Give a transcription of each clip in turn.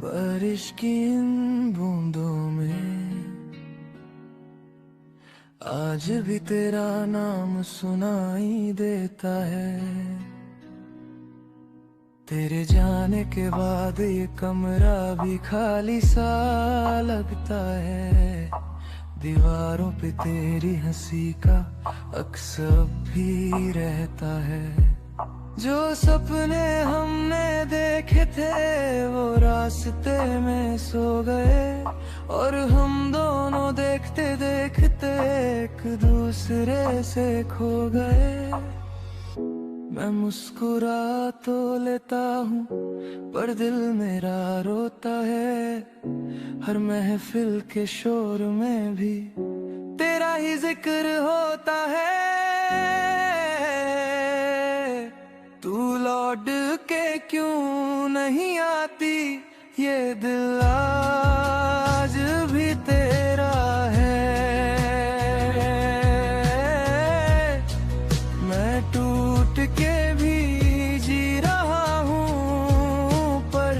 बारिश की इन बूंदों में आज भी तेरा नाम सुनाई देता है। तेरे जाने के बाद ये कमरा भी खाली सा लगता है। दीवारों पे तेरी हंसी का अक्स अब भी रहता है। जो सपने हमने देखे थे वो रास्ते में सो गए, और हम दोनों देखते देखते एक दूसरे से खो गए। मैं मुस्कुरा तो लेता हूँ पर दिल मेरा रोता है। हर महफिल के शोर में भी तेरा ही जिक्र होता है। तू लौट के क्यों नहीं आती, ये दिल आज भी तेरा है। मैं टूट के भी जी रहा हूँ पर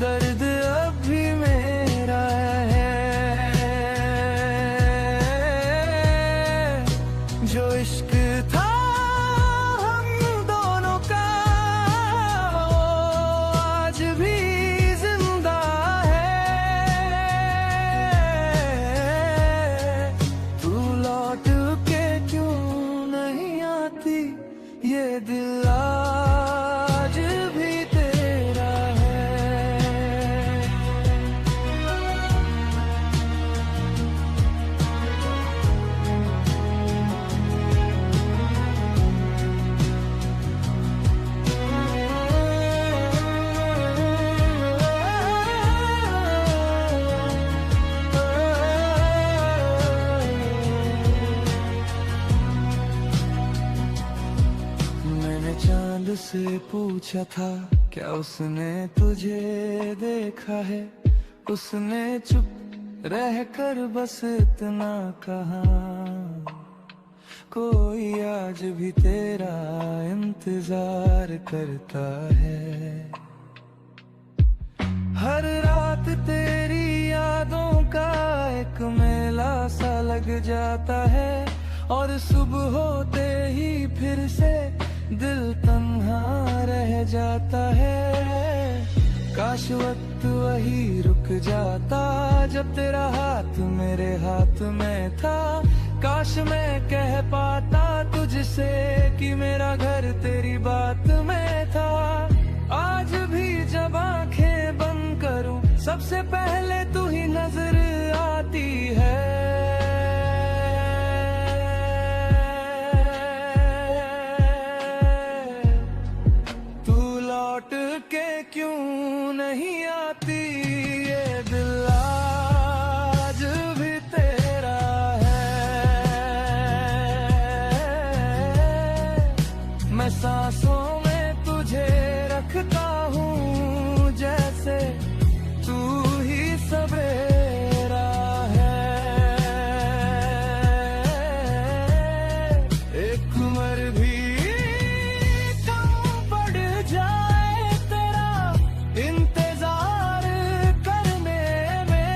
दर्द अब भी मेरा है। जो इश्क था ये दिल आज भी तेरा है। चांद से पूछा था क्या उसने तुझे देखा है। उसने चुप रहकर बस इतना कहा, कोई आज भी तेरा इंतजार करता है। हर रात तेरी यादों का एक मेला सा लग जाता है, और सुबह होते ही फिर से दिल तन्हा रह जाता है। काश वक्त वही रुक जाता जब तेरा हाथ मेरे हाथ में था। काश मैं कह पाता तुझसे कि मेरा घर तेरी बात में था। आज भी जब आंखें बंद करूं सबसे पहले तू ही नजर आती है। के क्यों नहीं आती, ये दिल आज भी तेरा है। मैं सांसों में तुझे रखता हूँ जैसे तू ही सवेरा है। एक उम्र भी कम पड़ जाए इंतजार करने में,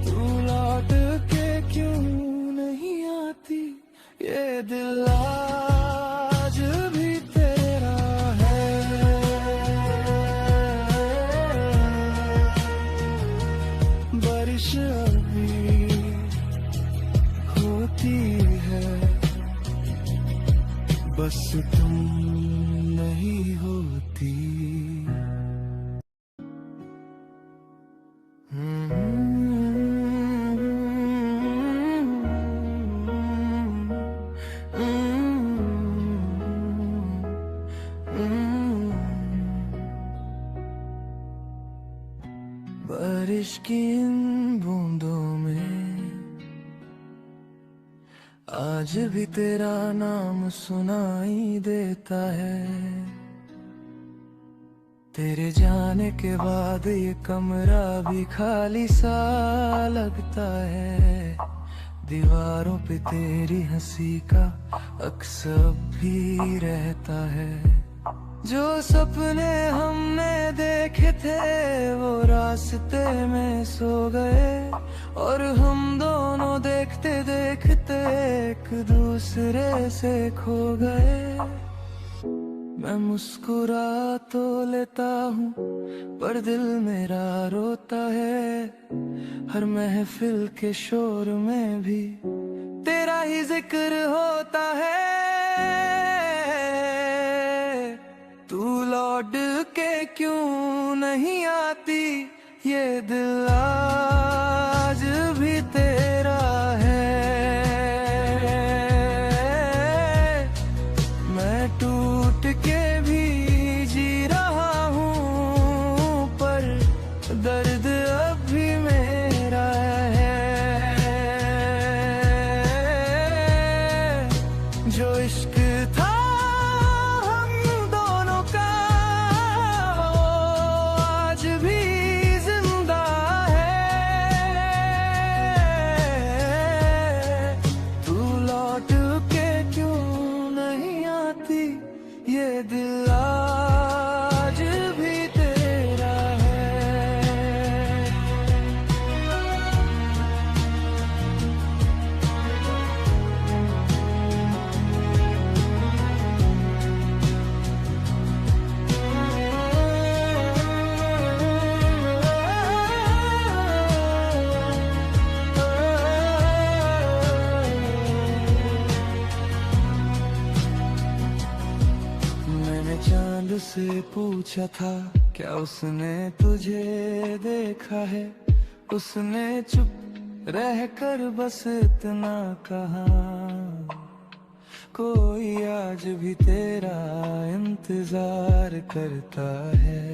तू लौट के क्यों नहीं आती, ये दिल आज भी तेरा है। बारिश अभी होती है बस तुम नहीं होती। बारिश की इन बूंदों में आज भी तेरा नाम सुनाई देता है। तेरे जाने के बाद ये कमरा भी खाली सा लगता है। दीवारों पे तेरी हंसी का अक्स अब भी रहता है। जो सपने हमने देखे थे वो रास्ते में सो गए, और हम दोनों देखते देखते एक दूसरे से खो गए। मैं मुस्कुरा तो लेता हूँ पर दिल मेरा रोता है, हर महफिल के शोर में भी तेरा ही जिक्र होता है। तू लौट के क्यों नहीं आती, ये दिल आज भी तेरा है। मैं टूट के भी जी रहा हूँ पर दर्द अब भी मेरा है। जो इश्क था हम दोनों का वो आज भी जिंदा है। तू लौट के क्यों नहीं आती, ये दिल आज भी तेरा है। मैंने चांद से पूछा था क्या उसने तुझे देखा है, उसने चुप रहकर बस इतना कहा, कोई आज भी तेरा इंतजार करता है।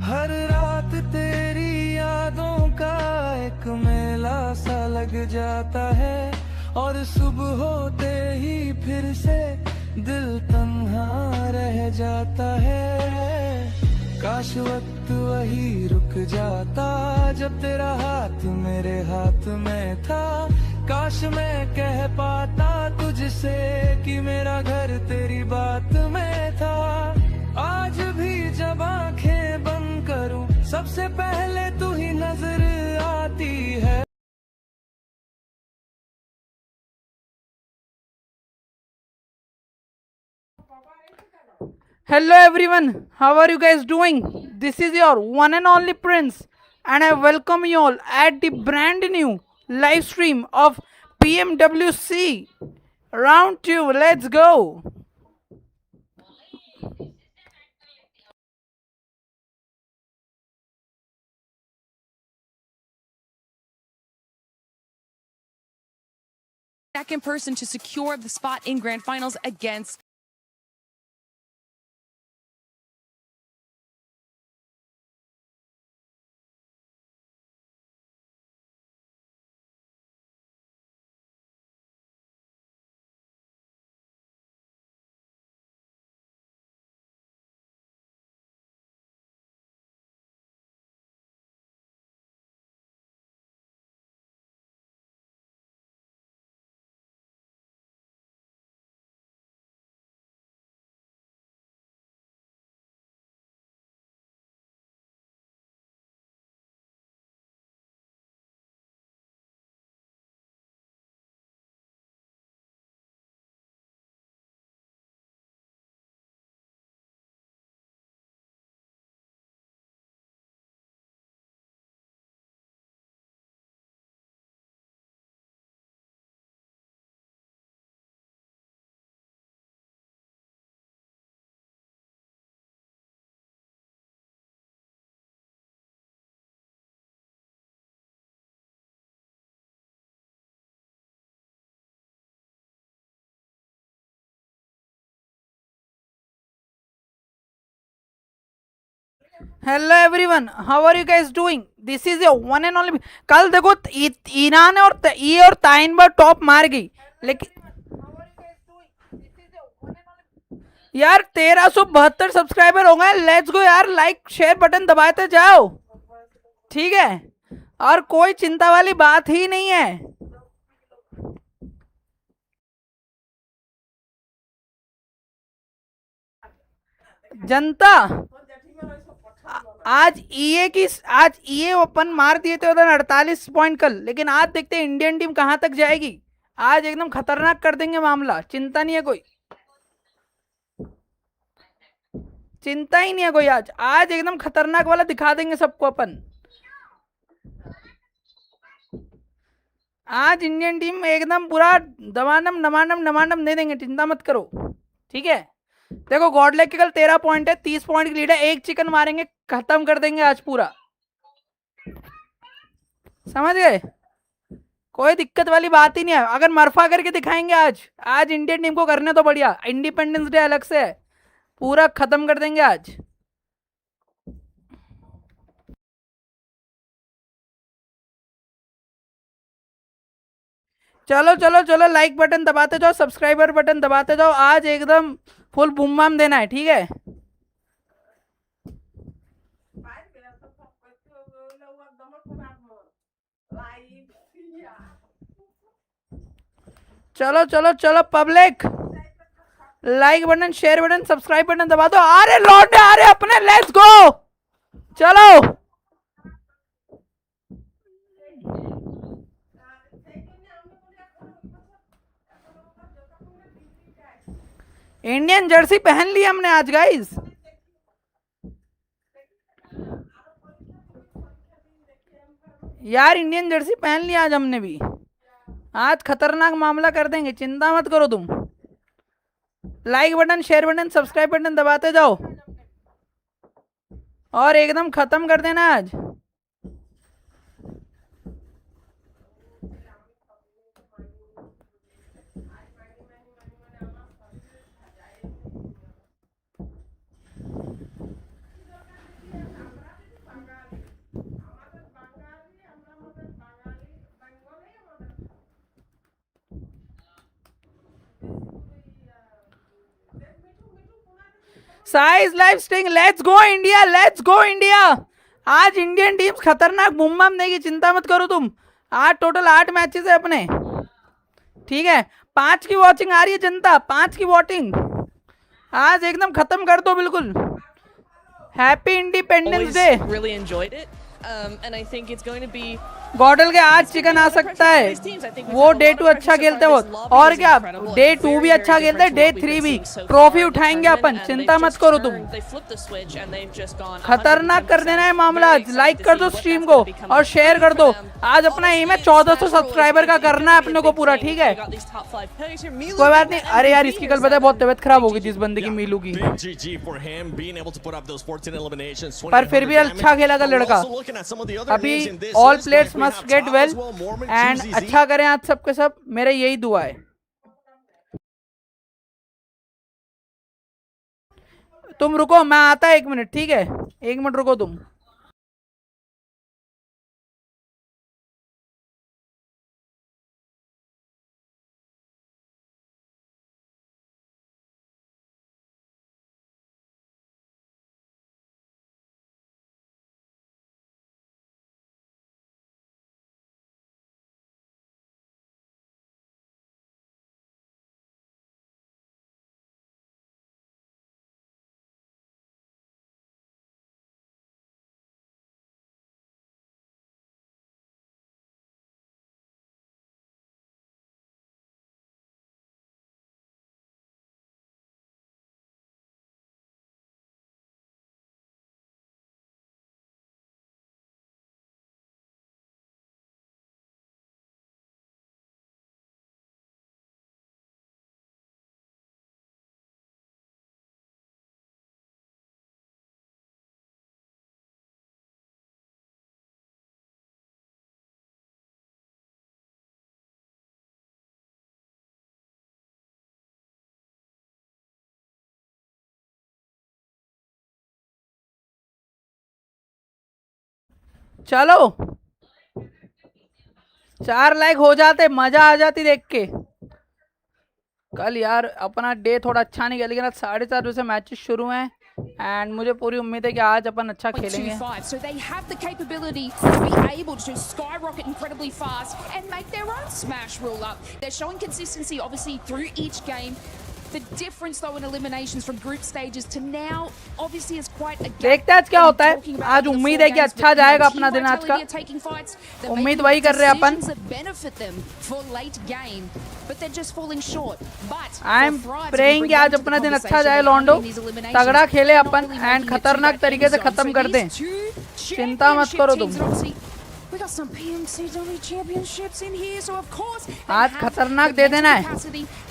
हर रात तेरी यादों का एक मेला सा लग जाता है, और सुबह होते ही फिर से दिल तन्हा रह जाता है। काश वक्त वही रुक जाता जब तेरा हाथ मेरे हाथ में था, काश मैं कह पाता तुझसे कि मेरा घर तेरी बात में था। आज भी जब आंखें बंद करूं सबसे पहले तू ही नजर आती है। Hello everyone, how are you guys doing? This is your one and only Prince, and I welcome you all at the brand new live stream of PMWC. Round 2, let's go! Second person to secure the spot in grand finals against hello everyone, how are you guys doing? This is your one and only. कल देखो Iran और ताइन बार top मार गई, लेकिन यार 1372 subscriber हो गए। Let's go यार, लाइक शेयर बटन दबाते जाओ, ठीक है? और कोई चिंता वाली बात ही नहीं है। जनता आज ईए ओपन मार दिए थे उधर 48 पॉइंट कल, लेकिन आज देखते हैं इंडियन टीम कहां तक जाएगी। आज एकदम खतरनाक कर देंगे मामला, चिंता नहीं है कोई, चिंता ही नहीं है कोई। आज आज एकदम खतरनाक वाला दिखा देंगे सबको अपन। आज इंडियन टीम एकदम पूरा दमानम नमानम नमानम दे देंगे, चिंता मत करो, ठीक है। देखो गॉडलाइक के कल 13 पॉइंट है, 30 पॉइंट की लीड है, एक चिकन मारेंगे, खत्म कर देंगे आज पूरा, समझ गए। कोई दिक्कत वाली बात ही नहीं है। अगर मरफा करके दिखाएंगे आज, आज इंडियन टीम को करने तो बढ़िया, इंडिपेंडेंस डे अलग से है, पूरा खत्म कर देंगे आज। चलो चलो चलो, लाइक बटन दबाते जाओ, सब्सक्राइबर बटन दबाते जाओ, आज एकदम फुल बूम बाम देना है, ठीक है। चलो चलो चलो public, like button, share button, subscribe button दबा दो। आ रहे लौटने, आ रहे अपने, लेट्स गो, चलो। इंडियन जर्सी पहन ली हमने आज गाइस। यार इंडियन जर्सी पहन ली आज हमने भी, आज खतरनाक मामला कर देंगे, चिंता मत करो तुम। Like button, share button, subscribe button दबाते जाओ और एकदम खत्म कर देना आज। Size live sting, let's go India, let's go India. आज इंडियन टीम्स खतरनाक बूम बाम देगी, चिंता मत करो तुम। आज टोटल 8 मैचेस है अपने, ठीक है। 5 की वॉचिंग आ रही है जनता, 5 की वॉचिंग, आज एकदम खत्म कर दो बिल्कुल। Happy independence day. Really enjoyed it. And I think it's going to be गॉडल के आज चिकन आ सकता है, वो डे 2 अच्छा खेलते हैं वो, और क्या डे 2 भी अच्छा खेलते हैं, डे 3 भी। ट्रॉफी उठाएंगे अपन, चिंता मत करो तुम। खतरनाक कर देना है मामला आज। लाइक कर दो स्ट्रीम को और शेयर कर दो। आज अपना एम है 1400 सब्सक्राइबर का करना है अपने को पूरा, ठीक है। कोई बात नहीं। अरे यार इसकी कल पता है बहुत तबीयत खराब हो गई थी इस बंदे की, मीलू की, पर फिर भी अच्छा खेला का लड़का। अभी all players must get well and अच्छा करें आज सबके सब, मेरा यही दुआ है। तुम रुको, मैं आता 1 मिनट, ठीक है, 1 मिनट रुको तुम। चलो 4 लाइक हो जाते, मजा आ जाती देख के। कल यार अपना डे थोड़ा अच्छा नहीं गया, लेकिन आज 4:30 बजे से मैचेस शुरू हैं एंड मुझे पूरी उम्मीद है कि आज अपन अच्छा खेलेंगे। 0.25, so they have the capability to be able to skyrocket incredibly fast and make their own smash rule up. They're showing consistency obviously through each game. The difference, though, in eliminations from group stages to now obviously is quite a gap. देखते हैं आज क्या होता है। आज उम्मीद है कि अच्छा जाएगा अपना दिन आज का। उम्मीद वही कर रहे हैं अपन। आई एम प्रेइंग कि आज अपना दिन अच्छा जाए लॉन्डो, तगड़ा खेले अपन एंड खतरनाक तरीके से खत्म कर दें। चिंता मत करो तुम। We got some PMC championships in here, so of course आज खतरनाक दे देना है।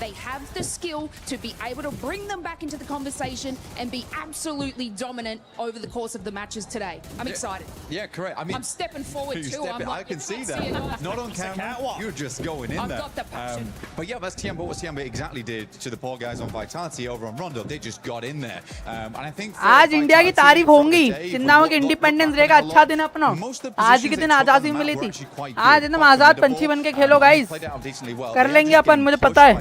They have the skill to be able to bring them back into the conversation and be absolutely dominant over the course of the matches today. I'm excited. Yeah, correct. I mean, I'm stepping forward too. I can see that. Not on camera. You're just going in I've there. got the passion. But yeah, that's Tiambo. What Tiambo exactly did to the poor guys on Vitality over on Rondo. They just got in there. And I think आज India की तारीफ होंगी। चिन्नाओं के independence day का अच्छा दिन अपना। आज के दिन आजादी मिली थी। आज एकदम आजाद पंछी बन के खेलो गाइस। कर लेंगे अपन, मुझे पता है।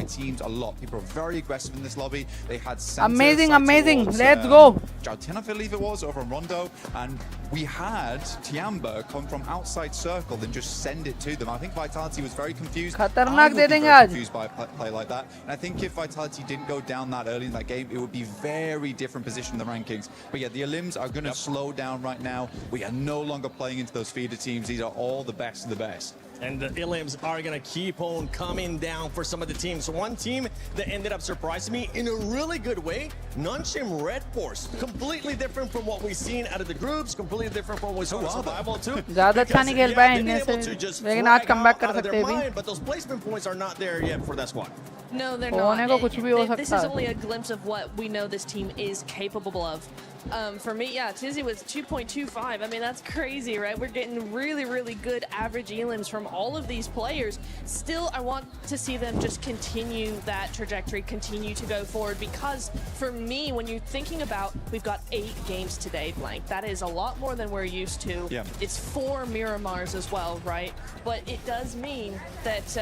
Amazing, amazing. Let's go. I believe it was over on Rondo, and we had Tiamba come from outside circle and just send it to them. I think Vitality was very confused. खतरनाक दे देंगे आज। Confused by a play like that, and I think if Vitality didn't go down that early in that game, it would be very different position in the rankings. But yeah, the Elims are going to slow down right now. We are no longer playing into those feeder teams. These are all the best of the best. And the Ilims are going to keep on coming down for some of the teams. So one team that ended up surprising me in a really good way, Nunchim Red Force. Completely different from what we've seen out of the groups, completely different from what we saw in Survival too. ज़्यादा अच्छा नहीं खेल पाए इनमें से, लेकिन आज comeback कर सकते हैं भी। But those placement points are not there yet for that squad. No, they're होने not. को कुछ भी हो सकता है। This is only a glimpse of what we know this team is capable of. For me, yeah, Tizzy was 2.25. I mean, that's crazy, right? We're getting really, really good average elims from all of these players. Still, I want to see them just continue that trajectory, continue to go forward, because for me, when you're thinking about, we've got 8 games today, Blank. That is a lot more than we're used to. Yeah. It's 4 Miramars as well, right? But it does mean that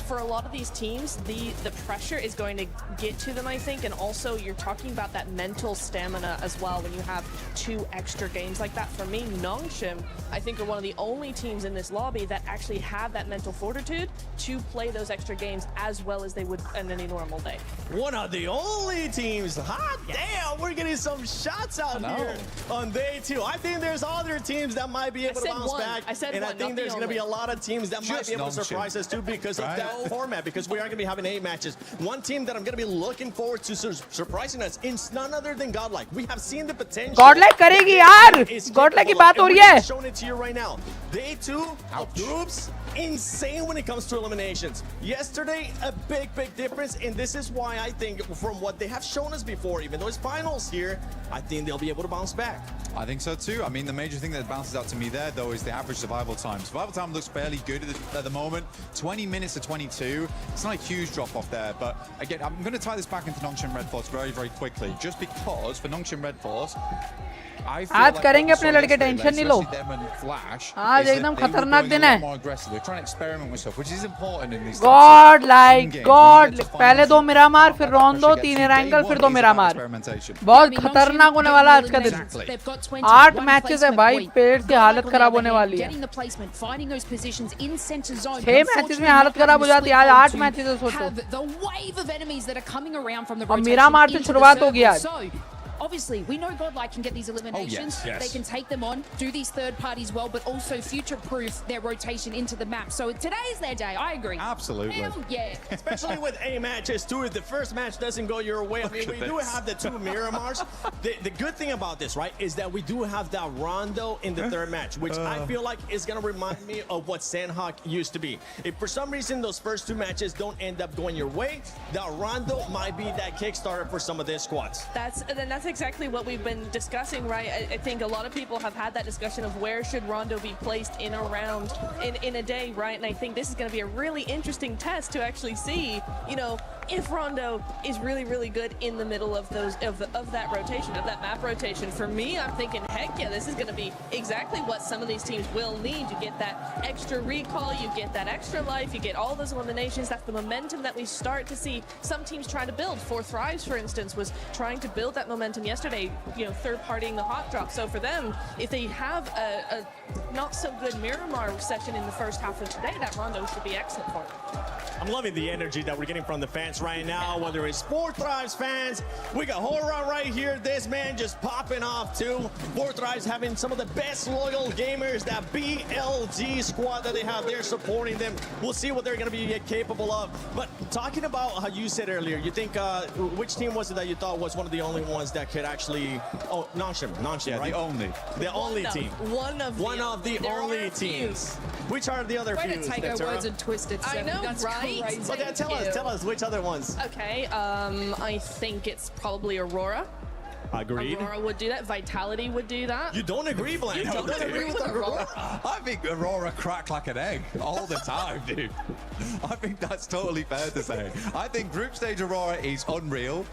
for a lot of these teams, the pressure is going to get to them, I think, and also you're talking about that mental stamina as well when you have 2 extra games like that. For me, Nongshim, I think, are one of the only teams in this lobby that actually have that mental fortitude to play those extra games as well as they would in any normal day. One of the only teams. Hot damn, we're getting some shots out here on day 2. I think there's other teams that might be able to bounce back. I said and one, I think there's going to be a lot of teams that might be able to surprise us too because of that format, because we are going to be having 8 matches. One team that I'm going to be looking forward to surprising us is none other than Godlike. We have seen the potential. Godlike करेगी यार। Godlike की बात हो रही है। Showing it to you right now. Day 2 of groups, insane when it comes to eliminations. Yesterday, a big difference, and this is why I think from what they have shown us before, even though it's finals here, I think they'll be able to bounce back. I think so too. I mean, the major thing that bounces out to me there, though, is the average survival time. Survival time looks fairly good at the moment. 20 minutes to 22. It's not a huge drop off there, but again, I'm going to tie this back into Nongshim Red Force very quickly, just because for Nongshim Red Force, आज करेंगे अपने लड़के, tension नहीं लो। आज एकदम खतरनाक दिन है। गॉड पहले 2 मिरामार, फिर रोंदो, 3 एरंगल, फिर 2 मिरामार। बहुत खतरनाक होने वाला आज का दिन। 8 मैचेस है भाई, पेट की हालत खराब होने वाली है। 6 मैचेस में हालत खराब हो जाती है, आज 8 मैचेस है सोचो। और मिरामार से शुरुआत होगी आज। Obviously, we know Godlike can get these eliminations. Yes. They can take them on, do these third parties well, but also future-proof their rotation into the map. So today is their day. I agree. Absolutely. Hell yeah. Especially with 8 matches too. If the first match doesn't go your way, I mean, we do have the 2 Miramars. The good thing about this, right, is that we do have that Rondo in the 3rd match, which I feel like is going to remind me of what Sandhawk used to be. If for some reason those first 2 matches don't end up going your way, that Rondo might be that Kickstarter for some of their squads. That's exactly what we've been discussing, right? I think a lot of people have had that discussion of where should Rondo be placed in a round, in a day, right? And I think this is going to be a really interesting test to actually see, you know, if Rondo is really good in the middle of those of that rotation, of that map rotation. For me, I'm thinking, heck yeah, this is going to be exactly what some of these teams will need. You get that extra recall, you get that extra life, you get all those eliminations. That's the momentum that we start to see some teams try to build. 4 Thrives, for instance, was trying to build that momentum yesterday, you know, third-partying the hot drop. So for them, if they have a not so good Miramar session in the first half of today, that Rondo should be excellent for them. I'm loving the energy that we're getting from the fans right now, whether it's Four Thrives fans. We got Hora right here. This man just popping off too. Four Thrives having some of the best loyal gamers, that BLG squad that they have there supporting them. We'll see what they're going to be capable of. But talking about how you said earlier, you think, which team was it that you thought was one of the only ones that could actually, oh, Nonshim, Yeah, right? The only team. One of the only teams. Which are the other Way few? to take our words and twist it. I Seven. know, That's right? crazy. But then tell us which other ones. Okay, I think it's probably Aurora. Agreed. Aurora would do that. Vitality would do that. You don't agree, Bland? You don't agree with Aurora? I think Aurora crack like an egg all the time, dude. I think that's totally fair to say. I think group stage Aurora is unreal.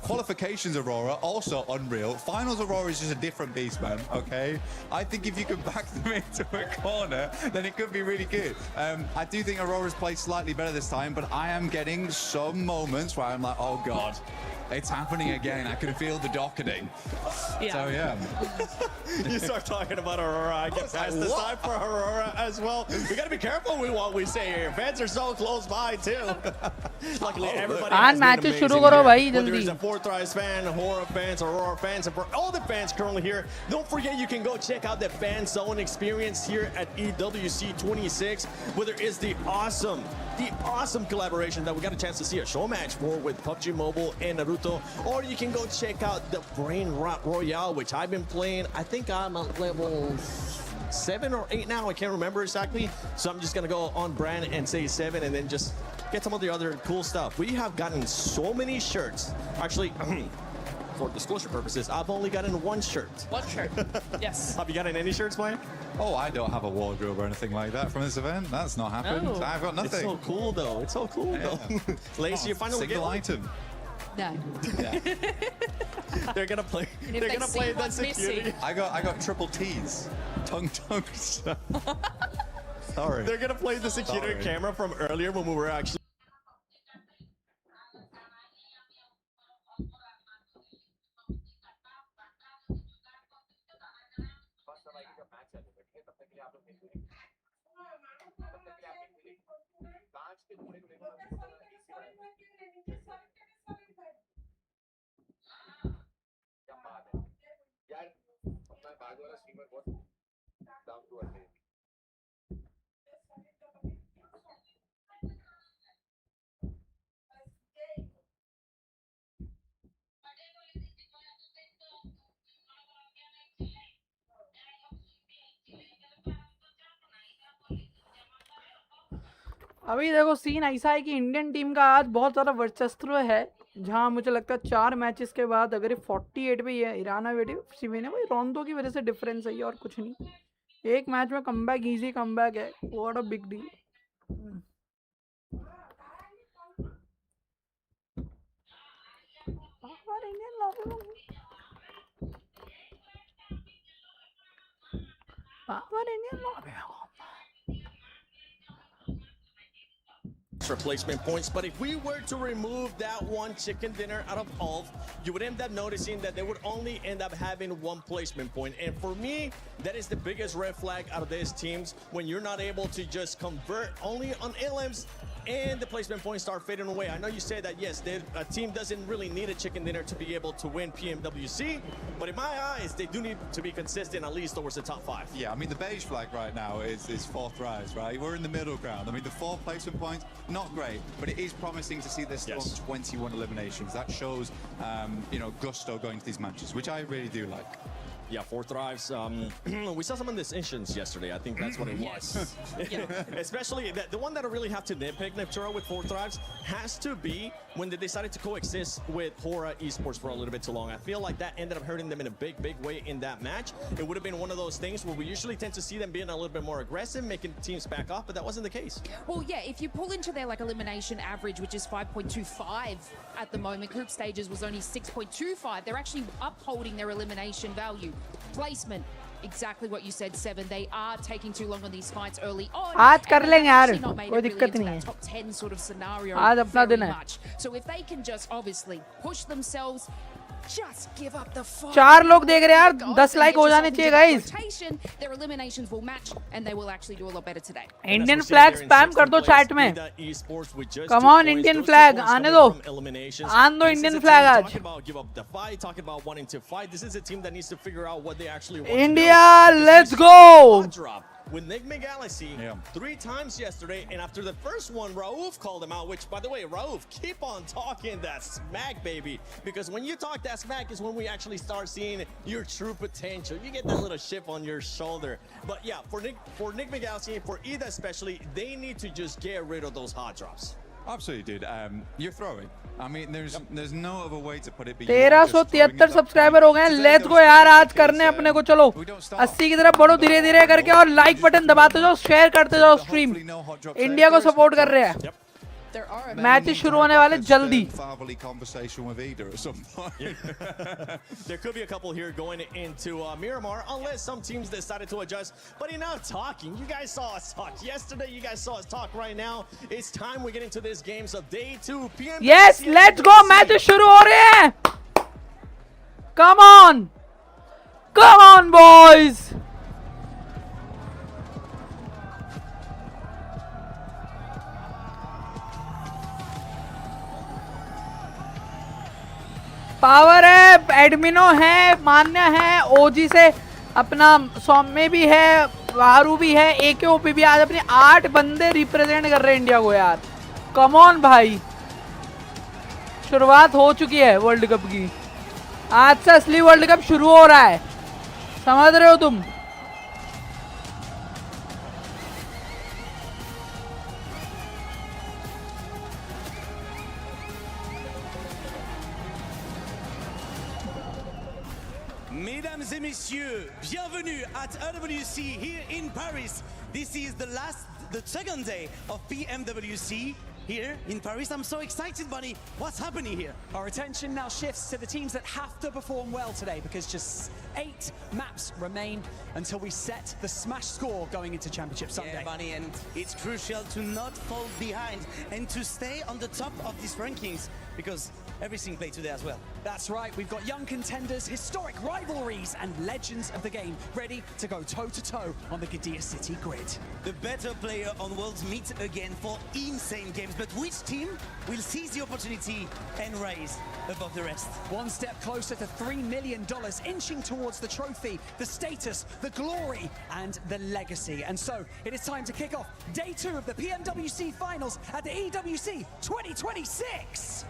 Qualifications Aurora, also unreal. Finals Aurora is just a different beast, man, okay? I think if you can back them into a corner, then it could be really good. I do think Aurora's played slightly better this time, but I am getting some moments where I'm like, oh God. It's happening again. I can feel the docketing. Yeah. So yeah. You start talking about Aurora, I get past the side for Aurora as well. We gotta be careful with what we say here. Fans are so close by too. Luckily, everybody has been matches amazing shuru karo here. bhai, Whether jaldi. it's a Four Thrives fan, Horror fans, Aurora fans, and for all the fans currently here, don't forget you can go check out the fan zone experience here at EWC 26, whether it's the awesome collaboration that we got a chance to see a show match for with PUBG Mobile and Naruto, or you can go check out the Brain Rot Royale, which I've been playing. I think I'm at level 7 or 8 now. I can't remember exactly. So I'm just gonna go on brand and say 7 and then just get some of the other cool stuff. We have gotten so many shirts. Actually, for disclosure purposes, I've only gotten one shirt. One shirt. Yes. Have you gotten any shirts, Maya? Oh, I don't have a wardrobe or anything like that from this event. That's not happened. No. I've got It's nothing. so cool though. It's so cool though. Lacey, you finally get Single one. item. No. They're gonna play. if They're they gonna see play that what's missing- security. I got triple T's. Tongue. Sorry. They're gonna play the security Sorry. camera from earlier when we were actually. अभी देखो scene ऐसा है कि Indian team का आज बहुत ज़्यादा वर्चस्व है, जहां मुझे लगता है 4 मैचेस के बाद अगर ये 48 पे है ईराना वेटी सिवेने भाई रोंदो की वजह से डिफरेंस है ये और कुछ नहीं. एक मैच में कमबैक इजी कमबैक है, what a big deal. Replacement points, but if we were to remove that one chicken dinner out of all, you would end up noticing that they would only end up having one placement point. And for me, that is the biggest red flag out of these teams, when you're not able to just convert only on LMs and the placement points start fading away. I know you said that, yes, a team doesn't really need a chicken dinner to be able to win PMWC, but in my eyes, they do need to be consistent at least towards the top 5. Yeah, I mean, the beige flag right now is 4th rise, right? We're in the middle ground. I mean, the 4 placement points, not great, but it is promising to see this Yes. on 21 eliminations. That shows, you know, gusto going to these matches, which I really do like. Yeah, Four Thrives. We saw some of this instance yesterday. I think that's what it was. Especially the one that I really have to nitpick, Neptura, with Four Thrives has to be when they decided to coexist with Hora Esports for a little bit too long. I feel like that ended up hurting them in a big way in that match. It would have been one of those things where we usually tend to see them being a little bit more aggressive, making teams back off, but that wasn't the case. Well, yeah, if you pull into their like elimination average, which is 5.25 at the moment, group stages was only 6.25. They're actually upholding their elimination value. Placement, exactly what you said, Seven. They are taking too long on these fights early on. आज कर and लेंगे they've यार, actually not made कोई it really दिक्कत into नहीं that है. top 10 sort of scenario आज अपना very दिन है. much. So if they can just obviously push themselves, just give up the fight. 4 लोग देख रहे हैं यार, God, 10 and लाइक get हो जाने yourself चाहिए into guys. rotation. Their eliminations will match and they will actually do a lot better today. Indian flag spam कर दो चैट में. Come on, Indian flag, आने दो. आन दो Indian flag आज. India, let's go. With Nick Galaxy 3 times yesterday, and after the first one, Raouf called him out, which, by the way, Raouf, keep on talking that smack, baby, because when you talk that smack is when we actually start seeing your true potential. You get that little chip on your shoulder. But yeah, for Nick Galaxy, for Ida especially, they need to just get rid of those hot drops. Absolutely, dude. You're throwing. I mean, there's no other way to put it. 1373 subscriber हो गए. Let's go यार, आज करने अपने को. चलो 80 की तरफ बढ़ो धीरे धीरे करके, और लाइक बटन दबाते जाओ, शेयर करते जाओ. स्ट्रीम इंडिया को सपोर्ट कर रहे हैं. मैच शुरू होने वाले जल्दी. There could be a couple here going into Miramar, unless some teams decided to adjust. But enough talking. You guys saw us talk yesterday. You guys saw us talk right now. It's time we get into this game. So day 2 p.m. Yes, let's go. Match शुरू हो रहे हैं. Come on boys. Power है, एडमिनो है, मान्य है, ओजी से अपना सौम्य भी है, वारू भी है, एकेओपी भी. आज अपने 8 बंदे रिप्रेजेंट कर रहे हैं इंडिया को यार. कम ऑन भाई, शुरुआत हो चुकी है वर्ल्ड कप की. आज से असली वर्ल्ड कप शुरू हो रहा है, समझ रहे हो तुम. Mesdames et messieurs, bienvenue at PWC here in Paris. This is the second day of PMWC here in Paris. I'm so excited, Bunny. What's happening here? Our attention now shifts to the teams that have to perform well today, because just 8 maps remain until we set the smash score going into Championship Sunday. Yeah, Bunny, and it's crucial to not fall behind and to stay on the top of these rankings, because everything played today as well. That's right, we've got young contenders, historic rivalries, and legends of the game ready to go toe-to-toe on the Gadia City grid. The better player on Worlds meet again for insane games, but which team will seize the opportunity and rise above the rest? One step closer to $3 million, inching towards the trophy, the status, the glory, and the legacy. And so, it is time to kick off day 2 of the PMWC Finals at the EWC 2026!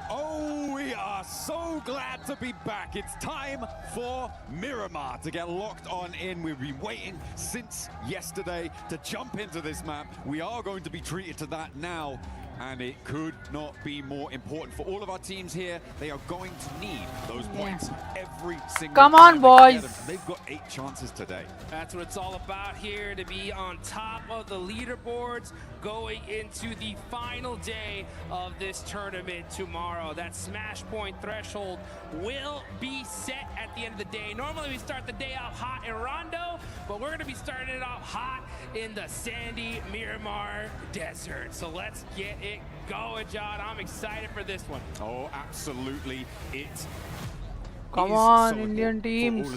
Oh, we are so glad to be back. It's time for Miramar to get locked on in. We've been waiting since yesterday to jump into this map. We are going to be treated to that now, and it could not be more important for all of our teams here. They are going to need those points every single Come time on, boys. They've got 8 chances today. That's what it's all about here, to be on top of the leaderboards going into the final day of this tournament tomorrow. That smash point threshold will be set at the end of the day. Normally we start the day out hot in Rondo, but we're going to be starting it out hot in the sandy Miramar Desert. So let's get it going, John. I'm excited for this one. Oh, absolutely. It Come on, Indian teams.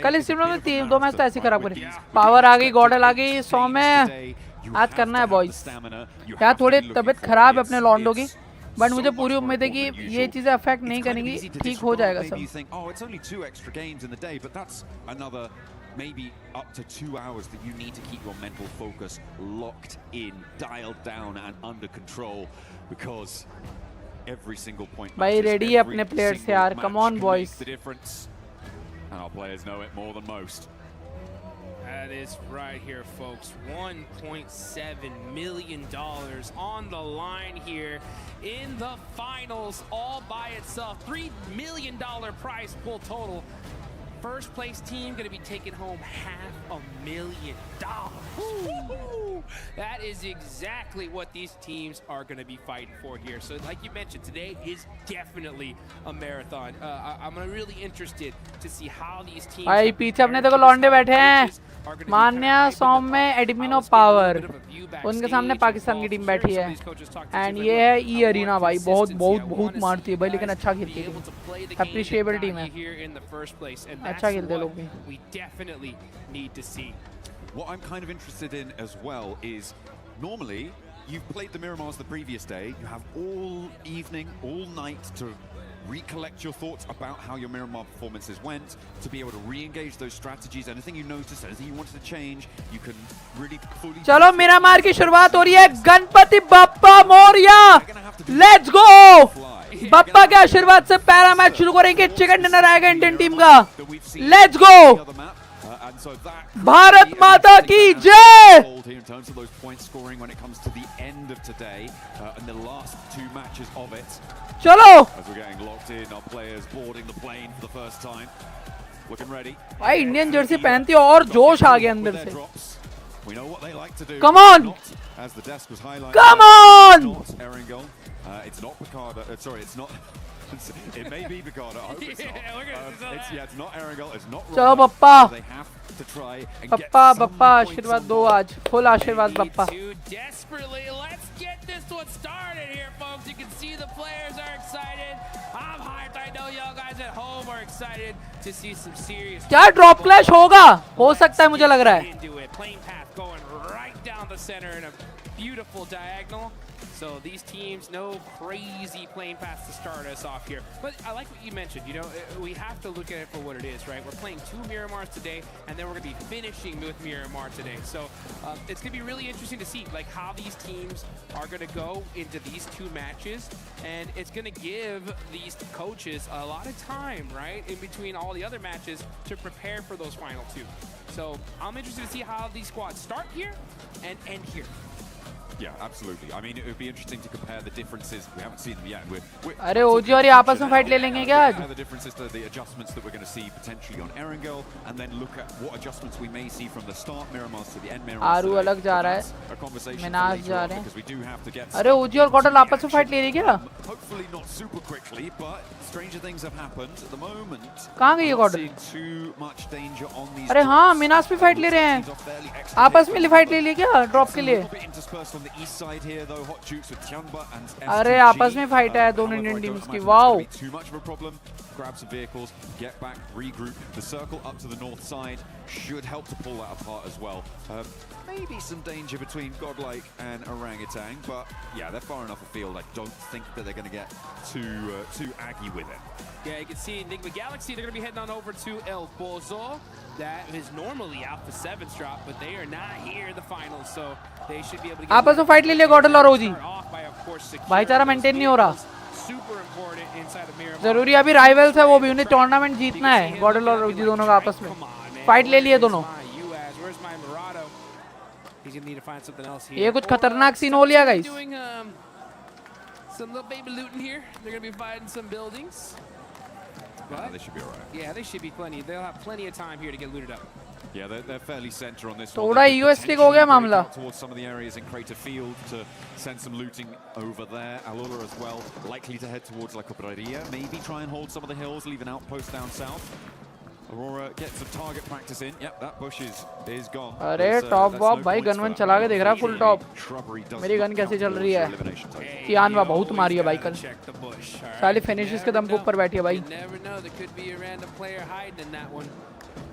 कल इस team में 2 match तो ऐसे खराब करे. Power आ गई, गॉडल आ गई, 100 में आज करना है बॉयज. यार थोड़ी तबीयत खराब है अपने लॉन्डो की, बट मुझे पूरी उम्मीद है कि ये चीजें अफेक्ट नहीं करेंगी, ठीक हो जाएगा सब. Maybe up to 2 hours that you need to keep your mental focus locked in, dialed down and under control, because every single point भाई रेडी है अपने प्लेयर्स से यार. Come on boys. And our players know it more than most. That is right here, folks. $1.7 million on the line here in the finals all by itself. $3 million prize pool total. First place team going to be taking home $500,000. Woo! That is exactly what these teams are going to be fighting for here. So like you mentioned, today is definitely a marathon. I'm really interested to see how these teams... भाई पीछे अपने देखो लौंडे बैठे हैं, मान्या, सौम्य, एडमिनो, power, उनके सामने पाकिस्तान की टीम बैठी है। एंड ये है ई अरीना भाई, बहुत बहुत बहुत मारती है भाई, लेकिन अच्छा खेलती है, अप्रिशिएबल टीम है, अच्छा खेलते हैं लोग भी। What I'm kind of interested in as well is, normally you've played the Miramars the previous day, you have all evening, all night to recollect your thoughts about how your Miramar performances went, to be able to re-engage those strategies, anything you noticed, anything you wanted to change, you can really fully... चलो मिरामार की शुरुआत हो रही है, Ganpati Bappa Morya, let's गो। बप्पा के आशीर्वाद से पहला मैच शुरू करेंगे, चिकन डिनर आएगा इंडियन टीम का, लेट्स गो, भारत माता की जय। In terms of those point scoring when it comes to the end of today and the last two matches of it. चलो As we're getting locked in, our players boarding the plane for the first time, looking ready. भाई Indian Jersey पहनती है और जोश आ गया अंदर से। We know what they like to do. Come on, as the desk was highlighted. Come on. Not Erangel. It's not Picardo. Sorry, it's not. It may be Picardo. I hope it's not. It's not Erangel. It's not. चलो Bappa, They have to try and Bappa Bappa आशीर्वाद दो आज, full आशीर्वाद Bappa. Desperately, let's get this one started here, folks. You can see the players are excited. I'm hyped. I know y'all guys at home are excited to see some serious. क्या drop clash होगा? हो सकता है, मुझे लग रहा है। Plane path going right down the center in a beautiful diagonal. So these teams, no crazy plane paths to start us off here. But I like what you mentioned, you know, we have to look at it for what it is, right? We're playing 2 Miramars today, and then we're going to be finishing with Miramar today. So it's going to be really interesting to see, like, how these teams are going to go into these 2 matches. And it's going to give these coaches a lot of time, right, in between all the other matches to prepare for those final 2. So I'm interested to see how these squads start here and end here. Yeah, absolutely. I mean, it would be interesting to compare the differences. We haven't seen them yet. अरे ओजी और ये आपस में fight ले लेंगे क्या आज? The differences to the adjustments that we're going to see potentially on Erangel, and then look at what adjustments we may see from the start Miramars to the end Miramars. आरू अलग जा रहा है, मिनाज जा रहे हैं। अरे ओजी और गॉडल आपस में फाइट ले रही क्या? Hopefully not super quickly, but stranger things have happened at the moment. कहाँ गई ये गॉडल? Too much danger on these. अरे हाँ, मिनाज भी फाइट ले रहे हैं, आपस में फाइट ले ली क्या ड्रॉप के लिए? अरे आपस में फाइट है दोनों इंडियन टीम्स की, wow. Grab some vehicles, get back, regroup. The circle up to the north side should help to pull that apart as well. Maybe some danger between Godlike and Orangutan, but yeah, they're far enough afield. I don't think that they're going to get too aggy with it. Yeah, you can see Enigma Galaxy, they're going to be heading on over to El Pozo. That is normally out the 7th drop, but they are not here in the finals, so they should be able to get... आपस में fight ले लिया गॉडल और ओजी, भाईचारा maintain नहीं हो रहा। जरूरी अभी राइवल्स है, वो भी उन्हें टूर्नामेंट जीतना है। गॉडल और ओजी दोनों का आपस में फाइट ले लिए दोनों। ये कुछ खतरनाक सीन हो लिया guys. Some little baby looting here. They're going to be fighting some buildings. Yeah, they should be alright. Yeah, they should be plenty. They'll have plenty of time here to get looted up. Yeah, they're fairly center on this one. थोड़ा UST हो गया मामला। Towards some of the areas in Crater Field to send some looting over there. Alola as well, likely to head towards La Cobraria. Maybe try and hold some of the hills, leave an outpost down south. Aurora gets some target practice in. Yep, that bush is gone. अरे top वॉप भाई, gun चला के देख रहा है full top. मेरी gun कैसी चल रही है? कियानवा बहुत मारी है भाई कल, साली फिनिशेस के दम के ऊपर बैठी है भाई।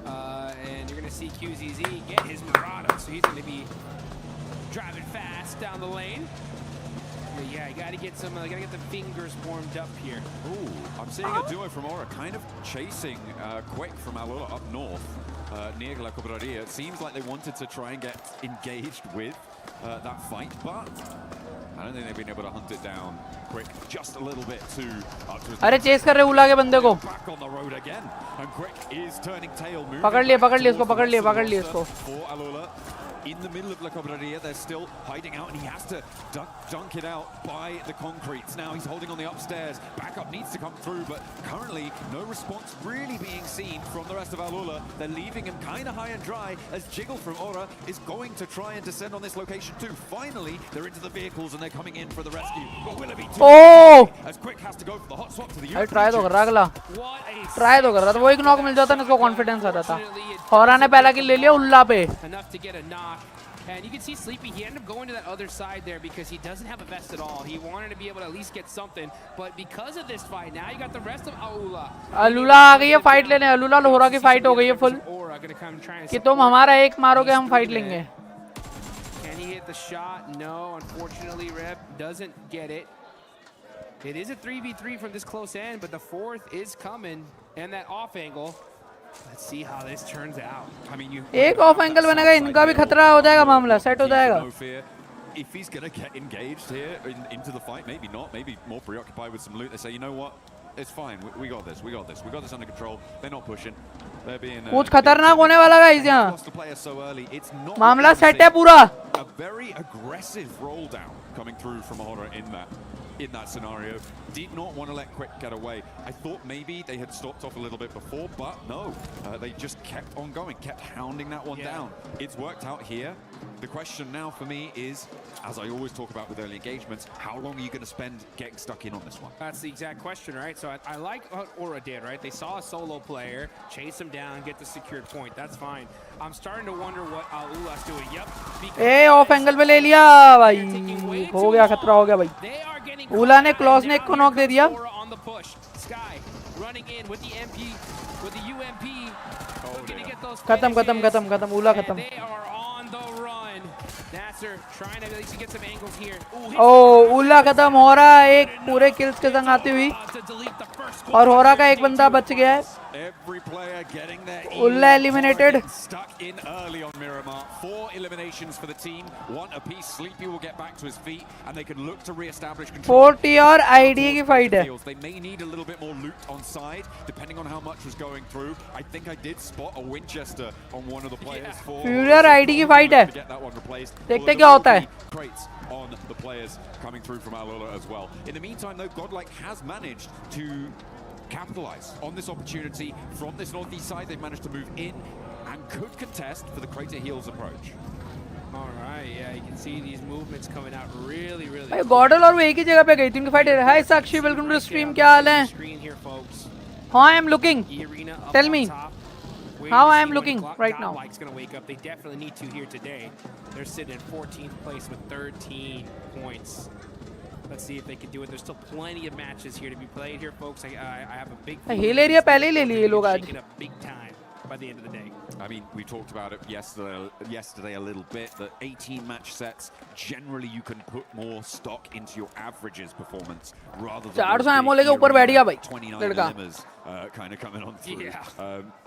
And you're going to see QZZ get his Murado, so he's going to be driving fast down the lane. But yeah, you got to get some, got to get the fingers warmed up here. Ooh, I'm seeing a duo from Aura kind of chasing Quick from Alola up north near La Cobraria. It seems like they wanted to try and get engaged with that fight, but I don't think they've been able to hunt it down. Quick just a little bit too up to his... अरे chess कर रहे उला के बंदे को। Back on the road again, and Quick is turning tail. पकड़ लिया इसको, पकड़ लिया इसको। For Alola. in the middle of La Cobreria. They're still hiding out, and he has to dunk it out by the concretes. Now he's holding on the upstairs. Backup needs to come through, but currently no response really being seen from the rest of Alula. They're leaving him kind of high and dry as Jiggle from Aura is going to try and descend on this location too. Finally, they're into the vehicles and they're coming in for the rescue. But will it be too late? As Quick has to go for the hot swap to the भाई try तो कर रहा अगला, try तो कर रहा था, वो एक नॉक मिल जाता ना इसको कॉन्फिडेंस आता था। हौरा ने पहला किल ले लिया उल्ला पे। Enough to get a knock. And you can see Sleepy, he ended up going to that other side there because he doesn't have a vest at all. He wanted to be able to at least get something. But because of this fight, now you got the rest of Alula. अलूला आ गई है fight लेने, अलूला लोहरा की fight हो गई है full कि तुम हमारा एक मारोगे हम फाइट लेंगे। Can he hit the shot? No, unfortunately Rep doesn't get it. It is a 3v3 from this close end, but the fourth is coming and that off angle. Let's see how this turns out. I mean, एक of angle बनेगा, इनका भी खतरा हो जाएगा, मामला set हो जाएगा। If he's going to get engaged here into the fight, maybe not, maybe more preoccupied with some loot. They say, you know what, it's fine, we got this, we got this under control. They're not pushing, they're being कुछ खतरनाक होने वाला है इस यहाँ, मामला set है पूरा। A very aggressive roll down coming through from Ahora in that scenario. Did not want to let Quick get away. I thought maybe they had stopped off a little bit before, but no. They just kept on going, kept hounding that one down. It's worked out here. The question now for me is, as I always talk about with early engagements, how long are you going to spend getting stuck in on this one? That's the exact question, right? So I like what Aura did, right? They saw a solo player, chase him down, get the secured point. That's fine. I'm starting to wonder what Alula's doing. Yep. A of angle पे ले लिया भाई, हो गया खतरा हो गया भाई। उला ने क्लॉज ने एक को नॉक दे दिया। खत्म खत्म खत्म खत्म, उला खत्म। ओ उला खत्म, हो रहा है एक पूरे किल्स के संग आती हुई, और हो रहा का एक बंदा बच गया है। Every player getting their Ulla eliminated. Stuck in early on Miramar. 4 eliminations for the team. 1 apiece. Sleepy will get back to his feet and they can look to re-establish control. 40 और ID की fight है। They may need a little bit more loot on side, depending on how much was going through. I think I did spot a Winchester on one of the players. Fury और ID की fight है। देखते क्या होता है। Crates on the players coming through from Alula as well. In the meantime, though, Godlike has managed to capitalize on this opportunity from this northeast side. They've managed to move in and could contest for the Crater Heels approach. All right, yeah, you can see these movements coming out really. भाई गॉडल और वो एक ही जगह पे गई थी, उनकी fight है। हाय साक्षी, वेलकम टू स्ट्रीम, क्या हाल है? How I am looking? Tell me how I am looking right now. Godlike's gonna wake up. They definitely need to here today. They're sitting in 14th place with 13 points. Let's see if they can do it. There's still plenty of matches here to be played here, folks. I have a big hill area पहले ही ले लिए लोग आज। big time by the end of the day. I mean, we talked about it yesterday a little bit, that 18 match sets, generally you can put more stock into your averages performance rather than 400 ammo लेके ऊपर बैठ गया भाई 29 लड़का। kind of coming on through.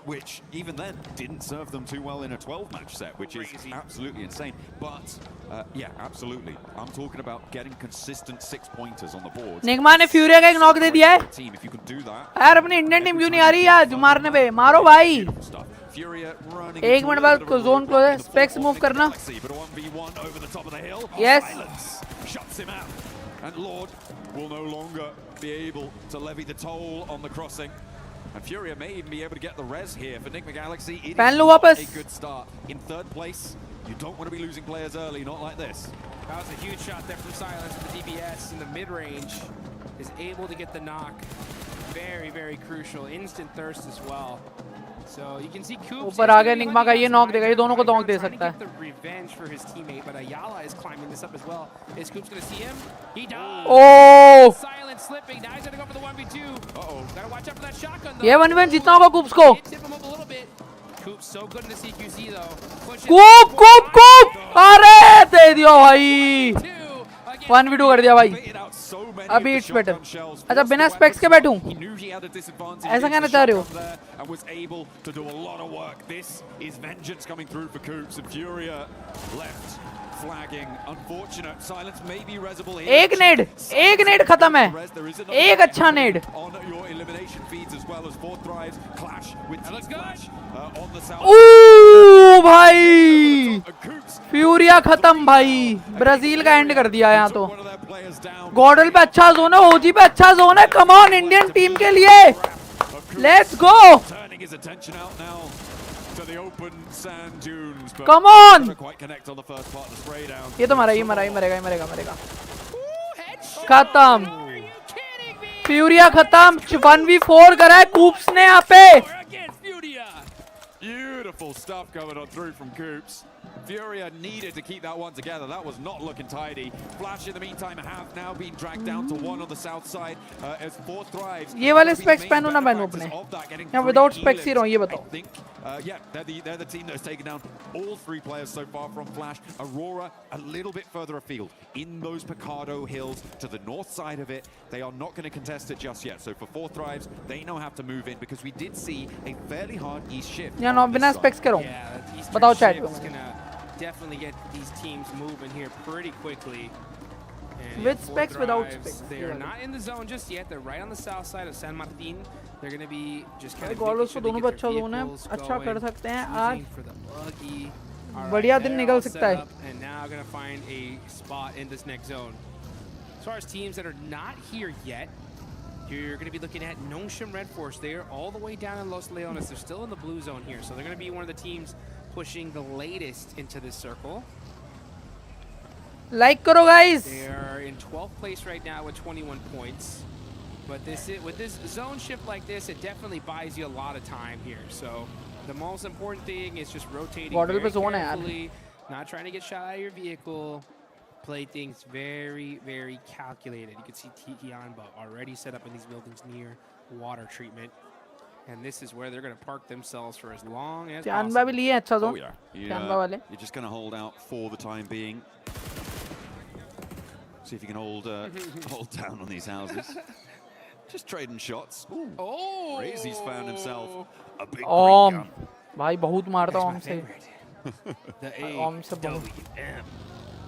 Which even then didn't serve them too well in a 12 match set, which is absolutely insane. But yeah, absolutely. I'm talking about getting consistent 6-pointers on the board. Nigma ने fury का एक knock दे दिया है। Team, if you can do that. यार अपनी Indian team क्यों नहीं आ रही आज मारने पे? मारो भाई। एक मिनट बाद जोन क्लोज है, स्पेक्स मूव करना। Yes. And Lord will no longer be able to levy the toll on the crossing. And Furia may even be able to get the res here for Nigma Galaxy. It is not a good start. In 3rd place, you don't want to be losing players early, not like this. That was a huge shot there from Silence with the DBS in the mid-range. Is able to get the knock. Very crucial. Instant thirst as well. So you can see Coops ऊपर आ गया Nigma का, ये knock देगा, ये दोनों को knock दे सकता है। the revenge for his teammate, but Ayala is climbing this up as well. Is Coops going to see him? He does. Oh! Silent slipping. Now he's going to go for the 1v2. Gotta watch out for that shotgun though. ये 1v1 जीतना होगा कूप्स को। Tip him up a little bit. Coops so good in the CQC though. कूप अरे दे दिया भाई। 1v2 कर दिया भाई। अभी इट्स बेटर। अच्छा बिना स्पेक्स के बैठूं? ऐसा कहना चाह रहे हो? flagging. Unfortunate silence may be resible here. एक नेड खत्म है, एक अच्छा नेड। On your elimination feeds as well as fourth drives clash with Team Flash on the south. ओ भाई फ्यूरिया खत्म भाई, ब्राजील का एंड कर दिया यहाँ तो। गॉडल पे अच्छा जोन है, ओजी पे अच्छा जोन है, कम ऑन इंडियन टीम के लिए, let's go, Turning his attention out now to the open sand dunes. But come on. doesn't quite connect on the first part of the spray down. ये तो मरेगा। खत्म, फ्यूरिया खत्म, 1v4 करा है कूप्स ने यहाँ पे। Beautiful stuff coming on through from Coops. Furia needed to keep that one together. That was not looking tidy. Flash in the meantime have now been dragged down to one on the south side as fourth thrives. ये वाले specs पहनो ना पहनो अपने, या without specs ही रहो, ये बताओ। Yeah, they're the team that has taken down all three players so far from Flash. Aurora a little bit further afield in those Picardo hills to the north side of it. They are not going to contest it just yet. So for fourth thrives, they now have to move in because we did see a fairly hard east shift. या no बिना specs करो, बताओ chat में। Definitely get these teams moving here pretty quickly. And With fourth specs, without drives, specs. They are not in the zone just yet. They're right on the south side of San Martin. They're going to be just kind of galls तो दोनों पे अच्छा zone है, अच्छा कर सकते हैं आज, बढ़िया दिन निकल सकता है। And now going to find a spot in this next zone. As far as teams that are not here yet, you're going to be looking at Nongshim Red Force. They're all the way down in Los Leones. They're still in the blue zone here, so they're going to be one of the teams pushing the latest into this circle. Like करो guys. They are in 12th place right now with 21 points. But with this zone shift like this, it definitely buys you a lot of time here. So the most important thing is just rotating very carefully, not trying to get shot out of your vehicle. Play things very, very calculated. You can see Tianba already set up in these buildings near water treatment. And this is where they're going to park themselves for as long as possible. भी लिए अच्छा zone. You're just going to hold out for the time being. See if you can hold down on these houses. Just trading shots. Ooh. Oh, Crazy's found himself a big ओम भाई बहुत मारता ओम से,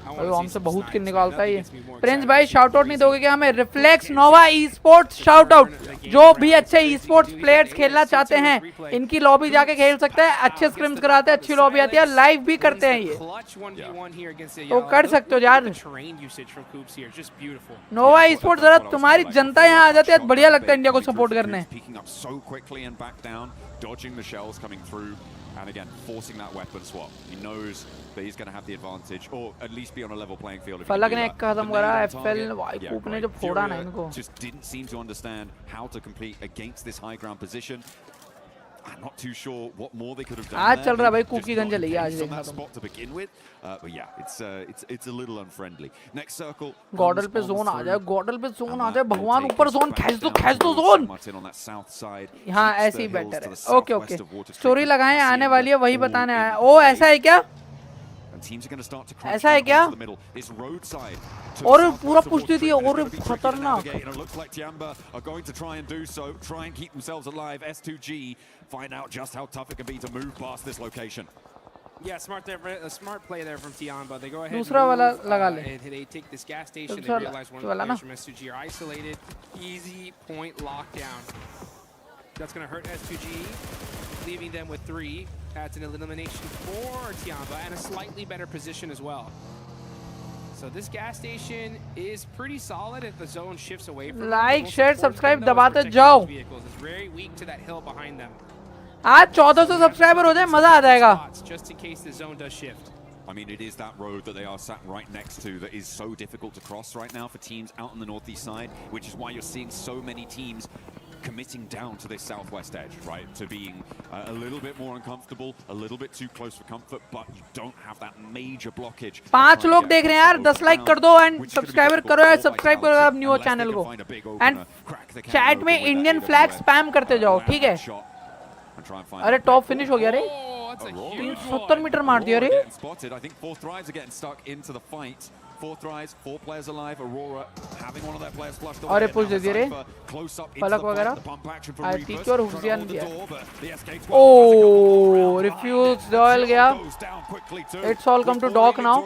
ओम से बहुत किल निकालता है ये। प्रिंस भाई शाउट आउट नहीं दोगे क्या हमें? रिफ्लेक्स नोवा ई स्पोर्ट्स शाउट आउट, जो भी अच्छे ई स्पोर्ट्स प्लेयर्स खेलना चाहते हैं इनकी लॉबी जाके खेल सकते हैं, अच्छे स्क्रिम्स कराते हैं, अच्छी लॉबी आती है, लाइव भी करते हैं ये, तो कर सकते हो यार। नोवा ई स्पोर्ट्स जरा तुम्हारी जनता यहाँ आ जाती है, बढ़िया लगता है इंडिया को सपोर्ट करने। Dodging the shells coming through and again forcing that weapon swap. He knows that he's going to have the advantage or at least be on a level playing field. फलक ने एक कदम करा, FL Y कूप ने जो फोड़ा ना इनको, just didn't seem to understand how to compete against this high ground position. I'm not too sure what more they could have done. आज चल रहा भाई कुकी गन चलेगी आज देखना तुम। Spot to begin with, but yeah, it's a little unfriendly. Next circle. गॉडल पे zone आ जाए, गॉडल पे जोन आ जाए, भगवान ऊपर जोन खींच दो जोन। हाँ ऐसे ही बेटर है। ओके ओके, स्टोरी लगाएं आने वाली है वही बताने आया। ओ ऐसा है क्या? ऐसा है क्या? और पूरा पुश दे दिया, और खतरनाक। Find out just how tough it can be to move past this location. Yeah, a smart play there from Tianba. They go ahead दूसरा वाला लगा ले। and they take this gas station. They realize one of the players from S2G are isolated. Easy point lockdown. That's going to hurt S2G, leaving them with 3. That's an elimination for Tianba and a slightly better position as well. So this gas station is pretty solid if the zone shifts away from like, share, subscribe दबाते जाओ। It's very weak to that hill behind them. आज 1400 subscriber हो जाए मजा आ जाएगा। Just in case the zone does shift. I mean, it is that road that they are sat right next to that is so difficult to cross right now for teams out on the northeast side, which is why you're seeing so many teams committing down to this southwest edge, right? To being a little bit more uncomfortable, a little bit too close for comfort, but you don't have that major blockage. 5 लोग देख रहे हैं यार, 10 like कर दो and subscriber करो यार, subscribe करो आप न्यू चैनल को, एंड चैट में इंडियन फ्लैग स्पैम करते जाओ, ठीक है? अरे टॉप फिनिश हो गया रे, 370 मीटर मार दिया रे। 4 thrives, 4 players alive. Aurora having one of their players flushed away. और ये push दे दिए रे close up पलक वगैरह I think और हुसिया नहीं दिया oh refuse डॉल गया it's all come to dock now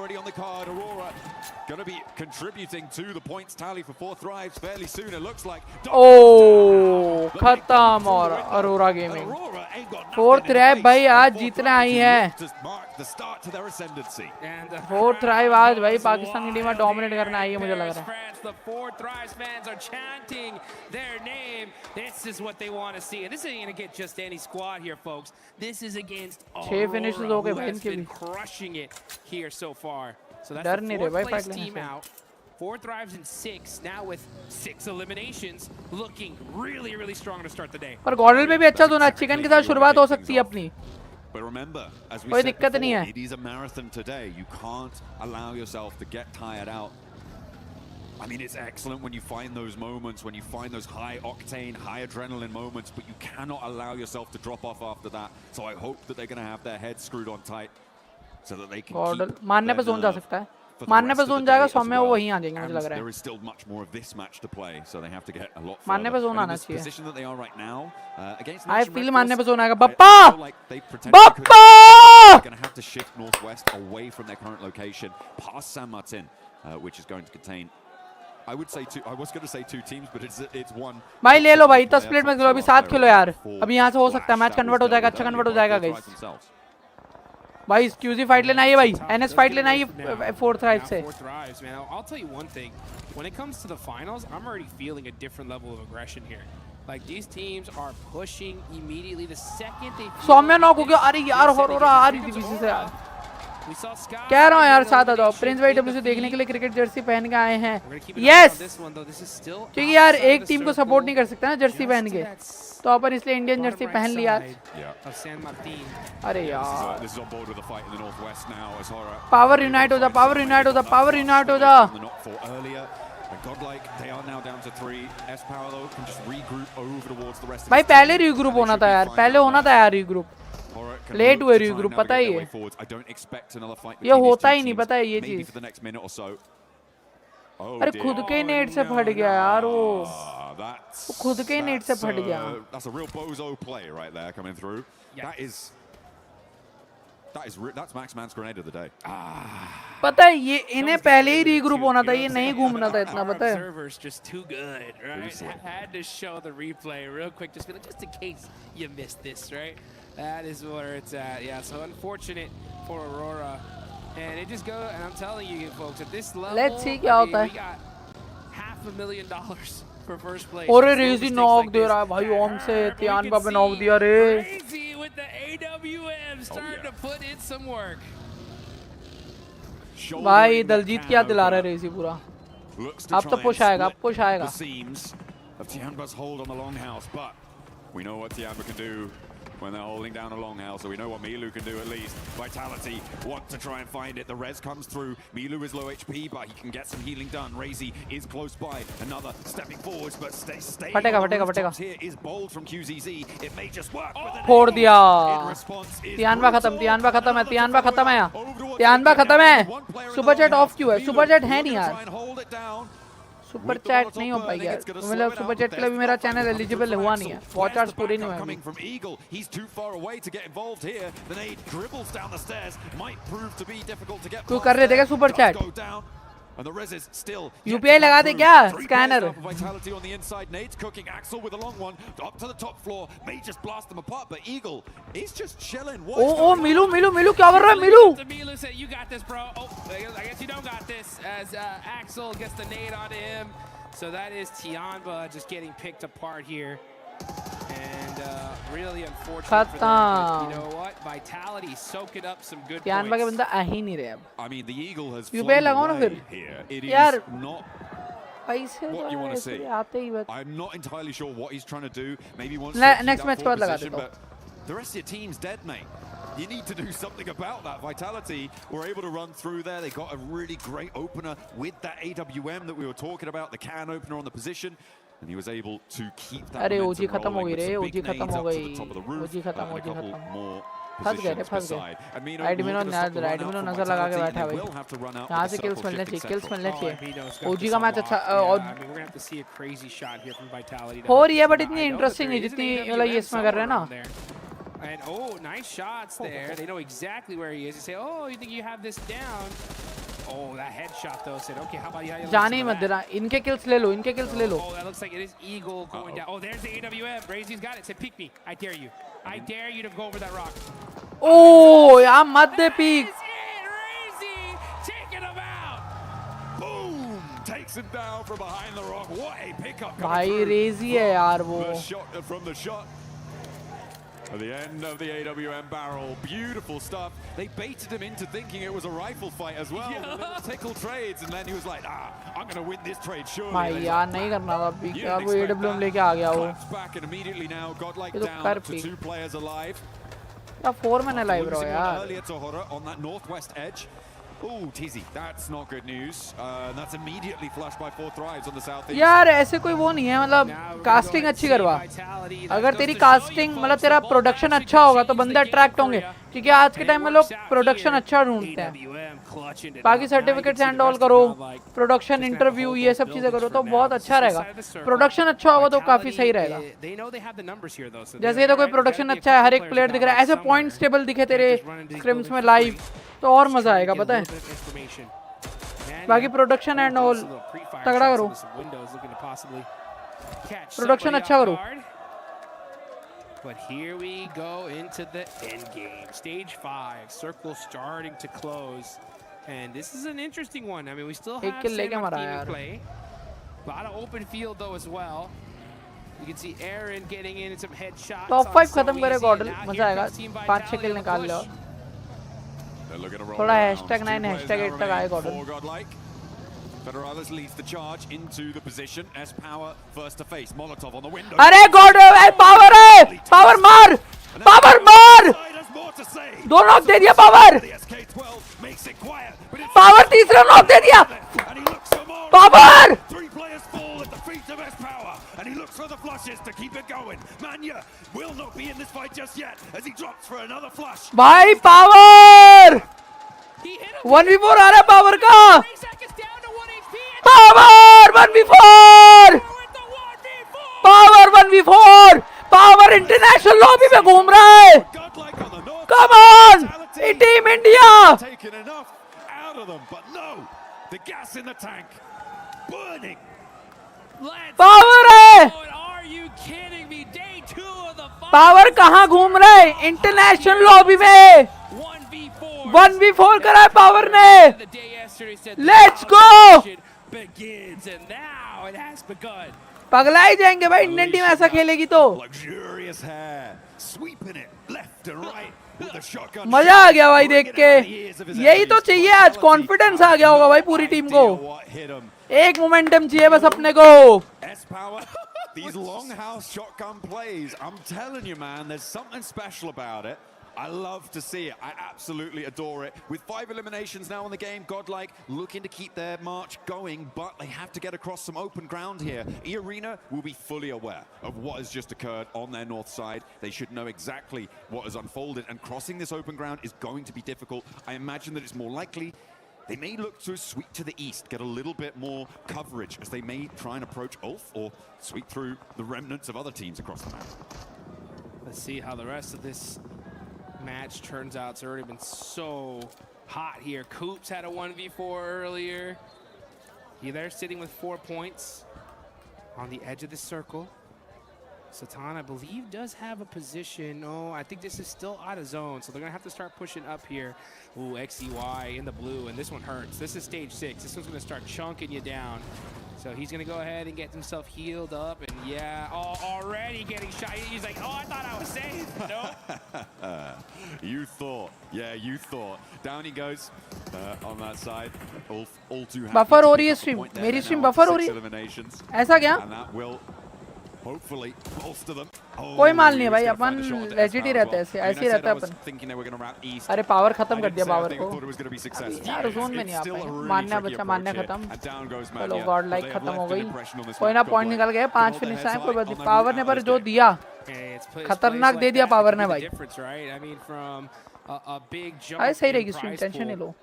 Going to be contributing to the points tally for 4 thrives fairly soon. It looks like. Oh, खत्म और अरोरा गेमिंग 4 thrive भाई आज जीतना ही है 4 thrive आज भाई पाकिस्तान की टीम में डोमिनेट करना आई है मुझे लग रहा है The 4 Thrives fans are chanting their name. This is what they want to see. And this ain't going to get just any squad here, folks. This is against Aurora, who has been crushing it here so far. So that's the 4th place team out. 4 Thrives in 6, now with 6 eliminations, looking really, really strong to start the day. पर गॉडल पे भी अच्छा तो ना chicken के साथ शुरुआत हो सकती है अपनी But remember, as we कोई said दिक्कत नहीं है before, it is a marathon today. You can't allow yourself to get tired out. I mean, it's excellent when you find those moments, when you find those high octane, high adrenaline moments, but you cannot allow yourself to drop off after that. So I hope that they're going to have their heads screwed on tight so that they can keep मारने पे zone जा सकता है मारने पे zone जाएगा सौम्य वो वहीं आ जाएंगे मुझे लग रहा है there is still much more of this match to play, so they have to get a lot मारने पे जोन आना चाहिए position that they are right now against I feel मारने पे जोन आएगा they're going to have to shift northwest away from their current location past San Martin, which is going to contain I would say two. I was going to say 2 teams, but it's one. भाई ले लो भाई 10 plate में खेलो अभी 7 खेलो यार अभी यहाँ से हो सकता है मैच कन्वर्ट हो जाएगा अच्छा कन्वर्ट हो जाएगा गाइस भाई क्यूजी फाइट लेना है भाई एनएस फाइट लेना है 4 thrives से 4 Thrives, man. I'll tell you one thing. When it comes to the finals, I'm already feeling a different level of aggression here. Like these teams are pushing immediately the second they. Saumya knock हो गया अरे यार अरोरा आ रही थी पीछे से यार कह रहा हूँ यार साथ आ जाओ प्रिंस भाई डब्ल्यू से देखने के लिए क्रिकेट जर्सी पहन के आए हैं यस क्योंकि यार एक टीम को सपोर्ट नहीं कर सकता ना जर्सी पहन के तो अपन इसलिए इंडियन जर्सी पहन लिया अरे यार पावर यूनाइट हो जा पावर यूनाइट हो जा पावर यूनाइट हो जा Godlike, they are now down to 3. S-Power though can just regroup over towards the rest of भाई पहले रीग्रुप होना था यार पहले होना था यार रीग्रुप लेट हुए रीग्रुप पता ही है ये होता ही नहीं पता है ये चीज अरे खुद के ही नेट से फट गया यार वो खुद के ही नेट से फट गया That's a real bozo play right there coming through. That's Max Man's grenade of the day. पता है ये इन्हें पहले ही रीग्रुप होना था ये नहीं घूमना था इतना पता है servers just too good, right? Had to show the replay real quick just in case you missed this, right? That is where it's at. Yeah, so unfortunate for Aurora. And it just goes, and I'm telling you folks, at this level, let's see क्या होता है we got $500,000 for first place. और रेजी knock दे रहा है भाई on से त्यान बाबा knock दिया रे Crazy with the AWM starting to put in some work. भाई दलजीत क्या दिला रहा है रेजी पूरा अब तो पुश आएगा अब पुश आएगा We know what Tiamba can do when they're holding down a longhouse, so we know what Milu can do at least. Vitality want to try and find it. The res comes through. Milu is low HP, but he can get some healing done. Razy is close by. Another stepping forwards, but staying फटेगा here is bold from QZZ. It may just work. फोड़ दिया तियानवा खत्म है तियानवा खत्म है super chat off क्यों है super chat है नहीं यार सुपर चैट नहीं हो पाएगा मतलब सुपर चैट के लिए भी मेरा चैनल एलिजिबल हुआ नहीं है वॉच आवर्स पूरे नहीं हुए तू कर रहे थे क्या सुपर चैट यूपीआई लगा दे क्या स्कैनर ओ मिलू क्या कर रहा है मिलू So that is Tianba just getting picked apart here. And really unfortunate for them, but you know what? Vitality soaking up some good Tianba के points. बंदा आ ही नहीं रहे अब I mean, the Eagle has UPI लगाओ ना फिर यार पैसे what you want to see. आते ही बस I'm not entirely sure what he's trying to do. Maybe he wants next match बाद लगा देता हूँ. The rest of your team's dead, mate. You need to do something about that. Vitality were able to run through there. They got a really great opener with that AWM that we were talking about, the can opener on the position. And he was able to keep that अरे momentum ओजी खत्म हो rolling गई with रे some ओजी big खत्म nades हो up to गई the top of the roof. ओजी खत्म And a couple more फंस गए रे, फंस गए। एडमिनो नजर लगा के बैठा भाई, यहाँ से किल्स मिलने चाहिए, किल्स मिलने चाहिए। ओजी का मैच अच्छा और हो रही है, बट इतनी इंटरेस्टिंग नहीं जितनी मतलब ये इसमें कर रहे हैं ना। And oh, nice shots there. They know exactly where he is. They say, oh, you think you have this down? Oh, that headshot though said, okay, how about you? जाने ही मत देना, इनके किल्स ले लो, इनके किल्स ले लो। Oh, that looks like it is Eagle going down. Oh, there's the AWM. Brazy's got it. Said, peek me. I dare you. I dare you to go over that rock. Oh, यार मत दे peak. Brazy taking him out. Boom! Takes him down from behind the rock. What a pickup! भाई रेजी है यार वो। The shot from the shot. At the end of the AWM barrel, beautiful stuff. They baited him into thinking it was a rifle fight as well. Yeah. Little tickle trades, and then he was like, I'm going to win this trade surely. भाई यार नहीं करना था peak यार, वो AWM लेके आ गया वो। Back and immediately now, Godlike ये तो down कर to पीक। 2 players alive. यार 4 मैंने लाइव रहा यार। Earlier to Horror on that northwest edge. Oh, Tizzy, that's not good news. That's immediately flushed by 4 thrives on the southeast. यार ऐसे कोई वो नहीं है, मतलब कास्टिंग अच्छी करवा। अगर तेरी कास्टिंग मतलब तेरा प्रोडक्शन अच्छा होगा तो बंदे अट्रैक्ट होंगे, क्योंकि आज के टाइम में लोग प्रोडक्शन अच्छा ढूंढते हैं। बाकी सर्टिफिकेट्स एंड ऑल करो, प्रोडक्शन इंटरव्यू ये सब चीजें करो तो बहुत अच्छा रहेगा। प्रोडक्शन अच्छा होगा तो काफी सही रहेगा। जैसे ये तो कोई प्रोडक्शन अच्छा है, हर एक प्लेयर दिख रहा है, ऐसे पॉइंट्स टेबल दिखे तेरे स्क्रिम्स में लाइव तो और मजा आएगा, पता है। बाकी प्रोडक्शन एंड ऑल तगड़ा करो, प्रोडक्शन अच्छा करो। But here we go into the end game. Stage 5, circle starting to close. And this is an interesting one. I mean, we still have San Martin in play. A lot of open field though as well. You can see Aaron getting in some headshots. Top 5 खत्म करे गॉडल, मजा आएगा। 5-6 किल निकाल लो। थोड़ा #9 #8 तक आए गॉडल। Federales leads the charge into the position. S Power first to face Molotov on the window. अरे गॉडल है, पावर है, पावर मार, पावर मार। दो नॉक दे दिया पावर, पावर तीसरा नॉक दे दिया power. 3 players fall at the feet of S Power, and he looks for the flushes to keep it going. Manya will not be in this fight just yet as he drops for another flush. भाई power 1v4 आ रहा है power का, power 1v4, power 1v4, power international lobby में घूम रहा है। Come on team India. Taken enough out of them, but no, the gas in the tank burning. Power है, power कहाँ घूम रहा है? इंटरनेशनल लॉबी में 1v4 करा है पावर ने। लेट्स गो, पगला ही जाएंगे भाई इंडियन टीम ऐसा खेलेगी तो। मजा आ गया भाई देख के, यही तो चाहिए आज। कॉन्फिडेंस आ गया होगा भाई पूरी टीम को, एक मोमेंटम चाहिए बस अपने को। These longhouse shotgun plays, I'm telling you man, there's something special about it. I love to see it. I absolutely adore it. With 5 eliminations now in the game, Godlike looking to keep their march going, but they have to get across some open ground here. E-Arena will be fully aware of what has just occurred on their north side. They should know exactly what has unfolded, and crossing this open ground is going to be difficult. I imagine that it's more likely they may look to sweep to the east, get a little bit more coverage as they may try and approach Ulf or sweep through the remnants of other teams across the map. Let's see how the rest of this match turns out. It's already been so hot here. Coops had a 1v4 earlier. They're sitting with 4 points on the edge of the circle. Satan, I believe, does have a position. Oh, I think this is still out of zone, so they're going to have to start pushing up here. Ooh, XEY in the blue, and this one hurts. This is stage 6. This one's going to start chunking you down. So he's going to go ahead and get himself healed up, and yeah, already getting shot. He's like, oh, I thought I was safe. No. You thought. Yeah, you thought. Down he goes on that side. All too happy. Buffer हो रही है stream, मेरी stream buffer हो रही है, ऐसा क्या? And that will hopefully bolster them. कोई माल नहीं है भाई, अपन लेजिट ही रहते हैं, ऐसे ही रहता है अपन. अरे पावर खत्म कर दिया पावर को यार, जोन में नहीं आ पाए. मानना बच्चा, मानना खत्म. चलो गॉड लाइक खत्म हो गई. कोई ना, पॉइंट निकल गए, 5 फिनिश आए, कोई बात नहीं. पावर ने पर जो दिया खतरनाक दे दिया पावर ने भाई. अरे सही रहेगी स्ट्रीम, टेंशन नहीं लो.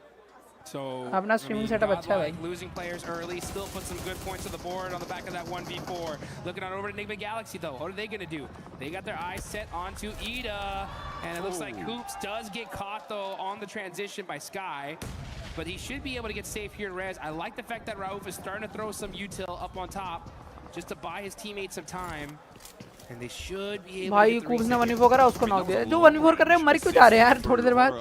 So अपना स्ट्रीमिंग सेटअप अच्छा है भाई. Losing players early, still put some good points on the board on the back of that 1v4. Looking on over to Enigma Galaxy though, what are they gonna do? They got their eyes set onto Ida, and it looks like Hoops does get caught though on the transition by Sky, but he should be able to get safe here in res. I like the fact that Rauf is starting to throw some util up on top, just to buy his teammates some time. And they should be able भाई कूब्स ने 1v4 करा, उसको knock दिया. जो 1v4 कर रहे हैं मर क्यों जा रहे हैं यार थोड़ी देर बाद.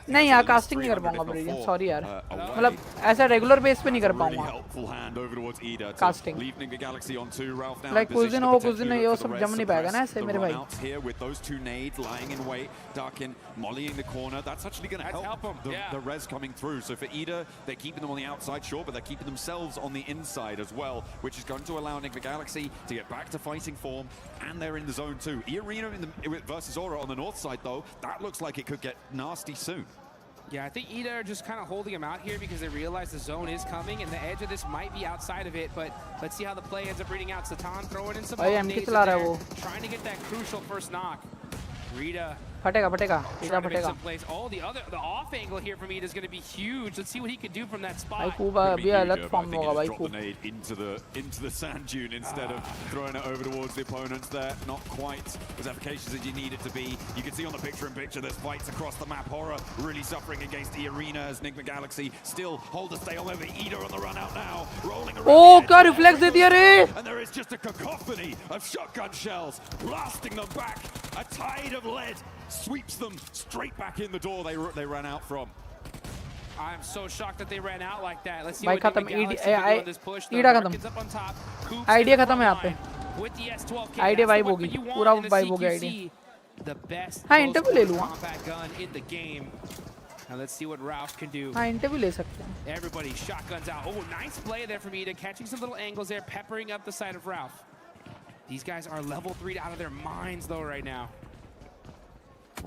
नहीं यार, कास्टिंग नहीं कर पाऊंगा ब्रिलियंट, सॉरी यार. मतलब ऐसा रेगुलर बेस पे नहीं कर पाऊंगा कास्टिंग. लाइक कुछ दिन हो, कुछ दिन ये सब जम नहीं पाएगा ना ऐसे मेरे भाई. Mollying the corner, that's actually going to help the res coming through. So for Ida, they're keeping them on the outside, sure, but they're keeping themselves on the inside as well, which is going to allow Enigma Galaxy to get back to fighting form, and they're in the zone too. Arena versus Aura on the north side, though, that looks like it could get nasty soon. Yeah, I think Ida are just kind of holding him out here because they realize the zone is coming, and the edge of this might be outside of it, but let's see how the play ends up reading out. Satan throwing in some nades in there, trying to get that crucial first knock. Rita फटेगा फटेगा, सीधा फटेगा. Oh, the off angle here from Ida is going to be huge. Let's see what he can do from that spot. भाई कूबा अभी अलग form में होगा भाई. Drop the nade into the sand dune instead of throwing it over towards the opponents there. Not quite as efficacious as you need it to be. You can see on the picture-in-picture there's fights across the map. Horror really suffering against the arena as Enigma Galaxy still hold the stale over. Ida on the run out now, rolling around. Oh, क्या reflex दे दिया रे. And there is just a cacophony of shotgun shells blasting them back. A tide of lead sweeps them straight back in the door they ran out from. I'm so shocked that they ran out like that. Let's see भाई what खत्म. ईडा खत्म. Idea खत्म है यहाँ पे. Idea vibe होगी, पूरा vibe हो गया आइडिया. हाँ इंटरव्यू ले लूँ. Now let's see what Ralph can do. हाँ इंटरव्यू ले सकते हैं. Everybody shotguns out. Oh, nice play there from Ida, catching some little angles there, peppering up the side of Ralph. These guys are level 3 out of their minds though right now.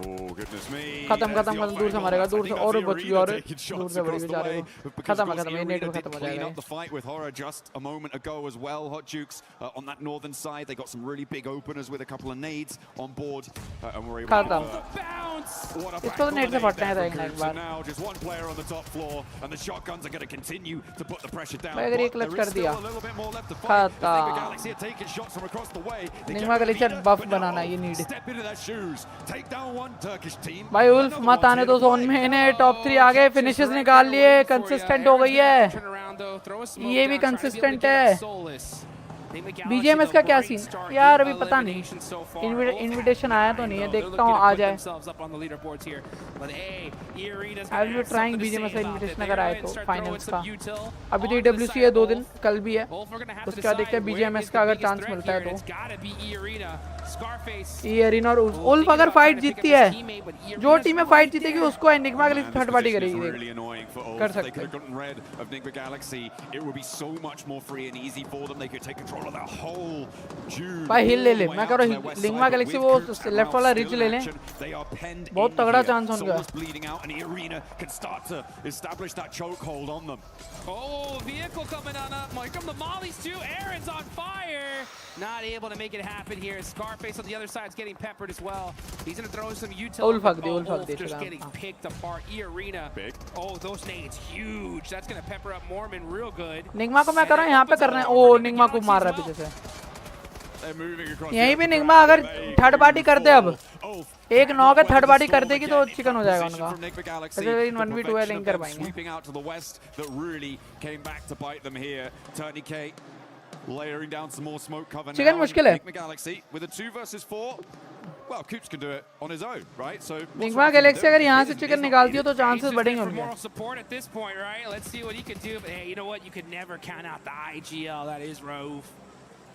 Oh goodness me. खत्म दूर से मारेगा, दूर से और बच गया, और दूर से बड़ी बेचारे को. खत्म ये नेट खत्म हो जाएगा. The fight with Horror just a moment ago as well. Hot Jukes on that northern side, they got some really big openers with a couple of nades on board, and we're able to bounce. इसको तो net से फटना है एक बार. Now just one player on the top floor, and the shotguns are going to continue to put the pressure down. भाई अगर एक clutch कर दिया खत्म. निगमा गैलेक्सी बफ बनाना ये नीड. भाई उल्फ मत आने दो जोन में. इन्हें टॉप 3 आ गए, फिनिशेस निकाल लिए, कंसिस्टेंट हो गई है. ये भी कंसिस्टेंट है. बीजीएमएस का क्या सीन यार अभी पता नहीं. इनविटेशन आया तो नहीं है, देखता हूँ आ जाए. I will be trying BGMS का इनविटेशन अगर आए तो फाइनल्स का. अभी तो ईडब्ल्यूसी है 2 दिन, कल भी है. उसके बाद देखते हैं बीजीएमएस का अगर चांस मिलता है तो. ये एरिना और उल्फ अगर फाइट जीतती है, जो टीमें फाइट जीतेगी उसको एनिग्मा गैलेक्सी थर्ड पार्टी करेगी. कर सकते हैं. भाई हिल ले ले, मैं कह रहा हूँ एनिग्मा गैलेक्सी वो लेफ्ट वाला रिच ले लें, बहुत तगड़ा चांस उनका. Oh, vehicle coming on up. Here come the mollies too. Aaron's on fire. Not able to make it happen here. Scarface on the other side is getting peppered as well. He's going to throw some utility. Ulf just getting picked apart. E-Arena. Oh, those nades huge. That's going to pepper up Mormon real good. Nigma को मैं कर रहा हूँ यहाँ पे करना है. ओ Nigma को मार रहा है पीछे से. यहीं पे निगमा अगर थर्ड पार्टी करते अब एक नॉक है, थर्ड पार्टी कर देगी तो चिकन हो जाएगा उनका. ऐसे इन 1v2 है, लिंक कर पाएंगे. चिकन मुश्किल है. निगमा गैलेक्सी अगर यहाँ से चिकन निकालती हो तो चांसेस बढ़ेंगे उनके.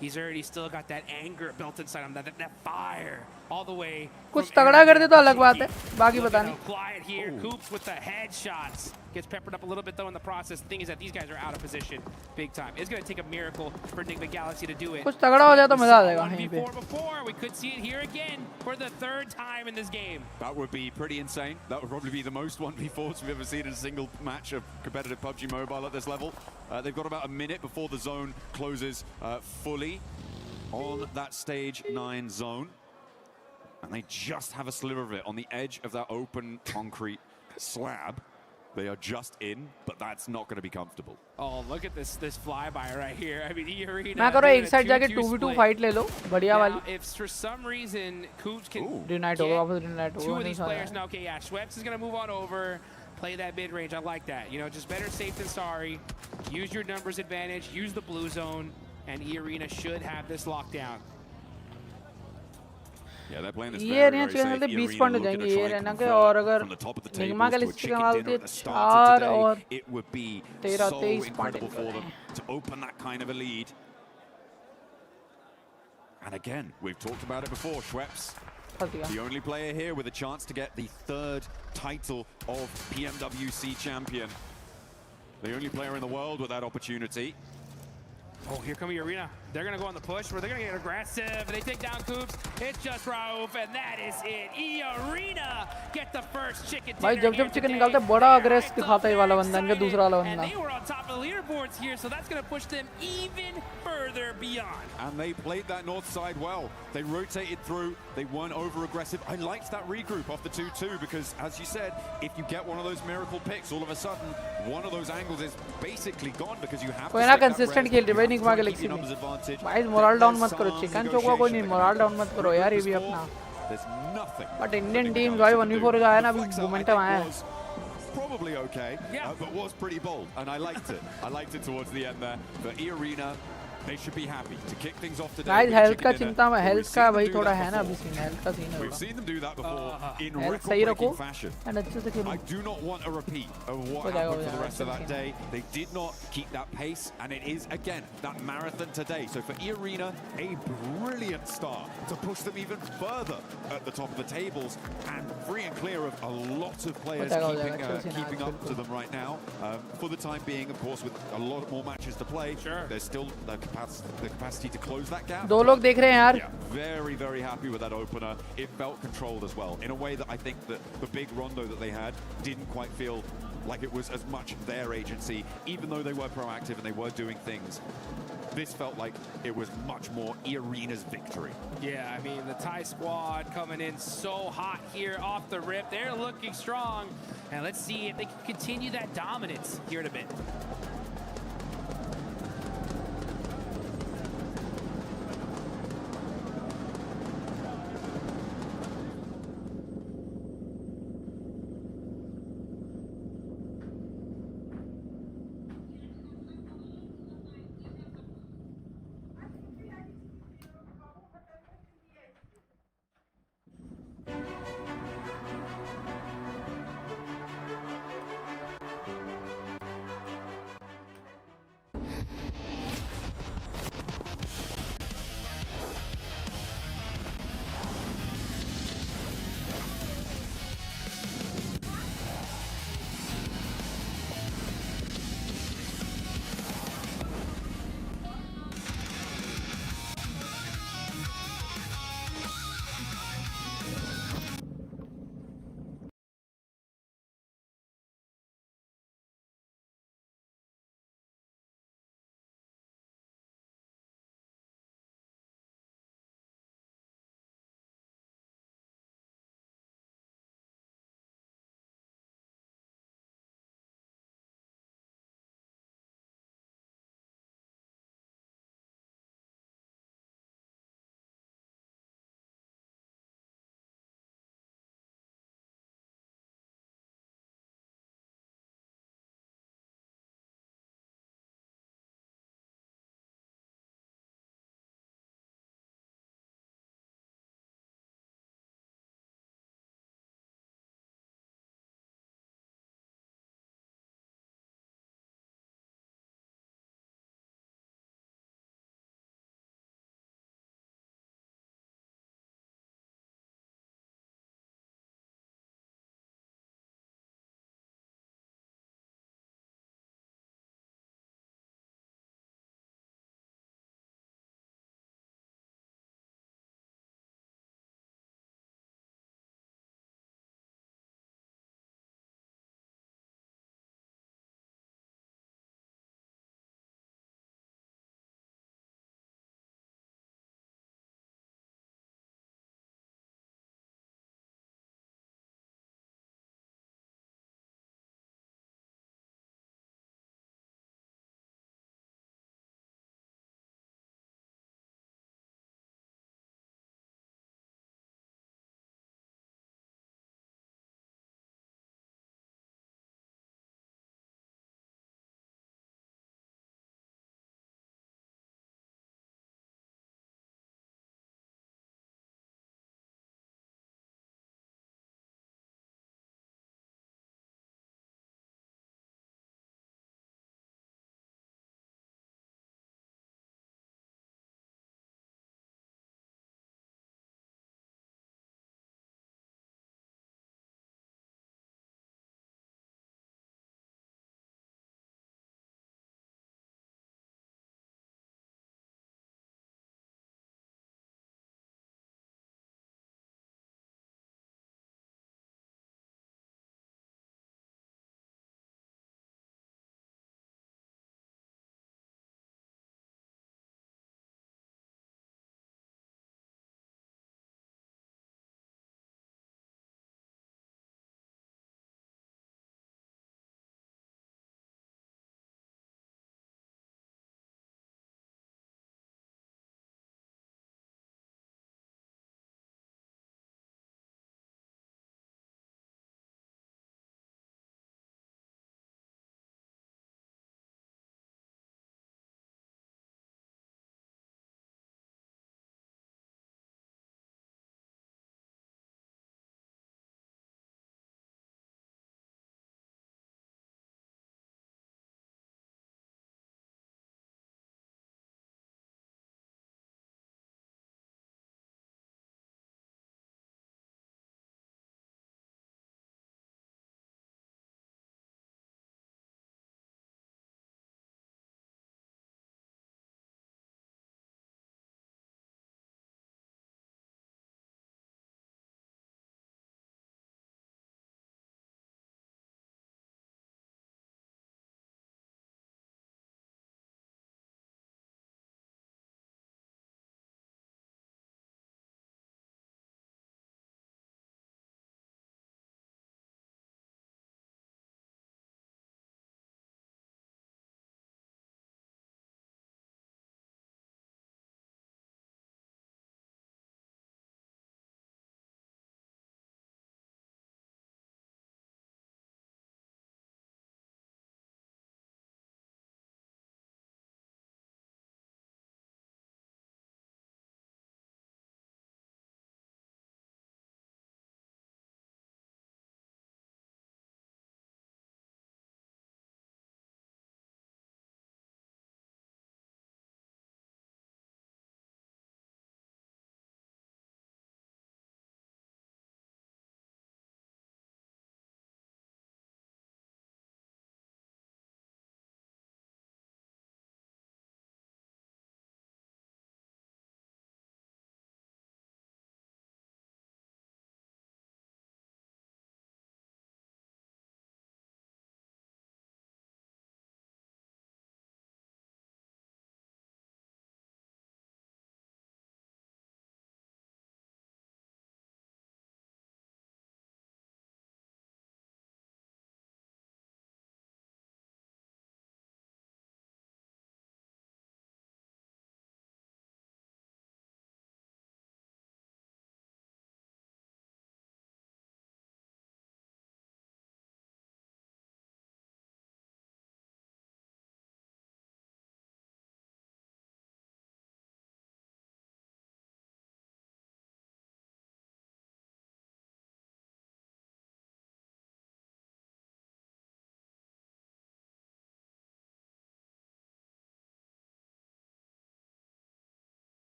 He's already still got that anger built inside him, that fire all the way. कुछ तगड़ा कर दे तो अलग बात है, बाकी पता नहीं. Quiet here, Coops with the headshots. Gets peppered up a little bit though in the process. The thing is that these guys are out of position big time. It's going to take a miracle for Enigma Galaxy to do it. कुछ तगड़ा हो जाए तो मजा आ जाएगा यहीं पे. Before we could see it here again for the third time in this game. That would be pretty insane. That would probably be the most 1v4s we've ever seen in a single match of competitive PUBG Mobile at this level. They've got about a minute before the zone closes fully on that stage 9 zone. And they just have a sliver of it on the edge of that open concrete slab. They are just in, but that's not going to be comfortable. Oh, look at this flyby right here. I mean, E-Arena. मैं करो एक side जाके 2v2 fight ले लो, बढ़िया वाली. If for some reason Coops can Reunite होगा, वापस reunite होगा. Two of these players now. Okay, yeah, Schweppes is going to move on over, play that mid range. I like that. You know, just better safe than sorry. Use your numbers advantage. Use the blue zone, and E-Arena should have this locked down. Yeah, they're playing this ये area change करते 20 point हो जाएंगे ये रहना के और अगर Nigma के लिस्ट के मालते 4 और 13-23 point to open that kind of a lead. And again, we've talked about it before, Schweppes, the only player here with a chance to get the 3rd title of PMWC champion. The only player in the world with that opportunity. Oh, here come E-Arena. They're going to go on the push, where they're going to get aggressive. They take down Coops. It's just Rauf, and that is it. E-Arena get the first chicken dinner. भाई जब chicken निकालते हैं बड़ा aggress दिखाता है वाला बंदा इनका दूसरा वाला बंदा. And they were on top of the leaderboards here, so that's going to push them even further beyond. And they played that north side well. They rotated through. They weren't over-aggressive. I liked that regroup off the 2-2 because, as you said, if you get one of those miracle picks, all of a sudden, one of those angles is basically gone because you have to कोई ना consistent खेल रहे भाई Nigma Galaxy में. भाई moral down मत करो, chicken चौक का कोई नहीं, मोरल डाउन मत करो यार, ये भी अपना. बट इंडियन टीम भाई 1v4 का है ना, अभी मोमेंटम आया है. Probably okay, but was pretty bold, and I liked it. I liked it towards the end there. But E-Arena, they should be happy to kick things off today. Guys, health का चिंता में, health का भाई थोड़ा है ना अभी scene, health का सीन है. We've seen them do that before in सही रखो record-breaking fashion. and अच्छे से खेलो. I do not want a repeat of what happened for the rest of that day. They did not keep that pace, and it is again that marathon today. So for E-Arena, a brilliant start to push them even further at the top of the tables and free and clear of a lot of players keeping up to them right now. For the time being, of course, with a lot more matches to play, there's still the capacity to close that gap. दो लोग देख रहे हैं यार. Very, very happy with that opener. It felt controlled as well, in a way that I think that the big rondo that they had didn't quite feel like it was as much their agency, even though they were proactive and they were doing things. This felt like it was much more E-Arena's victory. Yeah, I mean, the Thai squad coming in so hot here off the rip. They're looking strong. And let's see if they can continue that dominance here in a bit.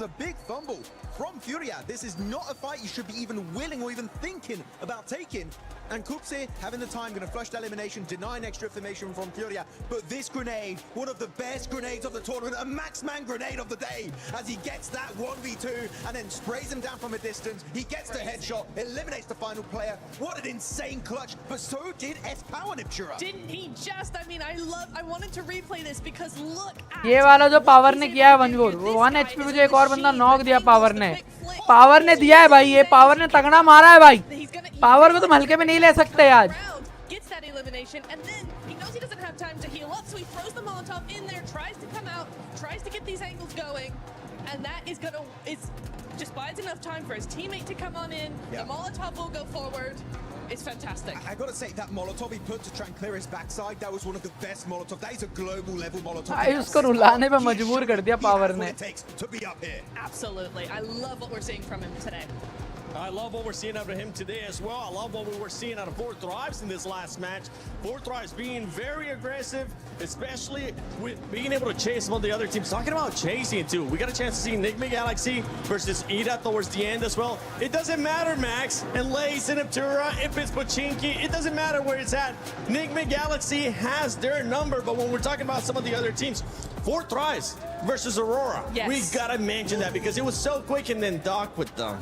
A big fumble from Furia. This is not a fight you should be even willing or even thinking about taking. And Kupse having the time, going to flush the elimination, denying extra information from Furia. But this grenade, one of the best grenades of the tournament, a Maxman grenade of the day, as he gets that 1v2 and then sprays him down from a distance. He gets the headshot, eliminates the final player. What an insane clutch, but so did S-Power Niptura. Didn't he just? I mean, I wanted to replay this because look at ये वाला जो power ने किया है 1 HP पे जो एक और बंदा नॉक दिया पावर ने दिया है भाई, ये पावर ने तगड़ा मारा है भाई, पावर को तुम हल्के में नहीं ले सकते आज. gets that elimination, and then he knows he doesn't have time to heal up, so he throws the Molotov in there, tries to come out, tries to get these angles going, and that is just buys enough time for his teammate to come on in. The Molotov will go forward. It's fantastic. I gotta say, that Molotov he put to try and clear his backside, that was one of the best Molotov. That is a global level Molotov. उसको रुलाने पे मजबूर कर दिया power ने. Absolutely. I love what we're seeing from him today. I love what we're seeing out of him today as well. I love what we were seeing out of Four Thrives in this last match. Four Thrives being very aggressive, especially with being able to chase one of the other teams. Talking about chasing too. We got a chance to see Enigma Galaxy versus Ida towards the end as well. It doesn't matter, Max, and Lace and Aptura, if it's Pochinki, it doesn't matter where it's at. Enigma Galaxy has their number, but when we're talking about some of the other teams, Four Thrives versus Aurora. Yes. We gotta mention that because it was so quick, and then Doc with them.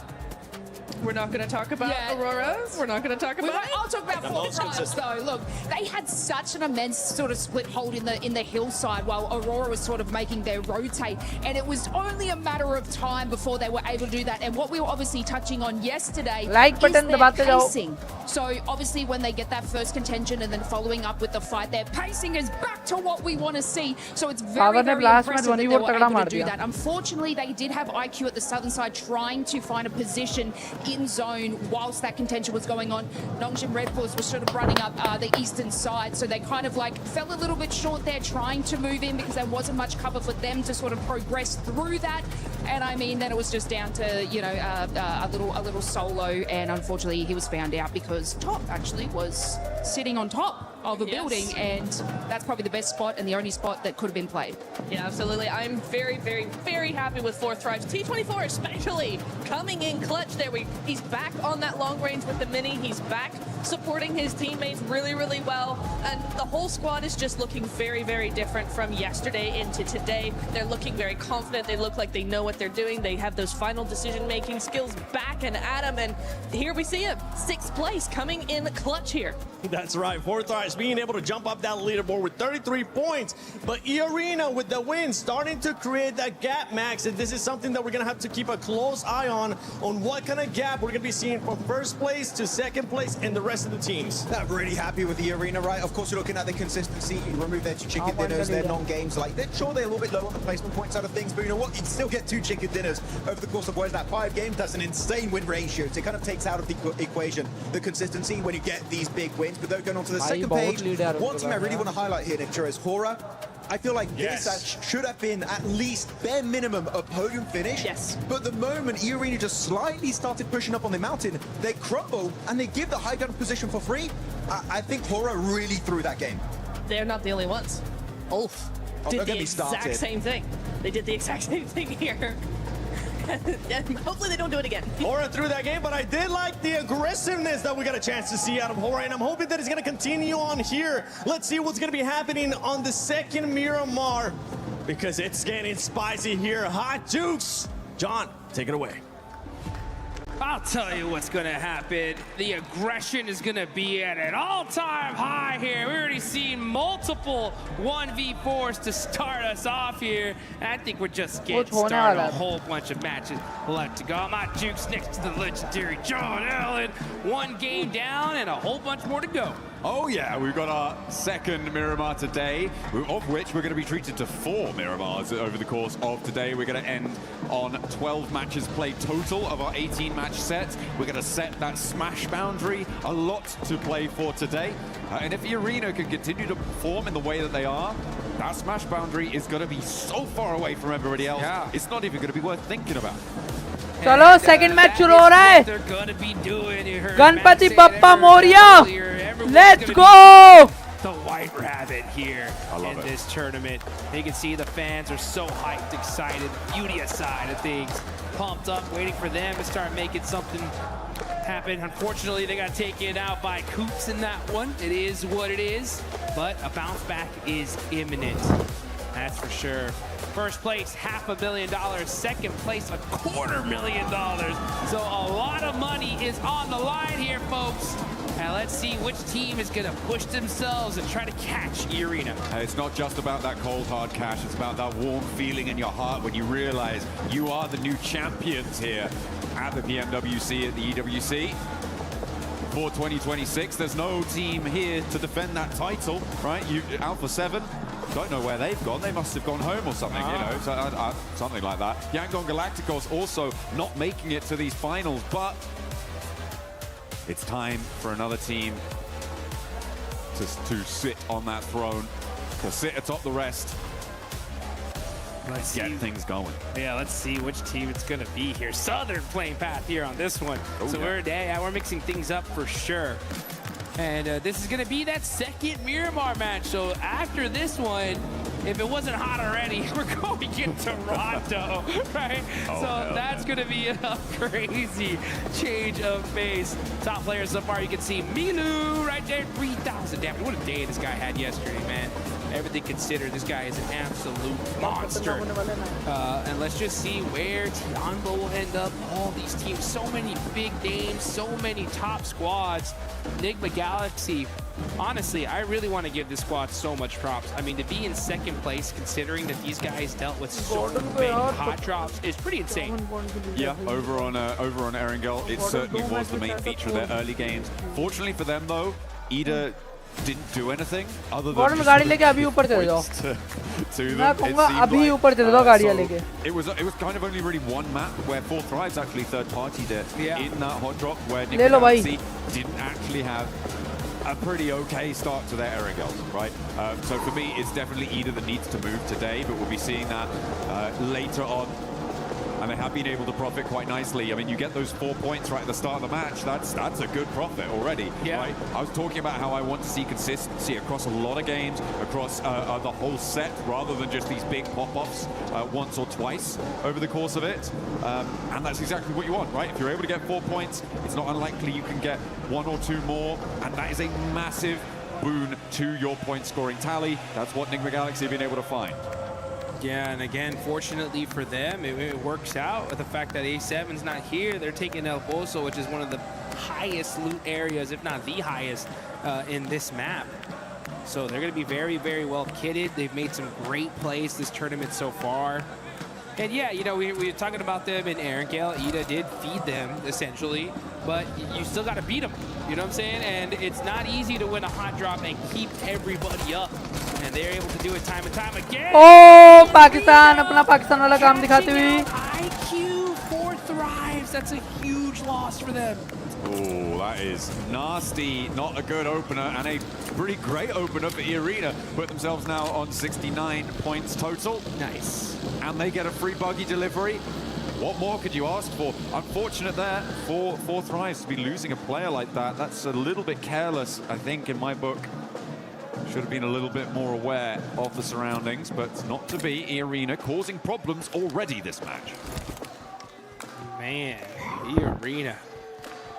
We're not going to talk about Aurora. We're not going to talk about I'll talk about Four Thrives though. Look, they had such an immense sort of split hold in the hillside while Aurora was sort of making their rotate, and it was only a matter of time before they were able to do that. And what we were obviously touching on yesterday like is button their pacing. So obviously when they get that first contention and then following up with the fight, their pacing is back to what we want to see. So it's very impressive that they were able to do that. Unfortunately, they did have IQ at the southern side trying to find a position in zone whilst that contention was going on. Nongshim Red Force was sort of running up the eastern side, so they kind of like fell a little bit short there trying to move in because there wasn't much cover for them to sort of progress through that. And I mean, then it was just down to, you know, a little solo, and unfortunately he was found out because Top actually was sitting on top of a building, and that's probably the best spot and the only spot that could have been played. Yeah, absolutely. I'm very, very, very happy with Four Thrives. T24 especially coming in clutch there. He's back on that long range with the mini. He's back supporting his teammates really, really well. And the whole squad is just looking very, very different from yesterday into today. They're looking very confident. They look like they know what they're doing. They have those final decision-making skills back and at them. And here we see him, 6th place, coming in clutch here. That's right. Four Thrives being able to jump up that leaderboard with 33 points. But E-Arena with the win starting to create that gap, Max. And this is something that we're going to have to keep a close eye on what kind of gap we're going to be seeing from 1st place to 2nd place and the rest of the teams. I'm really happy with the Arena, right? Of course, you're looking at the consistency. You remove their 2 chicken dinners, their non-games. Like, they're sure they're a little bit low on the placement point side of things, but you know what? You can still get 2 chicken dinners over the course of what is that 5 games. That's an insane win ratio. So it kind of takes out of the equation the consistency when you get these big wins. But they're going on to the second page. One thing I really want to highlight here, Niptura, is Hora. I feel like this should have been at least bare minimum a podium finish. Yes. But the moment E-Arena just slightly started pushing up on the mountain, they crumble and they give the high ground position for free. I think Hora really threw that game. They're not the only ones. Ulf did the exact same thing. They did the exact same thing here. And hopefully they don't do it again. Hora threw that game, but I did like the aggressiveness that we got a chance to see out of Hora, and I'm hoping that it's going to continue on here. Let's see what's going to be happening on the 2nd Miramar, because it's getting spicy here. Hot Jukes. John, take it away. I'll tell you what's going to happen. The aggression is going to be at an all-time high here. We're already seeing multiple 1v4s to start us off here. I think we're just getting started. A whole bunch of matches left to go. My Jukes next to the legendary John Allen. 1 game down and a whole bunch more to go. Oh yeah, we've got our 2nd Miramar today, of which we're going to be treated to 4 Miramars over the course of today. We're going to end on 12 matches played total of our 18-match set. We're going to set that smash boundary. A lot to play for today. And if the Arena can continue to perform in the way that they are, that smash boundary is going to be so far away from everybody else. Yeah. It's not even going to be worth thinking about. चलो second match शुरू हो रहा है. Ganpati Bappa Morya, let's go. the White Rabbit here in this tournament. You can see the fans are so hyped, excited, beauty side of things, pumped up, waiting for them to start making something happen. Unfortunately, they got taken out by Coops in that one. It is what it is, but a bounce back is imminent. That's for sure. First place, $500,000. Second place, $250,000. So a lot of money is on the line here, folks. And let's see which team is going to push themselves and try to catch E-Arena. It's not just about that cold, hard cash. It's about that warm feeling in your heart when you realize you are the new champions here at the PMWC, at the EWC. For 2026, there's no team here to defend that title, right? Alpha 7, don't know where they've gone. They must have gone home or something, you know, so, something like that. Yangon Galacticos also not making it to these finals, but it's time for another team to sit on that throne, to sit atop the rest. Let's get things going. Yeah, let's see which team it's going to be here. Southern playing path here on this one. So we're mixing things up for sure. And this is going to be that second Miramar match. So after this one, if it wasn't hot already, we're going to Toronto, right? That's going to be a crazy change of pace. Top players so far, you can see Milu right there, 3,000 damage. What a day this guy had yesterday, man. Everything considered, this guy is an absolute monster. And let's just see where Tianbo will end up. All these teams, so many big names, so many top squads. Enigma Galaxy, honestly, I really want to give this squad so much props. I mean, to be in second place, considering that these guys dealt with so many hot drops, is pretty insane. Yeah, over on Erangel, it certainly was the main feature of their early games. Fortunately for them, though, Ida didn't do anything other than गाड़ी लेके अभी ऊपर चले जाओ मैं कहूँगा अभी ऊपर चले जाओ गाड़ियाँ लेके it was kind of only really one map where 4 Thrives actually third-partied it in that hot drop where Galaxy didn't actually have a pretty okay start to their Erangels, right? So for me, it's definitely Ida that needs to move today, but we'll be seeing that later on. And they have been able to profit quite nicely. I mean, you get those 4 points right at the start of the match. That's a good profit already, right? I was talking about how I want to see consistency across a lot of games, across the whole set, rather than just these big pop-offs once or twice over the course of it. And that's exactly what you want, right? If you're able to get 4 points, it's not unlikely you can get 1 or 2 more, and that is a massive boon to your point-scoring tally. That's what Enigma Galaxy have been able to find. Yeah, and again, fortunately for them, it works out with the fact that A7's not here. They're taking El Bozo, which is one of the highest loot areas, if not the highest, in this map. So they're going to be very, very well kitted. They've made some great plays this tournament so far. And yeah, you know, we were talking about them in Erangel. Ida did feed them, essentially, but you still got to beat them. You know what I'm saying? And it's not easy to win a hot drop and keep everybody up. And they're able to do it time and time again. Oh, Pakistan, अपना पाकिस्तान वाला काम दिखाते हुए. IQ 4 Thrives. That's a huge loss for them. Oh, that is nasty. Not a good opener, and a pretty great opener for E-Arena. Put themselves now on 69 points total. Nice. And they get a free buggy delivery. What more could you ask for? Unfortunate there for 4 Thrives to be losing a player like that. That's a little bit careless, I think, in my book. Should have been a little bit more aware of the surroundings, but not to be. E-Arena causing problems already this match. Man, E-Arena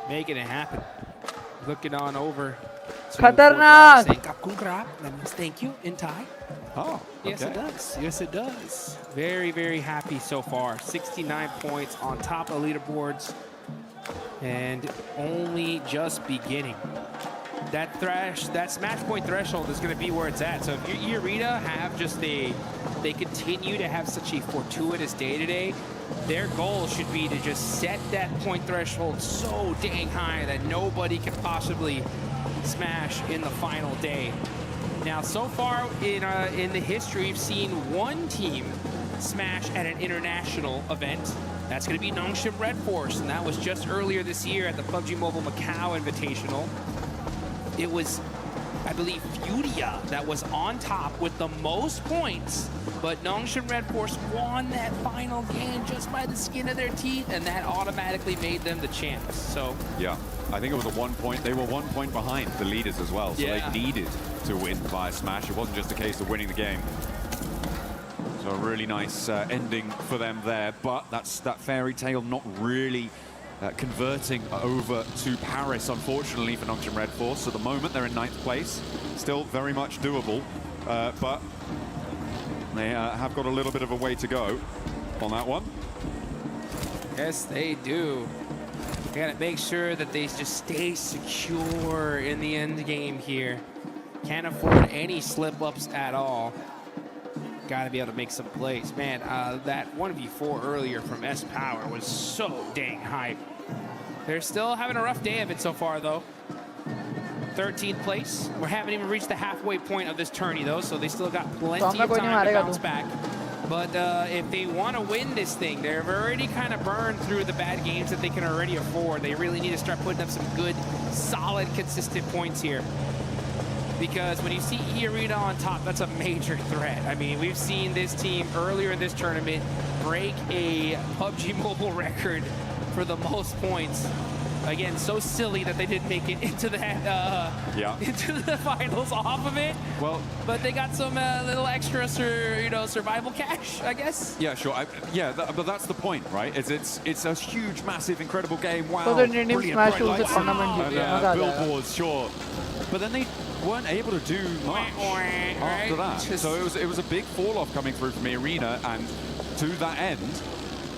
making it happen. Looking on over. Khatarnak. That means thank you in Thai. Oh, okay. Yes, it does. Yes, it does. Very, very happy so far. 69 points on top of leaderboards, and only just beginning. That smash point threshold is going to be where it's at. So if E-Arena have just they continue to have such a fortuitous day today, their goal should be to just set that point threshold so dang high that nobody can possibly smash in the final day. Now, so far in the history, we've seen one team smash at an international event. That's going to be Nongshim Red Force, and that was just earlier this year at the PUBG Mobile Macau Invitational. It was I believe, Furia that was on top with the most points, but Nongshim Red Force won that final game just by the skin of their teeth, and that automatically made them the champs. So yeah, I think it was a 1 point. They were 1 point behind the leaders as well, so they needed to win via Smash. It wasn't just a case of winning the game. So a really nice ending for them there, but that's that fairy tale not really converting over to Paris, unfortunately, for Nongshim Red Force. So at the moment they're in 9th place, still very much doable, but they have got a little bit of a way to go on that one. yes, they do. They gotta make sure that they just stay secure in the end game here. Can't afford any slip-ups at all. Gotta be able to make some plays. Man, that 1v4 earlier from S-Power was so dang hype. They're still having a rough day of it so far, though. 13th place. We haven't even reached the halfway point of this tourney, though, so they still got plenty of time to bounce back. But if they want to win this thing, they've already kind of burned through the bad games that they can already afford. They really need to start putting up some good, solid, consistent points here. Because when you see E-Arena on top, that's a major threat. I mean, we've seen this team earlier in this tournament break a PUBG Mobile record for the most points. Again, so silly that they didn't make it into the into the finals off of it. Well, but they got some little extra, survival cash, I guess. Yeah, sure. But that's the point, right? It's a huge, massive, incredible game. Wow, So the Indian brilliant, Smash bright was the lights, tournament. and billboards, sure. But then they weren't able to do much after that. So it was a big fall off coming through from the arena, and to that end,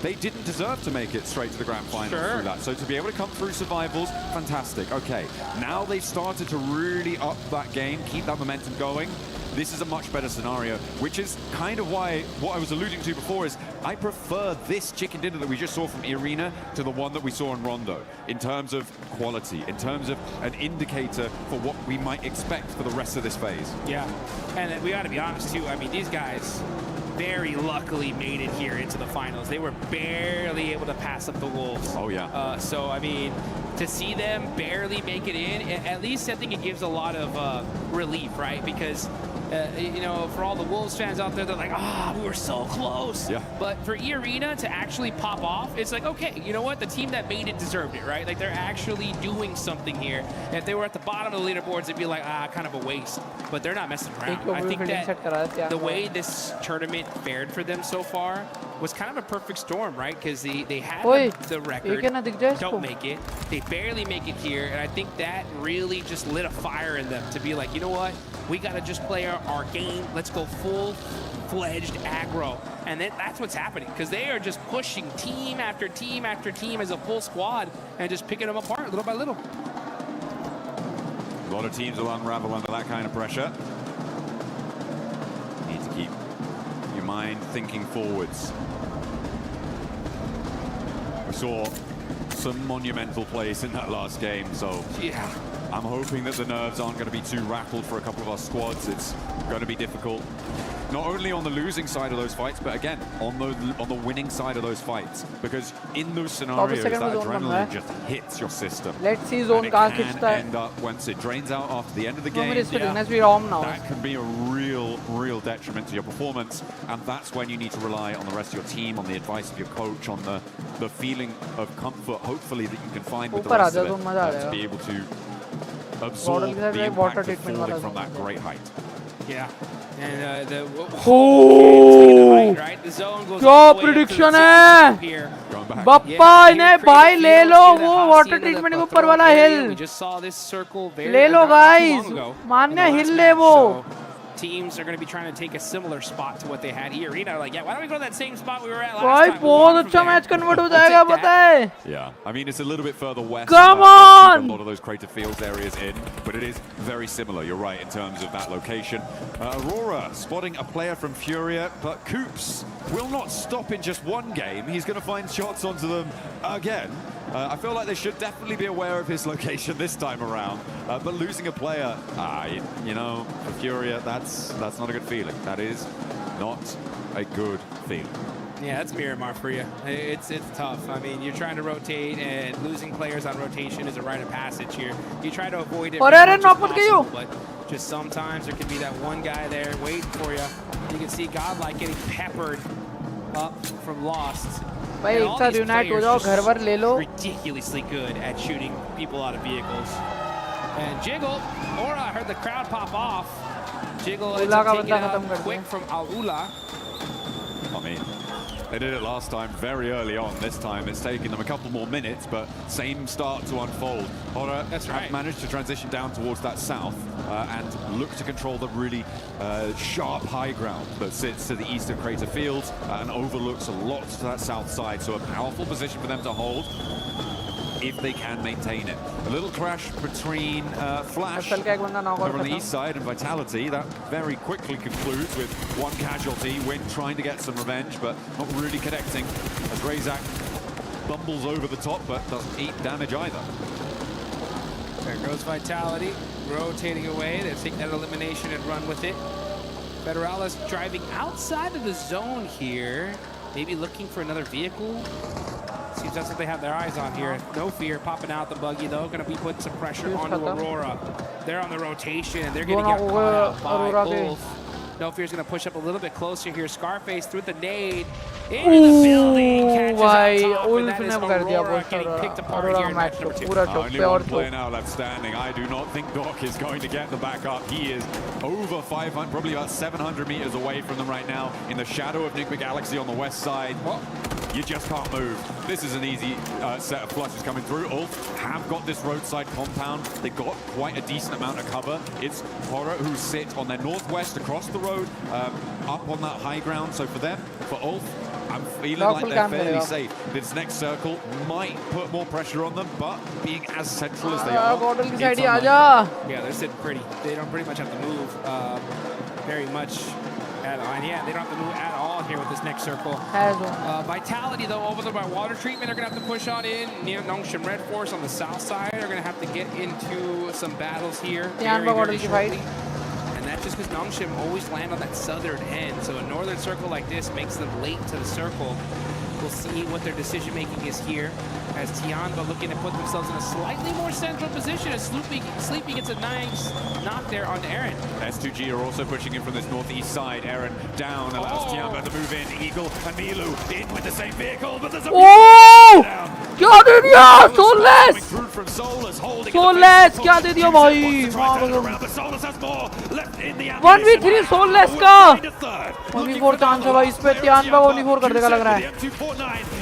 they didn't deserve to make it straight to the grand final through that. So to be able to come through survivals, fantastic. Okay, now they've started to really up that game, keep that momentum going. This is a much better scenario, which is kind of why what I was alluding to before is I prefer this chicken dinner that we just saw from Irina to the one that we saw in Rondo in terms of quality, in terms of an indicator for what we might expect for the rest of this phase. Yeah, and we got to be honest too. I mean, these guys very luckily made it here into the finals. They were barely able to pass up the Wolves. Oh yeah. So I mean, to see them barely make it in, at least I think it gives a lot of relief, right? Because for all the Wolves fans out there, they're like, we were so close. Yeah. But for E-Arena to actually pop off, it's like, okay, you know what? The team that made it deserved it, right? Like, they're actually doing something here. If they were at the bottom of the leaderboards, it'd be like, kind of a waste. But they're not messing around. I think that the way this tournament fared for them so far was kind of a perfect storm, right? Because they had the record, don't make it. They barely make it here. And I think that really just lit a fire in them to be like, you know what? We got to just play our game. Let's go full-fledged aggro. And then that's what's happening, because they are just pushing team after team after team as a full squad and just picking them apart little by little. A lot of teams will unravel under that kind of pressure. Need to keep your mind thinking forwards. We saw some monumental plays in that last game, so yeah. I'm hoping that the nerves aren't going to be too rattled for a couple of our squads. It's going to be difficult, not only on the losing side of those fights, but again, on the winning side of those fights. Because in those scenarios, that adrenaline just hits your system. Let's see zone can end up, once it drains out after the end of the game, that can be a real detriment to your performance. And that's when you need to rely on the rest of your team, on the advice of your coach, on the feeling of comfort, hopefully, that you can find with the rest of it, to be able to absorb the impact of falling from that great height. Yeah. And the क्या prediction है बप्पा इन्हें भाई ले लो वो water treatment के ऊपर वाला हिल ले लो गाइस मान्य हिल ले वो teams are going to be trying to take a similar spot to what they had here. Like, yeah, why don't we go to that same spot we were at last time? बहुत अच्छा match convert हो जाएगा पता है. Yeah, I mean it's a little bit further west. Come on! A lot of those crater fields areas in, but it is very similar. You're right in terms of that location. Aurora spotting a player from Furia, but Coops will not stop in just one game. He's going to find shots onto them again. I feel like they should definitely be aware of his location this time around. But losing a player, for Furia, that's not a good feeling. That is not a good feeling. Yeah, that's Miramar for you. It's tough. I mean, you're trying to rotate, and losing players on rotation is a rite of passage here. You try to avoid it as much as possible, but Just sometimes there can be that one guy there waiting for you. You can see Godlike getting peppered up from Lost. भाई एक साथ unite हो जाओ घर भर ले लो. Ridiculously good at shooting people out of vehicles. And Jiggle, Aura, I heard the crowd pop off. Jiggle ends up taking it out quick from Al-Ula. I mean, they did it last time very early on. This time it's taking them a couple more minutes, but same start to unfold. Aura have managed to transition down towards that south and look to control the really sharp high ground that sits to the eastern crater field and overlooks a lot to that south side. So a powerful position for them to hold if they can maintain it. A little crash between Flash over on the east side and Vitality. That very quickly concludes with one casualty. Win trying to get some revenge, but not really connecting as Razak bumbles over the top, but doesn't eat damage either. There goes Vitality, rotating away. They'll take that elimination and run with it. Federalis driving outside of the zone here, maybe looking for another vehicle. Seems that's what they have their eyes on here. No fear, popping out the buggy though. Going to be putting some pressure onto Aurora. They're on the rotation and they're going to get caught out by Wolf. No Fear's going to push up a little bit closer here. Scarface through the nade into the building. Catches on top, and that is Aurora getting picked apart here in match number 2. Only one player now left standing. I do not think Doc is going to get the backup. He is over 500, probably about 700 meters away from them right now in the shadow of Enigma Galaxy on the west side. You just can't move. This is an easy set of flushes coming through. Ulf have got this roadside compound. They got quite a decent amount of cover. It's Horror who sit on their northwest across the road, up on that high ground. So for them, for Ulf, I'm feeling like they're fairly safe. This next circle might put more pressure on them, but being as central as they are, yeah, they're sitting pretty. They don't pretty much have to move very much. Yeah, they don't have to move at all here with this next circle. Vitality, though, over there by water treatment, are going to have to push on in. Nongshim Red Force on the south side are going to have to get into some battles here very shortly. And that's just because Nongshim always land on that southern end. So a northern circle like this makes them late to the circle. We'll see what their decision-making is here as Tianba looking to put themselves in a slightly more central position as Sleepy gets a nice knock there on Aaron. S2G are also pushing in from this northeast side. Aaron down, allows Tianba to move in. Eagle and Milu in with the same vehicle, but there's a down. क्या दे दिया? Soulless! Soulless क्या दे दिया भाई? 1v3 Soulless का 1v4 chance है भाई इस पे. Tianba 1v4 कर देगा लग रहा है.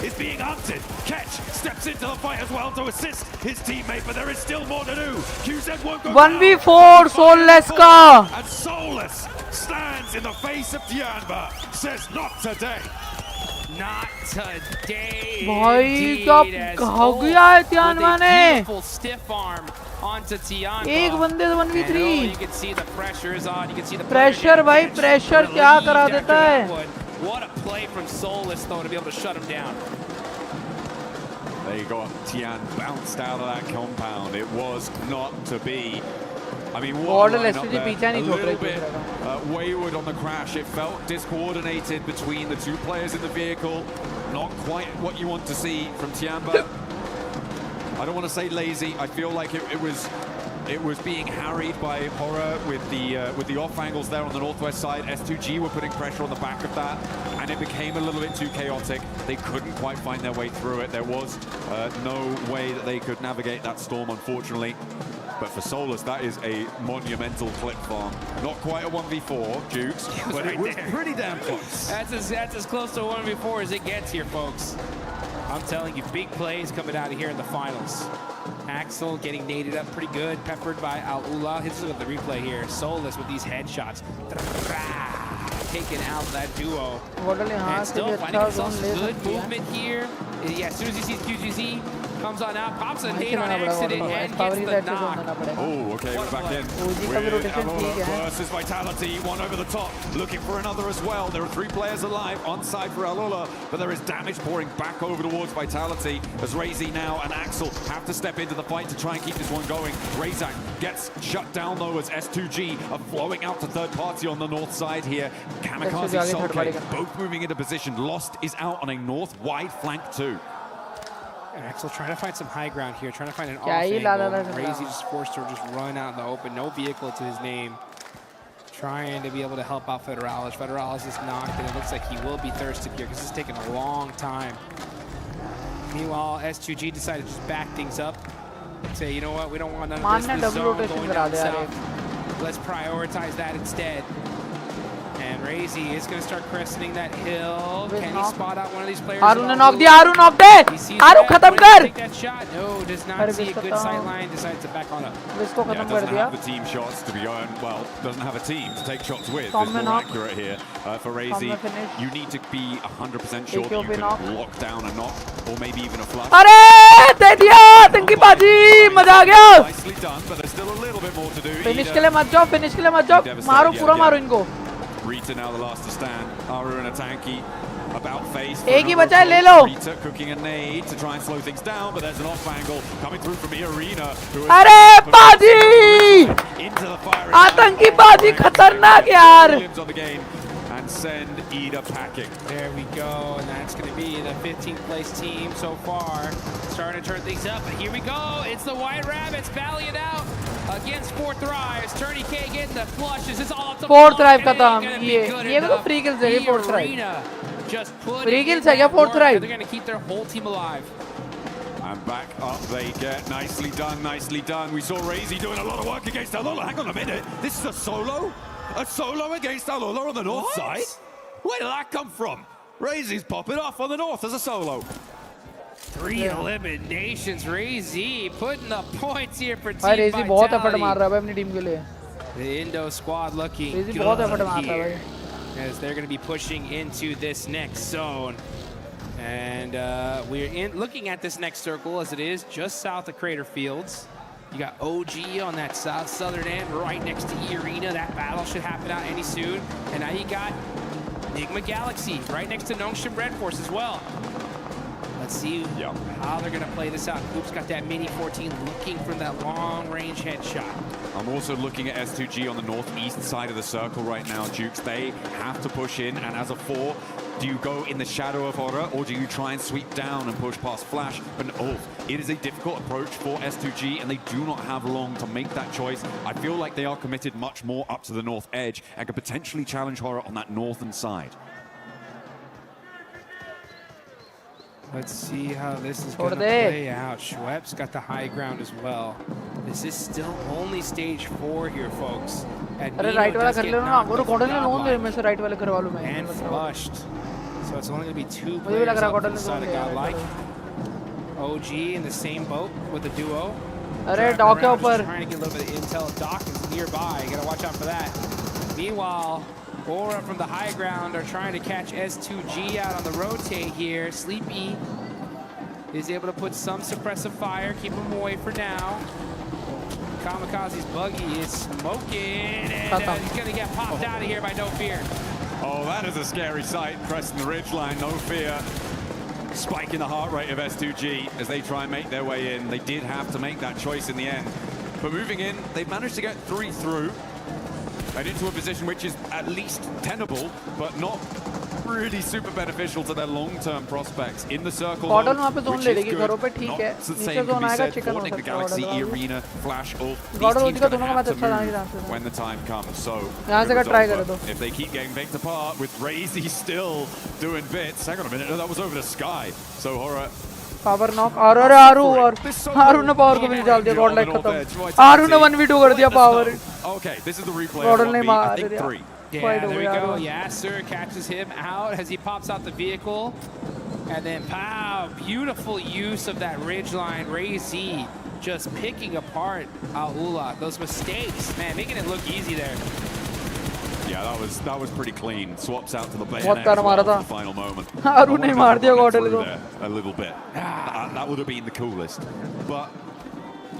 Is being hunted. Ketch steps into the fight as well to assist his teammate, but there is still more to do. QZ won't go 1v4 Soulless का. And Soulless stands in the face of Tianba. Says not today. Not today. भाई क्या कहा गया है Tianba ने? Stiff arm onto Tianba. एक बंदे से 1v3. You can see the pressure is on. You can see the pressure भाई pressure क्या करा देता है? What a play from Soulless though to be able to shut him down. They got Tian bounced out of that compound. It was not to be. I mean, what a little bit wayward on the crash. It felt discoordinated between the two players in the vehicle. Not quite what you want to see from Tianba. I don't want to say lazy. I feel like it was being harried by Horror with the off angles there on the northwest side. S2G were putting pressure on the back of that, and it became a little bit too chaotic. They couldn't quite find their way through it. There was no way that they could navigate that storm, unfortunately. But for Soulless, that is a monumental clip farm. Not quite a 1v4, Jukes, but it was pretty damn close. That's as close to a 1v4 as it gets here, folks. I'm telling you, big plays coming out of here in the finals. Axel getting naded up pretty good, peppered by Al-Ula. Let's look at the replay here. Soulless with these headshots. Taking out that duo. And still finding himself some good movement here. Yeah, as soon as he sees QGZ, comes on out, pops a nade on accident, and gets the knock. Oh, okay, we're back in. Versus Vitality, one over the top, looking for another as well. There are 3 players alive on side for Al-Ula, but there is damage pouring back over towards Vitality as Razy now and Axel have to step into the fight to try and keep this one going. Razak gets shut down though as S2G are flowing out to third party on the north side here. Kamikaze, Sulke, both moving into position. Lost is out on a north wide flank too. Axel trying to find some high ground here, trying to find an off क्या ही लाला angle. लग रहा Crazy just forced to just run out in the open, no vehicle to his name. Trying to be able to help out Federalis. Federalis is knocked, and it looks like he will be thirsted here because this is taking a long time. Meanwhile, S2G decided to just back things up. Say, you know what, we don't want none of this. The zone going down south. Let's prioritize that instead. And Razy is going to start cresting that hill. Can he spot out one of these players? Arun ने knock दिया. Arun knocked है. Arun खत्म कर. Take that shot. No, does not see a good sight line. Decides to back on up. इसको खत्म कर दिया. Doesn't have the team shots to be going. Well, doesn't have a team to take shots with. It's more accurate here for Razy. You need to be 100% sure that you can lock down a knock or maybe even a flush. अरे दे दिया तंकी बाजी. मजा आ गया. Nicely done, but there's still a little bit more to do. Finish के लिए मत जाओ. Finish के लिए मत जाओ. मारो पूरा मारो इनको. Rita now the last to stand. Aru and a tanky about face. एक ही बचा है ले लो. Rita cooking a nade to try and slow things down, but there's an off angle coming through from Arena. अरे बाजी. Into the fire. आतंकी बाजी खतरनाक यार. On the game and send Ida packing. There we go, and that's going to be the 15th place team so far. Starting to turn things up, but here we go. It's the White Rabbits battling it out against Fourth Thrives. Turny K getting the flushes. It's all up to Fourth Thrive खत्म. ये भी तो free kills है ये Fourth Thrive. Free kills है क्या Fourth Thrive? They're going to keep their whole team alive. And back up they get. Nicely done, nicely done. We saw Razy doing a lot of work against Alola. Hang on a minute. This is a solo? A solo against Alola on the north side? Where did that come from? Razy's popping off on the north as a solo. 3 eliminations. Razy putting the points here for Team भाई Razy बहुत effort Vitality. मार रहा है भाई अपनी team के लिए. The Indo squad looking Razy good बहुत effort मार रहा है here भाई. as they're going to be pushing into this next zone. And we're looking at this next circle as it is just south of Crater Fields. You got OG on that southern end right next to E-Arena. That battle should happen out any soon. And now you got Enigma Galaxy right next to Nongshim Red Force as well. Let's see how they're going to play this out. Coop's got that Mini 14 looking for that long-range headshot. I'm also looking at S2G on the northeast side of the circle right now, Jukes. They have to push in, and as a 4, do you go in the shadow of Horror, or do you try and sweep down and push past Flash? But it is a difficult approach for S2G, and they do not have long to make that choice. I feel like they are committed much more up to the north edge and could potentially challenge Horror on that northern side. Let's see how this is going to play out. Schwepp's got the high ground as well. This is still only stage 4 here, folks. अरे right वाला कर लो ना. वो तो कॉर्डन ने loan दे मैं से right वाले करवा लूँ मैं. And flushed. So it's only going to be 2 मुझे भी लग players रहा up कॉर्डन on the ने side of loan Godlike. OG in the same boat with the duo. अरे Doc के ऊपर. Trying to get a little bit of intel. Doc is nearby. You got to watch out for that. Meanwhile, Aura from the high ground are trying to catch S2G out on the rotate here. Sleepy is able to put some suppressive fire, keep him away for now. Kamikaze's buggy is smoking, and he's going to get popped out of here by No Fear. Oh, that is a scary sight, pressing the ridgeline, No Fear. Spiking the heart rate of S2G as they try and make their way in. They did have to make that choice in the end. But moving in, they've managed to get 3 through and into a position which is at least tenable, but not really super beneficial to their long-term prospects in the circle. कॉर्डन वहाँ पे zone ले लेगी घरों पे ठीक है. नीचे zone आएगा चिकन हो सकता है. Galaxy, Arena, Flash, all these कॉर्डन teams का gonna दोनों का मैच have to अच्छा जाने move की when the time comes. So यहाँ से का try करो तो. if they keep getting picked apart with Razy still doing bits. Hang on a minute, no, that was over the sky. So Horror. Power knock. और आरू ने power को भी निकाल दिया. Godlike खत्म. आरू ने 1v2 कर दिया power. Okay, this is the replay. Gordon ने मार I think दिया. 3. Yeah, there we go. Yasser catches him out as he pops out the vehicle. And then, pow, beautiful use of that ridgeline. Razy just picking apart Aula. Those mistakes, man, making it look easy there. Yeah, that was pretty clean. Swaps out to the bayonet बहुत as well था. for the final moment. आरू ने मार दिया Gordon को. A little bit. That would have been the coolest. But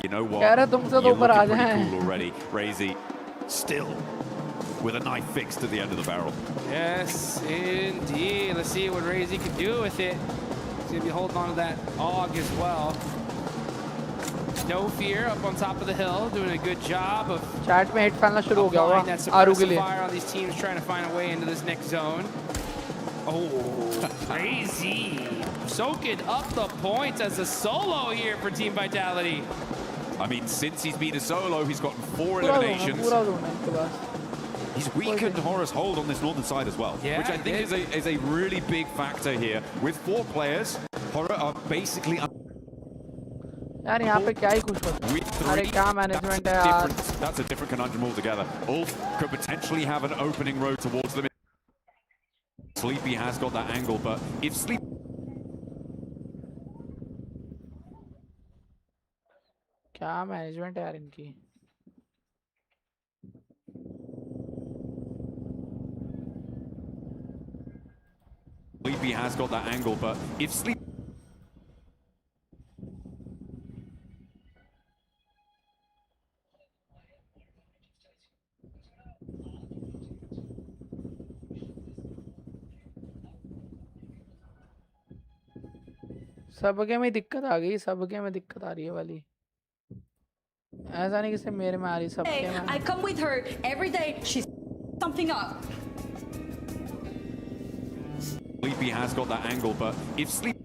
you know what? कह रहे तुमसे तो ऊपर आ जाएं. Cool already. Razy still with a knife fixed to the end of the barrel. Yes, indeed. Let's see what Razy can do with it. He's going to be holding on to that AUG as well. No Fear up on top of the hill, doing a good job of chat में hit फैलना शुरू हो गया applying होगा that आरू के suppressive लिए. fire on these teams trying to find a way into this next zone. Oh, Razy soaking up the points as a solo here for Team Vitality. I mean, since he's been a solo, he's gotten 4 eliminations. He's weakened Horus' hold on this northern side as well, Yeah, which I think is a really big factor here. With 4 players, Horus are basically... यार यहाँ पे क्या ही खुश होता है अरे क्या management है यार That's a different conundrum altogether. Ulf could potentially have an opening road towards them. Sleepy has got that angle, but if Sleepy क्या मैनेजमेंट है यार इनकी Sleepy has got that angle, but if Sleepy सबके में दिक्कत आ गई सबके में दिक्कत आ रही है वाली ऐसा नहीं कि सिर्फ मेरे में आ रही सबके में I come with her every day. She's something up. Sleepy has got that angle, but if Sleepy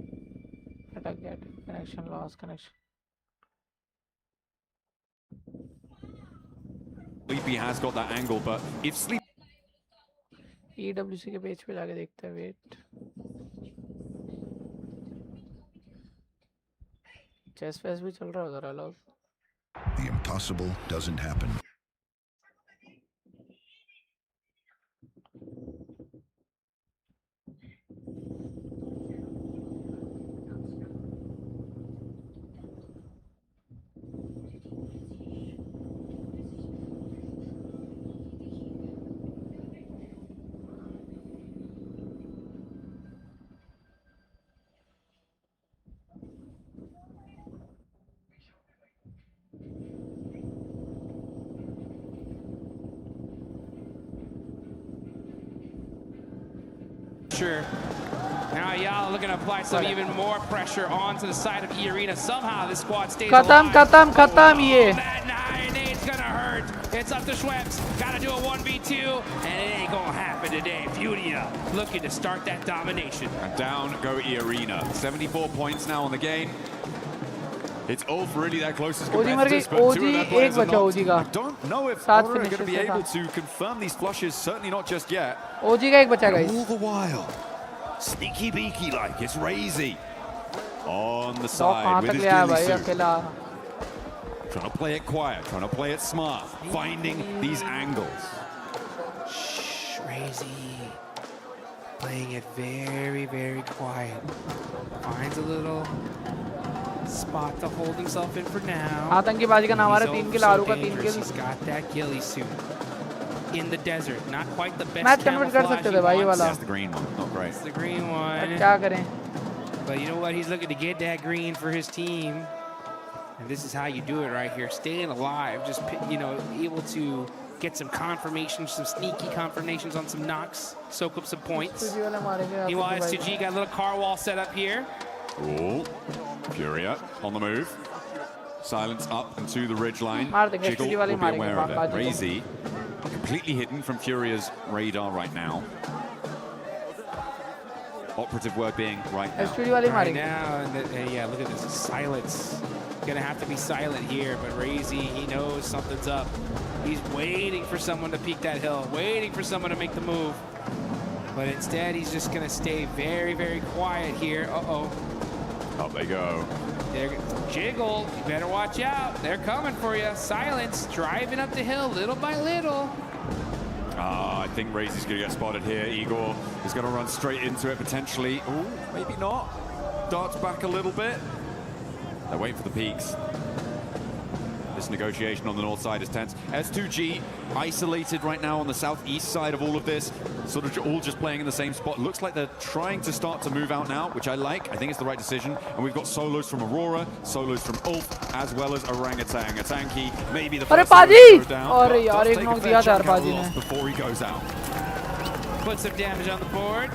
अटक गया connection loss connection Sleepy has got that angle, but if Sleepy EWC के पेज पे जाके देखते हैं वेट चेस फेस भी चल रहा है उधर अलग The impossible doesn't happen. Now y'all looking to apply some even more pressure onto the side of E-Arena. Somehow this squad stays खत्म alive. खत्म ये That 9-8's gonna hurt. It's up to Schweppes. Gotta do a 1v2, and it ain't gonna happen today. Furia looking to start that domination. And down go E-Arena. 74 points now on the game. It's Ulf really their closest competitors, but 2 of their players are not. I don't know if Aura are going to be able to confirm these flushes, certainly not just yet. OG का एक बचा guys All the while, sneaky beaky like, it's Razy on the side with his ghillie suit. Trying to play it quiet, trying to play it smart, finding these angles. Shh, Razy. Playing it very, very quiet. Finds a little spot to hold himself in for now. आतंकी बाजी का नाम आ रहा है 3 किल आरू का 3 किल He's got that ghillie suit in the desert. Not quite the best match convert कर सकते थे भाई ये वाला That's the green one, not great. It's the green one. क्या करें But you know what? He's looking to get that green for his team. And this is how you do it right here. Staying alive, just, you know, able to get some confirmations, some sneaky confirmations on some knocks, soak up some points. Meanwhile, S2G got a little car wall set up here. Oh, Furia on the move. Silence up and to the ridgeline. Jiggle will be aware of it. Razy completely hidden from Furia's radar right now. Operative word being right now. Right now, and yeah, look at this silence. Gonna have to be silent here, but Razy, he knows something's up. He's waiting for someone to peek that hill, waiting for someone to make the move. But instead, he's just gonna stay very, very quiet here. Uh-oh. Up they go. Jiggle, you better watch out. They're coming for you. Silence, driving up the hill little by little. I think Razy's gonna get spotted here. Igor is gonna run straight into it potentially. Ooh, maybe not. Darts back a little bit. They're waiting for the peaks. This negotiation on the north side is tense. S2G isolated right now on the southeast side of all of this. Sort of all just playing in the same spot. Looks like they're trying to start to move out now, which I like. I think it's the right decision. And we've got solos from Aurora, solos from Ulf, as well as Orangutan. A tanky, maybe the first one to go down. But does take a fair chunk out of the loss before he goes out. Put some damage on the board.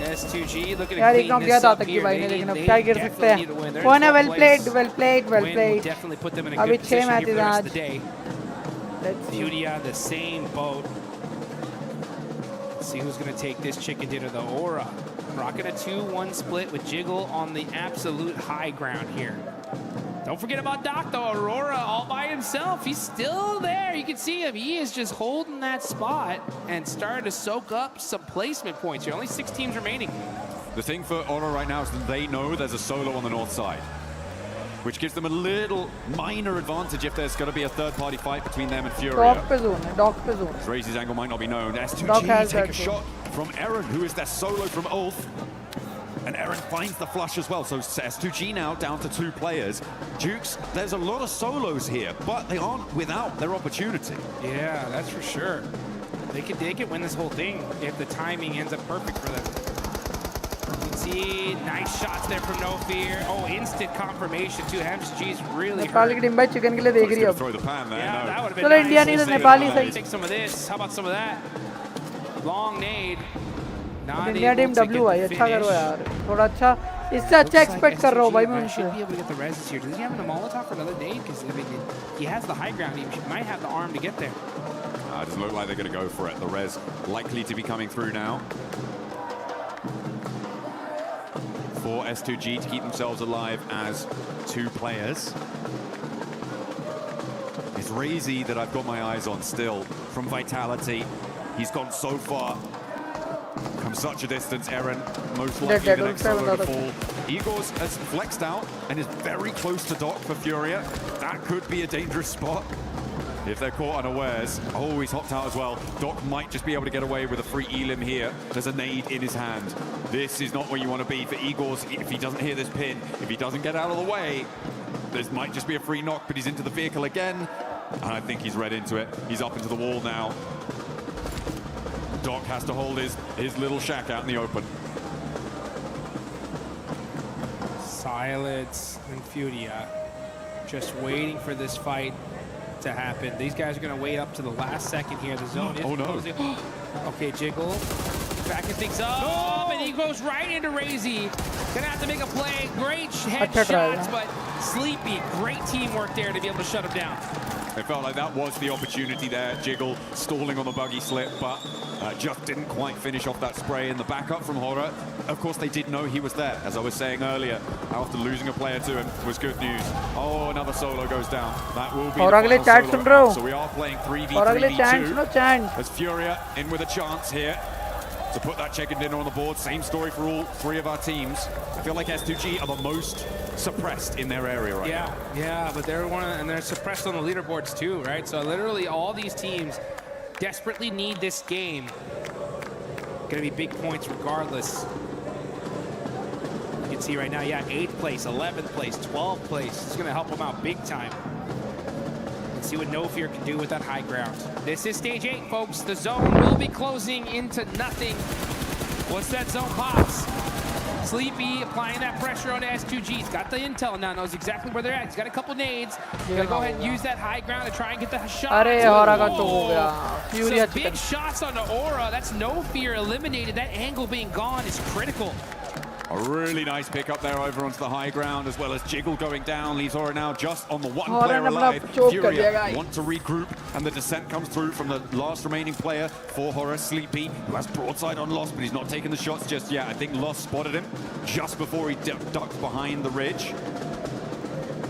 S2G looking to यार एक clean knock this दिया था up आतंकी here. भाई ने They लेकिन अब क्या कर सकते definitely need to win. हैं They're कौन है in well fourth played place. Well played well Win will played definitely put them in a अभी good 6 position here matches for the rest आज of the day. Furia, the same boat. Let's see who's going to take this chicken dinner, the Aura. Rocking a 2-1 split with Jiggle on the absolute high ground here. Don't forget about Doc, though. Aurora all by himself. He's still there. You can see him. He is just holding that spot and starting to soak up some placement points here. Only 6 teams remaining. The thing for Aurora right now is that they know there's a solo on the north side, which gives them a little minor advantage if there's going to be a third-party fight between them and Furia. Dock pe zone hai, dock pe zone. Raze's angle might not be known. Doc S2G has take a that shot from Eren, who is their solo from Ulf. And Eren finds the flush as well. So S2G now down to 2 players. Jukes, there's a lot of solos here, but they aren't without their opportunity. Yeah, that's for sure. They could win this whole thing if the timing ends up perfect for them. You can see nice shots there from No Fear. Oh, instant confirmation too. HMSG's really Nepal की team भाई chicken के लिए देख रही है अब. Throw the pan there. Yeah, no. that would have been चलो nice. India नहीं तो नेपाली सही. Take some of this. How about some of that? Long nade. Not India team able to W get भाई the अच्छा करो finish. यार. थोड़ा अच्छा इससे अच्छा एक्सपेक्ट कर रहा हूँ भाई मैं Should उनसे. be able to get the reses here. Does he have a Molotov for another nade? Because I mean, he has the high ground. He might have the arm to get there. It doesn't look like they're going to go for it. The res likely to be coming through now. For S2G to keep themselves alive as 2 players. It's Razy that I've got my eyes on still from Vitality. He's gone so far. Come such a distance, Eren. Most likely the next solo to fall. Igor's has flexed out and is very close to Doc for Furia. That could be a dangerous spot if they're caught unawares. Oh, he's hopped out as well. Doc might just be able to get away with a free elim here. There's a nade in his hand. This is not where you want to be for Igor's. If he doesn't hear this pin, if he doesn't get out of the way, this might just be a free knock, but he's into the vehicle again. And I think he's read into it. He's up into the wall now. Doc has to hold his little shack out in the open. Silence and Furia just waiting for this fight to happen. These guys are going to wait up to the last second here. The zone is closing. Okay, Jiggle backing things up, and he goes right into Razy. Gonna have to make a play. Great headshots, but Sleepy, great teamwork there to be able to shut him down. It felt like that was the opportunity there. Jiggle stalling on the buggy slip, but just didn't quite finish off that spray. And the backup from Horror, of course, they did know he was there. As I was saying earlier, after losing a player to him was good news. Oh, another solo goes down. That will be the final solo. So we are playing 3v3v2 as Furia in with a chance here to put that chicken dinner on the board. Same story for all 3 of our teams. I feel like S2G are the most suppressed in their area right now. Yeah, but they're and they're suppressed on the leaderboards too, right? So literally all these teams desperately need this game. Gonna be big points regardless. You can see right now, 8th place, 11th place, 12th place. It's gonna help them out big time. Let's see what No Fear can do with that high ground. This is stage 8, folks. The zone will be closing into nothing once that zone pops. Sleepy applying that pressure on S2G. He's got the intel now, knows exactly where they're at. He's got a couple nades. He's gonna go ahead and use that high ground to try and get the shot. Some big shots on the Aura. That's No Fear eliminated. That angle being gone is critical. A really nice pick up there over onto the high ground, as well as Jiggle going down. Leaves Aura now just on the 1 player alive. Furia want to regroup, and the descent comes through from the last remaining player for Horror, Sleepy, who has broadside on Lost, but he's not taking the shots just yet. I think Lost spotted him just before he ducked behind the ridge.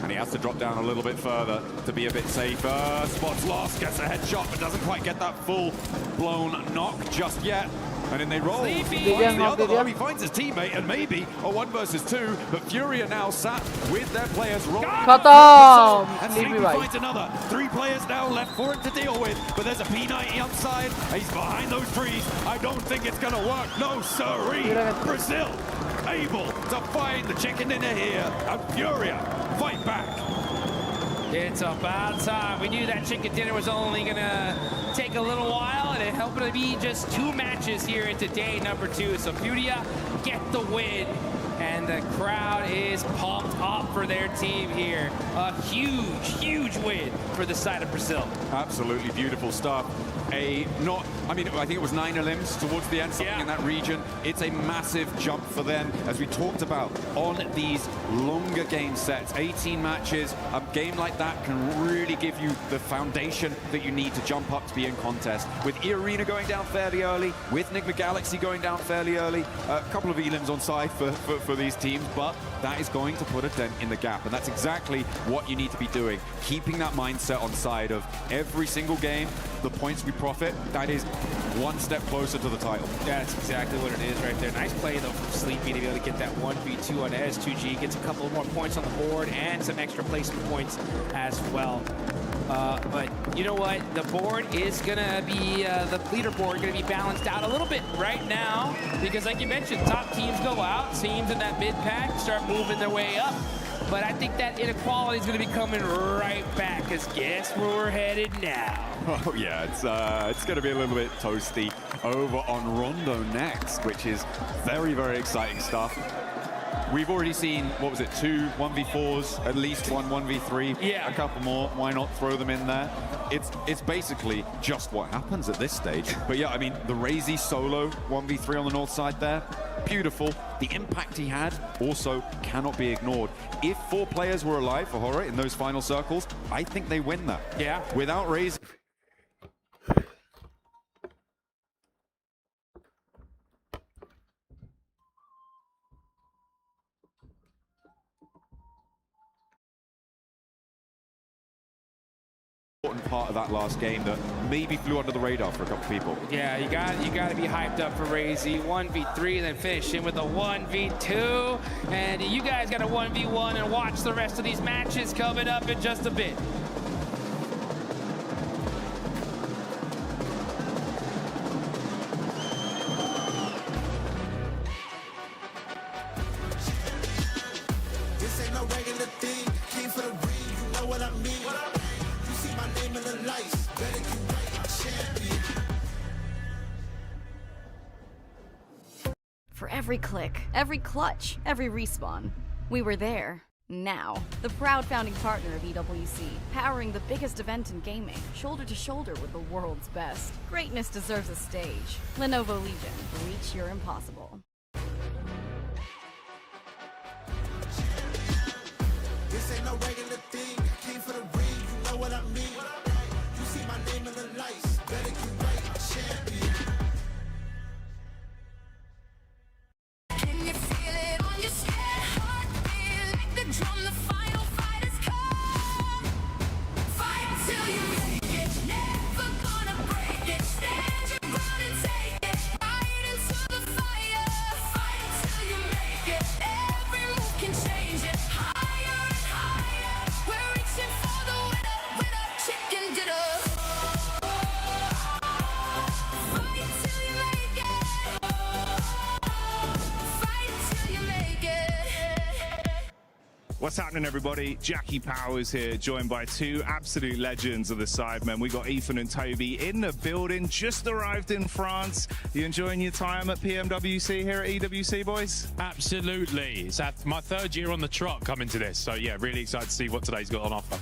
And he has to drop down a little bit further to be a bit safer. Spots Lost, gets a headshot, but doesn't quite get that full-blown knock just yet. And then they roll. He finds his teammate, and maybe a 1 versus 2, but Furia now sat with their players rolling. And Sleepy finds another. 3 players now left for him to deal with, but there's a P90 outside. He's behind those trees. I don't think it's going to work. No, sirree. Brazil able to find the chicken dinner here, and Furia fight back. It's about time. We knew that chicken dinner was only gonna take a little while, and it happened to be just 2 matches here into day number 2. So Furia get the win, and the crowd is pumped up for their team here. A huge, huge win for the side of Brazil. Absolutely beautiful stuff. I think it was 9 elims towards the end, something in that region. It's a massive jump for them, as we talked about, on these longer game sets. 18 matches, a game like that can really give you the foundation that you need to jump up to be in contest. With E-Arena going down fairly early, with Enigma Galaxy going down fairly early, a couple of elims on side for these teams, but that is going to put a dent in the gap, and that's exactly what you need to be doing. Keeping that mindset on side of every single game, the points we profit, that is one step closer to the title. Yeah, that's exactly what it is right there. Nice play, though, from Sleepy to be able to get that 1v2 on S2G. Gets a couple more points on the board and some extra placement points as well. But you know what? The board is going to be, the leaderboard going to be balanced out a little bit right now because, like you mentioned, top teams go out. Teams in that mid-pack start moving their way up. But I think that inequality is going to be coming right back, because guess where we're headed now? Oh yeah, it's going to be a little bit toasty over on Rondo next, which is very, very exciting stuff. We've already seen, what was it, 2 1v4s, at least 1 1v3, yeah, a couple more. Why not throw them in there? It's basically just what happens at this stage. But yeah, I mean, the Razy solo 1v3 on the north side there, beautiful. The impact he had also cannot be ignored. If 4 players were alive for Horror in those final circles, I think they win that. Yeah. Without Razy. Important part of that last game that maybe flew under the radar for a couple of people. Yeah, you got to be hyped up for Razy. 1v3, then finish in with a 1v2, and you guys got a 1v1 and watch the rest of these matches coming up in just a bit. This ain't no regular thing. Came for the ring, you know what I mean. My name in the lights, better get right, champion. For every click, every clutch, every respawn, we were there. Now, the proud founding partner of EWC, powering the biggest event in gaming, shoulder to shoulder with the world's best. Greatness deserves a stage. Lenovo Legion, reach your impossible. This ain't no regular thing. Came for the ring, you know what I mean. You see my name in the lights, better get right, champion. Can you feel it on your skin? Heartbeat like the drum, the final fight has come. Fight till you make it, never gonna break it. Stand your ground and take it, right into the fire. Fight till you make it, every move can change it. Higher and higher, we're reaching for the winner, chicken dinner. Fight till you make it. Fight till you make it. What's happening, everybody? Jackie Powers here, joined by 2 absolute legends of the Sidemen. We got Ethan and Toby in the building, just arrived in France. You enjoying your time at PMWC here at EWC, boys? Absolutely. It's my 3rd year on the trot coming to this, so yeah, really excited to see what today's got on offer.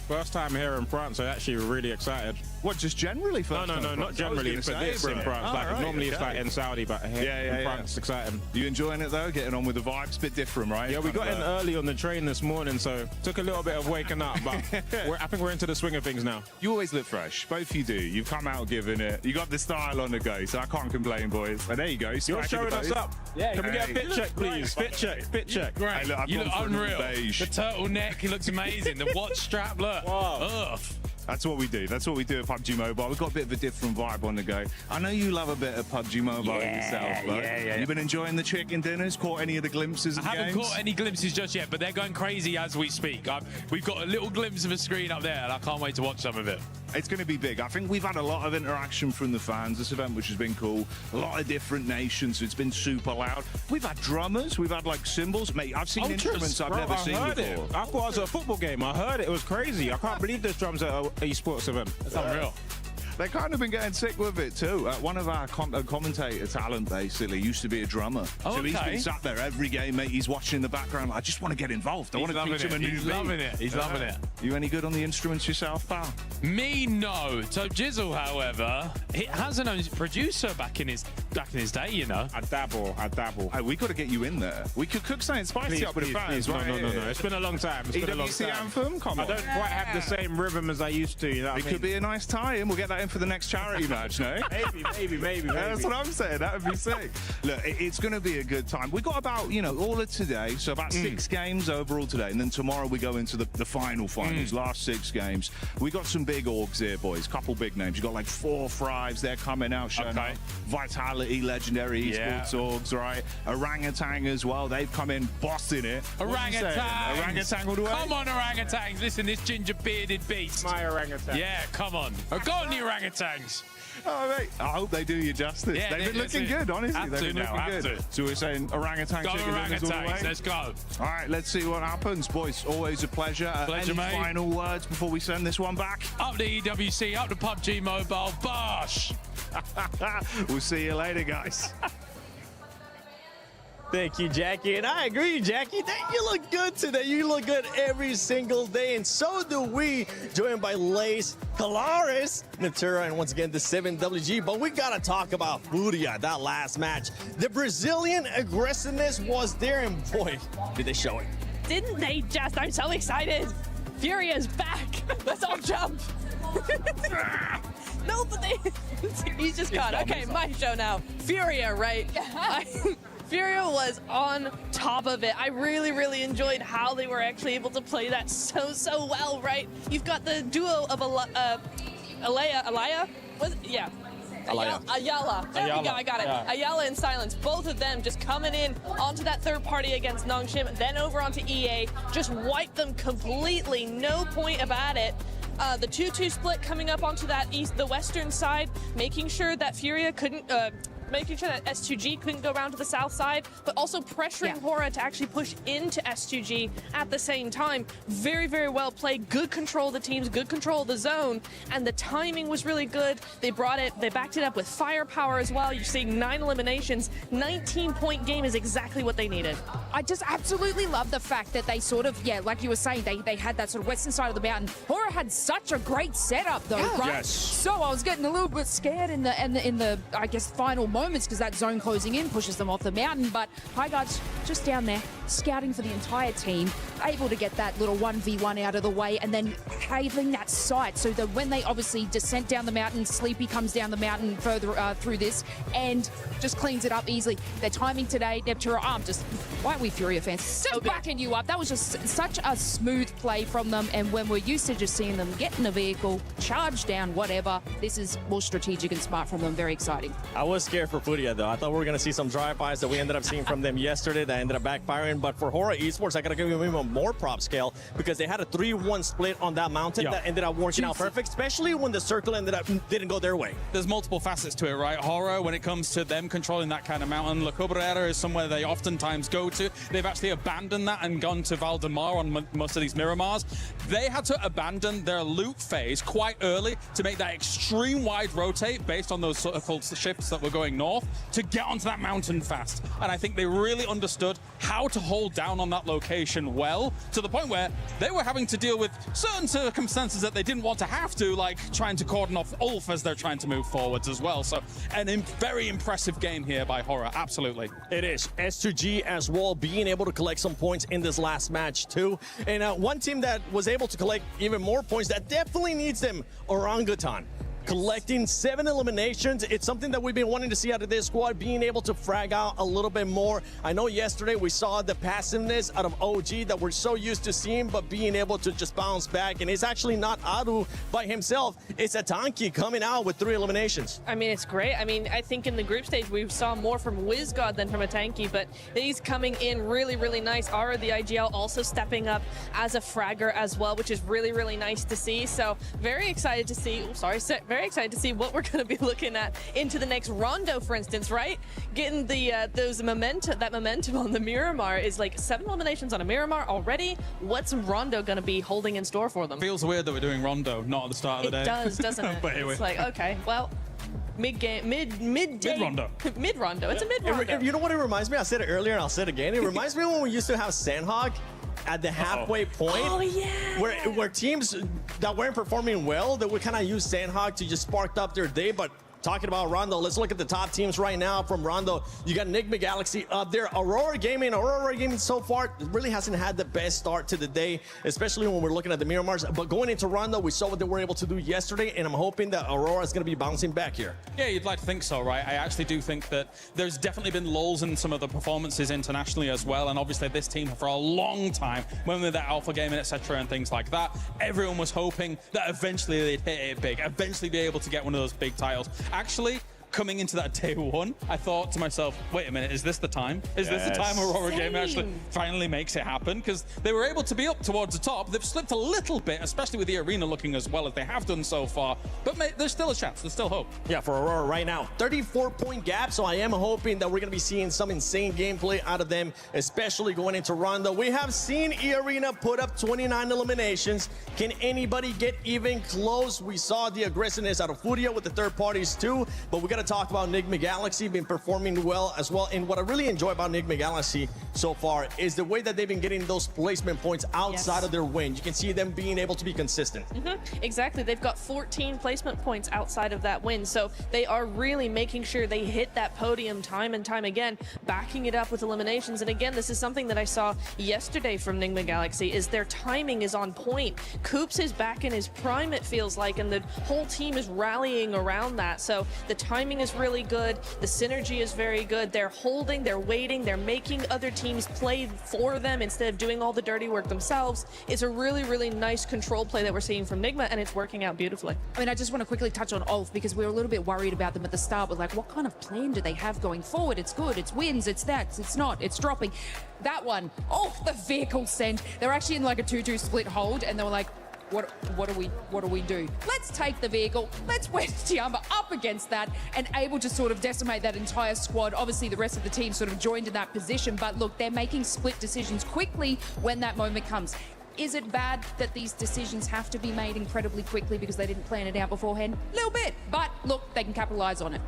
First time here in France, so actually really excited. What, just generally first time? No, not generally, but this in France. Normally it's like in Saudi, but here in France, exciting. You enjoying it though? Getting on with the vibes? Bit different, right? Yeah, we got in early on the train this morning, so took a little bit of waking up, but I think we're into the swing of things now. You always look fresh, both you do. You've come out giving it. You got the style on the go, so I can't complain, boys. And there you go. You're showing us up. Yeah, can we get a fit check, please? Fit check. Great. Hey, look, you look unreal. The turtleneck, he looks amazing. The watch strap, look. Wow. Ugh. That's what we do. That's what we do at PUBG Mobile. We've got a bit of a different vibe on the go. I know you love a bit of PUBG Mobile yourself, but you've been enjoying the chicken dinners? Caught any of the glimpses of the games? I haven't caught any glimpses just yet, but they're going crazy as we speak. We've got a little glimpse of a screen up there, and I can't wait to watch some of it. It's going to be big. I think we've had a lot of interaction from the fans this event, which has been cool. A lot of different nations. It's been super loud. We've had drummers. We've had like cymbals. Mate, I've seen instruments I've never seen before. I thought it was a football game. I heard it. It was crazy. I can't believe there's drums at an esports event. It's unreal. They've kind of been getting sick with it too. One of our commentator talent basically used to be a drummer. Oh, so he's okay. been sat there every game, mate. He's watching in the background. I just want to get involved. I want to teach him a new He's beat. loving it. He's loving it. You any good on the instruments yourself, pal? Me, no. So Jizzle, however, he has an own producer back in his day, you know. I dabble. Hey, we got to get you in there. We could cook something spicy up with the fans, right? No. It's been a long time. It's been a long EWC time. anthem? Come on. I don't quite have the same rhythm as I used to, you know what I It mean? could be a nice tie-in. We'll get that in for the next charity match, no? Maybe. That's what I'm saying. That would be sick. Look, it's going to be a good time. We got about, all of today, so about 6 games overall today, and then tomorrow we go into the finals, last 6 games. We got some big orgs here, boys. Couple big names. You got like 4 Thrives. They're coming out, showing up. Vitality, legendary esports orgs, right? Orangutan as well. They've come in bossing it. Orangutan all the way. Come on, orangutans. Listen, this ginger bearded beast. My orangutan. Yeah, come on. Go on, the orangutans. Oh, mate. I hope they do you justice. Yeah, they've been looking good, honestly. They've been looking good. So we're saying orangutan Go chicken dinners all the way. orangutans. Let's go. All right, let's see what happens, boys. Always a pleasure. Pleasure, Any mate. final words before we send this one back? Up the EWC, up the PUBG Mobile. Bosh. We'll see you later, guys. Thank you, Jackie. And I agree, Jackie. You look good today. You look good every single day. And so do we. Joined by Lace, Calaris, Natura, and once again, the 7WG. But we got to talk about Furia, that last match. The Brazilian aggressiveness was there, and boy, did they show it. Didn't they just? I'm so excited. Furia's back. Let's all jump. No, but he's just caught. Okay, my show now. Furia, right? Furia was on top of it. I really enjoyed how they were actually able to play that so well, right? You've got the duo of Alaya? Yeah. Ayala. There we go, I got it. Yeah. Ayala and Silence, both of them just coming in onto that third party against Nongshim, then over onto EA, just wiped them completely, no point about it. The 2-2 split coming up onto that the western side, making sure that Furia couldn't, making sure that S2G couldn't go around to the south side, but also pressuring Hora to actually push into S2G at the same time. Very well played. Good control of the teams, good control of the zone, and the timing was really good. They backed it up with firepower as well. You're seeing 9 eliminations. 19-point game is exactly what they needed. I just absolutely love the fact that they sort of, like you were saying, they had that sort of western side of the mountain. Hora had such a great setup though, right? Yes. So I was getting a little bit scared in the I guess final moments because that zone closing in pushes them off the mountain. But Highguard's just down there scouting for the entire team, able to get that little 1v1 out of the way, and then having that sight so that when they obviously descent down the mountain, Sleepy comes down the mountain further through this and just cleans it up easily. Their timing today, Neptura, why aren't we Furia fans? Just backing you up. That was just such a smooth play from them, and when we're used to just seeing them get in a vehicle, charge down, whatever, this is more strategic and smart from them. Very exciting. I was scared for Furia, though. I thought we were going to see some drive-bys that we ended up seeing from them yesterday that ended up backfiring. But for Hora Esports, I got to give them even more prop scale because they had a 3-1 split on that mountain that ended up working out perfect, especially when the circle didn't go their way. There's multiple facets to it, right? Hora, when it comes to them controlling that kind of mountain, La Cabrera is somewhere they oftentimes go to. They've actually abandoned that and gone to Valdemar on most of these Miramars. They had to abandon their loot phase quite early to make that extreme wide rotate based on those sort of shifts that were going north to get onto that mountain fast. And I think they really understood how to hold down on that location well, to the point where they were having to deal with certain circumstances that they didn't want to have to, like trying to cordon off Ulf as they're trying to move forwards as well. So an very impressive game here by Hora, absolutely. It is. S2G as well being able to collect some points in this last match too. And one team that was able to collect even more points that definitely needs them, Orangutan. Collecting 7 eliminations. It's something that we've been wanting to see out of this squad, being able to frag out a little bit more. I know yesterday we saw the passiveness out of OG that we're so used to seeing, but being able to just bounce back. And it's actually not Aru by himself. It's Atanki coming out with 3 eliminations. I mean, it's great. I mean, I think in the group stage we saw more from WizGod than from Atanki, but he's coming in really nice. Ara, the IGL, also stepping up as a fragger as well, which is really nice to see. So very excited to see. Very excited to see what we're going to be looking at into the next Rondo, for instance, right? Getting the that momentum on the Miramar is like 7 eliminations on a Miramar already. What's Rondo going to be holding in store for them? Feels weird that we're doing Rondo, not at the start of the day. It does, doesn't it? But anyway. It's like, okay, well, mid-day. Mid-Rondo. Mid-Rondo. It's a mid-Rondo. You know what it reminds me? I said it earlier and I'll say it again. It reminds me of when we used to have Sandhog at the halfway point. Oh, yeah. Where teams that weren't performing well, they would kind of use Sandhog to just spark up their day. But talking about Rondo, let's look at the top teams right now from Rondo. You got Enigma Galaxy up there. Aurora Gaming so far really hasn't had the best start to the day, especially when we're looking at the Miramars. But going into Rondo, we saw what they were able to do yesterday, and I'm hoping that Aurora is going to be bouncing back here. Yeah, you'd like to think so, right? I actually do think that there's definitely been lulls in some of the performances internationally as well, and obviously this team for a long time, when with that alpha gaming, etc., and things like that, everyone was hoping that eventually they'd hit it big, eventually be able to get one of those big titles. Actually, coming into that day one, I thought to myself, wait a minute, is this the time? Is this the time Aurora Gaming actually finally makes it happen? Because they were able to be up towards the top. They've slipped a little bit, especially with the arena looking as well as they have done so far. But there's still a chance. There's still hope. Yeah, for Aurora right now, 34-point gap. So I am hoping that we're going to be seeing some insane gameplay out of them, especially going into Rondo. We have seen E-Arena put up 29 eliminations. Can anybody get even close? We saw the aggressiveness out of Furia with the third parties too, but we got to talk about Enigma Galaxy been performing well as well. And what I really enjoy about Enigma Galaxy so far is the way that they've been getting those placement points outside of their win. You can see them being able to be consistent. Exactly. They've got 14 placement points outside of that win. So they are really making sure they hit that podium time and time again, backing it up with eliminations. And again, this is something that I saw yesterday from Enigma Galaxy is their timing is on point. Coops is back in his prime, it feels like, and the whole team is rallying around that. So the timing is really good. The synergy is very good. They're holding, they're waiting, they're making other teams play for them instead of doing all the dirty work themselves. It's a really, really nice control play that we're seeing from Enigma, and it's working out beautifully. I mean, I just want to quickly touch on Ulf because we were a little bit worried about them at the start. We're like, what kind of plan do they have going forward? It's good, it's wins, it's that, it's not, it's dropping. That one, the vehicle sent. They're actually in like a 2-2 split hold, and they were like, what do we do? Let's take the vehicle, let's wedge Tiamba up against that and able to sort of decimate that entire squad. Obviously the rest of the team sort of joined in that position, but look, they're making split decisions quickly when that moment comes. Is it bad that these decisions have to be made incredibly quickly because they didn't plan it out beforehand? A little bit, but look, they can capitalize on it.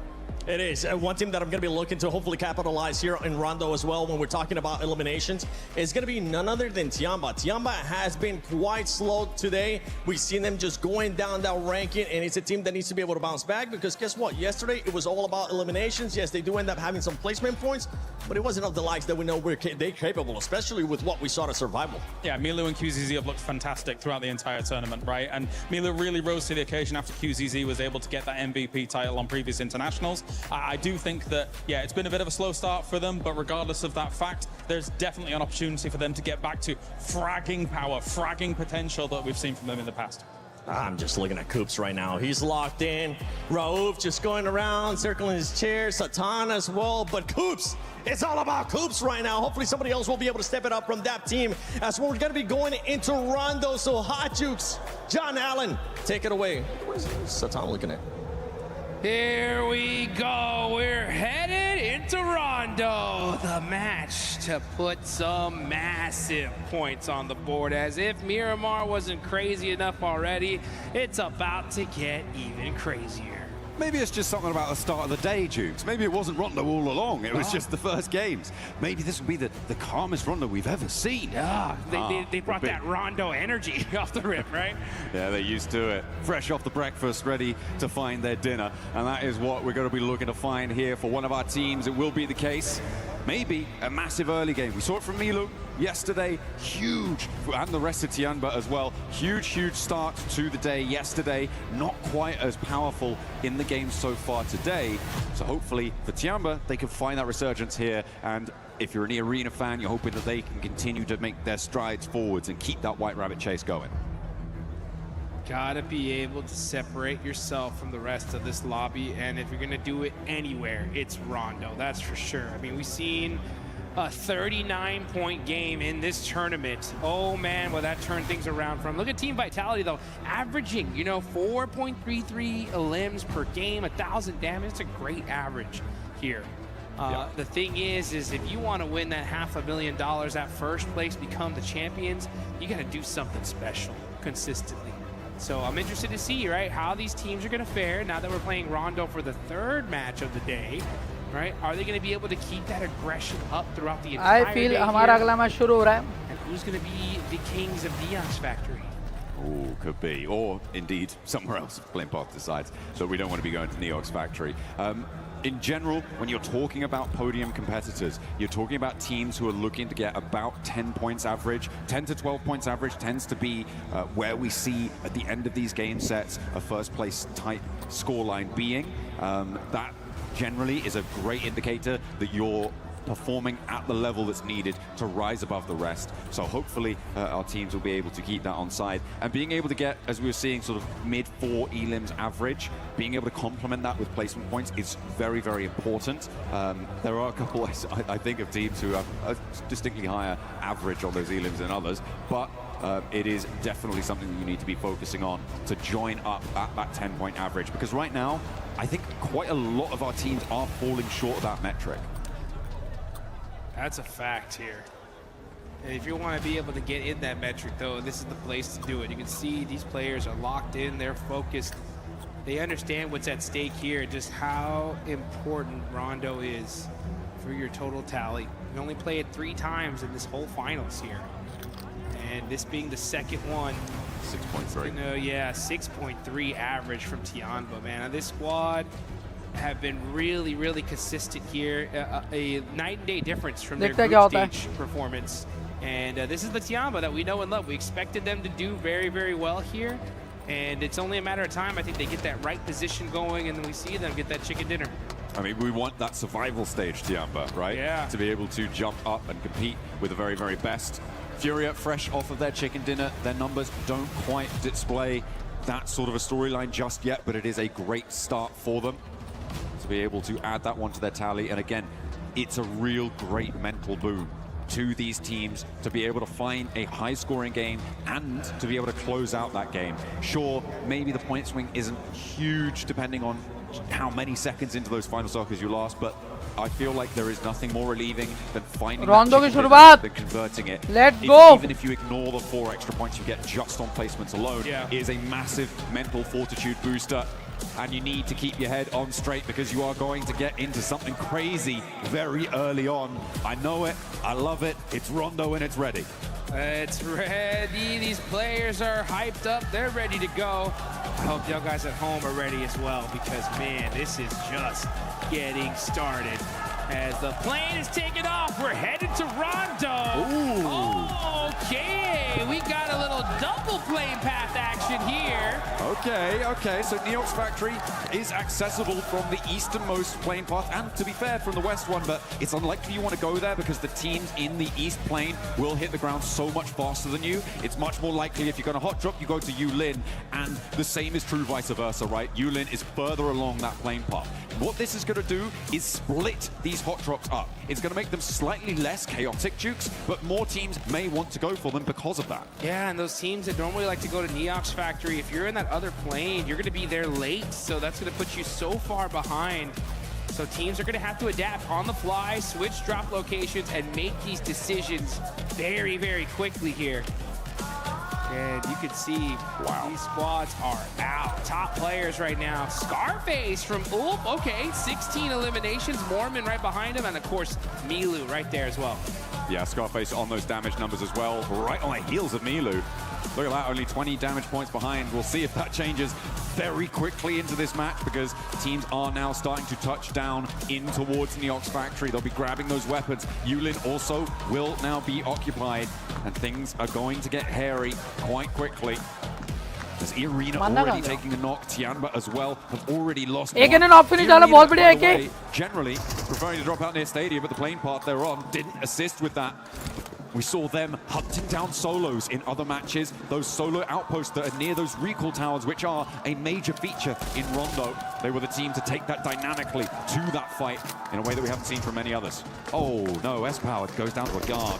It is. One team that I'm going to be looking to hopefully capitalize here in Rondo as well when we're talking about eliminations is going to be none other than Tiamba. Tiamba has been quite slow today. We've seen them just going down that ranking, and it's a team that needs to be able to bounce back because guess what? Yesterday, it was all about eliminations. Yes, they do end up having some placement points, but it wasn't of the likes that we know they're capable, especially with what we saw to Survival. Yeah, Milu and QZZ have looked fantastic throughout the entire tournament, right? And Milu really rose to the occasion after QZZ was able to get that MVP title on previous internationals. I do think that, yeah, it's been a bit of a slow start for them, but regardless of that fact, there's definitely an opportunity for them to get back to fragging power, fragging potential that we've seen from them in the past. I'm just looking at Coops right now. He's locked in. Raouf just going around, circling his chair. Satan as well. But Coops, it's all about Coops right now. Hopefully somebody else will be able to step it up from that team as we're going to be going into Rondo. So Hot Jukes, John Allen, take it away. Where's Satan looking at? Here we go. We're headed into Rondo, the match to put some massive points on the board. As if Miramar wasn't crazy enough already, it's about to get even crazier. Maybe it's just something about the start of the day, Jukes. Maybe it wasn't Rondo all along. It was just the first games. Maybe this will be the calmest Rondo we've ever seen. Yeah, they brought that Rondo energy off the rip, right? Yeah, they're used to it. Fresh off the breakfast, ready to find their dinner. And that is what we're going to be looking to find here for one of our teams. It will be the case. Maybe a massive early game. We saw it from Milu yesterday, huge, and the rest of Tiamba as well. Huge start to the day yesterday. Not quite as powerful in the game so far today. So hopefully for Tiamba, they can find that resurgence here. And if you're an arena fan, you're hoping that they can continue to make their strides forwards and keep that White Rabbit chase going. Gotta be able to separate yourself from the rest of this lobby, and if you're gonna do it anywhere, it's Rondo, that's for sure. I mean, we've seen a 39-point game in this tournament. Oh man, will that turn things around from. Look at team vitality though, averaging, 4.33 elims per game, 1,000 damage. It's a great average here. The thing is if you want to win that $500,000 at first place, become the champions, you got to do something special consistently. So I'm interested to see, right, how these teams are going to fare now that we're playing Rondo for the third match of the day. Right? Are they going to be able to keep that aggression up throughout the entire I feel day हमारा here? अगला match शुरू हो रहा है. And who's going to be the kings of Neox Factory? Oh, could be. Or indeed, somewhere else. Flame Path decides. So we don't want to be going to Neox Factory. In general, when you're talking about podium competitors, you're talking about teams who are looking to get about 10 points average. 10 to 12 points average tends to be where we see at the end of these game sets a first place type scoreline being. That generally is a great indicator that you're performing at the level that's needed to rise above the rest. So hopefully our teams will be able to keep that on side. And being able to get, as we were seeing, sort of mid-4 elims average, being able to complement that with placement points is very, very important. There are a couple, I think, of teams who have a distinctly higher average on those elims than others, but it is definitely something that you need to be focusing on to join up at that 10-point average. Because right now, I think quite a lot of our teams are falling short of that metric. That's a fact here. And if you want to be able to get in that metric, though, this is the place to do it. You can see these players are locked in, they're focused. They understand what's at stake here, just how important Rondo is for your total tally. You only play it 3 times in this whole finals here. And this being the second one. 6.3. Yeah, 6.3 average from Tianba, man. This squad have been really, really consistent here. A night and day difference from their group stage performance. And this is the Tianba that we know and love. We expected them to do very, very well here. And it's only a matter of time. I think they get that right position going, and then we see them get that chicken dinner. I mean, we want that survival stage, Tianba, right? Yeah. To be able to jump up and compete with the very, very best. Furia, fresh off of their chicken dinner, their numbers don't quite display that sort of a storyline just yet, but it is a great start for them to be able to add that one to their tally. And again, it's a real great mental boon to these teams to be able to find a high-scoring game and to be able to close out that game. Sure, maybe the point swing isn't huge depending on how many seconds into those final circles you last, but I feel like there is nothing more relieving than finding Rondo that की chicken शुरुआत. than converting it. Let's go. Even if you ignore the 4 extra points you get just on placements alone, it is a massive mental fortitude booster. And you need to keep your head on straight because you are going to get into something crazy very early on. I know it, I love it, it's Rondo and it's ready. It's ready, these players are hyped up, they're ready to go. I hope y'all guys at home are ready as well because, man, this is just getting started. As the plane is taking off, we're headed to Rondo. Ooh. Okay, we got a little double plane path action here. Okay, so Neox Factory is accessible from the easternmost plane path, and to be fair, from the west one, but it's unlikely you want to go there because the teams in the east plane will hit the ground so much faster than you. It's much more likely if you're going to hot drop, you go to Yulin, and the same is true vice versa, right? Yulin is further along that plane path. What this is going to do is split these hot drops up. It's going to make them slightly less chaotic, Jukes, but more teams may want to go for them because of that. Yeah, and those teams that normally like to go to Neox Factory, if you're in that other plane, you're going to be there late, so that's going to put you so far behind. So teams are going to have to adapt on the fly, switch drop locations, and make these decisions very, very quickly here. And you can see these squads are out. Top players right now. Scarface from Ulp, okay, 16 eliminations. Mormon right behind him, and of course, Milu right there as well. Yeah, Scarface on those damage numbers as well, right on the heels of Milu. Look at that, only 20 damage points behind. We'll see if that changes very quickly into this match because teams are now starting to touch down in towards Neox Factory. They'll be grabbing those weapons. Yulin also will now be occupied, and things are going to get hairy quite quickly. As Irina already taking a knock, Tianba as well have already lost. एक इन्हें knock finish डाला, बहुत बढ़िया है Generally preferring to drop out near Stadia, but the plane path they're on didn't assist with that. We saw them hunting down solos in other matches, those solo outposts that are near those recall towers, which are a major feature in Rondo. They were the team to take that dynamically to that fight in a way that we haven't seen from many others. Oh no, S-Power goes down to a guard.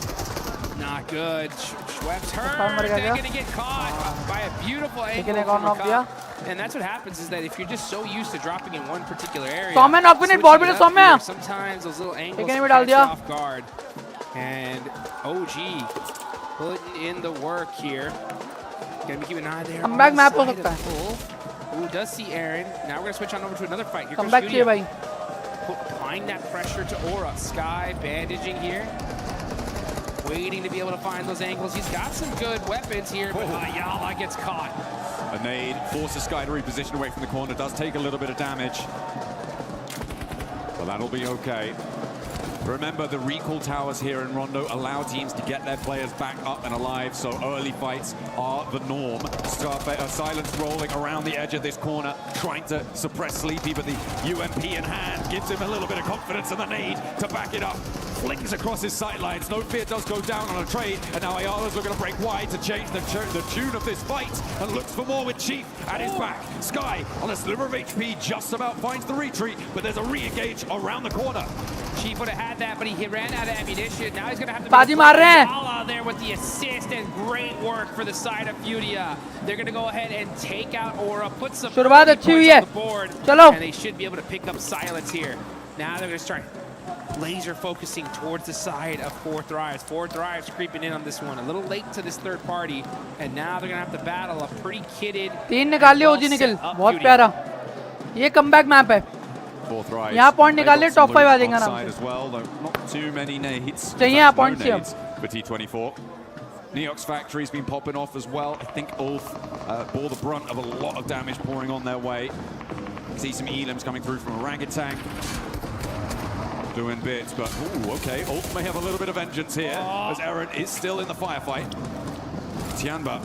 Not good. Schwepp's hurt. They're going to get caught by a beautiful angle from Mahal. And that's what happens is that if you're just so used to dropping in one particular area, sometimes those little angles catch you off guard. And OG putting in the work here. Gonna be keeping an eye there. Come back map ho sakta hai. Ooh, does see Aaron. Now we're gonna switch on over to another fight. Here come back here, bhai. Applying that pressure to Aura. Sky bandaging here. Waiting to be able to find those angles. He's got some good weapons here, but Ayala gets caught. A nade forces Sky to reposition away from the corner. Does take a little bit of damage, but that'll be okay. Remember, the recall towers here in Rondo allow teams to get their players back up and alive, so early fights are the norm. Silence rolling around the edge of this corner, trying to suppress Sleepy, but the UMP in hand gives him a little bit of confidence, and the nade to back it up. Flings across his sightlines. No Fear does go down on a trade, and now Ayala's looking to break wide to change the tune of this fight, and looks for more with Chief at his back. Sky on a sliver of HP just about finds the retreat, but there's a re-engage around the corner. Chief would have had that, but he ran out of ammunition. Now he's going to have to Baji maar rahe hain. Ayala there with the assist, and great work for the side of Furia. They're going to go ahead and take out Aura, put some शुरुआत early अच्छी points हुई है. on the board, चलो. and they should be able to pick up Silence here. Now they're going to start laser focusing towards the side of Four Thrives. Four Thrives creeping in on this one. A little late to this third party, and now they're going to have to battle a pretty kitted. 3 निकाल लिया OG निकल. बहुत प्यारा. ये comeback map है. यहाँ point निकाल ले, टॉप 5 आ जाएंगे आराम से. Not too many nades. चाहिए यहाँ पॉइंट से हम. For T24. Neox Factory's been popping off as well. I think Ulf bore the brunt of a lot of damage pouring on their way. See some elims coming through from Orangutan. Doing bits, but ooh, okay. Ulf may have a little bit of vengeance here, as Aaron is still in the firefight. Tianba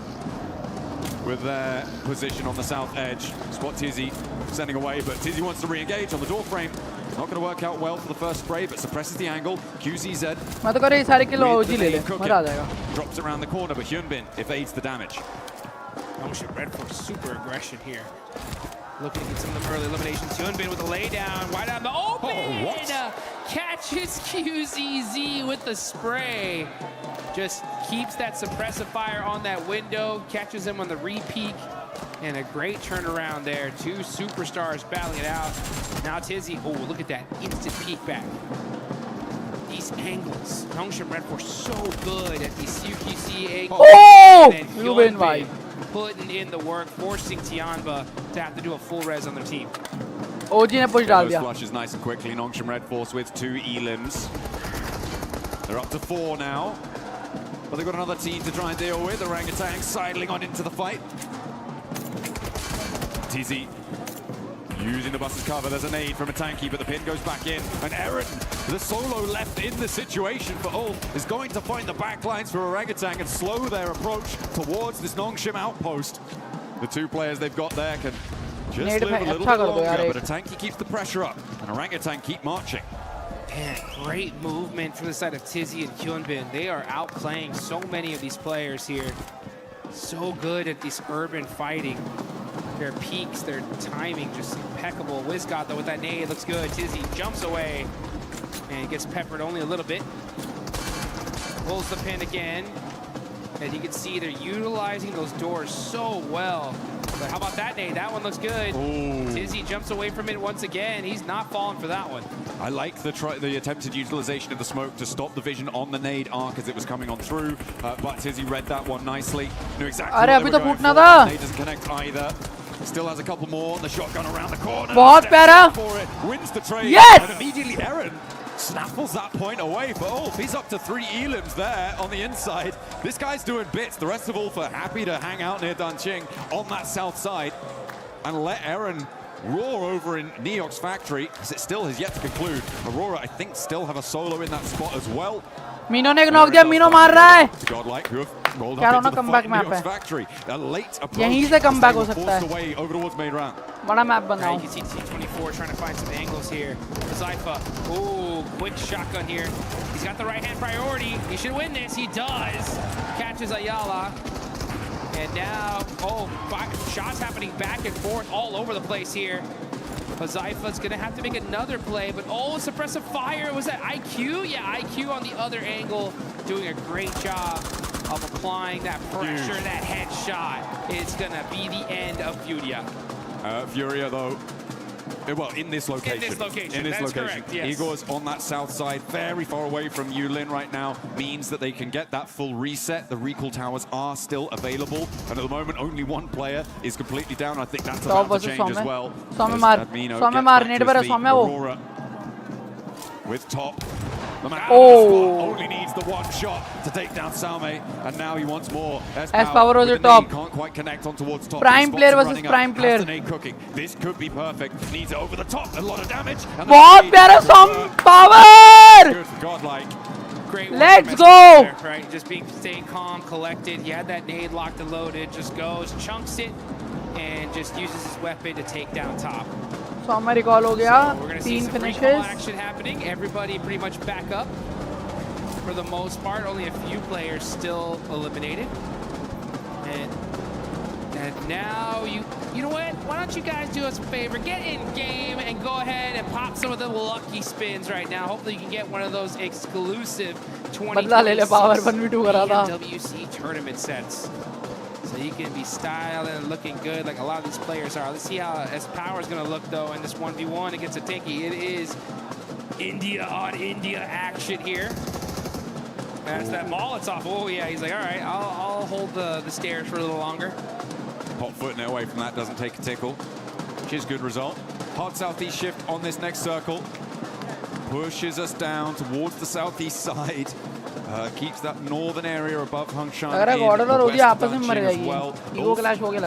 with their position on the south edge. Spot Tizzy sending away, but Tizzy wants to re-engage on the door frame. Not going to work out well for the first spray, but suppresses the angle. QCZ. मैं तो कर रही सारे kilo OG ले ले. मजा आ जाएगा. Drops around the corner, but Hyunbin evades the damage. Motion Red for super aggression here. Looking to get some of them early eliminations. Hyunbin with the laydown, wide on the open. Catches QZZ with the spray. Just keeps that suppressive fire on that window. Catches him on the re-peek. And a great turnaround there. Two superstars battling it out. Now Tizzy, oh, look at that instant peek back. These angles. Nongshim Red Force so good at these CQC angles. Oh! Hyunbin putting in the work, forcing Tianba to have to do a full res on their team. OG ने push डाल दिया. Flushes nice and quickly. Nongshim Red Force with 2 elims. They're up to 4 now. But they've got another team to try and deal with. Orangutan sidling on into the fight. Tizzy using the bus's cover. There's a nade from a tanky, but the pin goes back in. And Aaron, the solo left in the situation for Ulf, is going to find the backlines for Orangutan and slow their approach towards this Nongshim outpost. The 2 players they've got there can just live a little bit longer, but a tanky keeps the pressure up, and Orangutan keep marching. Man, great movement from the side of Tizzy and Hyunbin. They are outplaying so many of these players here. So good at this urban fighting. Their peaks, their timing, just impeccable. Wizgot, though, with that nade, looks good. Tizzy jumps away and gets peppered only a little bit. Pulls the pin again. And you can see they're utilizing those doors so well. But how about that nade? That one looks good. Ooh. Tizzy jumps away from it once again. He's not falling for that one. I like the attempted utilization of the smoke to stop the vision on the nade arc as it was coming on through. But Tizzy read that one nicely. Knew exactly what they were going for. Nade doesn't connect either. Still has a couple more. The shotgun around the corner. बहुत प्यारा. Wins the trade. Yes! And immediately Aaron snaffles that point away for Ulf. He's up to 3 elims there on the inside. This guy's doing bits. The rest of Ulf are happy to hang out near Danqing on that south side and let Aaron roar over in Neox Factory, as it still has yet to conclude. Aurora, I think, still have a solo in that spot as well. मीनो ने knock दिया. मीनो मार रहा है. Godlike, who have rolled क्या up रोना into the comeback fight in map Neox है. Factory. A late approach. यहीं से comeback हो सकता है. Forced away over towards main round. बड़ा मैप बनाओ. You can see T24 trying to find some angles here. Zypha, ooh, quick shotgun here. He's got the right hand priority. He should win this. He does. Catches Ayala. And now, shots happening back and forth all over the place here. Zypha's gonna have to make another play, but suppressive fire. Was that IQ? Yeah, IQ on the other angle, doing a great job of applying that pressure, that headshot. It's gonna be the end of Furia. Furia, though, well, in this location. In this location, correct, yes. Igor's on that south side, very far away from Yulin right now, means that they can get that full reset. The recall towers are still available, and at the moment, only one player is completely down. I think that's about to change as well. Aurora with top. The man only needs the one shot to take down Salme, and now he wants more. S-Power was the top. Can't quite connect on towards top. Prime player versus prime player. Cooking. This could be perfect. Needs it over the top. A lot of damage. बहुत प्यारा Power. Good for Godlike. Great. Let's go. There, right, just staying calm, collected. He had that nade locked and loaded. Just goes, chunks it, and just uses his weapon to take down top. Somme recall हो गया. So we're gonna see 3 some finishes. recall action happening. Everybody pretty much back up for the most part. Only a few players still eliminated. And now you know what? Why don't you guys do us a favor? Get in game and go ahead and pop some of the lucky spins right now. Hopefully you can get one of those exclusive 2026 PMWC tournament sets. So you can be styling and looking good like a lot of these players are. Let's see how S-Power is going to look, though, in this 1v1 against a Tinky. It is India on India action here. That's that Molotov. Oh, yeah. He's like, all right, I'll hold the stairs for a little longer. Hot footing it away from that, doesn't take a tickle, which is good result. Hard southeast shift on this next circle. Pushes us down towards the southeast side. Keeps that northern area above Hungshan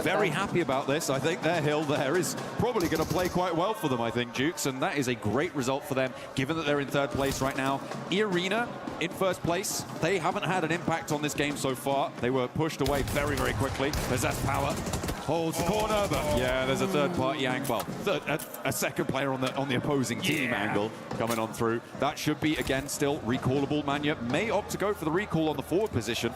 Very happy about this. I think their hill there is probably going to play quite well for them, I think, Jukes, and that is a great result for them, given that they're in third place right now. Arena in first place. They haven't had an impact on this game so far. They were pushed away very, very quickly. There's that power. Holds the corner, but yeah, there's a third-party angle. Well, a second player on the opposing team angle coming on through. That should be, again, still recallable. Manya may opt to go for the recall on the forward position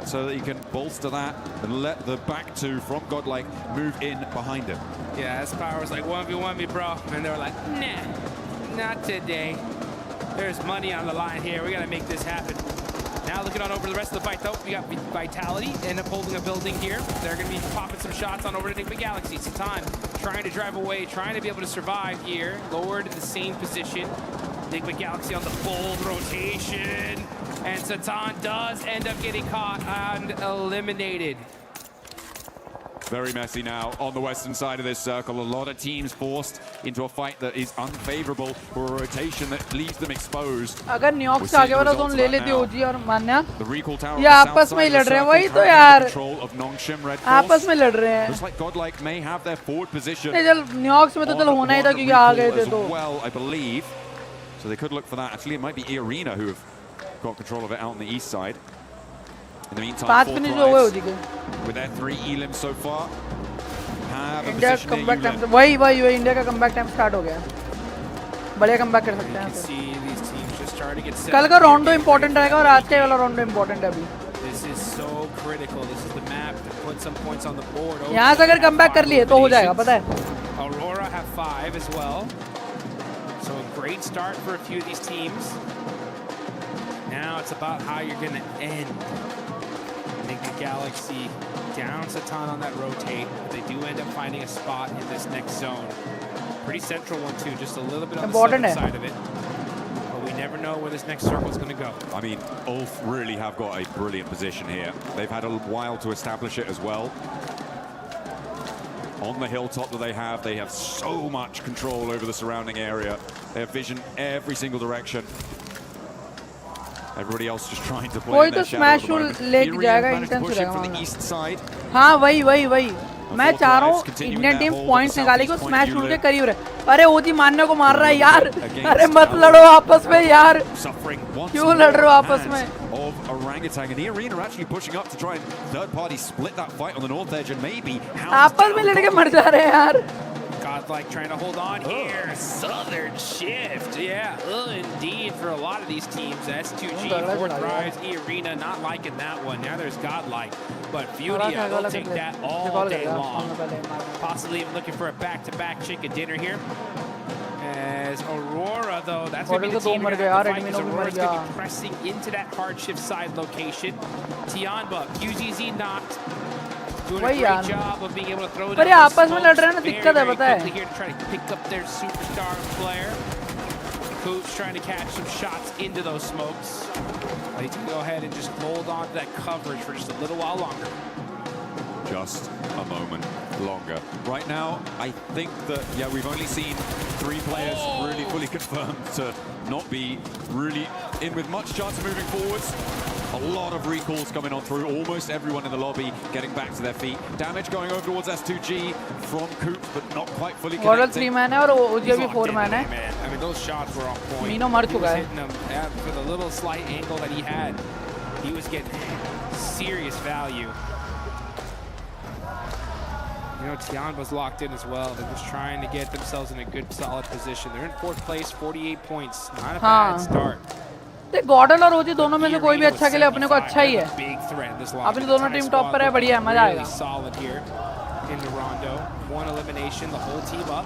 so that he can bolster that and let the back two from Godlike move in behind him. Yeah, S-Power's like, 1v1 me, bro. And they were like, nah, not today. There's money on the line here. We got to make this happen. Now looking on over the rest of the fight, though, we got Vitality end up holding a building here. They're going to be popping some shots on over to Enigma Galaxy. Satan trying to drive away, trying to be able to survive here. Lowered in the same position. Enigma Galaxy on the bold rotation. And Satan does end up getting caught and eliminated. Very messy now on the western side of this circle. A lot of teams forced into a fight that is unfavorable for a rotation that leaves them exposed. अगर New York से आगे वाला zone ले लेती होती और मान्या The recall tower ये आपस में ही लड़ रहे हैं वही तो यार आपस में लड़ रहे हैं Looks like Godlike may have their forward position. नहीं चल न्यूयॉर्क में तो चल होना ही था क्योंकि आ गए थे तो well, I believe. So they could look for that. Actually, it might be Arena who have got control of it out on the east side. In the meantime, 5 finish हो गए होती के with their 3 elims so far. India comeback time वही India का comeback time start हो गया बढ़िया comeback कर सकते हैं कल का राउंडो इंपॉर्टेंट रहेगा और आज का वाला राउंडो इंपॉर्टेंट है अभी यहाँ से अगर कमबैक कर लिए तो हो जाएगा पता है Aurora have 5 as well. So a great start for a few of these teams. Now it's about how you're going to end. I think the Galaxy down Satan on that rotate. They do end up finding a spot in this next zone. Pretty central one too, just a little bit on the southern side of it. But we never know where this next circle is going to go. I mean, Ulf really have got a brilliant position here. They've had a while to establish it as well. On the hilltop that they have so much control over the surrounding area. They have vision every single direction. Everybody else just trying to play in their shadow. लेके जाएगा intense रहेगा हाँ वही मैं चाह रहा हूँ Indian team points निकालेगी और स्मैश रूल के करीब रहे अरे ओजी मानने को मार रहा है यार अरे मत लड़ो आपस में यार क्यों लड़ रहे हो आपस में of Orangutan and the Arena actually pushing up to try and third party split that fight on the north edge and maybe आपस में लड़के मर जा रहे हैं यार Godlike trying to hold on here. Southern shift. Yeah, indeed for a lot of these teams. S2G, fourth rise, E-Arena, not liking that one. Now there's Godlike. But Furia, they'll take that all day long. Possibly even looking for a back-to-back chicken dinner here. As Aurora, though, that's going to be the team we're going to have to fight, because Aurora's going to be pressing into that hardship side location. Tianba, QZZ knocked. Doing a great job of being able to throw it. पर ये आपस में लड़ रहे हैं ना, दिक्कत है पता है. Here to try to pick up their superstar player. Coops trying to catch some shots into those smokes. They can go ahead and just hold on to that coverage for just a little while longer. Just a moment longer. Right now, I think that, yeah, we've only seen 3 players really fully confirmed to not be really in with much chance of moving forwards. A lot of recalls coming on through. Almost everyone in the lobby getting back to their feet. Damage going over towards S2G from Coop, but not quite fully connected. Godlike 3 man है और OG भी 4 man है. I mean, those shots were on point. Mino मर चुका है. For the little slight angle that he had, he was getting serious value. You know, Tianba's locked in as well. They're just trying to get themselves in a good, solid position. They're in 4th place, 48 points. Not a bad start. देख गॉडल और ओजी दोनों में से कोई भी अच्छा खेले अपने को अच्छा ही है. अपनी दोनों टीम टॉप पर है, बढ़िया है, मजा आएगा.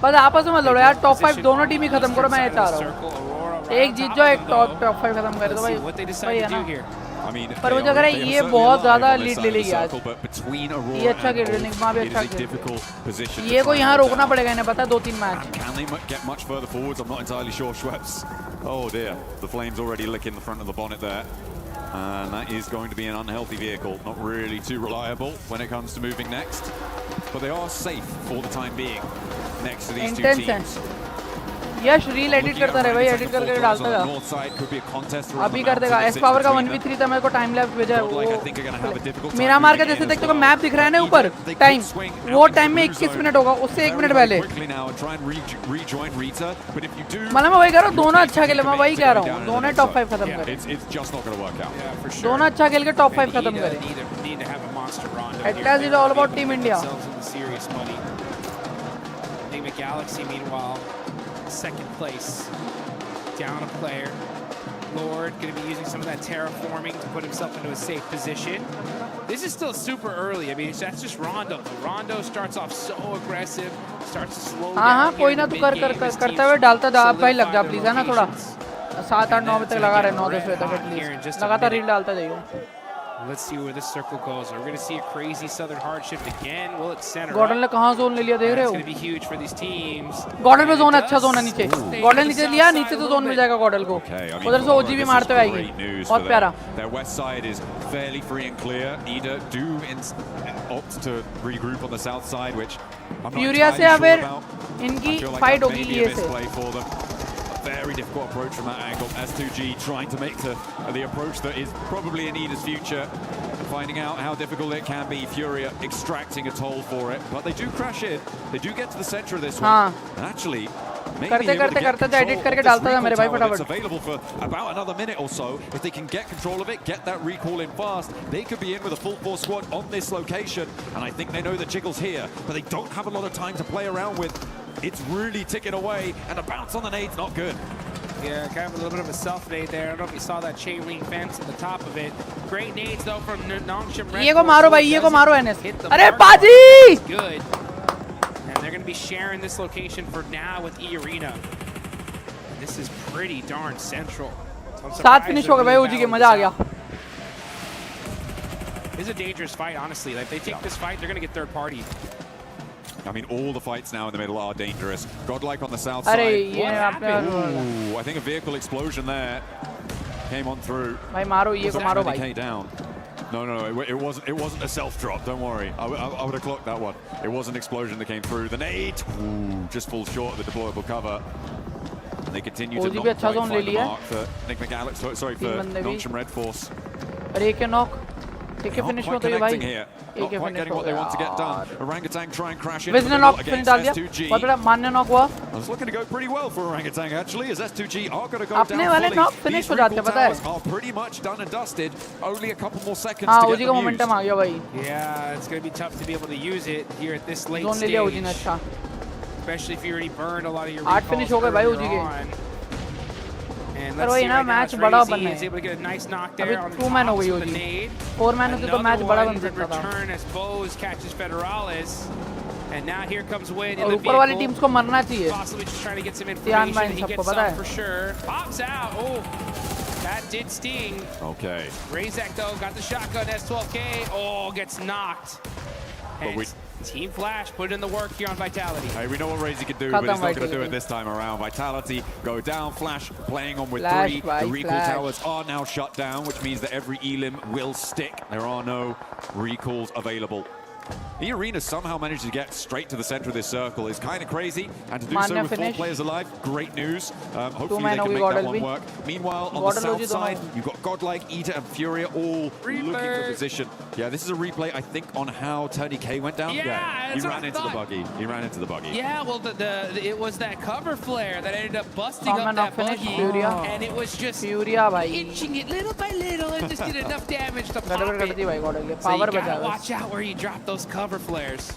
बस आपस में लड़ो यार, टॉप 5 दोनों टीम ही खत्म करो. मैं ये चाह रहा हूँ एक जीत जाओ, एक टॉप 5 खत्म कर दो भाई. भाई है ना. पर मुझे लग रहा है ये बहुत ज्यादा लीड ले लेगी आज. ये अच्छा खेल रही है, निगमा भी अच्छा खेल रही है. ये को यहाँ रोकना पड़ेगा, इन्हें पता है 2-3 match. Oh dear, the flames already licking the front of the bonnet there. And that is going to be an unhealthy vehicle. Not really too reliable when it comes to moving next. But they are safe for the time being next to these two teams. Yash reel edit करता रहे भाई, edit करके डालता जा. अभी कर देगा. S power का 1v3 था, मेरे को टाइम लैप्स भेजा है वो. मेरा मार का जैसे देख तो मैप दिख रहा है ना ऊपर टाइम, वो टाइम में 21 मिनट होगा, उससे 1 मिनट पहले. मतलब मैं वही कह रहा हूँ, दोनों अच्छा खेले. मैं वही कह रहा हूँ, दोनों टॉप 5 खत्म करें. दोनों अच्छा खेल के टॉप 5 खत्म करें. It is all about team India. Galaxy, meanwhile, 2nd place, down a player. Lord going to be using some of that terraforming to put himself into a safe position. This is still super early. I mean, that's just Rondo. Rondo starts off so aggressive, starts to slow down. हाँ कोई ना तू करते हुए डालता जा भाई. लग जा प्लीज, है ना. थोड़ा 7-8-9 बजे तक लगा रहे, 9-10 बजे तक एटलीस्ट लगातार रील डालता जाइए. Let's see where this circle goes. We're going to see a crazy southern hardship again. Will it center? Gordon ने कहाँ जोन ले लिया देख रहे हो? It's going to be huge for these teams. Gordon पे जोन अच्छा जोन है नीचे. गॉर्डन नीचे लिया, नीचे तो जोन मिल जाएगा गॉर्डन को. उधर से ओजी भी मारते हुए आएगी. बहुत प्यारा. Their west side is fairly free and clear. Nida do opt to regroup on the south side, which I'm not Furia से entirely अगर sure about. इनकी फाइट होगी ये से. Very difficult approach from that angle. S2G trying to make the approach that is probably in Nida's future. Finding out how difficult it can be. Furia extracting a toll for it. But they do crash in. They do get to the center of this one. And actually, करते edit करके डालता था मेरे भाई फटाफट. It's available for about another minute or so. If they can get control of it, get that recall in fast, they could be in with a full force squad on this location. And I think they know the jiggle's here, but they don't have a lot of time to play around with. It's really ticking away, and a bounce on the nade's not good. Yeah, kind of a little bit of a self-nade there. I don't know if you saw that chain link fence at the top of it. Great nades, though, from Nongshim Red. ये को मारो भाई, ये को मारो NS. अरे बाजी! Good. And they're going to be sharing this location for now with E-Arena. This is pretty darn central. 7 finish हो गए भाई ओजी के, मजा आ गया. This is a dangerous fight, honestly. Like, if they take this fight, they're going to get third party. I mean, all the fights now in the middle are dangerous. Godlike on the south side. What happened? Ooh, I think a vehicle explosion there came on through. भाई मारो ये को मारो भाई. Down. No, it wasn't a self drop. Don't worry. I would have clocked that one. It was an explosion that came through. The nade just falls short of the deployable cover. And they continue to not quite find the mark for Nick McAllister. Sorry, for Nongshim Red Force. अरे एक knock. Not quite connecting here. Not quite getting what they want to get done. Orangutan try and crash in against S2G. I was looking to go pretty well for Orangutan actually, as S2G are going to go अपने down वाले fully. knock finish हो जाते हैं पता है. Are pretty much done and dusted. Only a couple more seconds हाँ to OG get का them momentum आ गया भाई. Yeah, it's going to be tough to be able to use it here at this late Zone ले लिया ओजी ने अच्छा. especially if you already burned a lot of your 8 finish हो गए भाई OG के. And पर let's वही see ना right now, मैच it's बड़ा Razy बनना is है. able to get a nice knock अभी there on the 2 man हो tops गई with the OG. nade. 4 man होते तो मैच बड़ा बन Another सकता था. return as Bose catches Federalis. And now here comes Win in और the ऊपर वाली vehicle. टीम्स को मरना चाहिए. Possibly just trying to get some ध्यान information. में He सबको gets पता some है. for sure. Pops out. Oh, that did sting. Okay. Razak though got the shotgun. S12K. Oh, gets knocked. And Team Flash put in the work here on Vitality. Hey, we know what Razy can do, but he's not going to do it this time around. Vitality go down. Flash playing on with Flash, 3. The recall towers are now shut down, which means that every elim will stick. There are no recalls available. The Arena somehow managed to get straight to the center of this circle. Is kind of crazy, and to do so with 4 players alive, great news. Hopefully they can make that one work. Meanwhile, on the south side, you've got Godlike, Eta, and Furia all looking for position. Yeah, this is a replay, I think, on how Tony K went down. Yeah, he ran into the buggy. He ran into the buggy. Yeah, well, it was that cover flare that ended up busting up that buggy, and it was just inching it little by little and just did enough damage to pop it. So you gotta watch out where you drop those cover flares.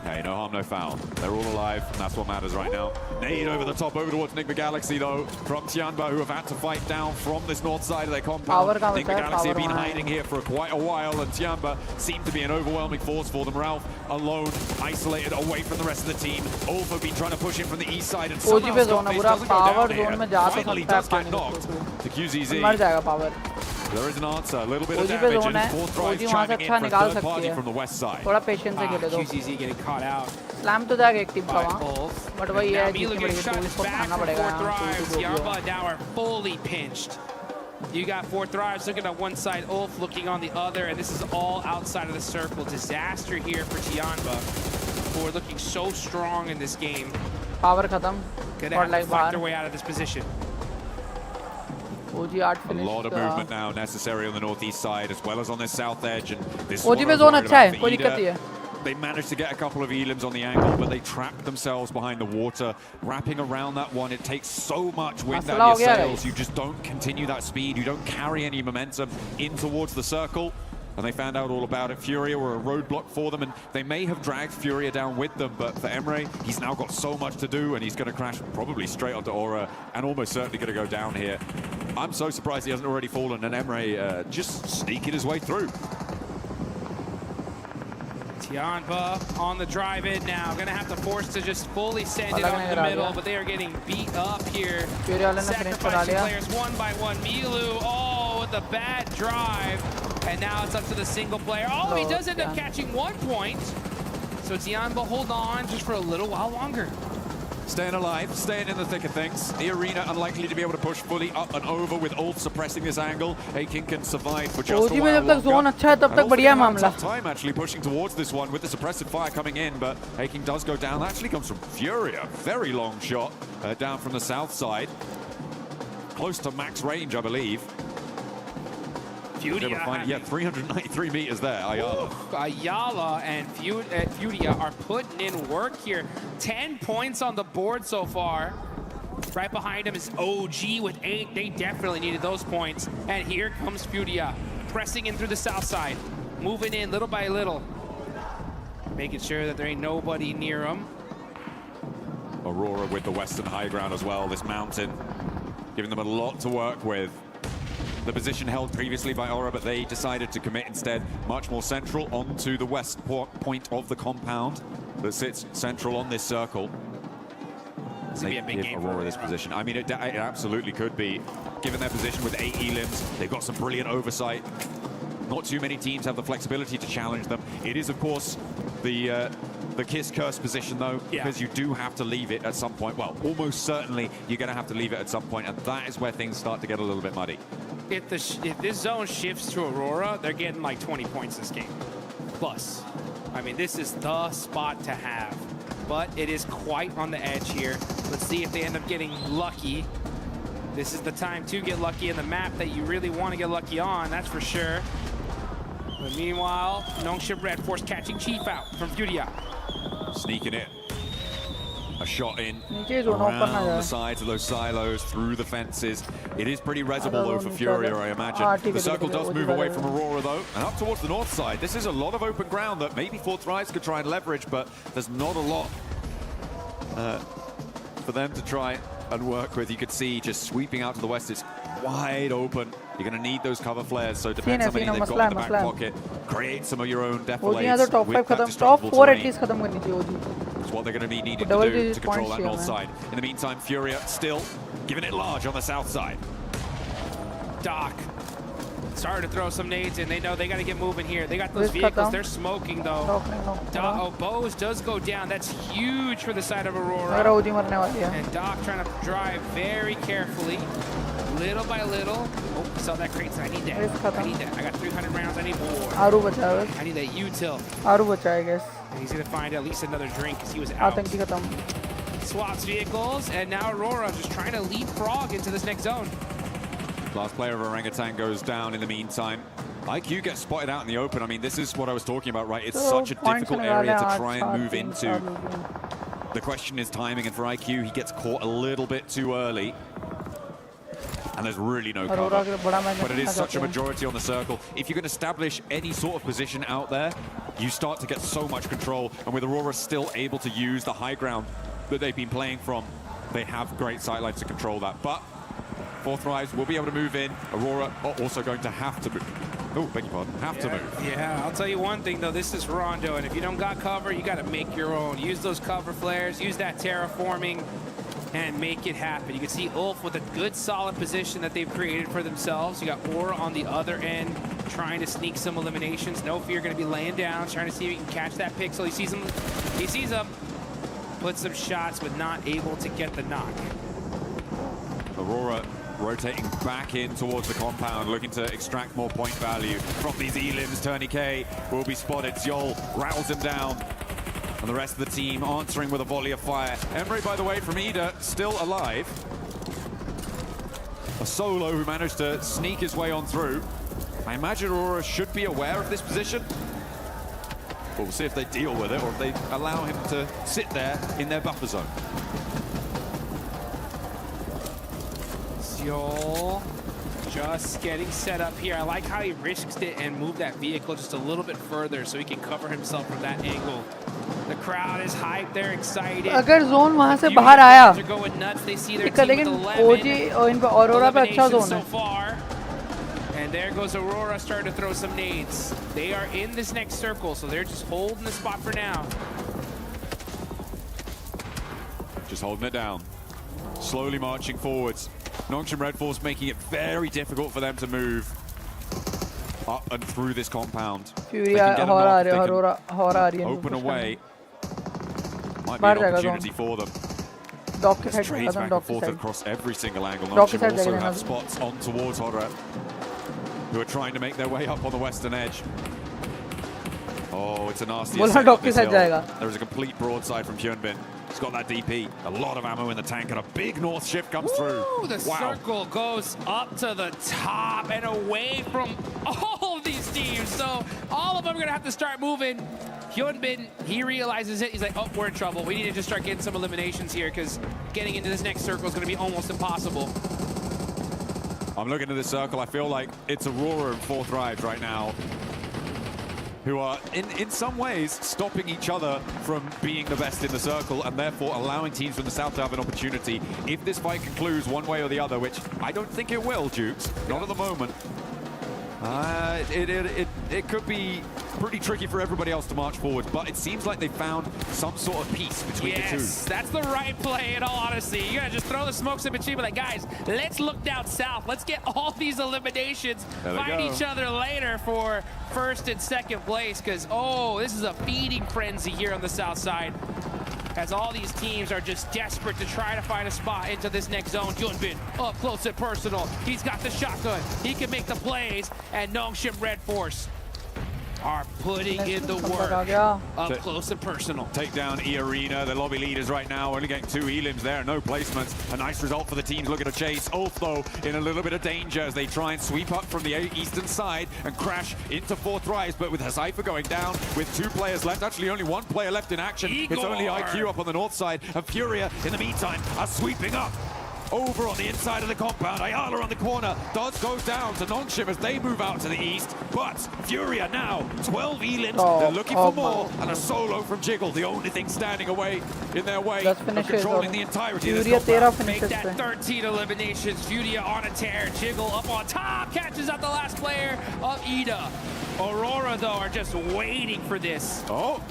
Hey, no harm, no foul. They're all alive, and that's what matters right now. Nade over the top, over towards Nick the Galaxy, though, from Tianba, who have had to fight down from this north side of their compound. Nick the Galaxy have been hiding here for quite a while, and Tianba seemed to be an overwhelming force for them. Ralph, alone, isolated, away from the rest of the team. Ulf have been trying to push him from the east side, and somehow stop this. Doesn't go down here. Finally does get knocked to QZZ. There is an answer, a little bit of damage, and 4th Thrive chiming in from third party from the west side. थोड़ा patience से खेले दो. QZZ getting caught out. Slam तो जाएगा एक team का वहाँ. But वही है जीतनी पड़ेगी तो इसको खाना पड़ेगा. Yarba now are fully pinched. You got 4 Thrives looking at one side, Ulf looking on the other, and this is all outside of the circle. Disaster here for Tianba, who are looking so strong in this game. Power खत्म. Gonna have to fight their way out of this position. A lot of movement now necessary on the northeast side as well as on this south edge, and this OG पे zone अच्छा है, कोई दिक्कत नहीं है. They managed to get a couple of elims on the angle, but they trapped themselves behind the water. Wrapping around that one, it takes so much wind out of your sails. You just don't continue that speed. You don't carry any momentum in towards the circle. And they found out all about it. Furia were a roadblock for them, and they may have dragged Furia down with them, but for Emre, he's now got so much to do, and he's going to crash probably straight onto Aura, and almost certainly going to go down here. I'm so surprised he hasn't already fallen, and Emre just sneaking his way through. Tianba on the drive-in now. Going to have to force to just fully send it on the middle, but they are getting beat up here. Sacrificing players one by one. Milu, oh, with a bad drive. And now it's up to the single player. Oh, he does end up catching 1 point. So Tianba hold on just for a little while longer. Staying alive, staying in the thick of things. The Arena unlikely to be able to push fully up and over with Ulf suppressing this angle. Akin can survive for just a while longer. Tough time actually pushing towards this one with the suppressive fire coming in, but Akin does go down. That actually comes from Furia. Very long shot down from the south side. Close to max range, I believe. Yeah, 393 meters there, Ayala. Ayala and Furia are putting in work here. 10 points on the board so far. Right behind him is OG with 8. They definitely needed those points. And here comes Furia, pressing in through the south side, moving in little by little, making sure that there ain't nobody near them. Aurora with the western high ground as well, this mountain, giving them a lot to work with. The position held previously by Aura, but they decided to commit instead much more central onto the west point of the compound that sits central on this circle. They give Aurora this position. I mean, it absolutely could be, given their position with 8 elims. They've got some brilliant oversight. Not too many teams have the flexibility to challenge them. It is, of course, the Kiss Curse position, though, because you do have to leave it at some point. Well, almost certainly you're going to have to leave it at some point, and that is where things start to get a little bit muddy. If this zone shifts to Aurora, they're getting like 20 points this game. Plus. I mean, this is the spot to have. But it is quite on the edge here. Let's see if they end up getting lucky. This is the time to get lucky in the map that you really want to get lucky on, that's for sure. But meanwhile, Nongship Red Force catching Chief out from Furia. Sneaking in. A shot in around the sides of those silos, through the fences. It is pretty resible, though, for Furia, I imagine. The circle does move away from Aurora, though, and up towards the north side. This is a lot of open ground that maybe 4 Thrives could try and leverage, but there's not a lot for them to try and work with. You could see just sweeping out to the west, it's wide open. You're going to need those cover flares, so depends how many they've got in the back pocket. Create some of your own defilades. top 5 खत्म, top 4 at least खत्म करनी चाहिए OG. That's what they're going to be needing to do to control that north side. In the meantime, Furia still giving it large on the south side. Doc started to throw some nades in. They know they got to get moving here. They got those vehicles. They're smoking though. Bose does go down. That's huge for the side of Aurora. And Doc trying to drive very carefully, little by little. Oh, saw that crate. I need that. I need that. I got 300 rounds. I need more. I need that util. I guess. And he's gonna find at least another drink because he was out. Swaps vehicles, and now Aurora just trying to leapfrog into this next zone. Last player of Orangutan goes down in the meantime. IQ gets spotted out in the open. I mean, this is what I was talking about, right? It's such a difficult area to try and move into. The question is timing, and for IQ, he gets caught a little bit too early. And there's really no cover. But it is such a majority on the circle. If you can establish any sort of position out there, you start to get so much control. And with Aurora still able to use the high ground that they've been playing from, they have great sightlines to control that. But Fourth Rise will be able to move in. Aurora are also going to have to move. Oh, beg your pardon. Have to move. Yeah, I'll tell you one thing, though. This is Rondo, and if you don't got cover, you got to make your own. Use those cover flares. Use that terraforming and make it happen. You can see Ulf with a good, solid position that they've created for themselves. You got Aura on the other end trying to sneak some eliminations. No Fear going to be laying down, trying to see if he can catch that pixel. He sees him. He sees him. Put some shots, but not able to get the knock. Aurora rotating back in towards the compound, looking to extract more point value from these elims. Tourniquet will be spotted. Zjol rattles him down. And the rest of the team answering with a volley of fire. Emre, by the way, from Ida, still alive. A solo who managed to sneak his way on through. I imagine Aurora should be aware of this position. But we'll see if they deal with it or if they allow him to sit there in their buffer zone. Zjol just getting set up here. I like how he risks it and moved that vehicle just a little bit further so he can cover himself from that angle. The crowd is hyped, they're excited. अगर zone वहाँ से बाहर आया, लेकिन OG और इन पे Aurora पे अच्छा जोन है. And there goes Aurora starting to throw some nades. They are in this next circle, so they're just holding the spot for now. Just holding it down. Slowly marching forwards. Nongshim Red Force making it very difficult for them to move up and through this compound. Furia, open away. Might be an opportunity for them. Trades back and forth across every single angle. Nongshim also have spots on towards Horror, who are trying to make their way up on the western edge. Oh, it's a nasty assault up this hill. There is a complete broadside from Hyunbin. He's got that DP. A lot of ammo in the tank, and a big north shift comes through. The circle goes up to the top and away from all of these teams. So all of them are going to have to start moving. Hyunbin, he realizes it. He's like, oh, we're in trouble. We need to just start getting some eliminations here because getting into this next circle is going to be almost impossible. I'm looking at this circle. I feel like it's Aurora and Fourth Rise right now, who are in some ways stopping each other from being the best in the circle and therefore allowing teams from the south to have an opportunity. If this fight concludes one way or the other, which I don't think it will, Dukes, not at the moment, it could be pretty tricky for everybody else to march forward, but it seems like they found some sort of peace between the two. Yes, that's the right play in all honesty. You gotta just throw the smokes in between, but like, guys, let's look down south. Let's get all these eliminations, fight each other later for first and second place, because, oh, this is a feeding frenzy here on the south side, as all these teams are just desperate to try to find a spot into this next zone. Hyunbin up close and personal. He's got the shotgun. He can make the plays, and Nongshim Red Force are putting in the work up close and personal. Take down E-Arena, the lobby leaders right now, only getting 2 elims there, no placements. A nice result for the teams looking to chase. Ulf, though, in a little bit of danger as they try and sweep up from the eastern side and crash into Fourth Rise, but with Cypher going down with 2 players left, actually only 1 player left in action. It's only IQ up on the north side, and Furia, in the meantime, are sweeping up. over on the inside of the compound. Ayala on the corner does go down to Nongshim as they move out to the east. But Furia now, 12 elims. They're looking for more. And a solo from Jiggle, the only thing standing away in their way of controlling the entirety of this compound. Make that 13 eliminations. Furia on a tear. Jiggle up on top. Catches out the last player of Ida. Aurora, though, are just waiting for this. Gotta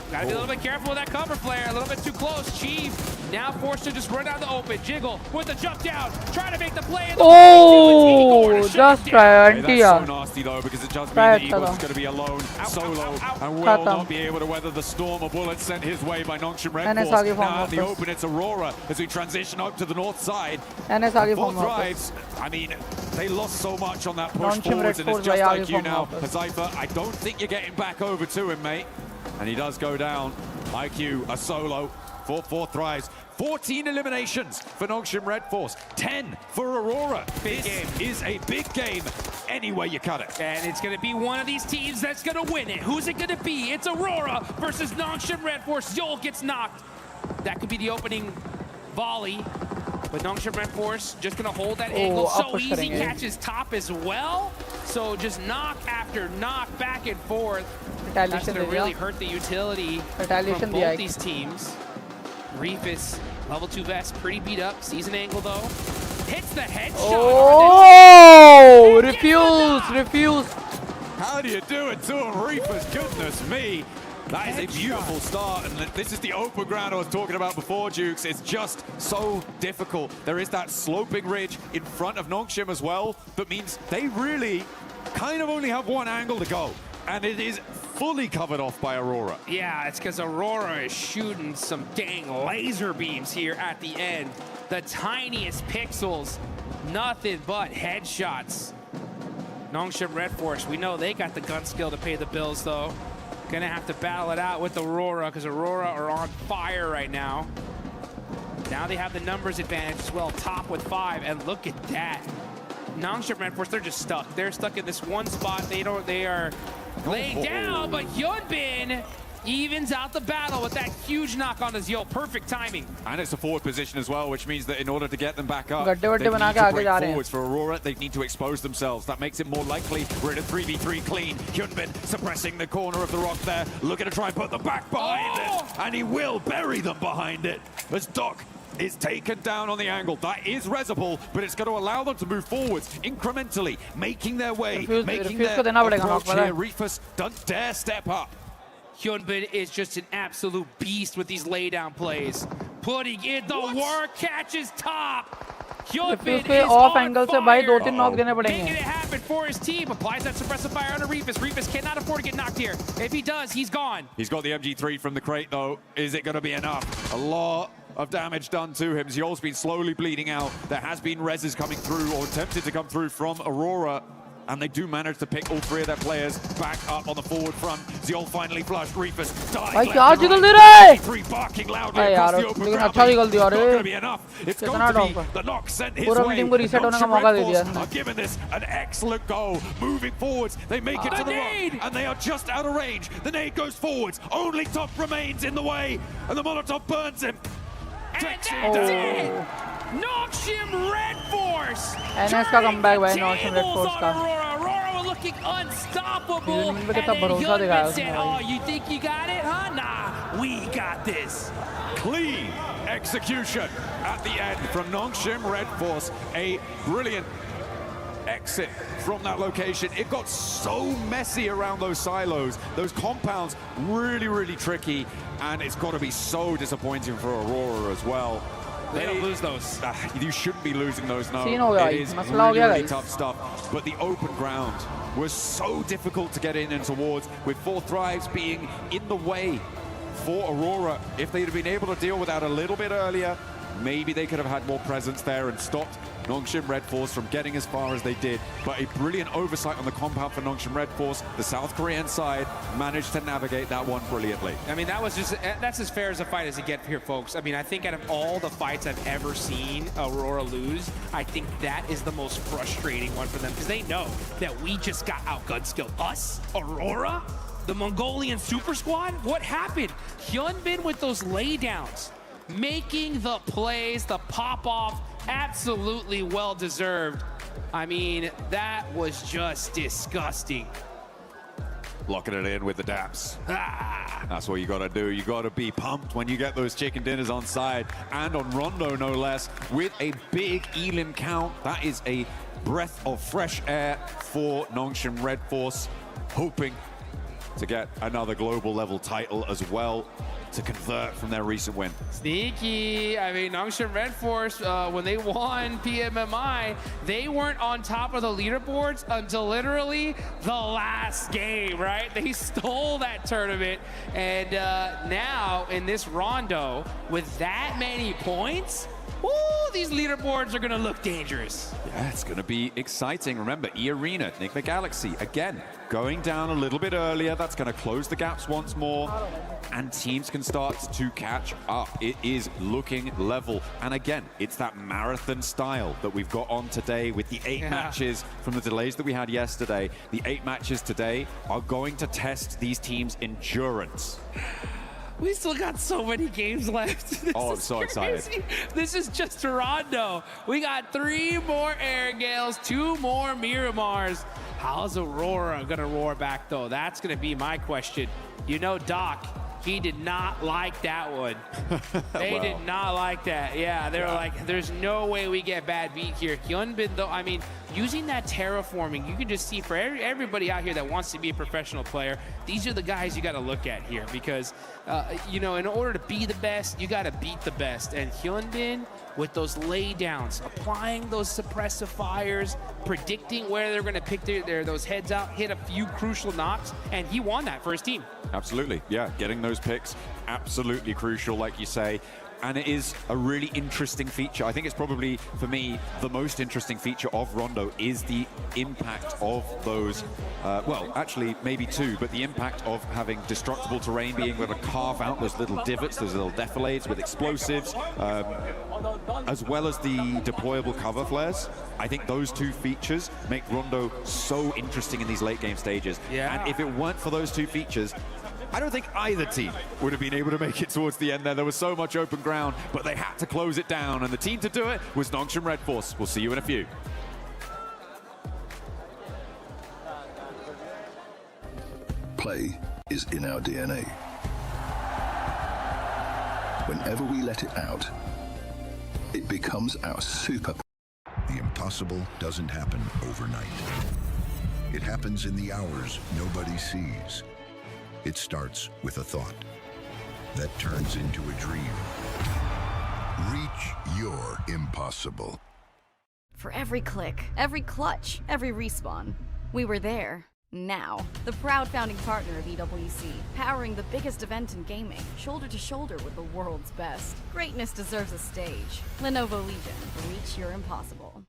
be a little bit careful with that cover flare. A little bit too close. Chief now forced to just run down the open. Jiggle with the jump down. Trying to make the play. In the just try That's so nasty, though, because it just means that Eagles is going to be alone, solo, and will not be able to weather the storm of bullets sent his way by Nongshim Red Force. Now at the open, it's Aurora as we transition up to the north side. Four Thrives, I mean, they lost so much on that push forwards, and it's just like you now. Hazaifa, I don't think you're getting back over to him, mate. And he does go down. IQ, a solo for Four Thrives. 14 eliminations for Nongshim Red Force. 10 for Aurora. This is a big game any way you cut it. And it's going to be one of these teams that's going to win it. Who's it going to be? It's Aurora versus Nongshim Red Force. Yol gets knocked. That could be the opening volley. But Nongshim Red Force just going to hold that angle so easy. Catches top as well. So just knock after knock, back and forth. That's going to really hurt the utility from both these teams. Reefus, level 2 vest, pretty beat up. Sees an angle though. Hits the headshot. Refuse. How do you do it to him, Reefus? Goodness me. That is a beautiful start, and this is the open ground I was talking about before, Jukes. It's just so difficult. There is that sloping ridge in front of Nongshim as well, that means they really kind of only have one angle to go, and it is fully covered off by Aurora. Yeah, it's because Aurora is shooting some dang laser beams here at the end. The tiniest pixels, nothing but headshots. Nongshim Red Force, we know they got the gun skill to pay the bills, though. Gonna have to battle it out with Aurora because Aurora are on fire right now. Now they have the numbers advantage as well, top with 5, and look at that. Nongshim Red Force, they're just stuck. They're stuck in this one spot. They are laying down, but Hyunbin evens out the battle with that huge knock on his Yo. Perfect timing. And it's a forward position as well, which means that in order to get them back up, they need to break forwards. For Aurora, they need to expose themselves. That makes it more likely. We're in a 3v3 clean. Hyunbin suppressing the corner of the rock there, looking to try and put them back behind it. And he will bury them behind it as Doc is taken down on the angle. That is resible, but it's going to allow them to move forwards incrementally, making their way, making their approach here. Reefus don't dare step up. Hyunbin is just an absolute beast with these laydown plays. Putting in the work, catches top. Hyunbin is off on angle fire. Making it happen for his team. Applies that suppressive fire on Reefus. Reefus cannot afford to get knocked here. If he does, he's gone. He's got the MG3 from the crate, though. Is it going to be enough? A lot of damage done to him. Ziol's been slowly bleeding out. There has been reses coming through, or attempted to come through from Aurora. And they do manage to pick all 3 of their players back up on the forward front. Ziol finally flushed. Reefus dying left to right. 3 barking loudly across the open ground. It's not going to be enough. It's going to be the knock sent his way. Nongshim Red Force are giving this an excellent go. Moving forwards, they make it to the rock, and they are just out of range. The nade goes forwards. Only Top remains in the way, and the Molotov burns him. And that's it! Nongshim Red Force! NS का comeback by Nongshim Red Force का. Aurora were looking unstoppable. And then Hyunbin said, oh, you think you got it, huh? Nah, we got this. Clean execution at the end from Nongshim Red Force. A brilliant exit from that location. It got so messy around those silos, those compounds, really tricky, and it's got to be so disappointing for Aurora as well. They don't lose those. You shouldn't be losing those, no. It is really tough stuff. But the open ground was so difficult to get in and towards, with 4 Thrives being in the way for Aurora. If they'd have been able to deal with that a little bit earlier, maybe they could have had more presence there and stopped Nongshim Red Force from getting as far as they did. But a brilliant oversight on the compound for Nongshim Red Force. The South Korean side managed to navigate that one brilliantly. I mean, that's as fair as a fight as you get here, folks. I mean, I think out of all the fights I've ever seen Aurora lose, I think that is the most frustrating one for them, because they know that we just got outgun skilled. Us, Aurora, the Mongolian super squad. What happened? Hyunbin with those laydowns, making the plays, the pop-off, Absolutely well deserved. I mean, that was just disgusting. Locking it in with the daps. That's what you got to do. You got to be pumped when you get those chicken dinners on side and on Rondo, no less, with a big elim count. That is a breath of fresh air for Nongshim Red Force, hoping to get another global level title as well to convert from their recent win. Sneaky. I mean, Nongshim Red Force, when they won PMMI, they weren't on top of the leaderboards until literally the last game, right? They stole that tournament. And now in this Rondo, with that many points, woo, these leaderboards are going to look dangerous. Yeah, it's going to be exciting. Remember, E-Arena, Enigma Galaxy, again, going down a little bit earlier. That's going to close the gaps once more, and teams can start to catch up. It is looking level. And again, it's that marathon style that we've got on today with the 8 matches from the delays that we had yesterday. The 8 matches today are going to test these teams' endurance. We still got so many games left. I'm so excited. This is just Rondo. We got 3 more Air Gales, 2 more Miramars. How's Aurora gonna roar back though? That's gonna be my question. You know, Doc, he did not like that one. They did not like that. Yeah, they were like, there's no way we get bad beat here. Hyunbin though, I mean, using that terraforming, you can just see for everybody out here that wants to be a professional player, these are the guys you got to look at here because, you know, in order to be the best, you got to beat the best. And Hyunbin, with those laydowns, applying those suppressive fires, predicting where they're going to pick those heads out, hit a few crucial knocks, and he won that for his team. Absolutely, yeah, getting those picks, absolutely crucial, like you say. And it is a really interesting feature. I think it's probably, for me, the most interesting feature of Rondo is the impact of those, well, actually, maybe 2, but the impact of having destructible terrain, being able to carve out those little divots, those little defilades with explosives, as well as the deployable cover flares. I think those 2 features make Rondo so interesting in these late game stages. Yeah. And if it weren't for those 2 features, I don't think either team would have been able to make it towards the end there. There was so much open ground, but they had to close it down, and the team to do it was Nongshim Red Force. We'll see you in a few. Play is in our DNA. Whenever we let it out, it becomes our super. The impossible doesn't happen overnight. It happens in the hours nobody sees. It starts with a thought that turns into a dream. Reach your impossible. For every click, every clutch, every respawn, we were there. Now, the proud founding partner of EWC, powering the biggest event in gaming, shoulder to shoulder with the world's best. Greatness deserves a stage. Lenovo Legion, reach your impossible.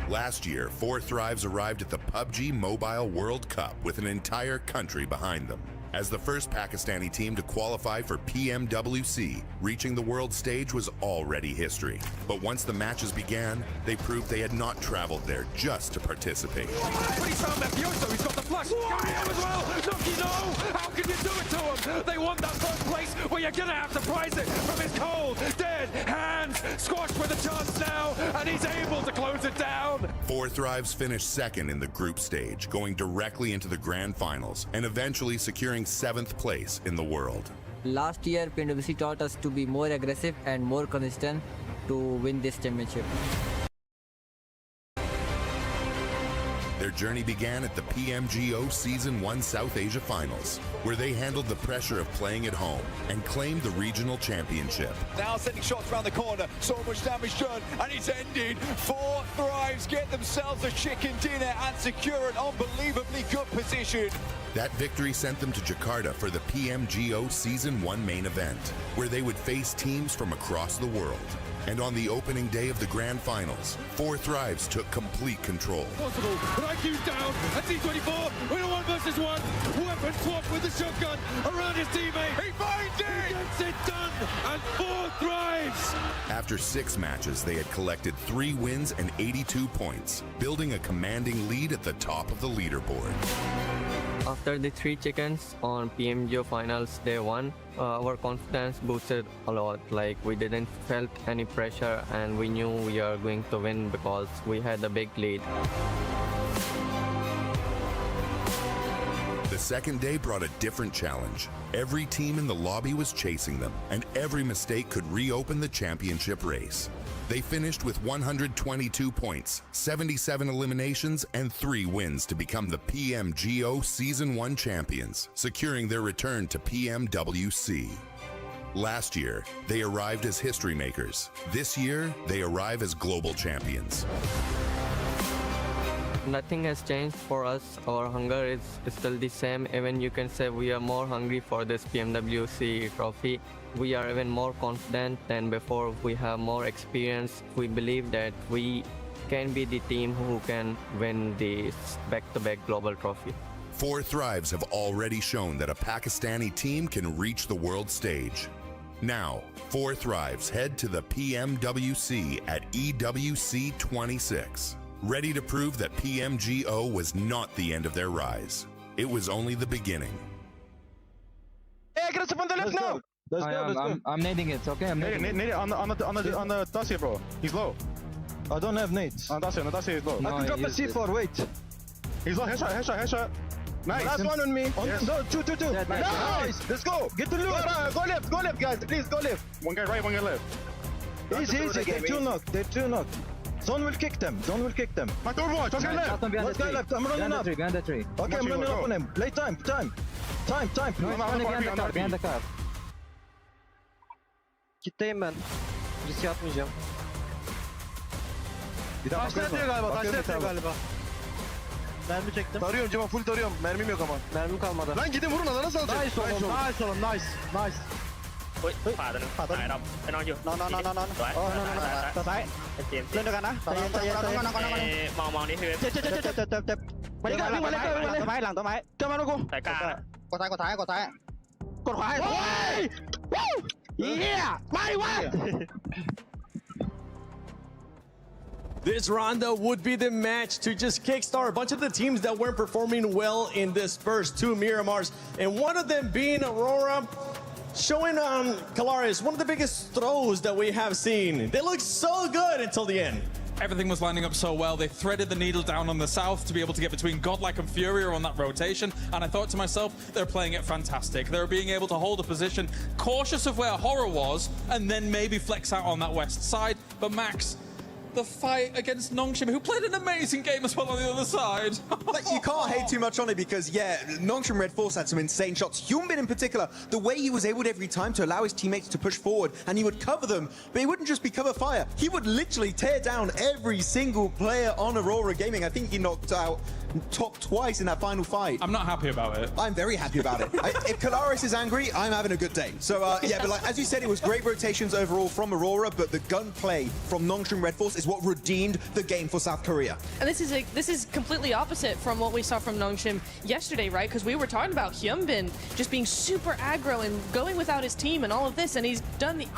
Last year, 4 Thrives arrived at the PUBG Mobile World Cup with an entire country behind them. As the first Pakistani team to qualify for Pmwc, reaching the world stage was already history. But once the matches began, they proved they had not traveled there just to participate. He's found Mafioso, he's got the flash. Got him as well. Nucky, no! How can you do it to him? They want that first place where you're gonna have to prize it from his cold, dead hands. Squashed with a chance now, and he's able to close it down. 4 Thrives finished second in the group stage, going directly into the grand finals, and eventually securing 7th place in the world. Last year, PwC taught us to be more aggressive and more consistent to win this championship. Their journey began at the PMGO Season 1 South Asia Finals, where they handled the pressure of playing at home and claimed the regional championship. Now sending shots around the corner, so much damage done, and it's ending. 4 Thrives get themselves a chicken dinner and secure an unbelievably good position. That victory sent them to Jakarta for the PMGO Season 1 main event, where they would face teams from across the world. And on the opening day of the grand finals, 4 Thrives took complete control. Possible, but IQ's down, and T24, we're 1 versus 1. Weapon swap with the shotgun around his teammate. He finds it! He gets it done, and 4 Thrives! After 6 matches, they had collected 3 wins and 82 points, building a commanding lead at the top of the leaderboard. After the 3 chickens on PMGO finals day 1, our confidence boosted a lot. Like, we didn't felt any pressure and we knew we are going to win because we had a big lead. The second day brought a different challenge. Every team in the lobby was chasing them, and every mistake could reopen the championship race. They finished with 122 points, 77 eliminations, and 3 wins to become the PMGO Season 1 champions, securing their return to PMWC. Last year, they arrived as history makers. This year, they arrive as global champions. Nothing has changed for us. Our hunger is still the same. Even you can say we are more hungry for this PMWC trophy. We are even more confident than before. We have more experience. We believe that we can be the team who can win this back-to-back global trophy. 4 Thrives have already shown that a Pakistani team can reach the world stage. Now, 4 Thrives head to the PMWC at EWC 26. Ready to prove that PMGO was not the end of their rise. It was only the beginning. Hey, get us up on the left now! Let's go. I'm nading it, okay? I'm nading it. Nade it on the Dacia, bro. He's low. I don't have nades. On Dacia he's low. No, I can drop a C4, wait. He's low, headshot. Nice. Last one on me. Yes. No, two. Nice. Let's go. Get the loot. Go left, guys. Please, go left. One guy right, one guy left. Easy. They're 2 knocked. Zone will kick them. My door watch. One guy left. One guy left. I'm running up. Behind the tree. Okay, I'm running up on him. Play time. Behind the car. Kitleyim ben. Riske atmayacağım. Taşla yatıyor galiba. Mermi çektim. Tarıyorum Cemal, full tarıyorum. Mermim yok ama. Mermim kalmadı. Lan gidin vurun, alana salacak. Nice oğlum. Nice. เฮ้ยขวาตัวนึงขวาตัวไหนเราไปนอนอยู่นอนสวยต่อซ้ายเตรียมเล่นด้วยกันนะมองนี่คือเจ็บไปด้วยกันหลังต้นไม้เจ้ามาลูกกูสายกลางกดซ้ายกดขวาเฮียไม่วะ This rondo would be the match to just kickstart a bunch of the teams that weren't performing well in this first 2 Miramars, and one of them being Aurora, showing on Kalaris one of the biggest throws that we have seen. They look so good until the end. Everything was lining up so well. They threaded the needle down on the south to be able to get between Godlike and Fury on that rotation. And I thought to myself, they're playing it fantastic. They're being able to hold a position, cautious of where Horror was, and then maybe flex out on that west side. But Max, the fight against Nongshim, who played an amazing game as well on the other side. Like, you can't hate too much on it because, yeah, Nongshim Red Force had some insane shots. Hyunbin in particular, the way he was able to every time to allow his teammates to push forward and he would cover them, but he wouldn't just be cover fire. He would literally tear down every single player on Aurora Gaming. I think he knocked out top twice in that final fight. I'm not happy about it. I'm very happy about it. If Kalaris is angry, I'm having a good day. So, yeah, but like, as you said, it was great rotations overall from Aurora, but the gunplay from Nongshim Red Force is what redeemed the game for South Korea. And this is completely opposite from what we saw from Nongshim yesterday, right? Because we were talking about Hyunbin just being super aggro and going without his team and all of this, and he's done the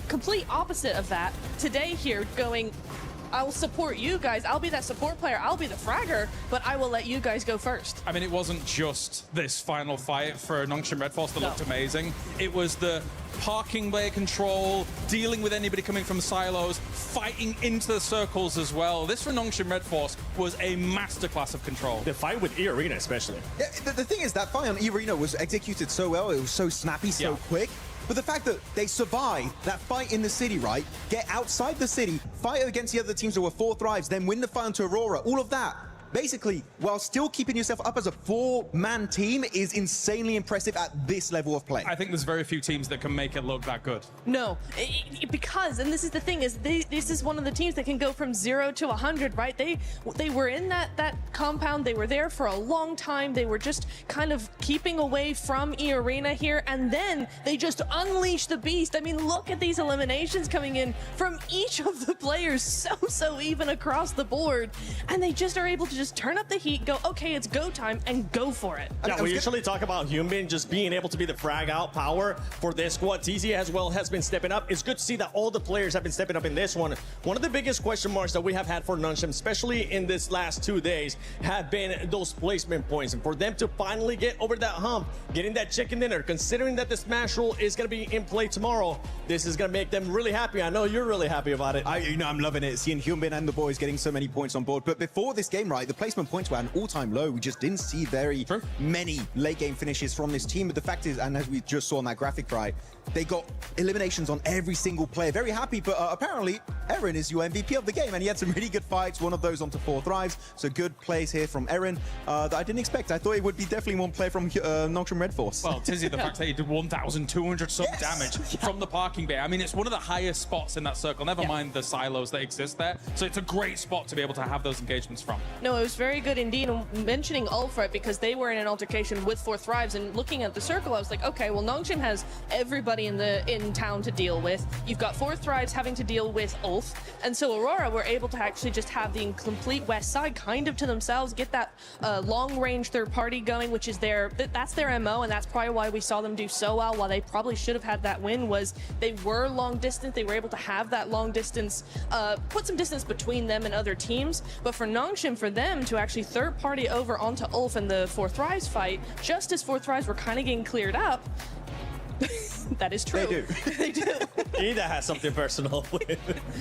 complete opposite of that today here, going, I will support you guys. I'll be that support player. I'll be the fragger, but I will let you guys go first. I mean, it wasn't just this final fight for Nongshim Red Force that looked amazing. It was the parking bay control, dealing with anybody coming from silos, fighting into the circles as well. This for Nongshim Red Force was a masterclass of control. The fight with E-Arena especially. Yeah, the thing is, that fight on E-Arena was executed so well. It was so snappy, so quick. But the fact that they survived that fight in the city, right? Get outside the city, fight against the other teams that were 4 Thrives, then win the fight onto Aurora, all of that basically, while still keeping yourself up as a 4-man team is insanely impressive at this level of play. I think there's very few teams that can make it look that good. No, because, and this is the thing, is this is one of the teams that can go from 0 to 100, right? They were in that compound, they were there for a long time, they were just kind of keeping away from E-Arena here, and then they just unleashed the beast. I mean, look at these eliminations coming in from each of the players, so even across the board, and they just are able to just turn up the heat, go, okay, it's go time, and go for it. Yeah, we usually talk about Hyunbin just being able to be the frag out power for this squad. TZ as well has been stepping up. It's good to see that all the players have been stepping up in this one. One of the biggest question marks that we have had for Nongshim, especially in this last 2 days, have been those placement points. And for them to finally get over that hump, getting that chicken dinner, considering that the Smash rule is going to be in play tomorrow, this is going to make them really happy. I know you're really happy about it. I'm loving it, seeing Hyunbin and the boys getting so many points on board. But before this game, right, the placement points were at an all-time low. We just didn't see very many late game finishes from this team. But the fact is, and as we just saw on that graphic, right, they got eliminations on every single player. Very happy, but apparently Eren is your MVP of the game, and he had some really good fights, one of those onto 4 thrives. So good plays here from Eren that I didn't expect. I thought it would be definitely one play from Nongshim Red Force. Well, Tizzy, the fact that he did 1,200 some damage from the parking bay. I mean, it's one of the highest spots in that circle, never mind the silos that exist there. So it's a great spot to be able to have those engagements from. No, it was very good indeed. And mentioning Ulfred, because they were in an altercation with 4 thrives, and looking at the circle, I was like, okay, well, Nongshim has everybody in town to deal with. You've got 4 thrives having to deal with Ulf, and so Aurora were able to actually just have the complete west side kind of to themselves, get that long-range third party going, which is that's their MO, and that's probably why we saw them do so well. While they probably should have had that win, was they were long distance, they were able to have that long distance, put some distance between them and other teams. But for Nongshim, for them to actually third party over onto Ulf in the 4 thrives fight, just as 4 thrives were kind of getting cleared up, that is true. They do. They do. Ida has something personal with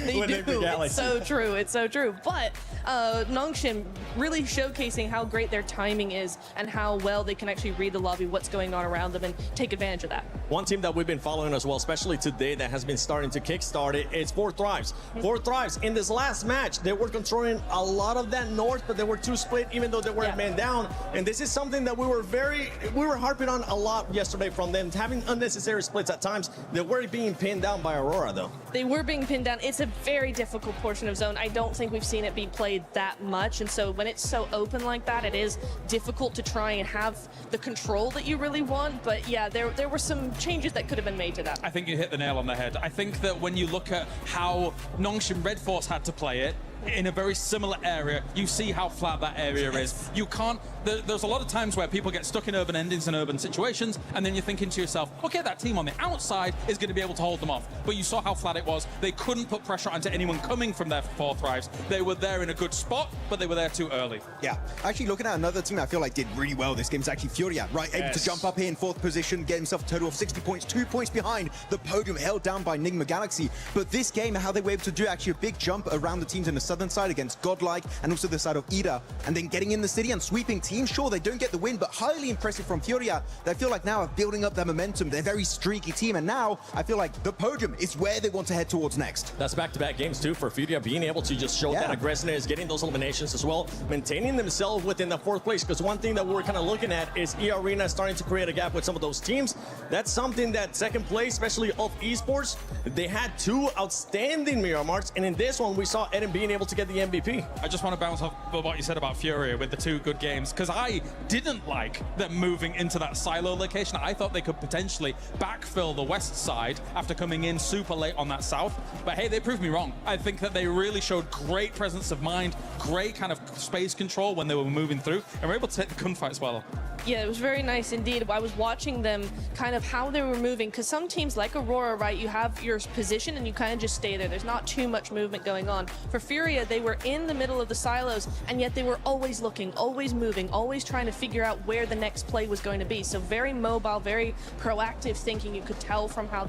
They do. It's so true. It's so true. But Nongshim really showcasing how great their timing is and how well they can actually read the lobby, what's going on around them, and take advantage of that. One team that we've been following as well, especially today, that has been starting to kickstart it, it's 4 thrives. 4 thrives. In this last match, they were controlling a lot of that north, but they were 2 split, even though they were man down. And this is something that we were harping on a lot yesterday from them, having unnecessary splits at times. They were being pinned down by Aurora, though. They were being pinned down. It's a very difficult portion of zone. I don't think we've seen it be played that much, and so when it's so open like that, it is difficult to try and have the control that you really want. But yeah, there were some changes that could have been made to that. I think you hit the nail on the head. I think that when you look at how Nongshim Red Force had to play it, in a very similar area, you see how flat that area is. You can't, there's a lot of times where people get stuck in urban endings and urban situations, and then you're thinking to yourself, okay, that team on the outside is going to be able to hold them off. But you saw how flat it was. They couldn't put pressure onto anyone coming from their 4 thrives. They were there in a good spot, but they were there too early. Yeah, actually looking at another team I feel like did really well this game is actually Furia, right? Able to jump up here in 4th position, get himself a total of 60 points, 2 points behind the podium, held down by Nigma Galaxy. But this game, how they were able to do actually a big jump around the teams in the southern side against Godlike and also the side of Ida, and then getting in the city and sweeping teams. Sure, they don't get the win, but highly impressive from Furia. They feel like now are building up their momentum. They're a very streaky team, and now I feel like the podium is where they want to head towards next. That's back-to-back games too for Furia, being able to just show that aggressiveness, getting those eliminations as well, maintaining themselves within the 4th place. Because one thing that we're kind of looking at is E-Arena starting to create a gap with some of those teams. That's something that 2nd place, especially of Esports, they had 2 outstanding mirror marks, and in this one we saw Eden being able to get the MVP. I just want to bounce off what you said about Furia with the 2 good games, because I didn't like them moving into that silo location. I thought they could potentially backfill the west side after coming in super late on that south, but hey, they proved me wrong. I think that they really showed great presence of mind, great kind of space control when they were moving through, and were able to take the gunfights well. Yeah, it was very nice indeed. I was watching them kind of how they were moving, because some teams like Aurora, right, you have your position and you kind of just stay there. There's not too much movement going on. For Furia, they were in the middle of the silos, and yet they were always looking, always moving, always trying to figure out where the next play was going to be. So very mobile, very proactive thinking. You could tell from how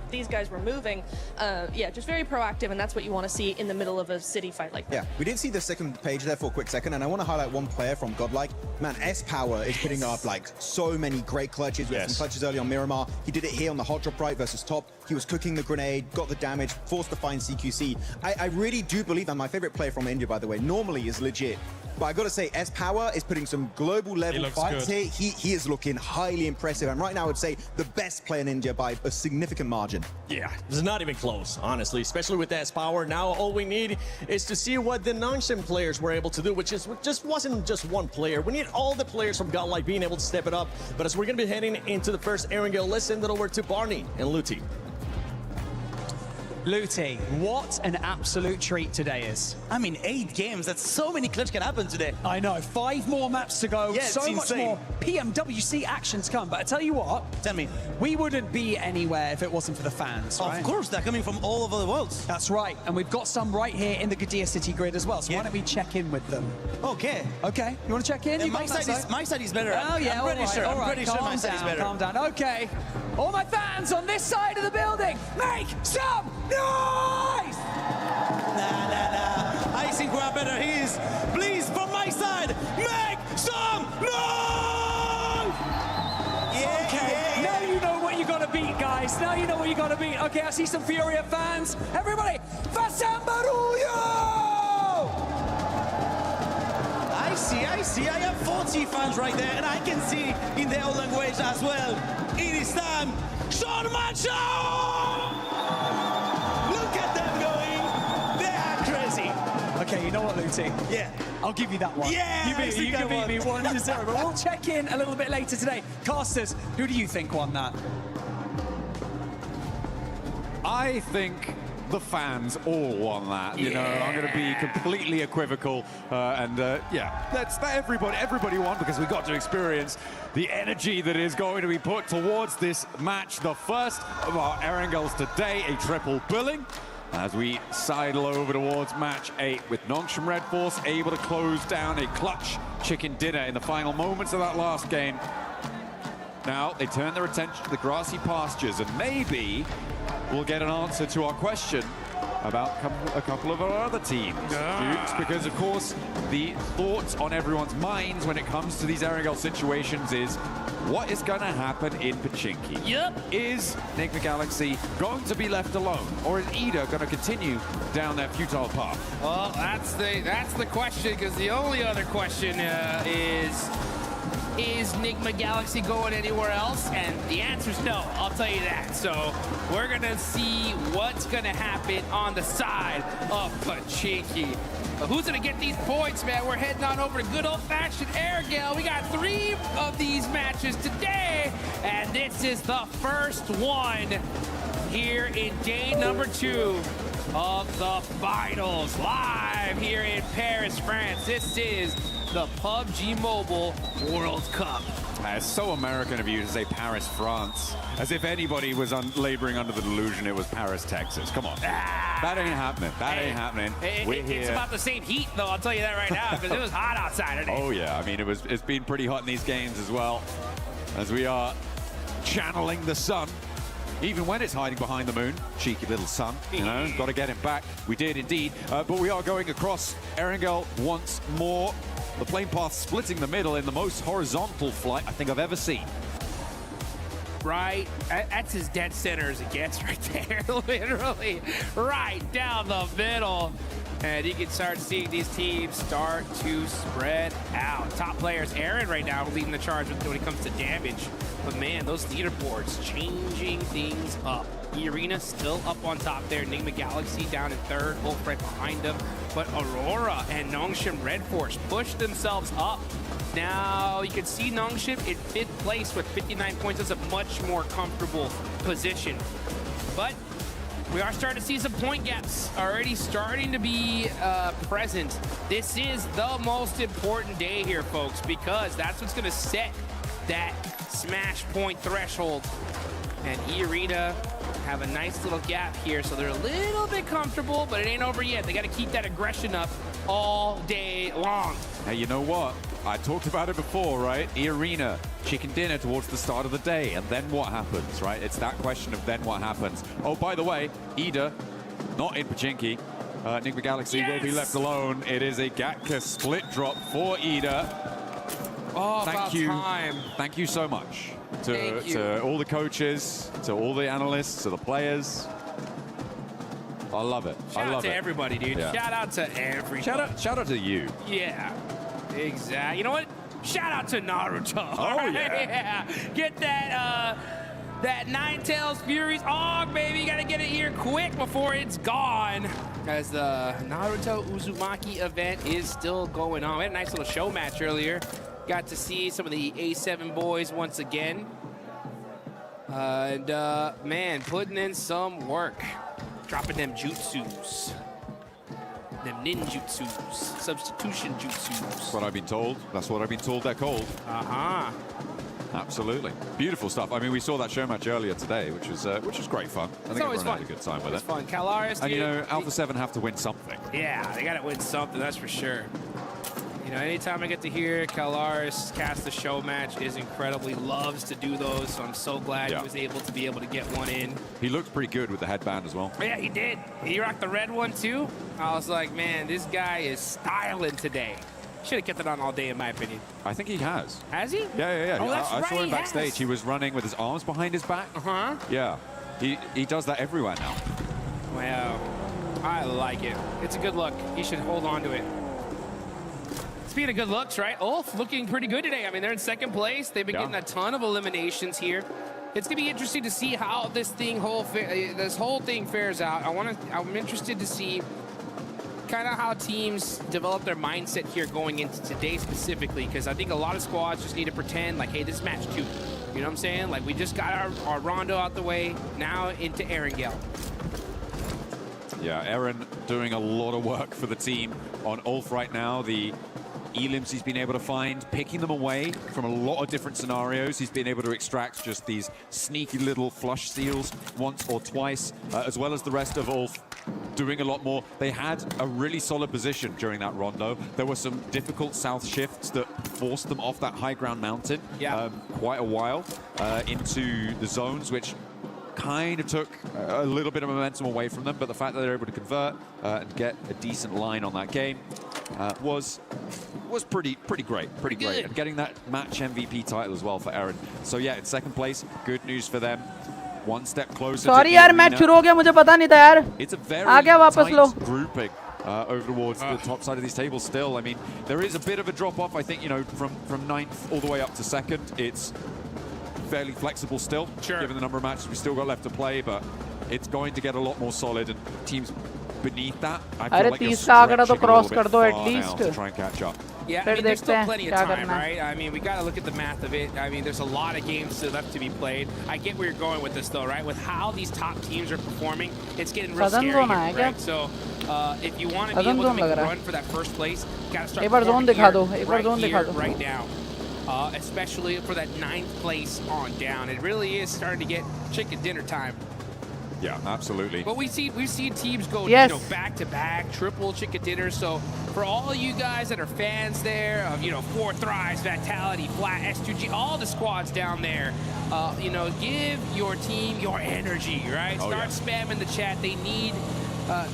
these guys were moving. Yeah, just very proactive, and that's what you want to see in the middle of a city fight like that. Yeah, we did see the 2nd page there for a quick second, and I want to highlight one player from Godlike. Man, S-Power is putting up like so many great clutches. We had some clutches early on Miramar. He did it here on the hot drop right versus top. He was cooking the grenade, got the damage, forced to find CQC. I really do believe, and my favorite player from India, by the way, normally is legit But I got to say, S-Power is putting some global level fights here. He is looking highly impressive. And right now, I would say the best player in India by a significant margin. Yeah, it's not even close, honestly, especially with S-Power. Now, all we need is to see what the Nongshim players were able to do, which just wasn't just one player. We need all the players from Godlike being able to step it up. But as we're going to be heading into the first Erangel, let's send it over to Barney and Luti. Luti, what an absolute treat today is. I mean, 8 games, that's so many clutch can happen today. I know, 5 more maps to go, Yeah, so much more PMWC actions come. But I tell you what, tell me, we wouldn't be anywhere if it wasn't for the fans, right? Of course, they're coming from all over the world. That's right, and we've got some right here in the Gadir City grid as well, so why don't we check in with them? Okay. Okay, you want to check in? Yeah, my side is better. Oh yeah, I'm pretty sure. all right. I'm pretty sure my side is better. Calm down, okay. All my fans on this side of the building, make some noise! Nah. I think we're better. Please, from my side, make some noise! Okay, now you know what you gotta beat, guys. Now you know what you gotta beat. Okay, I see some Furia fans. Everybody, Fasambaruyo! I see. I have 40 fans right there, and I can see in their own language as well. It is time. Sean Macho! Look at them going. They are crazy. Okay, you know what, Luti? Yeah. I'll give you that one. Yeah, you can beat me 1-0. But we'll check in a little bit later today. Casters, who do you think won that? I think the fans all won that. You know, I'm going to be completely equivocal, yeah, that's that. Everybody won because we got to experience the energy that is going to be put towards this match, the first of our Erangels today, a triple billing. As we sidle over towards match 8 with Nongshim Red Force able to close down a clutch chicken dinner in the final moments of that last game. Now they turn their attention to the grassy pastures, and maybe we'll get an answer to our question about a couple of our other teams, Dukes, because of course the thoughts on everyone's minds when it comes to these Erangel situations is what is going to happen in Pachinki? Yep. Is Enigma Galaxy going to be left alone, or is Ida going to continue down their futile path? Well, that's the question, because the only other question is Enigma Galaxy going anywhere else? And the answer's no, I'll tell you that. So we're gonna see what's gonna happen on the side of Pachinki. But who's gonna get these points, man? We're heading on over to good old-fashioned Erangel. We got 3 of these matches today, and this is the first one here in day number 2 of the finals, live here in Paris, France. This is the PUBG Mobile World Cup. It's so American of you to say Paris, France, as if anybody was laboring under the delusion it was Paris, Texas. Come on. That ain't happening. That ain't happening. We're here. It's about the same heat, though, I'll tell you that right now, because it was hot outside today. Oh, yeah. I mean, it's been pretty hot in these games as well, as we are channeling the sun. Even when it's hiding behind the moon, cheeky little sun, you know, got to get him back. We did indeed, but we are going across Erangel once more. The plane path splitting the middle in the most horizontal flight I think I've ever seen. Right, that's as dead center as it gets right there, literally, right down the middle. And you can start seeing these teams start to spread out. Top players, Aaron right now leading the charge when it comes to damage. But man, those leaderboards changing things up. E-Arena still up on top there. Enigma Galaxy down in 3rd, both right behind them. But Aurora and Nongshim Red Force pushed themselves up. Now you can see Nongshim in 5th place with 59 points. That's a much more comfortable position. But we are starting to see some point gaps already starting to be present. This is the most important day here, folks, because that's what's going to set that smash point threshold. And E-Arena have a nice little gap here, so they're a little bit comfortable, but it ain't over yet. They got to keep that aggression up all day long. Hey, you know what? I talked about it before, right? E-Arena, chicken dinner towards the start of the day, and then what happens, right? It's that question of then what happens. Oh, by the way, Ida, not in Pachinki. Enigma Galaxy will be left alone. It is a Gatka split drop for Ida. Oh, thank you. Thank you so much to all the coaches, to all the analysts, to the players. I love it. Shout I love out to it. everybody, dude. Yeah. Shout out to everybody. Shout out to you. Yeah. Exactly. You know what? Shout out to Naruto. Oh, yeah. Get that Ninetales Furies Og, baby. You gotta get it here quick before it's gone. As the Naruto Uzumaki event is still going on. We had a nice little show match earlier. Got to see some of the A7 boys once again. Man, putting in some work. Dropping them jutsus. Them ninjutsus. Substitution jutsus. That's what I've been told. That's what I've been told they're called. Uh-huh. Absolutely. Beautiful stuff. I mean, we saw that show match earlier today, which was great fun. I think always everyone fun. had a good time with It's it. fun. Calaris, And, you know, Alpha 7 have to win something. yeah, they got to win something, that's for sure. You know, anytime I get to hear Calaris cast the show match is incredibly loves to do those, so I'm so glad he was able to get one in. He looked pretty good with the headband as well. Yeah, he did. He rocked the red one, too. I was like, man, this guy is styling today. Should have kept it on all day, in my opinion. I think he has. Has he? Yeah. Oh, that's I right, saw him he backstage. has. He was running with his arms behind his back. Uh-huh. Yeah. He does that everywhere now. Well, I like it. It's a good look. He should hold on to it. Speaking of good looks, right? Ulf looking pretty good today. I mean, they're in second place. They've been getting a ton of eliminations here. It's gonna be interesting to see how this whole thing fares out. I'm interested to see kind of how teams develop their mindset here going into today specifically, because I think a lot of squads just need to pretend like, hey, this is match 2. You know what I'm saying? Like, we just got our Rondo out the way, now into Erangel. Yeah, Aaron doing a lot of work for the team on Ulf right now. The elims he's been able to find, picking them away from a lot of different scenarios. He's been able to extract just these sneaky little flush steals once or twice, as well as the rest of Ulf doing a lot more. They had a really solid position during that rondo. There were some difficult south shifts that forced them off that high ground mountain quite a while into the zones, which kind of took a little bit of momentum away from them, but the fact that they're able to convert and get a decent line on that game was pretty great, and getting that match MVP title as well for Aaron. So yeah, in second place, good news for them. One step closer. Sorry यार, match शुरू हो गया, मुझे पता नहीं था यार. It's a very आ गया, वापस लो. tight grouping over towards the top side of these tables still. I mean, there is a bit of a drop off. I think, you know, from 9th all the way up to 2nd, it's fairly flexible still, given the number of matches we still got left to play, but it's going to get a lot more solid, and teams beneath that, I feel like you're stretching a little bit far now to try and catch up. Yeah, I mean, there's still plenty of time, right? I mean, we got to look at the math of it. I mean, there's a lot of games still left to be played. I get where you're going with this, though, right? With how these top teams are performing, it's getting real scary here, right? So, if you want to be able to make a run for that first place, you got to start performing here, right now. Especially for that 9th place on down. It really is starting to get chicken dinner time. Yeah, absolutely. But we've seen teams go, you know, back to back, triple chicken dinners. So for all you guys that are fans there of, you know, 4 Thrives, Vitality, Flat, S2G, all the squads down there, you know, give your team your energy, right? Start spamming the chat. They need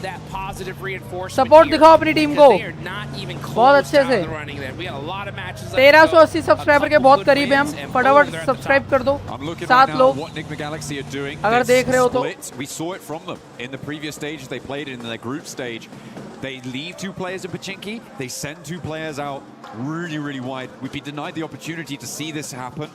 that positive reinforcement. Support दिखाओ अपनी team को. They are not even close to the running there. We got a lot of matches. 1380 subscriber के बहुत करीब हैं हम. फटाफट subscribe कर दो. 7 लोग. What Enigma Galaxy are doing. अगर देख रहे हो तो. We saw it from them in the previous stages they played in their group stage. They leave 2 players in Pachinki. They send 2 players out really wide. We've been denied the opportunity to see this happen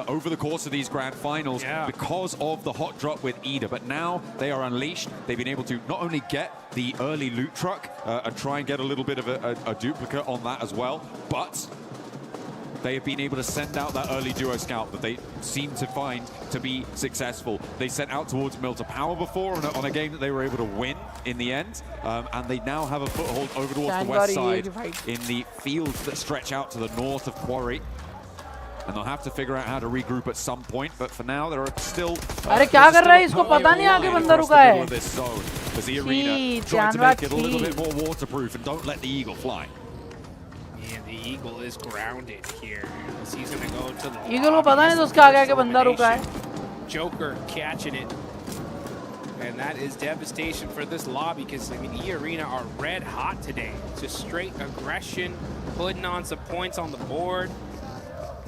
over the course of these grand finals because of the hot drop with Ida. But now they are unleashed. They've been able to not only get the early loot truck and try and get a little bit of a duplicate on that as well, but they have been able to send out that early duo scout that they seem to find to be successful. They sent out towards Milta Power before on a game that they were able to win in the end, and they now have a foothold over towards the west side in the fields that stretch out to the north of Quarry. And they'll have to figure out how to regroup at some point, but for now there are still अरे क्या कर रहा है इसको पता नहीं आगे बंदा रुका है. As the arena trying to make it a little bit more waterproof and don't let the eagle fly. And the eagle is grounded here. He's going to go to the eagle को पता नहीं तो उसके आगे आगे बंदा रुका है. Joker catching it. And that is devastation for this lobby because, I mean, the arena are red hot today. Just straight aggression, putting on some points on the board.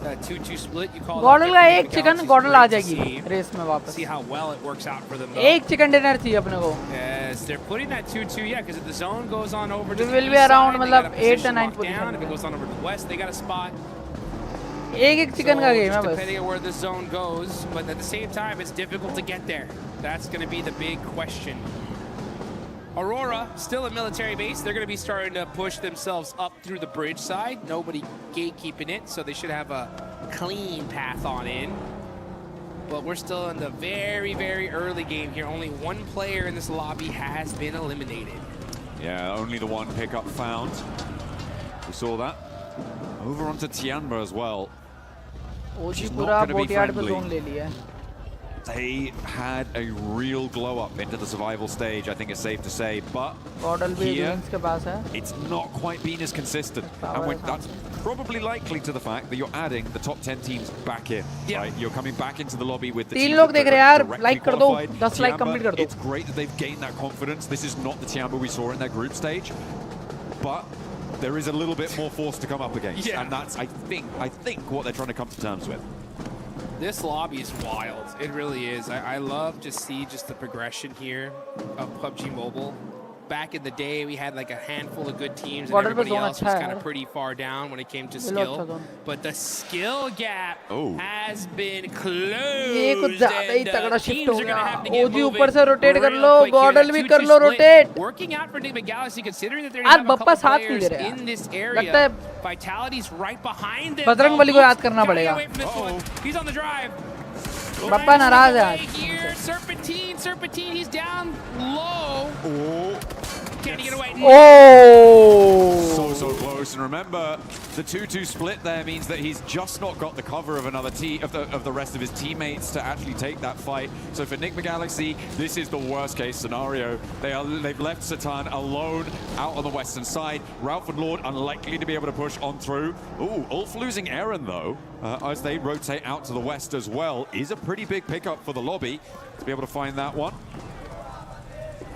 2-2 split, you call Godlike का एक chicken Godlike आ जाएगी race में वापस. See how well it works out for them. एक chicken dinner चाहिए अपने को. as they're putting that 2-2, yeah, because if the zone goes on over to We the will east be around side, they मतलब got a 8th position and 9th locked down. position If it goes on over to the west, they got a spot. एक chicken का game है Just बस depending on where the zone goes, but at the same time, it's difficult to get there. That's going to be the big question. Aurora, still a military base. They're going to be starting to push themselves up through the bridge side. Nobody gatekeeping it, so they should have a clean path on in. But we're still in the very, very early game here. Only one player in this lobby has been eliminated. Yeah, only the one pickup found. We saw that. Over onto Tianba as well. ओजी पूरा बोटियाड पे zone ले लिया है. They had a real glow up into the survival stage, I think it's safe to say, but here, it's not quite been as consistent. And that's probably likely to the fact that you're adding the top 10 teams back in, right? You're coming back into the lobby with the teams लोग देख रहे हैं यार, directly like कर दो, qualified. 10 like complete कर दो. It's great that they've gained that confidence. This is not the Tiamba we saw in their group stage, but there is a little bit more force to come up against, and that's, I think what they're trying to come to terms with. This lobby is wild. It really is. I love to see just the progression here of PUBG Mobile. Back in the day, we had like a handful of good teams, and everybody else was kind of pretty far down when it came to skill. But the skill gap has been closed. ये कुछ ज़्यादा ही तगड़ा shift हो गया. OG ऊपर से rotate कर लो, गॉडल भी कर लो rotate. Working out for Enigma Galaxy, considering that they're यार going to have a Bappa couple साथ नहीं दे players रहे in this लगता area. है Vitality's right behind them. Bajrang Bali को याद करना पड़ेगा. He's on the drive. Bappa नाराज है आज. Here, Serpentine, he's down low. Can he get away? So close. And remember, the 2-2 split there means that he's just not got the cover of another of the rest of his teammates to actually take that fight. So for Enigma Galaxy, this is the worst case scenario. They've left Satan alone out on the western side. Ralph and Lord unlikely to be able to push on through. Ooh, Ulf losing Aaron though, as they rotate out to the west as well, is a pretty big pickup for the lobby to be able to find that one.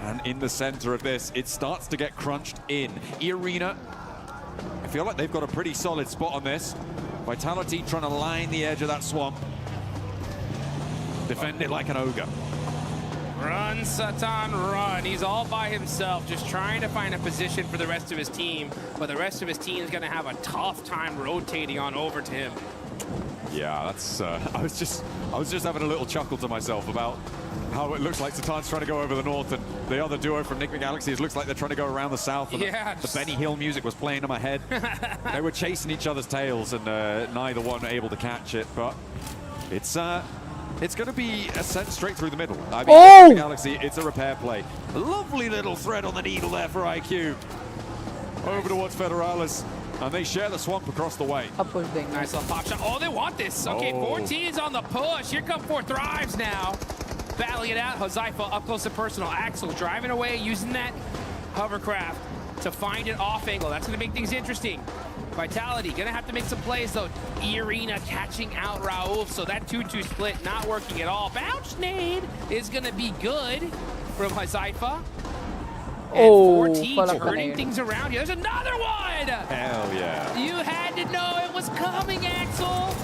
And in the center of this, it starts to get crunched in. E-Arena, I feel like they've got a pretty solid spot on this. Vitality trying to line the edge of that swamp. Defend it like an ogre. Run, Satan, run. He's all by himself, just trying to find a position for the rest of his team. But the rest of his team is going to have a tough time rotating on over to him. Yeah, that's. I was just having a little chuckle to myself about how it looks like Satan's trying to go over the north, and the other duo from Enigma Galaxy, it looks like they're trying to go around the south. And the Benny Hill music was playing in my head. They were chasing each other's tails, and neither one able to catch it. But it's going to be a sent straight through the middle. I mean, Enigma Galaxy, it's a repair play. Lovely little thread on the needle there for IQ. Over towards Federalis. And they share the swamp across the way. Nice little pop shot. Oh, they want this. Okay, 14's on the push. Here come 4 Thrives now. Battling it out. Hozaifa up close and personal. Axel driving away, using that hovercraft to find an off angle. That's going to make things interesting. Vitality going to have to make some plays, though. E-Arena catching out Raouf. So that 2-2 split not working at all. Bounce nade is going to be good from Hozaifa. And 14 turning things around here. There's another one! Hell yeah. You had to know it was coming, Axel,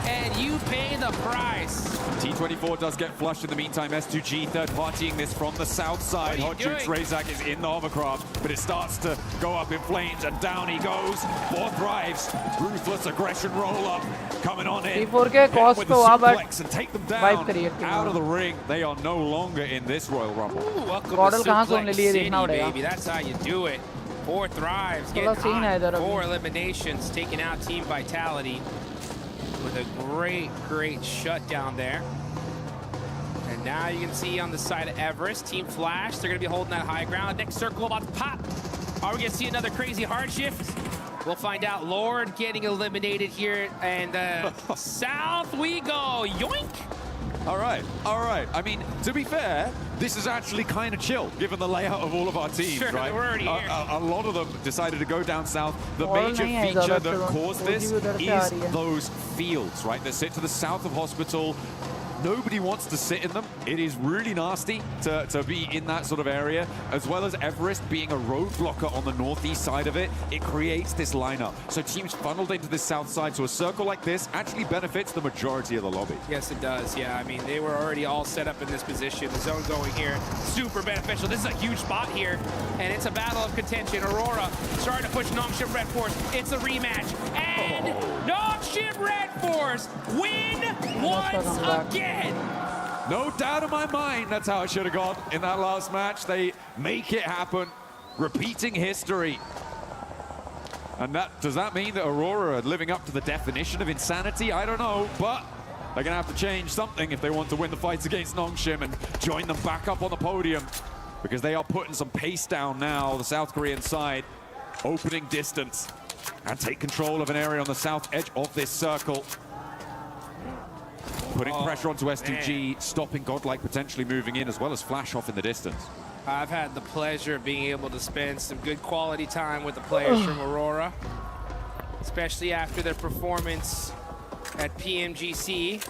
and you pay the price. T24 does get flushed in the meantime. S2G third partying this from the south side. Hot Jukes Razak is in the hovercraft, but it starts to go up in flames, and down he goes. 4 Thrives. Ruthless aggression roll up coming on in. T4 के cost with पे the वहाँ suplex and take them down out of the ring. They are no longer in this Royal Rumble. Welcome Gordel to कहाँ से Suplex उन्हें लिए City, देखना पड़ेगा. baby. That's how you do it. 4 Thrives getting hot. 4 eliminations, taking out Team Vitality with a great shutdown there. And now you can see on the side of Everest, Team Flash, they're going to be holding that high ground. Next circle about to pop. Are we going to see another crazy hard shift? We'll find out. Lord getting eliminated here, and south we go. Yoink! All right. I mean, to be fair, this is actually kind of chill, given the layout of all of our teams, right? We're already here. A lot of them decided to go down south. The major feature that caused this is those fields, right, that sit to the south of Hospital. Nobody wants to sit in them. It is really nasty to be in that sort of area, as well as Everest being a roadblocker on the northeast side of it. It creates this lineup. So teams funneled into this south side, so a circle like this actually benefits the majority of the lobby. Yes, it does. Yeah, I mean, they were already all set up in this position. The zone going here, super beneficial. This is a huge spot here, and it's a battle of contention. Aurora starting to push Nongshim Red Force. It's a rematch, and Nongshim Red Force win once again. No doubt in my mind that's how it should have gone in that last match. They make it happen, repeating history. And does that mean that Aurora are living up to the definition of insanity? I don't know, but they're going to have to change something if they want to win the fights against Nongshim and join them back up on the podium, because they are putting some pace down now, the South Korean side, opening distance and take control of an area on the south edge of this circle. Putting pressure onto S2G, stopping Godlike potentially moving in, as well as Flash off in the distance. I've had the pleasure of being able to spend some good quality time with the players from Aurora, especially after their performance at Pmwc.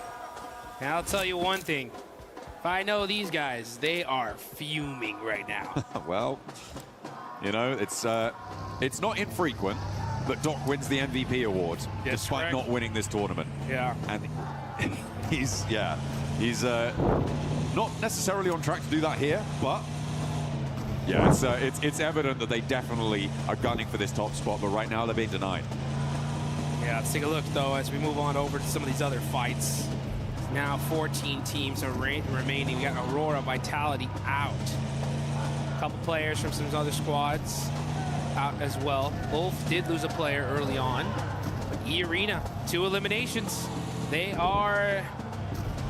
And I'll tell you one thing, if I know these guys, they are fuming right now. Well, you know, it's not infrequent that Doc wins the MVP award, despite not winning this tournament. Yeah. And he's not necessarily on track to do that here, but yeah, it's evident that they definitely are gunning for this top spot, but right now they're being denied. Yeah, let's take a look, though, as we move on over to some of these other fights. Now 14 teams are remaining. We got Aurora, Vitality out. A couple players from some other squads out as well. Wolf did lose a player early on. But E-Arena, 2 eliminations. They are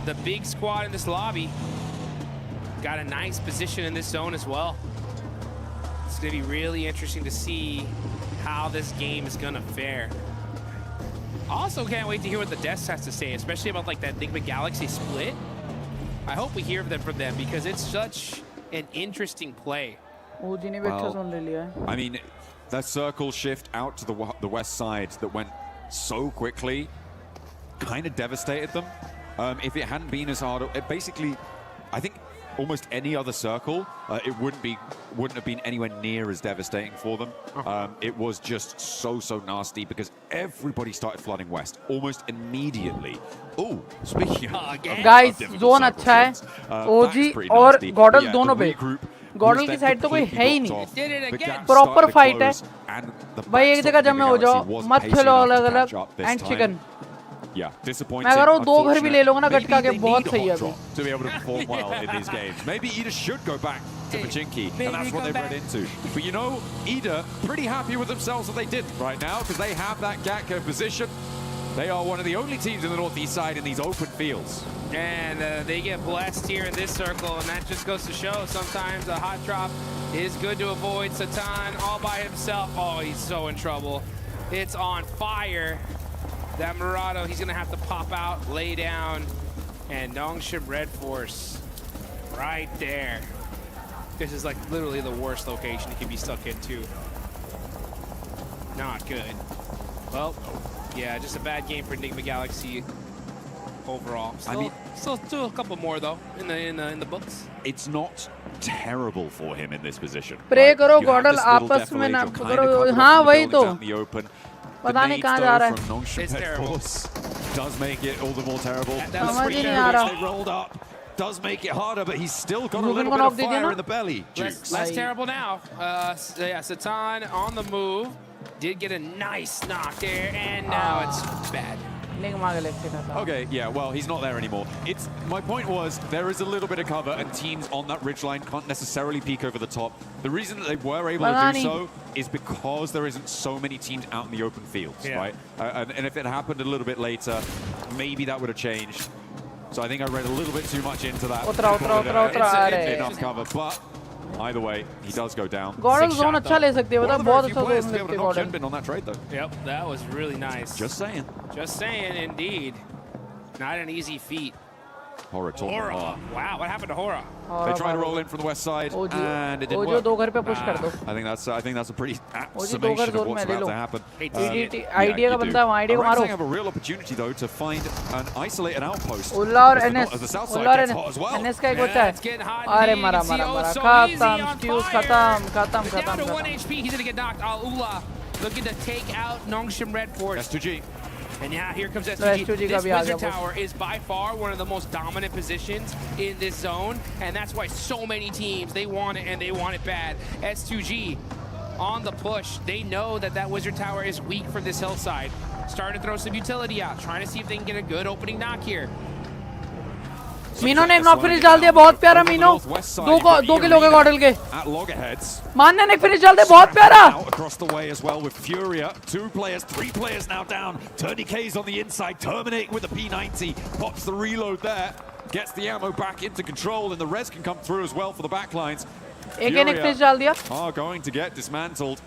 the big squad in this lobby. Got a nice position in this zone as well. It's going to be really interesting to see how this game is going to fare. Also, can't wait to hear what the Deaths has to say, especially about like that Enigma Galaxy split. I hope we hear from them because it's such an interesting play. Well, I mean, that circle shift out to the west side that went so quickly kind of devastated them. If it hadn't been as hard, it basically, I think almost any other circle, it wouldn't have been anywhere near as devastating for them. It was just so nasty because everybody started flooding west almost immediately. Oh, speaking of guys, zone अच्छा है. OG और Godlike दोनों पे. Godlike की side तो कोई है ही नहीं. Proper fight है. भाई एक जगह जमा हो जाओ, मत खेलो अलग-अलग and chicken. Yeah, disappointing. मैं अगर वो 2 घर भी ले लूँगा ना गटका के, बहुत सही है अभी. To be able to perform well in these games. Maybe Ida should go back to Pachinki, and that's what they've read into. But you know, Ida pretty happy with themselves that they didn't right now, because they have that Gatka position. They are one of the only teams in the northeast side in these open fields. And they get blessed here in this circle, and that just goes to show sometimes a hot drop is good to avoid. Satan all by himself. Oh, he's so in trouble. It's on fire. That Murado, he's gonna have to pop out, lay down, and Nongshim Red Force right there. This is like literally the worst location he could be stuck into. Not good. Well, yeah, just a bad game for Enigma Galaxy overall. Still a couple more though in the books. It's not terrible for him in this position. Pray करो Godlike आपस में ना करो. हाँ वही तो. पता नहीं कहाँ जा रहा है. It's terrible. Does make it all the more terrible. समझ ही नहीं आ रहा. They rolled up. Does make it harder, but he's still got a little bit of fire in the belly. Less terrible now. Yeah, Satan on the move. Did get a nice knock there, and now it's bad. Okay, yeah, well, he's not there anymore. My point was, there is a little bit of cover, and teams on that ridgeline can't necessarily peek over the top. The reason that they were able to do so is because there isn't so many teams out in the open fields, right? And if it happened a little bit later, maybe that would have changed. So I think I read a little bit too much into that. Enough cover, but either way, he does go down. Godlike zone अच्छा ले सकते हैं, मतलब बहुत अच्छा zone लेते हैं Godlike. On that trade though. Yep, that was really nice. Just saying. Just saying, indeed. Not an easy feat. Horror talking Hora. hard. Wow, what happened to Hora? They tried to roll in from the west side, and it didn't Ojo work. दो घर पे push कर दो. I think that's a pretty apt Ojo दो summation घर of zone what's में ले about low. to happen. Idea का बंदा है वहाँ, idea को मारो. Orangutan have a real opportunity though to find an isolated outpost. Ulla और as NS, the south side Ulla और gets hot as well. NS का एक बच्चा है. अरे मरा खत्म, Stews खत्म. Down to 1 HP, he's gonna get knocked. Al-Ula looking to take out Nongshim Red Force. S2G. And yeah, here comes S2G. S2G. This Wizard Tower is by far one of the most dominant positions in this zone, and that's why so many teams, they want it, and they want it bad. S2G on the push. They know that that Wizard Tower is weak from this hillside. Starting to throw some utility out, trying to see if they can get a good opening knock here. मीनो ने एक knock finish डाल दिया, बहुत प्यारा मीनो. दो kilo के गॉडल के. मानने ने एक फिनिश डाल दिया, बहुत प्यारा. Across the way as well with Furia. 2 players, 3 players now down. Tourniquet's on the inside, terminating with the P90. Pops the reload there. Gets the ammo back into control, and the res can come through as well for the backlines. एक finish डाल दिया. Are going to get dismantled,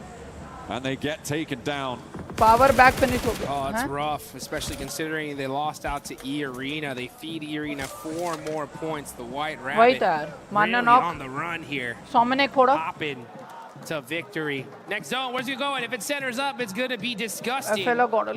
and they get taken down. Power back finish हो गया. Oh, it's rough, especially considering they lost out to E-Arena. They feed E-Arena 4 more points. The White Rabbit वही था यार. मानना really knock. on the run here. सोमने एक फोड़ा. Hopping to victory. Next zone, where's he going? If it centers up, it's going to be disgusting.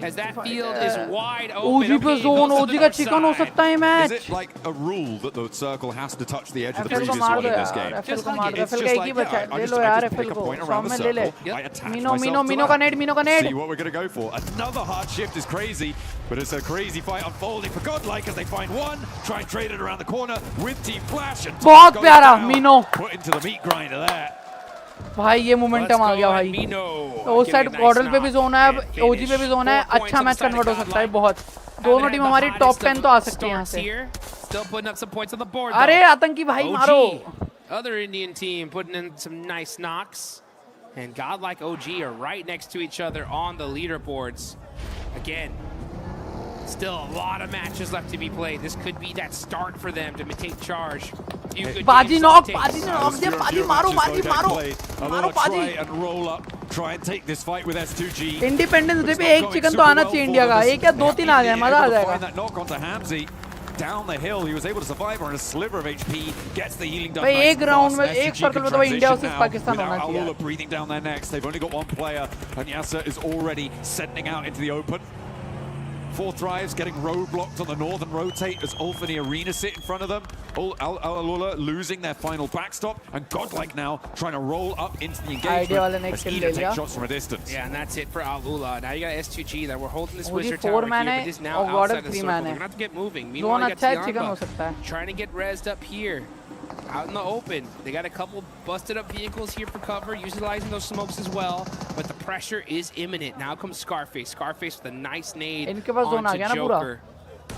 As that field is wide open. OG पे zone, OG का chicken हो सकता है match. Is it like a rule that the circle has to touch the edge of the FL को previous मार one दो in this यार. game? FL को मार दो. It's FL just का एक like, ही बचा है. I ले just लो यार pick FL a को. point around the सौम में ले ले. circle. I attach मीनो myself to का that. नेट, मीनो का net. See what we're going to go for. Another hard shift is crazy, but it's a crazy fight unfolding for Godlike as they find one, try and trade it around the corner with Team Flash. And बहुत प्यारा मीनो. Put into the meat grinder there. भाई ये momentum आ गया भाई. उस side गॉडल पे भी zone है, ओजी पे भी जोन है. अच्छा मैच कन्वर्ट हो सकता है बहुत. दोनों टीम हमारी टॉप 10 तो आ सकती है यहाँ से. Still putting up some points on the board. अरे आतंकी भाई मारो. Other Indian team putting in some nice knocks, and Godlike OG are right next to each other on the leaderboards. Again, still a lot of matches left to be played. This could be that start for them to take charge. बाजी knock दे. बाजी मारो. मारो बाजी. And roll up. Try and take this fight with S2G. Independence day पे एक chicken तो आना चाहिए इंडिया का. एक या 2-3 आ जाए, मजा आ जाएगा. That knock onto Hamzy. Down the hill, he was able to survive on a sliver of HP. Gets the healing done. भाई एक राउंड में एक सर्कल में तो भाई इंडिया वर्सेस पाकिस्तान होना चाहिए. Al-Ula breathing down their necks. They've only got 1 player, and Yasser is already sending out into the open. 4 Thrives getting roadblocked on the northern rotate as Ulf and the Arena sit in front of them. Al-Ula losing their final backstop, and Godlike now trying to roll up into the engagement as Ida takes shots from a distance. Yeah, and that's it for Al-Ula. Now you got S2G that we're holding this Wizard 4 Tower man here, है but this now और outside the 3 circle. man We're है. gonna have to get moving. Zone Meanwhile, अच्छा है, you chicken हो got सकता है. trying to get rezzed up here. Out in the open. They got a couple busted up vehicles here for cover, utilizing those smokes as well. But the pressure is imminent. Now comes Scarface. Scarface with a nice nade इनके पास zone आ गया ना पूरा. Joker.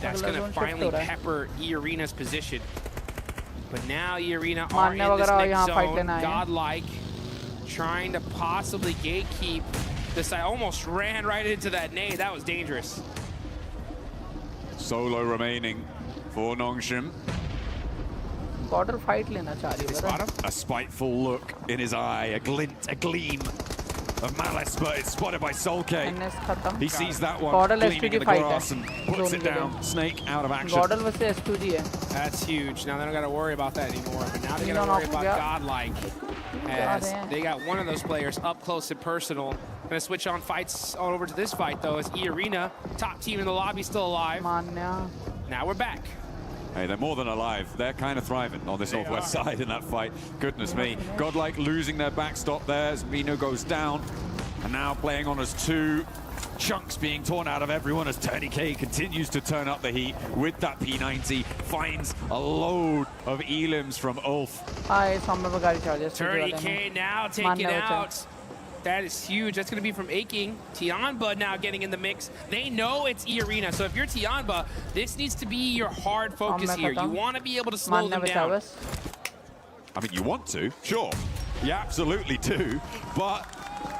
That's going to finally pepper E-Arena's position. But now E-Arena are in this next zone. Godlike trying to possibly gatekeep this. I almost ran right into that nade. That was dangerous. Solo remaining for Nongshim. Quarter fight लेना चाह रही है. A spiteful look in his eye, a glint, a gleam of malice, but it's spotted by Solke. He sees that one gleaming in the grass and puts it down. Snake out of action. Godel versus S2G है. That's huge. Now they don't got to worry about that anymore. But now they got to worry about Godlike, as they got one of those players up close and personal. Going to switch on fights on over to this fight though, as E-Arena, top team in the lobby, still alive. Now we're back. Hey, they're more than alive. They're kind of thriving on this northwest side in that fight. Goodness me. Godlike losing their backstop there as Mino goes down. And now playing on as 2 chunks being torn out of everyone as Tourniquet continues to turn up the heat with that P90. Finds a load of elims from Ulf. Tourniquet now taken out. That is huge. That's going to be from Aching. Tianba now getting in the mix. They know it's E-Arena. So if you're Tianba, this needs to be your hard focus here. You want to be able to slow them down. I mean, you want to, sure. You absolutely do. But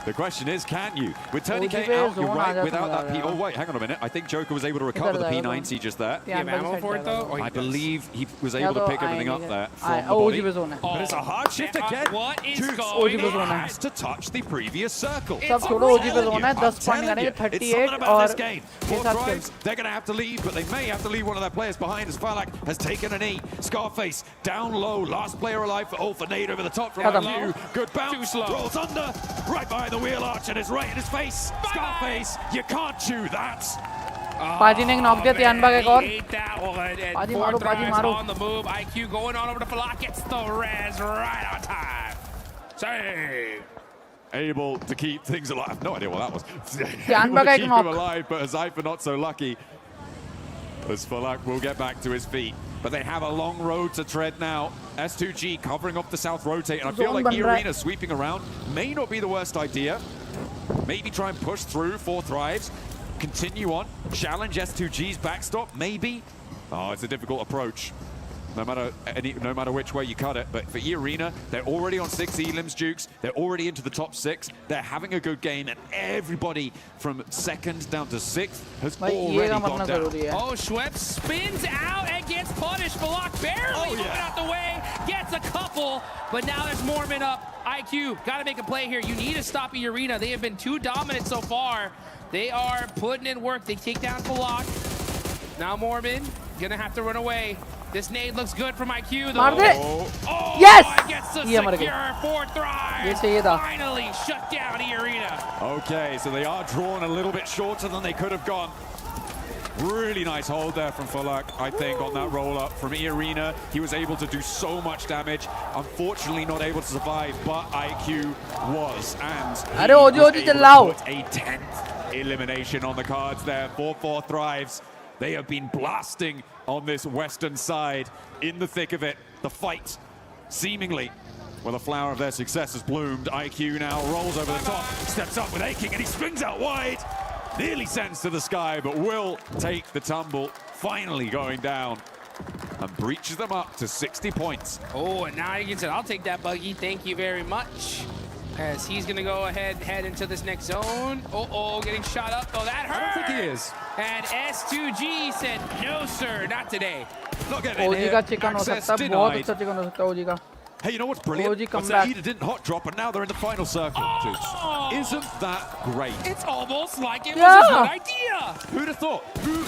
The question is, can you? With Tourniquet out, you're right, without that P... Oh, wait, hang on a minute. I think Joker was able to recover the P90 just there. Do you have ammo for it, though? I believe he was able to pick everything up there from the body. But it's a hard shift again. What is Juice going on? has to touch the previous circle. सब छोड़ो OG पे zone है 10 point निकाले 38 और Four drives, they're going to have to leave, but they may have to leave one of their players behind as Falak has taken a knee. Scarface down low, last player alive for Nade over the top from IQ. Good bounce, rolls under, right behind the wheel arch, and it's right in his face. Scarface, you can't chew that. पाजी ने knock दिया ध्यान भाग एक और पाजी मारो पाजी मारो on the move. IQ going on over to Falak, gets the res right on time. Save. Able to keep things alive. No idea what that was. Able to keep him alive, but Huzaifa not so lucky. As Falak will get back to his feet. But they have a long road to tread now. S2G covering off the south rotate, and I feel like E-Arena sweeping around may not be the worst idea. Maybe try and push through 4 Thrives. Continue on. Challenge S2G's backstop, maybe. Oh, it's a difficult approach. No matter which way you cut it. But for E-Arena, they're already on 6 elims, Dukes. They're already into the top 6. They're having a good game, and everybody from 2nd down to 6th has already gone down. Oh, Schweppes spins out and gets punished. Falak barely moving out the way, gets a couple, but now there's Mormon up. IQ, got to make a play here. You need to stop E-Arena. They have been too dominant so far. They are putting in work. They take down Falak. Now Mormon, gonna have to run away. This nade looks good from IQ though. Oh, yes! Gets the secure 4 Thrives. Finally shut down E-Arena. Okay, so they are drawn a little bit shorter than they could have gone. Really nice hold there from Falak, I think, on that roll-up from E-Arena. He was able to do so much damage. Unfortunately, not able to survive, but IQ was. And he was able to put a 10th elimination on the cards there. 4 Thrives. They have been blasting on this western side. In the thick of it, the fight, seemingly, where the flower of their success has bloomed. IQ now rolls over the top, steps up with Aching, and he swings out wide. Nearly sends to the sky, but will take the tumble, finally going down, and breaches them up to 60 points. Oh, and now he said, I'll take that buggy, thank you very much. As he's gonna go ahead and head into this next zone. Uh-oh, getting shot up, though, that hurt! I don't think he is. And S2G said, no sir, not today. Not getting in here. Access denied. Hey, you know what's brilliant? What's that Ida didn't hot drop, and now they're in the final circle. Isn't that great? It's almost like it was a good idea. Who'd have thought? Who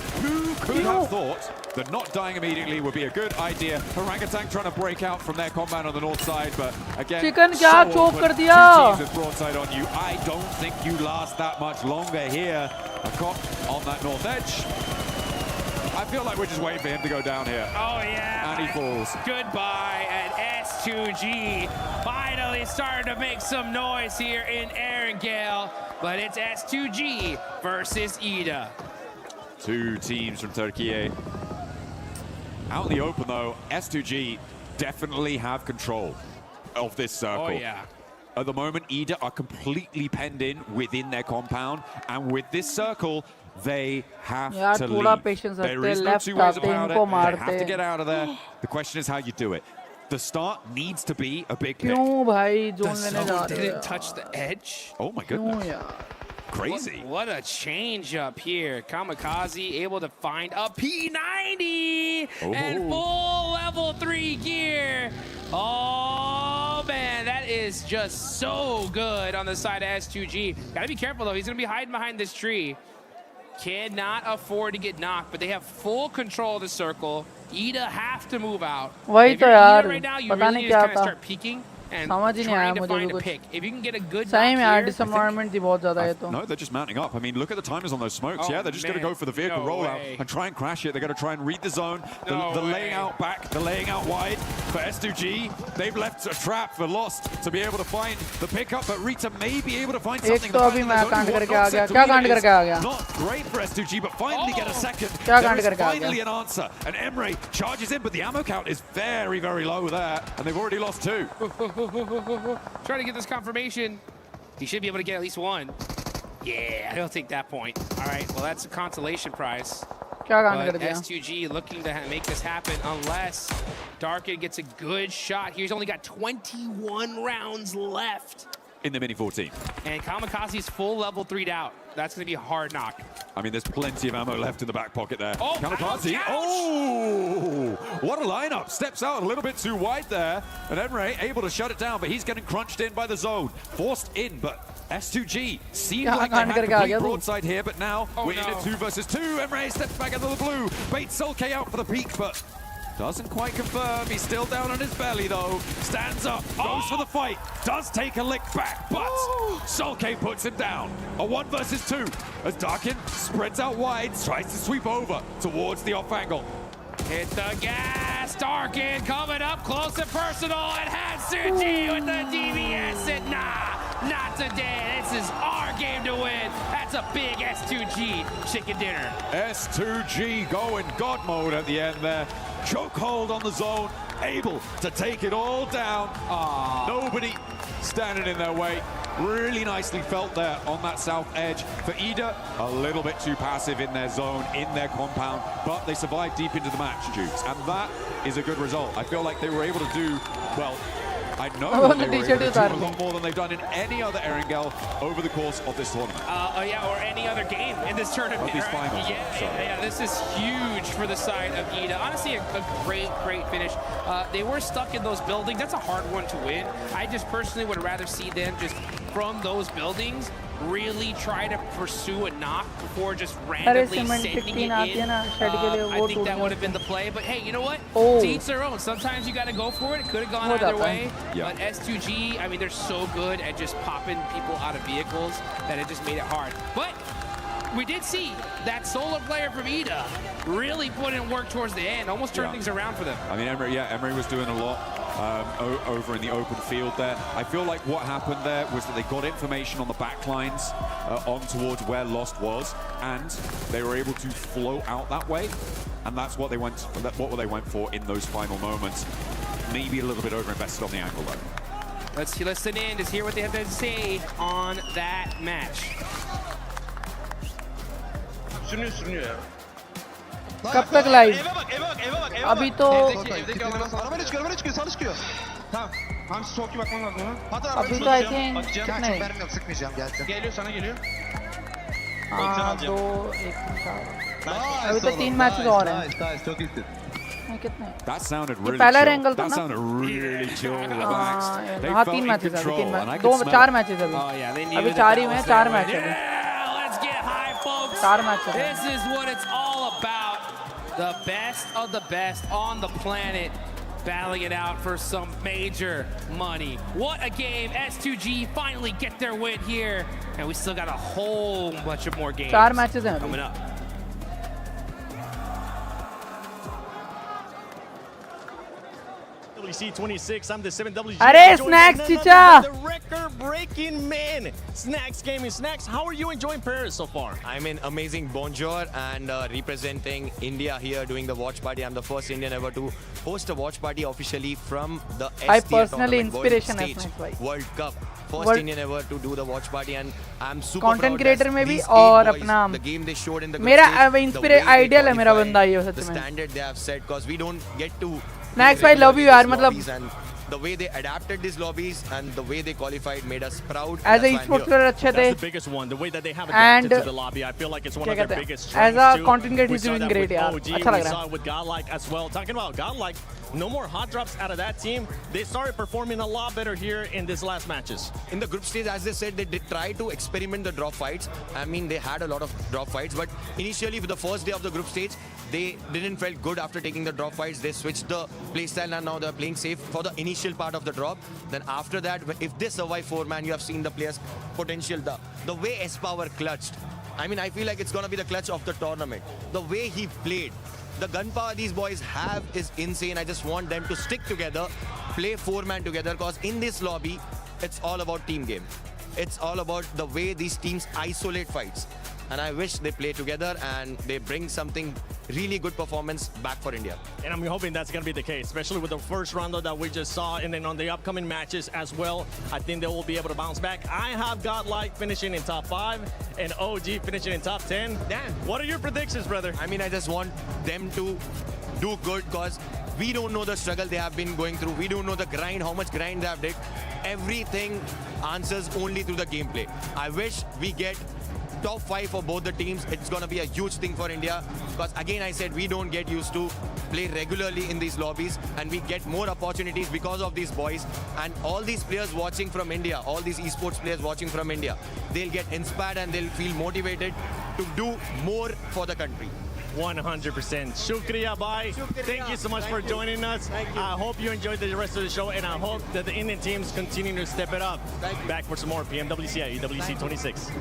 could have thought that not dying immediately would be a good idea? Orangutan trying to break out from their combat on the north side, but again, Chicken kya choke kar diya? 2 teams with broadside on you. I don't think you last that much longer here. A cop on that north edge. I feel like we're just waiting for him to go down here. Oh, yeah. And he falls. Goodbye, and S2G finally starting to make some noise here in Erangel, but it's S2G versus Ida. 2 teams from Turkey. Out in the open, though, S2G definitely have control of this circle. Oh, yeah. At the moment, Ida are completely penned in within their compound, and with this circle, they have to leave. There is no 2 ways about it. They have to get out of there. The question is how you do it. The start needs to be a big pick. Someone didn't touch the edge? Oh my goodness. Crazy. What a change up here. Kamikaze able to find a P90 and full level 3 gear. Oh man, that is just so good on the side of S2G. Gotta be careful though, he's gonna be hiding behind this tree. Cannot afford to get knocked, but they have full control of the circle. Ida have to move out. If you're Ida right now, you really just kind of start peeking and trying to find a pick. If you can get a good knock here, no, they're just mounting up. I mean, look at the timers on those smokes. Yeah, they're just going to go for the vehicle rollout and try and crash it. They're going to try and read the zone. The laying out back, the laying out wide for S2G. They've left a trap for Lost to be able to find the pickup, but Rita may be able to find something. Not great for S2G, but finally get a second. There is finally an answer. And Emre charges in, but the ammo count is very, very low there, and they've already lost 2. Trying to get this confirmation. He should be able to get at least 1. Yeah, he'll take that point. All right, well, that's a consolation prize. But S2G looking to make this happen unless Darkin gets a good shot here. He's only got 21 rounds left. in the Mini 14. And Kamikaze's full level 3'd out. That's going to be a hard knock. I mean, there's plenty of ammo left in the back pocket there. Oh, Kamikaze. ouch, ouch. Oh, what a lineup. Steps out a little bit too wide there. And Emre able to shut it down, but he's getting crunched in by the zone. Forced in, but S2G seemed like they had complete broadside here, but now we're in a 2 versus 2. Emre steps back into the blue. Baits Sulke out for the peak, but doesn't quite confirm. He's still down on his belly, though. Stands up, goes for the fight. Does take a lick back, but Sulke puts him down. A 1 versus 2 as Darkin spreads out wide, tries to sweep over towards the off angle. Hit the gas. Darkin coming up close and personal. It has Suji with the DBS. And nah, not today. This is our game to win. That's a big S2G chicken dinner. S2G going God mode at the end there. Chokehold on the zone, able to take it all down. Nobody standing in their way. Really nicely felt there on that south edge. For Ida, a little bit too passive in their zone, in their compound, but they survived deep into the match, Jukes, and that is a good result. I feel like they were able to do, well, I know that they were able to do a lot more than they've done in any other Erangel over the course of this tournament. Yeah, or any other game in this tournament. Of these finals. Yeah, this is huge for the side of Ida. Honestly, a great finish. They were stuck in those buildings. That's a hard one to win. I just personally would rather see them just from those buildings really try to pursue a knock before just randomly sending it in. I think that would have been the play, but hey, you know what? To each their own. Sometimes you got to go for it. It could have gone either way, but S2G, I mean, they're so good at just popping people out of vehicles that it just made it hard. But we did see that solo player from Ida really put in work towards the end, almost turned things around for them. I mean, Emery was doing a lot over in the open field there. I feel like what happened there was that they got information on the back lines on towards where Lost was, and they were able to flow out that way, and that's what they went for in those final moments. Maybe a little bit over-invested on the angle though. Let's listen in to hear what they have to say on that match. कब तक live? अभी तो अभी तो I think कितने? हाँ 2 1 अभी तो 3 मैचेस और हैं। कितने? That sounded really पहला chill. एंगल था That ना? sounded really chill, relaxed. They हाँ felt 3 in मैचेस control, अभी and I 2 could smell 4 it. Matches अभी। अभी that 4 ही हैं, 4 was मैच there. अभी। Let's get high, folks. 4 matches. This is what it's all about. The best of the best on the planet, battling it out for some major money. What a game. S2G finally get their win here, and we still got a whole bunch of more games 4 matches हैं coming up. WC 26, I'm the 7WG. Arey, Snacks, chicha! The record-breaking man, Snacks Gaming. Snacks, how are you enjoying Paris so far? I'm in amazing bonjour and representing India here doing the watch party. I'm the first Indian ever to host a watch party officially from the I STR personally tournament, inspiration World है Stage, Snacks भाई। World Cup. First World- Indian ever to do the watch party, and I'm super Content proud creator that में भी these और eight boys, अपना the game they showed in the group मेरा stage, the inspire way they ideal है मेरा qualified, बंदा ये the सच में। standard they have set, because we don't get to Snacks भाई love you यार मतलब lobbies, and the way they adapted these lobbies and the way they qualified made us proud. As a That's why I'm esports here. player अच्छे थे। That's the biggest one. The way that they have And adapted to the lobby, I feel like it's one of क्या their कहते हैं? biggest As strengths a too. content creator, We he's saw doing that great with यार। OG, अच्छा लग we रहा saw है। it with Godlike as well. Talking about Godlike, no more hot drops out of that team. They started performing a lot better here in this last matches. In the group stage, as they said, they did try to experiment the drop fights. I mean, they had a lot of drop fights, but initially, for the first day of the group stage, they didn't felt good after taking the drop fights. They switched the playstyle, and now they're playing safe for the initial part of the drop. Then after that, if they survive 4-man, you have seen the players' potential. The way S-Power clutched. I mean, I feel like it's going to be the clutch of the tournament. The way he played. The gunpower these boys have is insane. I just want them to stick together, play 4-man together, because in this lobby, it's all about team game. It's all about the way these teams isolate fights. And I wish they play together and they bring something really good performance back for India. And I'm hoping that's going to be the case, especially with the first round that we just saw, and then on the upcoming matches as well. I think they will be able to bounce back. I have Godlike finishing in top 5 and OG finishing in top 10. Dan, what are your predictions, brother? I mean, I just want them to do good, because we don't know the struggle they have been going through. We don't know the grind, how much grind they have did. everything answers only through the gameplay. I wish we get top 5 for both the teams. It's going to be a huge thing for India because again I said we don't get used to play regularly in these lobbies and we get more opportunities because of these boys and all these players watching from India, all these esports players watching from India, they'll get inspired and they'll feel motivated to do more for the country. 100%. Shukriya, bye. Thank you so much for joining us. I hope you enjoyed the rest of the show and I hope that the Indian teams continue to step it up. Back for some more PMWC at EWC 26.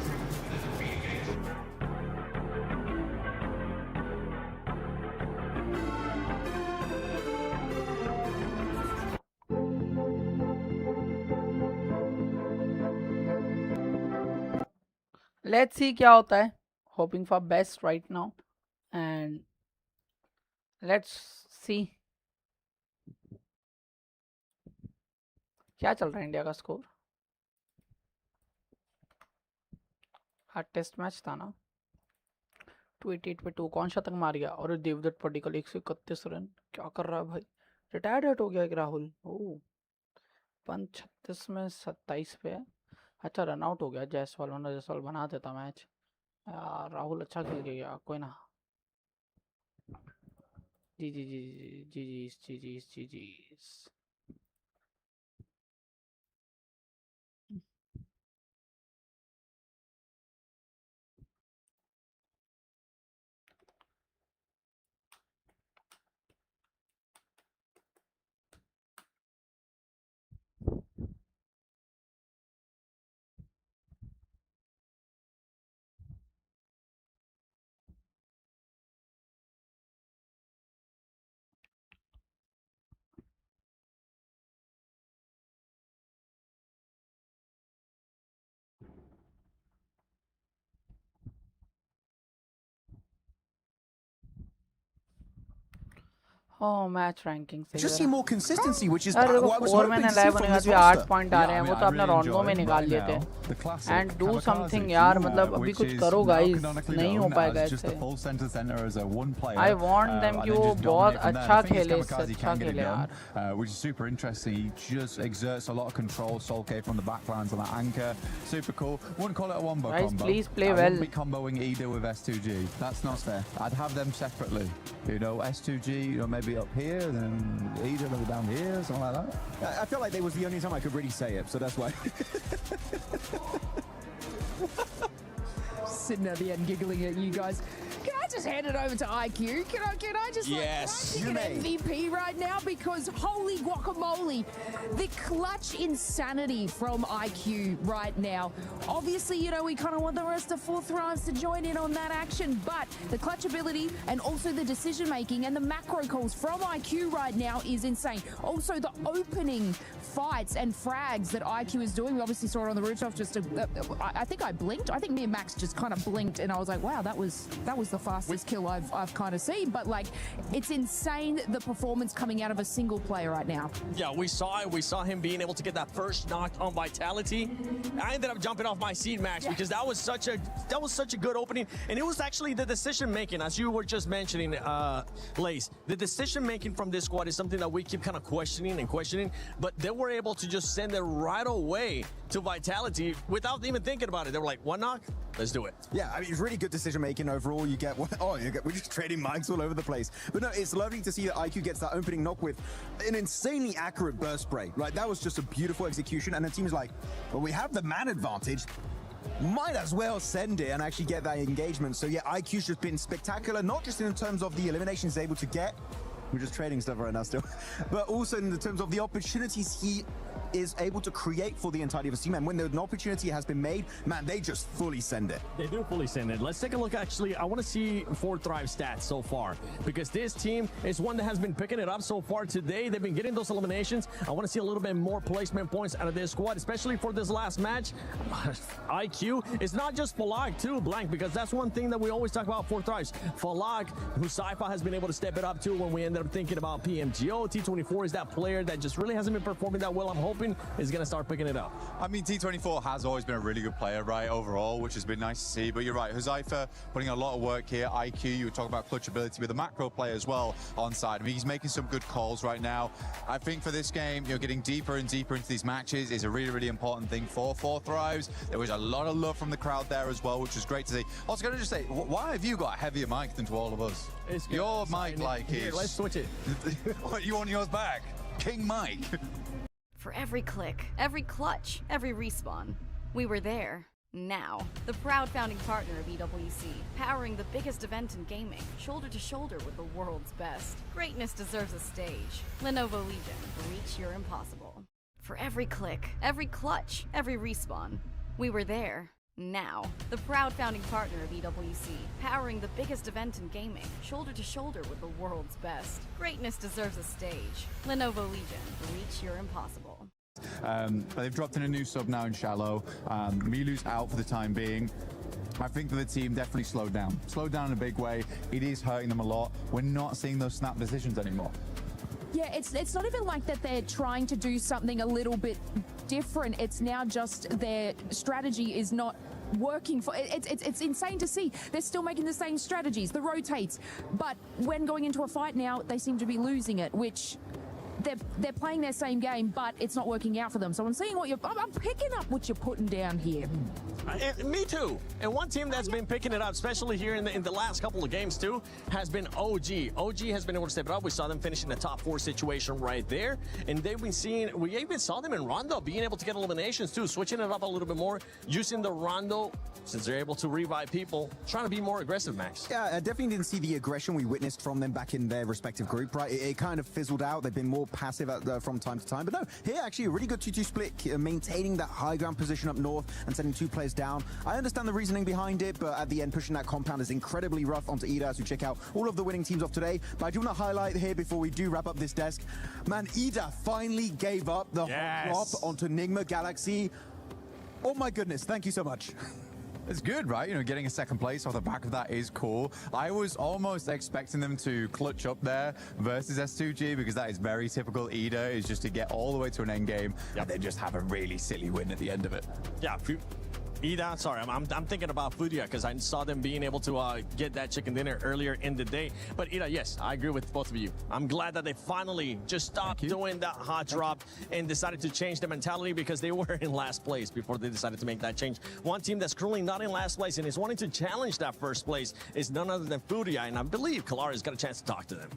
Let's see क्या होता है. Hoping for best right now, and let's see क्या चल रहा है India का score. हाँ test match था ना. 288 पे 2 कौन शतक मार गया. और देवदत्त पडिक्कल 131 रन. क्या कर रहा है भाई. रिटायर्ड हट हो गया एक राहुल. ओह 36 में 27 पे है. अच्छा रन आउट हो गया जायसवाल, वरना जायसवाल बना देता मैच यार. राहुल अच्छा खेल के गया. कोई ना. जी जी जी जी जी जी जी जी जी. Oh, match ranking से Just see more consistency, which is यार देखो what I was 4 hoping में to see लाइव from होने का this भी 8 roster. पॉइंट आ रहे हैं. वो तो अपने रॉन्डो में निकाल लेते. And do something यार. मतलब अभी कुछ करो गाइस. नहीं हो पाएगा ऐसे. I want them कि वो बहुत अच्छा खेले. अच्छा खेले यार. Which is super interesting. He just exerts a lot of control. Solke from the backlines on that anchor. Super cool. Wouldn't call it a wombo Guys, combo. please play I well. wouldn't be comboing Ida with S2G. That's not fair. I'd have them separately. You know, S2G, you know, maybe up here, then Ida maybe down here, something like that. I felt like that was the only time I could really say it, so that's why. Sitting at the end giggling at you guys. Can I just hand it over to IQ? Can I just Yes, you an may. MVP right now? Because holy guacamole, the clutch insanity from IQ right now. Obviously, you know, we kind of want the rest of Fourth Thrives to join in on that action, but the clutch ability and also the decision making and the macro calls from IQ right now is insane. Also, the opening fights and frags that IQ is doing. We obviously saw it on the rooftop. I think I blinked. I think me and Max just kind of blinked, and I was like, wow, that was the fastest kill I've kind of seen. But like, it's insane the performance coming out of a single player right now. Yeah, we saw it. We saw him being able to get that first knock on Vitality. I ended up jumping off my seat, Max, because that was such a good opening, and it was actually the decision making, as you were just mentioning, Lace. The decision making from this squad is something that we keep kind of questioning, but they were able to just send it right away to Vitality without even thinking about it. They were like, one knock, let's do it. Yeah, I mean, it's really good decision making overall. We're just trading mics all over the place. But no, it's lovely to see that IQ gets that opening knock with an insanely accurate burst spray. Right, that was just a beautiful execution. And the team's like, well, we have the man advantage. Might as well send it and actually get that engagement. So yeah, IQ's just been spectacular, not just in terms of the eliminations he's able to get. We're just trading stuff right now still. But also in the terms of the opportunities he is able to create for the entirety of a team. And when an opportunity has been made, man, they just fully send it. They do fully send it. Let's take a look. Actually, I want to see Fourth Thrive stats so far, because this team is one that has been picking it up so far today. They've been getting those eliminations. I want to see a little bit more placement points out of this squad, especially for this last match. IQ, it's not just Falag too, Blank, because that's one thing that we always talk about Fourth Thrives. Falag, who Saifa has been able to step it up to when we ended up thinking about PMGO. T24 is that player that just really hasn't been performing that well. I'm hoping hoping he's going to start picking it up. I mean, T24 has always been a really good player, right, overall, which has been nice to see. But you're right, Huzaifa putting a lot of work here. IQ, you were talking about clutch ability with the macro play as well on side. I mean, he's making some good calls right now. I think for this game, you're getting deeper and deeper into these matches is a really, really important thing for 4Thrives. There was a lot of love from the crowd there as well, which was great to see. Also, going to just say, why have you got a heavier mic than to all of us? Your mic, like, Here, is... let's switch it. What, you want yours back? King Mike. For every click, every clutch, every respawn, we were there. Now, the proud founding partner of EWC, powering the biggest event in gaming, shoulder to shoulder with the world's best. Greatness deserves a stage. Lenovo Legion, reach your impossible. For every click, every clutch, every respawn, we were there. Now, the proud founding partner of EWC, powering the biggest event in gaming, shoulder to shoulder with the world's best. Greatness deserves a stage. Lenovo Legion, reach your impossible. But they've dropped in a new sub now in Shallow. Milu's out for the time being. I think that the team definitely slowed down. Slowed down in a big way. It is hurting them a lot. We're not seeing those snap decisions anymore. Yeah, it's not even like that they're trying to do something a little bit different. It's now just their strategy is not working for it's insane to see. They're still making the same strategies, the rotates, but when going into a fight now, they seem to be losing it, which they're playing their same game, but it's not working out for them. So I'm seeing what I'm picking up what you're putting down here. Me too. And one team that's been picking it up, especially here in the last couple of games too, has been OG. OG has been able to step it up. We saw them finish in the top 4 situation right there. And they've been seeing, we even saw them in Rondo being able to get eliminations too, switching it up a little bit more, using the Rondo, since they're able to revive people, trying to be more aggressive, Max. Yeah, I definitely didn't see the aggression we witnessed from them back in their respective group, right? It kind of fizzled out. They've been more passive from time to time. But no, here actually a really good 2-2 split, maintaining that high ground position up north and sending 2 players down. I understand the reasoning behind it, but at the end, pushing that compound is incredibly rough onto Ida as we check out all of the winning teams of today. But I do want to highlight here before we do wrap up this desk, man, Ida finally gave up the hot drop onto Nigma Galaxy. Oh my goodness, thank you so much. It's good, right? You know, getting a second place off the back of that is cool. I was almost expecting them to clutch up there versus S2G because that is very typical Ida, is just to get all the way to an end game and then just have a really silly win at the end of it. Yeah, Ida, sorry, I'm thinking about Furia because I saw them being able to get that chicken dinner earlier in the day. But Ida, yes, I agree with both of you. I'm glad that they finally just stopped doing that hot drop and decided to change the mentality because they were in last place before they decided to make that change. One team that's currently not in last place and is wanting to challenge that first place is none other than Furia, and I believe Kalari's got a chance to talk to them.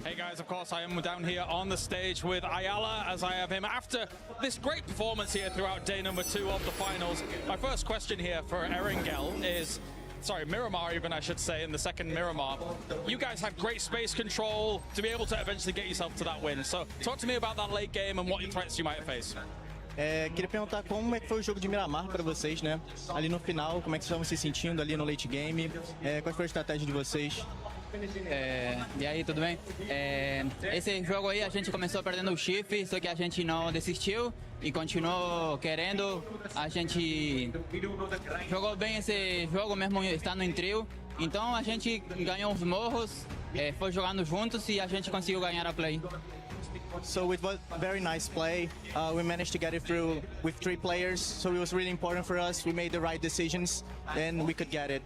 Hey guys, of course I am down here on the stage with Ayala as I have him after this great performance here throughout day number 2 of the finals. My first question here for Erangel is, sorry, Miramar even I should say, in the second Miramar. You guys had great space control to be able to eventually get yourself to that win. So talk to me about that late game and what threats you might face. Queria perguntar como é que foi o jogo de Miramar para vocês, né? Ali no final, como é que vocês estavam se sentindo ali no late game? Qual foi a estratégia de vocês? E aí, tudo bem? Esse jogo aí a gente começou perdendo o chifre, só que a gente não desistiu e continuou querendo. A gente jogou bem esse jogo mesmo estando em trio. Então a gente ganhou os morros, foi jogando juntos e a gente conseguiu ganhar a play. So it was very nice play. We managed to get it through with 3 players, so it was really important for us. We made the right decisions, and we could get it.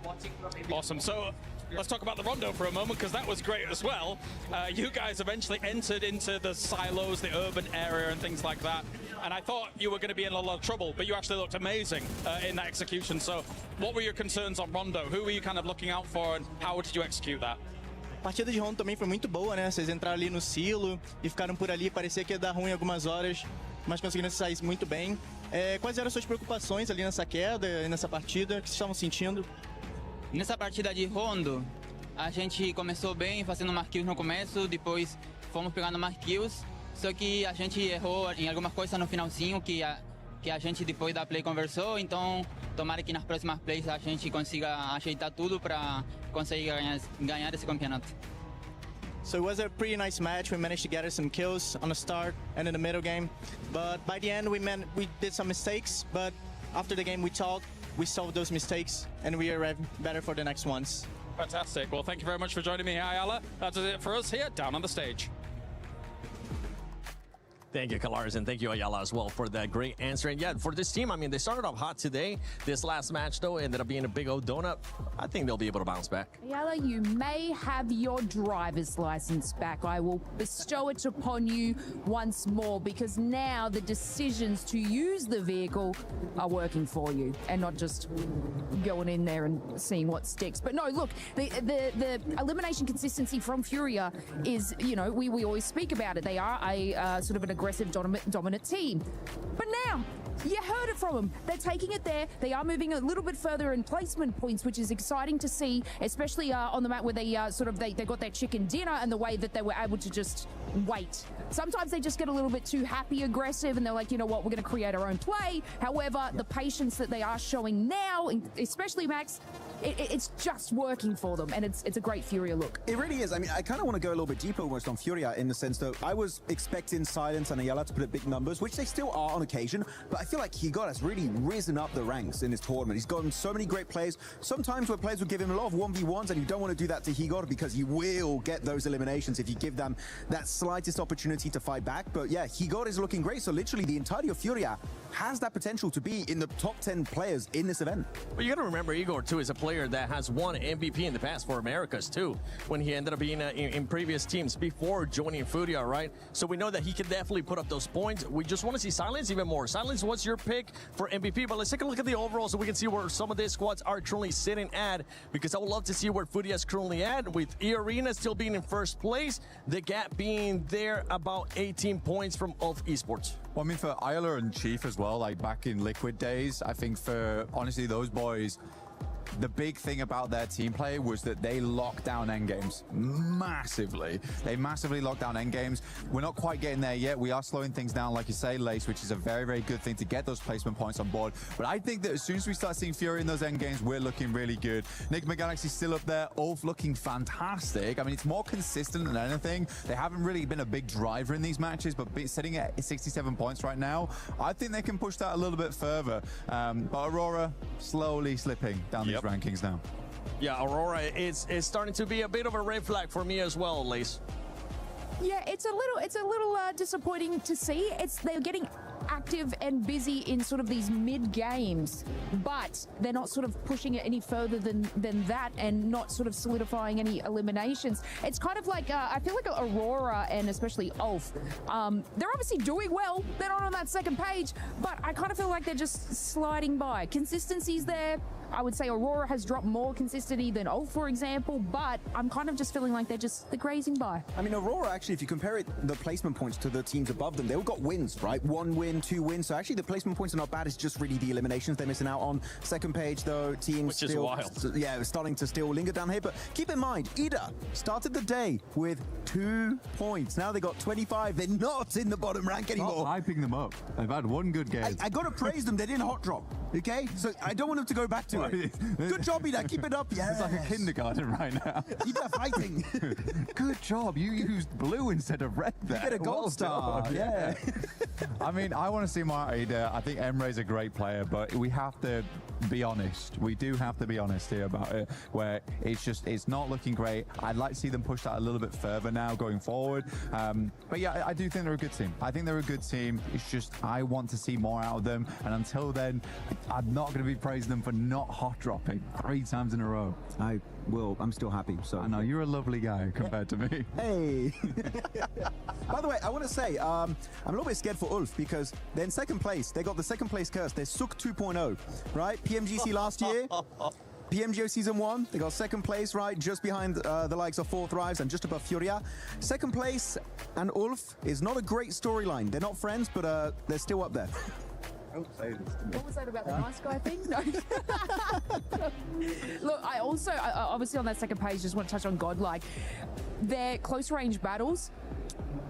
Awesome. So let's talk about the Rondo for a moment, because that was great as well. You guys eventually entered into the silos, the urban area and things like that. And I thought you were going to be in a lot of trouble, but you actually looked amazing in that execution. So what were your concerns on Rondo? Who were you kind of looking out for, and how did you execute that? A partida de Rondo também foi muito boa, né? Vocês entraram ali no silo e ficaram por ali. Parecia que ia dar ruim algumas horas, mas conseguiram sair muito bem. Quais eram as suas preocupações ali nessa queda, nessa partida? O que vocês estavam sentindo? Nessa partida de Rondo, a gente começou bem, fazendo mais kills no começo, depois fomos pegando mais kills, só que a gente errou em algumas coisas no finalzinho que a gente depois da play conversou, então tomara que nas próximas plays a gente consiga ajeitar tudo para conseguir ganhar esse campeonato. So it was a pretty nice match. We managed to get us some kills on the start and in the middle game, but by the end we did some mistakes, but after the game we talked, we solved those mistakes, and we are better for the next ones. Fantastic. Well, thank you very much for joining me here, Ayala. That is it for us here down on the stage. Thank you, Kalaris, and thank you, Ayala, as well, for that great answer. And yeah, for this team, I mean, they started off hot today. This last match, though, ended up being a big old donut. I think they'll be able to bounce back. Ayala, you may have your driver's license back. I will bestow it upon you once more, because now the decisions to use the vehicle are working for you and not just going in there and seeing what sticks. But no, look, the elimination consistency from Furia is, you know, we always speak about it. They are a sort of an aggressive dominant team. But now, you heard it from them. They're taking it there. They are moving a little bit further in placement points, which is exciting to see, especially on the map where they they got their chicken dinner and the way that they were able to just wait. Sometimes they just get a little bit too happy, aggressive, and they're like, you know what, we're going to create our own play. However, the patience that they are showing now, especially Max, it's just working for them, and it's a great Furia look. It really is. I mean, I kind of want to go a little bit deeper almost on Furia in the sense that I was expecting Silence and Ayala to put up big numbers, which they still are on occasion, but I feel like Higot has really risen up the ranks in this tournament. He's gotten so many great plays. Sometimes where players will give him a lot of 1v1s, and you don't want to do that to Higot because you will get those eliminations if you give them that slightest opportunity to fight back. But yeah, Higot is looking great. So literally the entirety of Furia has that potential to be in the top 10 players in this event. But you got to remember, Igor, too, is a player that has won MVP in the past for Americas, too, when he ended up being in previous teams before joining Furia, right? So we know that he can definitely put up those points. We just want to see Silence even more. Silence, what's your pick for MVP? But let's take a look at the overall so we can see where some of these squads are currently sitting at, because I would love to see where Furia is currently at, with E-Arena still being in first place, the gap being there about 18 points from Ulf Esports. Well, I mean, for Ayala and Chief as well, like back in Liquid days, I think for, honestly, those boys, the big thing about their team play was that they locked down endgames massively. They massively locked down endgames. We're not quite getting there yet. We are slowing things down, like you say, Lace, which is a very, very good thing to get those placement points on board. But I think that as soon as we start seeing Fury in those endgames, we're looking really good. Nick Galaxy's still up there. Ulf looking fantastic. I mean, it's more consistent than anything. They haven't really been a big driver in these matches, but sitting at 67 points right now, I think they can push that a little bit further. But Aurora slowly slipping down these rankings now. Yeah, Aurora is starting to be a bit of a red flag for me as well, Lace. Yeah, it's a little disappointing to see. They're getting active and busy in sort of these mid games, but they're not sort of pushing it any further than that, and not sort of solidifying any eliminations. It's kind of like I feel like Aurora and especially Ulf, they're obviously doing well. They're not on that second page, but I kind of feel like they're just sliding by. Consistency's there. I would say Aurora has dropped more consistency than Ulf, for example, but I'm kind of just feeling like they're grazing by. I mean, Aurora, actually, if you compare the placement points to the teams above them, they all got wins, right? 1 win, 2 wins. So actually, the placement points are not bad. It's just really the eliminations they're missing out on. Second page, though, teams which is wild. Yeah, starting to still linger down here. But keep in mind, Ida started the day with 2 points. Now they got 25. They're not in the bottom rank anymore. Stop hyping them up. They've had one good game. I got to praise them. They didn't hot drop. Okay, so I don't want them to go back to it. Good job, Ida. Keep it up. Yeah, it's like a kindergarten right now. Ida fighting. Good job. You used blue instead of red there. You get a gold star. Done. Yeah. I mean, I want to see more Ida. I think Emre's a great player, but we have to be honest. We do have to be honest here about it, where it's not looking great. I'd like to see them push that a little bit further now going forward. But yeah, I do think they're a good team. I think they're a good team. It's just I want to see more out of them, and until then, I'm not going to be praising them for not hot dropping 3 times in a row. I will. I'm still happy. So I know you're a lovely guy compared to me. Hey. By the way, I want to say I'm a little bit scared for Ulf because they're in second place. They got the second place curse. They're Suk 2.0, right? PMGC last year. PMGO Season 1, they got second place, right? Just behind the likes of Fourth Thrives and just above Furia. Second place and Ulf is not a great storyline. They're not friends, but they're still up there. Don't say this to me. What was that about the nice guy thing? No. Look, I also, obviously on that second page, just want to touch on Godlike. Their close range battles,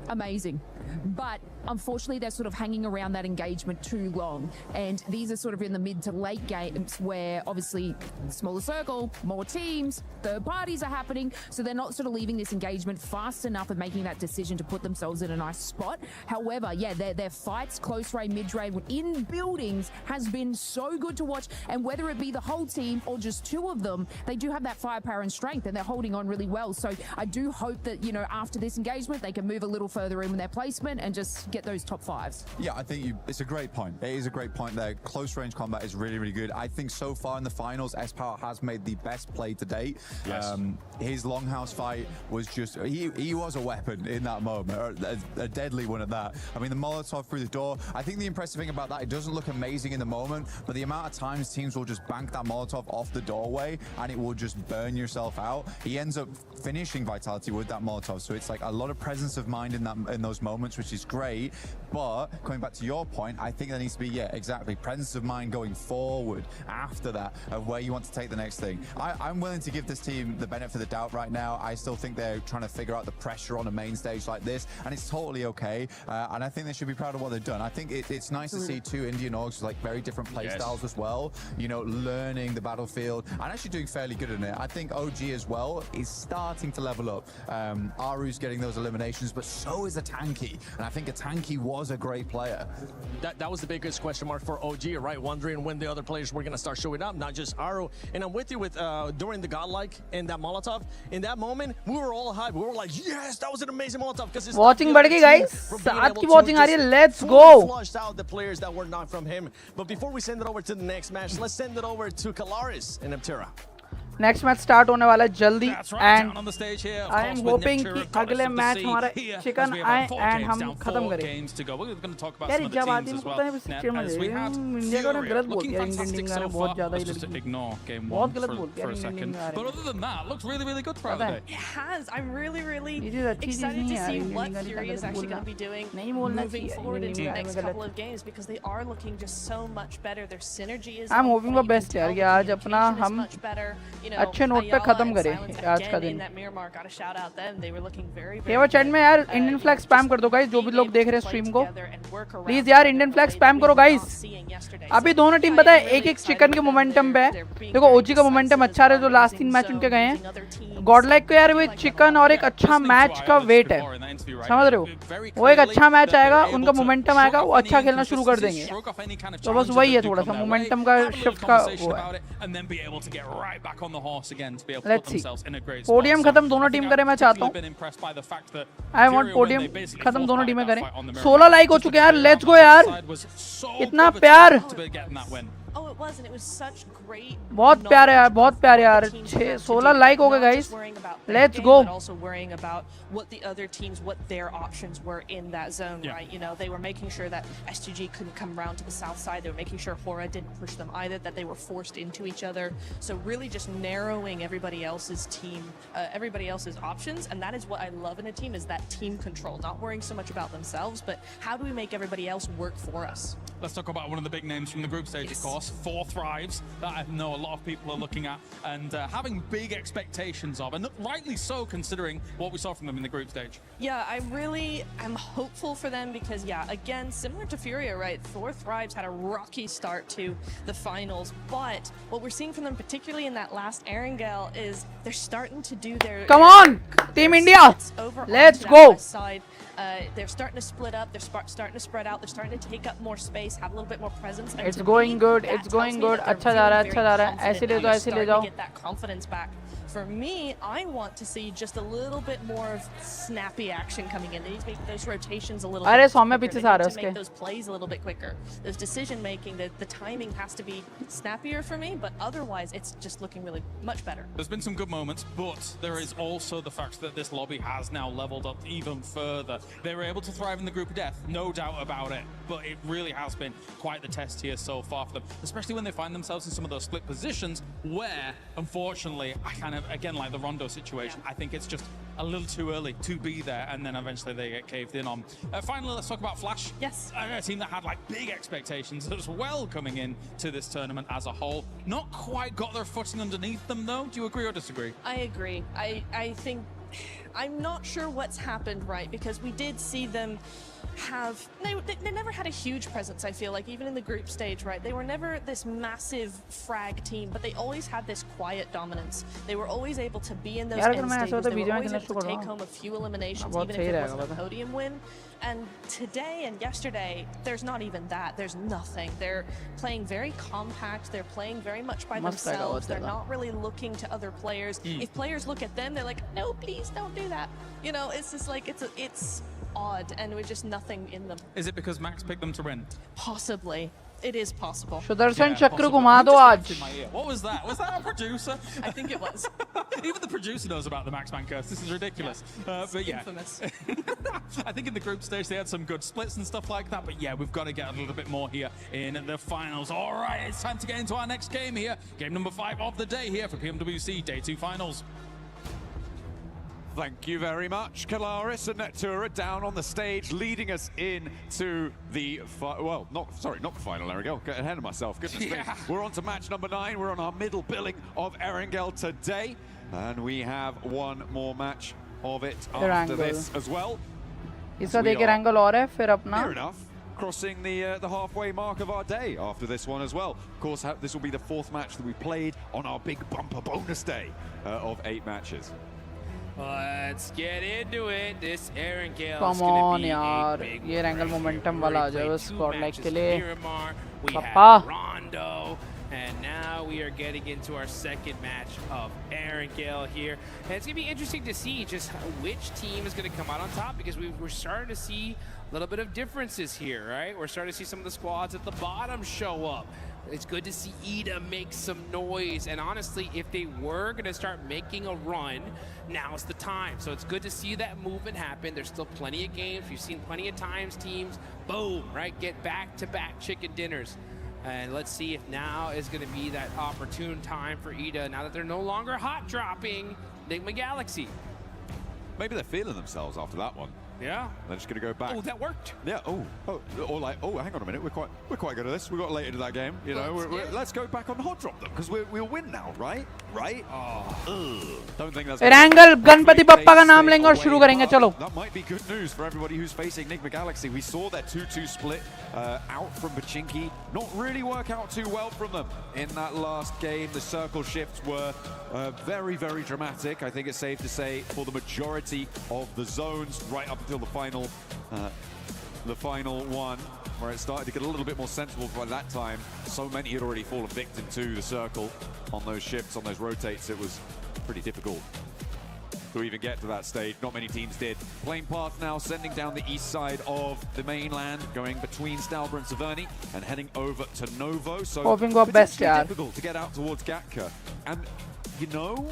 amazing. But unfortunately, they're sort of hanging around that engagement too long. And these are sort of in the mid to late games where obviously smaller circle, more teams, third parties are happening. So they're not sort of leaving this engagement fast enough and making that decision to put themselves in a nice spot. However, yeah, their fights, close range, mid range, in buildings has been so good to watch. And whether it be the whole team or just 2 of them, they do have that firepower and strength and they're holding on really well. So I do hope that, you know, after this engagement, they can move a little further in with their place placement and just get those top 5s. Yeah, I think it's a great point. It is a great point there. Close range combat is really, really good. I think so far in the finals, S-Power has made the best play to date. Yes. His Longhouse fight was just, he was a weapon in that moment, a deadly one at that. I mean, the Molotov through the door, I think the impressive thing about that, it doesn't look amazing in the moment, but the amount of times teams will just bank that Molotov off the doorway and it will just burn yourself out. He ends up finishing Vitality with that Molotov, so it's like a lot of presence of mind in those moments, which is great. But coming back to your point, I think there needs to be, yeah, exactly, presence of mind going forward after that of where you want to take the next thing. I'm willing to give this team the benefit of the doubt right now. I still think they're trying to figure out the pressure on a main stage like this, and it's totally okay. And I think they should be proud of what they've done. I think it's nice to see two Indian orgs with like very different play styles as well, you know, learning the battlefield and actually doing fairly good in it. I think OG as well is starting to level up. Aru's getting those eliminations, but so is a Tanky, and I think a Tanky was a great player. That was the biggest question mark for OG, right? Wondering when the other players were going to start showing up, not just Aru. And I'm with you with during the Godlike and that Molotov. In that moment, we were all hyped. We were like, yes, that was an amazing Molotov. Because watching बढ़ गई guys. 7 की watching आ रही है. Let's go. Flushed out the players that were not from him. But before we send it over to the next match, let's send it over to Kalaris and Aptera. Next match start होने वाला है जल्दी and I am hoping कि अगले match हमारा chicken आए and हम खत्म करें। यार जब आती है पता है सिस्टम में इंडिया को ना गलत बोल दिया, इंडियन टीम ने बहुत ज्यादा ही बहुत गलत बोल दिया इंडियन टीम ने। But other than that, looks really, really good for the day. It has. I'm really, really excited to see what Fury is actually going to be doing moving forward into the next couple of games because they are looking just so much better. Their synergy is. I'm hoping for best यार कि आज अपना हम अच्छे note पे खत्म करें आज का दिन। ये वो चैट में यार इंडियन फ्लैग स्पैम कर दो गाइस, जो भी लोग देख रहे हैं स्ट्रीम को प्लीज यार इंडियन फ्लैग स्पैम करो गाइस। अभी दोनों टीम पता है एक एक चिकन के मोमेंटम पे है। देखो ओजी का मोमेंटम अच्छा रहा, जो लास्ट 3 मैच उनके गए हैं। गॉडलाइक को यार वो चिकन और एक अच्छा मैच का वेट है, समझ रहे हो? वो एक अच्छा मैच आएगा, उनका मोमेंटम आएगा, वो अच्छा खेलना शुरू कर देंगे। तो बस वही है, थोड़ा सा मोमेंटम का शिफ्ट का वो है। Let's see. पोडियम खत्म दोनों टीम करे, मैं चाहता हूँ। I want पोडियम खत्म दोनों टीमें करें। 16 लाइक हो चुके हैं यार, लेट्स गो यार। इतना प्यार, Oh, it was, and it was such great. बहुत प्यार है यार, बहुत प्यार यार। 16 लाइक हो गए guys, let's go. Also worrying about what the other teams, what their options were in that zone, right? You know, they were making sure that SGG couldn't come around to the south side. They were making sure Hora didn't push them either, that they were forced into each other. So really just narrowing everybody else's team, everybody else's options, and that is what I love in a team, is that team control. Not worrying so much about themselves, but how do we make everybody else work for us? Let's talk about one of the big names from the group stage, of course. 4 Thrives, that I know a lot of people are looking at and having big expectations of, and rightly so considering what we saw from them in the group stage. Yeah, I'm hopeful for them because, yeah, again, similar to Furia, right? 4 Thrives had a rocky start to the finals, but what we're seeing from them, particularly in that last Erangel, is they're starting to do their— Come on, Team India, let's go. They're starting to split up. They're starting to spread out. They're starting to take up more space, have a little bit more presence. It's going good. It's going good. अच्छा जा रहा है, अच्छा जा रहा है। ऐसे ले जाओ, ऐसे ले जाओ। Get that confidence back. For me, I want to see just a little bit more of snappy action coming in. They need to make those rotations a little bit quicker. They need to make those plays a little bit quicker. Those decision making, the timing has to be snappier for me, but otherwise it's just looking really much better. There's been some good moments, but there is also the fact that this lobby has now leveled up even further. They were able to thrive in the group of death, no doubt about it, but it really has been quite the test here so far for them, especially when they find themselves in some of those split positions where, unfortunately, I kind of, again, like the Rondo situation, I think it's just a little too early to be there, and then eventually they get caved in on. Finally, let's talk about Flash. Yes. A team that had like big expectations as well coming in to this tournament as a whole. Not quite got their footing underneath them though. Do you agree or disagree? I agree. I think, I'm not sure what's happened, right? Because we did see them have, they never had a huge presence, I feel like, even in the group stage, right? They were never this massive frag team, but they always had this quiet dominance. They were always able to be in those end stages. They were always able to take home a few eliminations, even if it wasn't a podium win. And today and yesterday, there's not even that. There's nothing. They're playing very compact. They're playing very much by themselves. They're not really looking to other players. If players look at them, they're like, no, please don't do that. You know, it's just like, it's odd and with just nothing in them. Is it because Max picked them to win? Possibly. It is possible. Sudarshan चक्र घुमा दो आज. What was that? Was that our producer? I think it was. Even the producer knows about the Max Man curse. This is ridiculous. But yeah, infamous. I think in the group stage they had some good splits and stuff like that. But yeah, we've got to get a little bit more here in the finals. All right, it's time to get into our next game here. Game number 5 of the day here for PMWC Day 2 Finals. Thank you very much, Kalaris and Netura down on the stage, leading us into the not the final. Erangel, get ahead of myself. Goodness me. We're on to match number 9. We're on our middle billing of Erangel today, and we have one more match of it after this as well. इसका देख Erangel और है फिर अपना. Fair enough. Crossing the halfway mark of our day after this one as well. Of course, this will be the 4th match that we played on our big bumper bonus day of 8 matches. Let's get into it. This Erangel Come is going on to be यार, a big ये Erangel momentum वाला आ जाए उस Godlike के लिए. We पापा. have Rondo, and now we are getting into our second match of Erangel here. And it's going to be interesting to see just which team is going to come out on top, because we're starting to see a little bit of differences here, right? We're starting to see some of the squads at the bottom show up. It's good to see Ida make some noise, and honestly, if they were going to start making a run, now's the time. So it's good to see that movement happen. There's still plenty of games. We've seen plenty of times teams, boom, right, get back-to-back chicken dinners. And let's see if now is going to be that opportune time for Ida, now that they're no longer hot-dropping Enigma Galaxy. Maybe they're feeling themselves after that one. Yeah. They're just going to go back. Oh, that worked. Yeah. Or like, hang on a minute. We're quite good at this. We got late into that game. You know, let's go back on hot drop them, because we'll win now, right? Right? Don't think that's. Erangel Ganpati Bappa का नाम लेंगे और शुरू करेंगे. चलो. That might be good news for everybody who's facing Enigma Galaxy. We saw their 2-2 split out from Pachinki. Not really work out too well from them in that last game. The circle shifts were very, very dramatic. I think it's safe to say for the majority of the zones, right up until the final one, where it started to get a little bit more sensible by that time. So many had already fallen victim to the circle on those shifts, on those rotates. It was pretty difficult to even get to that stage. Not many teams did. Plane path now sending down the east side of the mainland, going between Stalber and Severny and heading over to Novo. So hoping for best, yaar. Difficult to get out towards Gatka. And you know,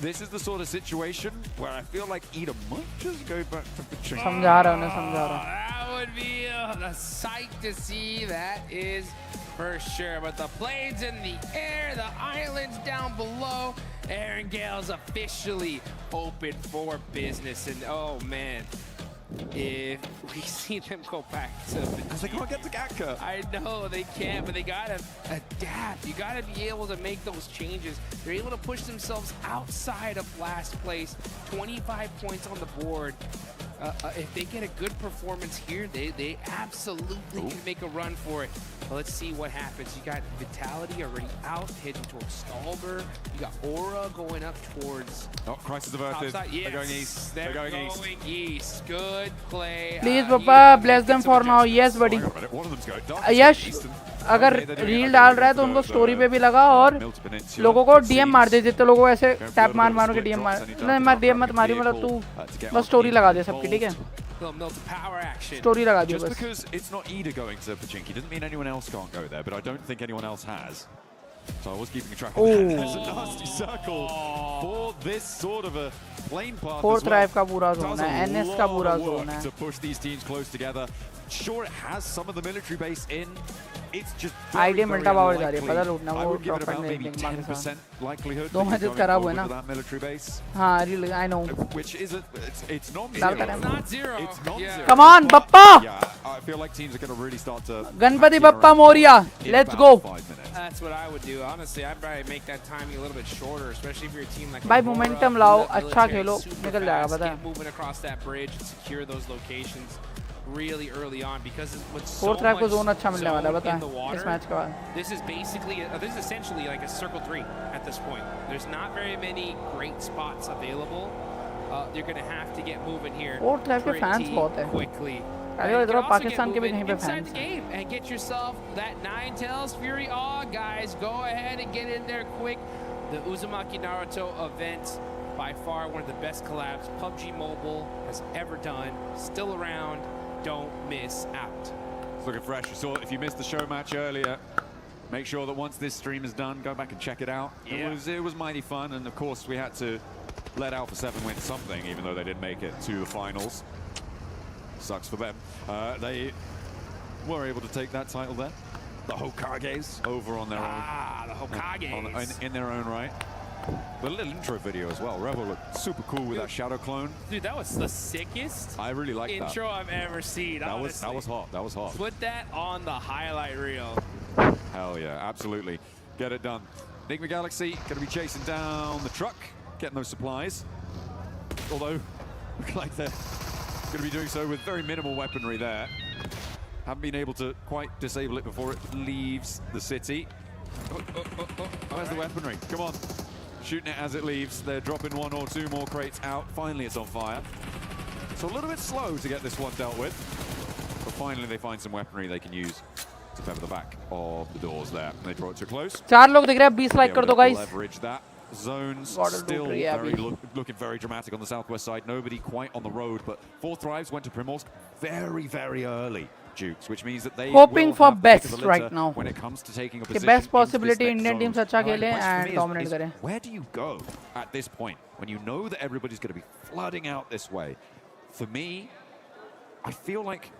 this is the sort of situation where I feel like Ida might just go back to Pachinki. समझा रहा हूँ, समझा रहा हूँ. That would be a sight to see, that is for sure. But the planes in the air, the islands down below, Erangel's officially open for business. And oh man, if we see them go back to because they can't get to Gatka. I know they can't, but they gotta adapt. You gotta be able to make those changes. They're able to push themselves outside of last place. 25 points on the board. If they get a good performance here, they absolutely can make a run for it. But let's see what happens. You got Vitality already out, heading towards Stalber. You got Aura going up towards... Oh, crisis averted. Yes, they're going east. They're going east. Good play. Please, Papa, bless them for now. Yes, buddy. One of them's going dark. यश अगर reel डाल रहा है तो उनको story पे भी लगा और लोगों को डीएम मार दे. जितने लोगों को ऐसे टैप मार के डीएम मार. नहीं, मैं डीएम मत मारी, मतलब तू बस स्टोरी लगा दे सबकी, ठीक है? स्टोरी लगा दियो बस. Just because it's not Ida going to Pachinki doesn't mean anyone else can't go there, but I don't think anyone else has. So I was keeping track of that. There's a nasty circle for this sort of a plane path. Fourth drive का पूरा zone है, NS का पूरा zone है. To push these teams close together. Sure, it has some of the military base in. It's just ID मिल्टा power जा रही है, पता लूटना वो drop ड्रॉप maybe करने 10% likelihood. दो मैचेस खराब हुए ना. Military base. हाँ, really, I know. Which is it's non-zero. It's not zero. It's non-zero. Come on, Bappa. Yeah, I feel like teams are going to really start to. Ganpati Bappa Moria, let's go. That's what I would do. Honestly, I'd probably make that timing a little bit shorter, especially if you're a team like. भाई momentum लाओ, अच्छा खेलो, निकल जाएगा पता है. Get moving across that bridge and secure those locations really early on, because with so Fourth drive को much zone अच्छा मिलने वाला है, पता in the है, water, इस मैच के बाद. This is basically, this is essentially like a circle 3 at this point. There's not very many great spots available. You're going to have to get moving here. Fourth drive के fans बहुत हैं. Quickly. अरे इधर पाकिस्तान के भी कहीं पे inside fans the हैं. game and get yourself that Ninetales Fury Awe, guys. Go ahead and get in there quick. The Uzumaki Naruto event By far one of the best collabs PUBG Mobile has ever done. Still around. Don't miss out. It's looking fresh. So if you missed the show match earlier, make sure that once this stream is done, go back and check it out. Yeah. It was mighty fun, and of course we had to let Alpha 7 win something, even though they didn't make it to the finals. Sucks for them. They were able to take that title there. The Hokages over on their own. Ah, the Hokages. In their own right. But a little intro video as well. Rebel looked super cool with that shadow clone. Dude, that was the sickest I really like that. intro I've ever seen. That was hot. That was hot. Put that on the highlight reel. Hell yeah, absolutely. Get it done. Enigma Galaxy going to be chasing down the truck, getting those supplies. Although, look like they're going to be doing so with very minimal weaponry there. Haven't been able to quite disable it before it leaves the city. Where's the weaponry? Come on. Shooting it as it leaves. They're dropping one or two more crates out. Finally, it's on fire. So a little bit slow to get this one dealt with. But finally, they find some weaponry they can use to pepper the back of the doors there. And they draw it too close. 4 लोग दिख रहे हैं 20 like कर दो guys. Leverage that. Zones Water still loop, yeah, looking very dramatic on the southwest side. Nobody quite on the road, but 4 Thrives went to Primorsk very early, Dukes, which means that they hoping will for have the pick of best the right litter now. when it comes to taking a कि position best into this possibility next Indian zone. teams अच्छा Now, खेले the question for and me dominate is करें. where do you go at this point when you know that everybody's going to be flooding out this way? For me, I feel like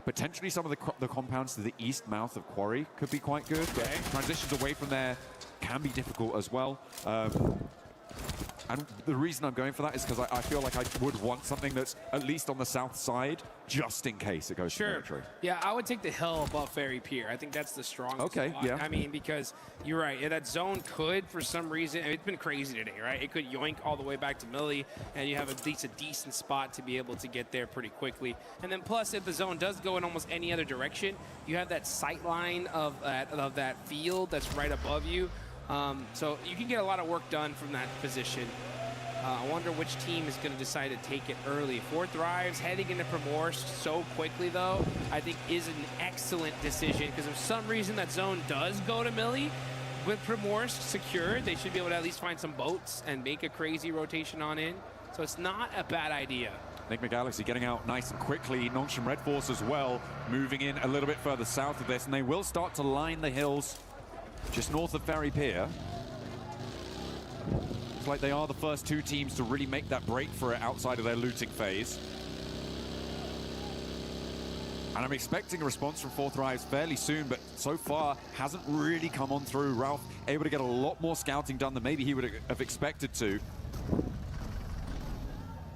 potentially some of the compounds to the east mouth of Quarry could be quite good. Okay. Transitions away from there can be difficult as well. And the reason I'm going for that is because I feel like I would want something that's at least on the south side, just in case it goes to military. Yeah, I would take the hill above Ferry Pier. I think that's the strongest spot. Yeah. I mean, because you're right. Yeah, that zone could, for some reason, it's been crazy today, right? It could yoink all the way back to Millie, and you have at least a decent spot to be able to get there pretty quickly. And then plus, if the zone does go in almost any other direction, you have that sight line of that field that's right above you. So you can get a lot of work done from that position. I wonder which team is going to decide to take it early. 4 Thrives heading into Primorsk so quickly, though, I think is an excellent decision, because if for some reason that zone does go to Millie, with Primorsk secured, they should be able to at least find some boats and make a crazy rotation on in. So it's not a bad idea. Enigma Galaxy getting out nice and quickly. Nongshim Red Force as well, moving in a little bit further south of this, and they will start to line the hills just north of Ferry Pier. It's like they are the first 2 teams to really make that break for it outside of their looting phase. And I'm expecting a response from 4 Thrives fairly soon, but so far hasn't really come on through. Ralph able to get a lot more scouting done than maybe he would have expected to.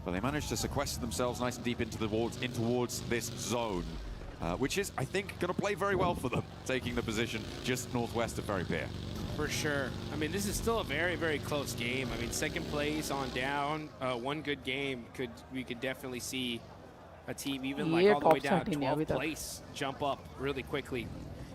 But they managed to sequester themselves nice and deep into towards this zone, which is, I think, going to play very well for them, taking the position just northwest of Ferry Pier. For sure. I mean, this is still a very close game. I mean, second place on down, one good game, we could definitely see a team even like all the way down 12th place jump up really quickly.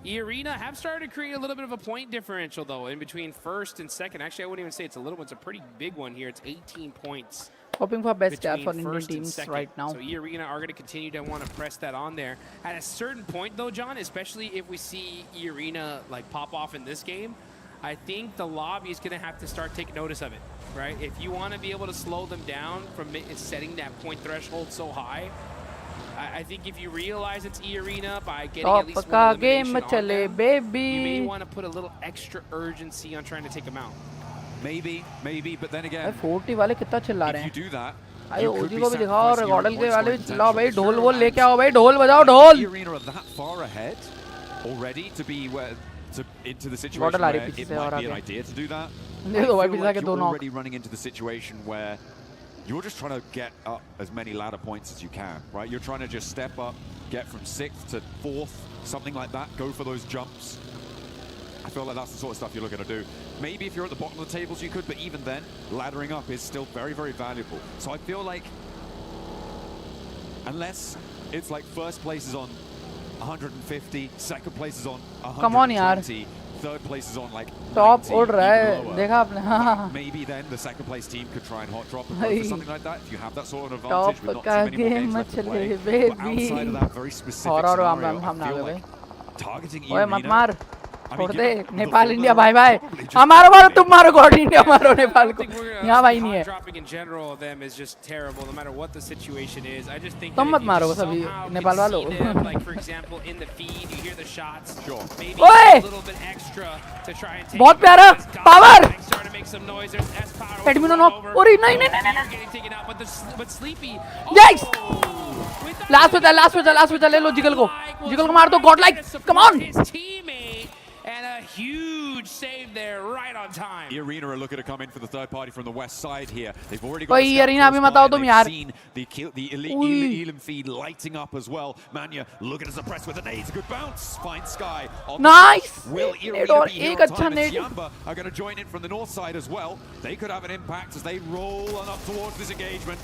E-Arena have started to create a little bit of a point differential, though, in between first and second. Actually, I wouldn't even say it's a little one. It's a pretty big one here. It's 18 points. Hoping for best for Indian first and teams second. right now. So E-Arena are going to continue to want to press that on there. At a certain point, though, John, especially if we see E-Arena like pop off in this game, I think the lobby is going to have to start taking notice of it, right? If you want to be able to slow them down from setting that point threshold so high, I think if you realize it's E-Arena by getting at least one elimination on them, baby. you may want to put a little extra urgency on trying to take them out. Maybe, but then again, 40 वाले कितना चिल्ला रहे हैं? if you do that, भाई ओजी को भी दिखाओ और गॉडल के वाले भी चिल्लाओ भाई, ढोल वोल लेके आओ भाई, ढोल बजाओ ढोल. E-Arena are that far ahead already to be into the situation where it might be an idea to do that. I feel like you're already running into the situation where you're just trying to get up as many ladder points as you can, right? You're trying to just step up, get from 6th to 4th, something like that, go for those jumps. I feel like that's the sort of stuff you're looking to do. Maybe if you're at the bottom of the tables you could, but even then, laddering up is still very valuable. So I feel like, unless it's like first place is on 150, second place is on 120, Come on, yaar. third place is on like Top 90, उड़ रहा है, lower. देखा आपने? Maybe then the second place team could try and hot drop and go for something like that. If you have that sort of advantage with not too many more games left to play. But outside of that very specific scenario, I feel like targeting E-Arena छोड़ दे Nepal India भाई भाई हमारा मारो तुम मारो God India मारो नेपाल को यहाँ भाई नहीं है तुम मत मारो बस अभी नेपाल वालों ओए बहुत प्यारा पावर एडमिनो नो और नहीं नहीं नहीं यस लास्ट बचा ले लो जिगल को मार दो God like come on and a huge save there right on time. Arena are looking to come in for the third party from the west side here. They've already got कोई Arena अभी मत आओ तुम यार. The Elam feed lighting up as well. Manya looking to suppress with a nade. Good bounce. Fine Sky. Nice. Will Arena be here on time? Tiamba are going to join in from the north side as well. They could have an impact as they roll on up towards this engagement.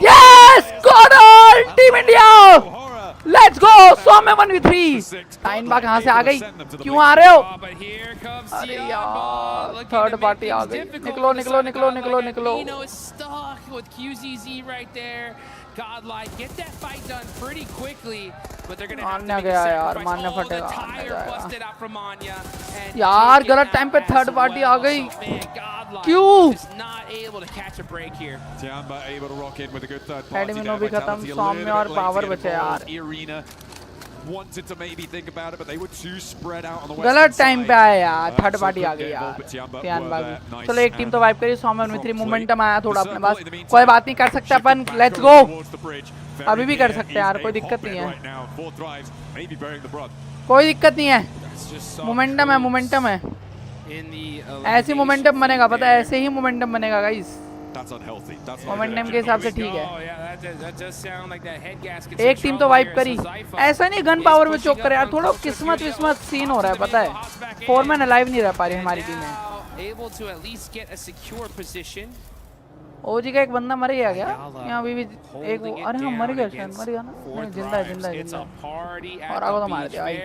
Yes! Godlike Team India. Let's go. 100 में 1v3. Time बा कहाँ से आ गई? क्यों आ रहे हो? अरे यार थर्ड पार्टी आ गई निकलो stuck with QZZ right there. Godlike get that fight done pretty quickly, but they're gonna have to make a sacrifice. Oh, the tire busted out from Anya. यार गलत टाइम पे थर्ड पार्टी आ गई क्यों? Not able to catch a break here. Tiamba able to rock in with a good third party. एडमिनो भी खत्म, सौम्य और power बचे यार. Arena wanted to maybe think about it, but they were too spread out on the west. गलत time पे आया यार, third party आ गई यार. चलो एक टीम तो वाइप करी, 100 में 1v3 मोमेंटम आया थोड़ा अपने पास. कोई बात नहीं, कर सकते अपन. Let's go. अभी भी कर सकते हैं यार, कोई दिक्कत नहीं है. कोई दिक्कत नहीं है. मोमेंटम है. ऐसी मोमेंटम बनेगा, पता है, ऐसे ही मोमेंटम बनेगा गाइस. मोमेंटम के हिसाब से ठीक है. एक टीम तो वाइप करी. ऐसा नहीं गन पावर में चोक करे यार, थोड़ा किस्मत सीन हो रहा है, पता है. 4 मैन अलाइव नहीं रह पा रही हमारी टीम में. ओजी का एक बंदा मर गया क्या? यहाँ अभी भी एक अरे हाँ मर गया शायद, मर गया ना? नहीं जिंदा है. हारा को तो मार दिया भाई.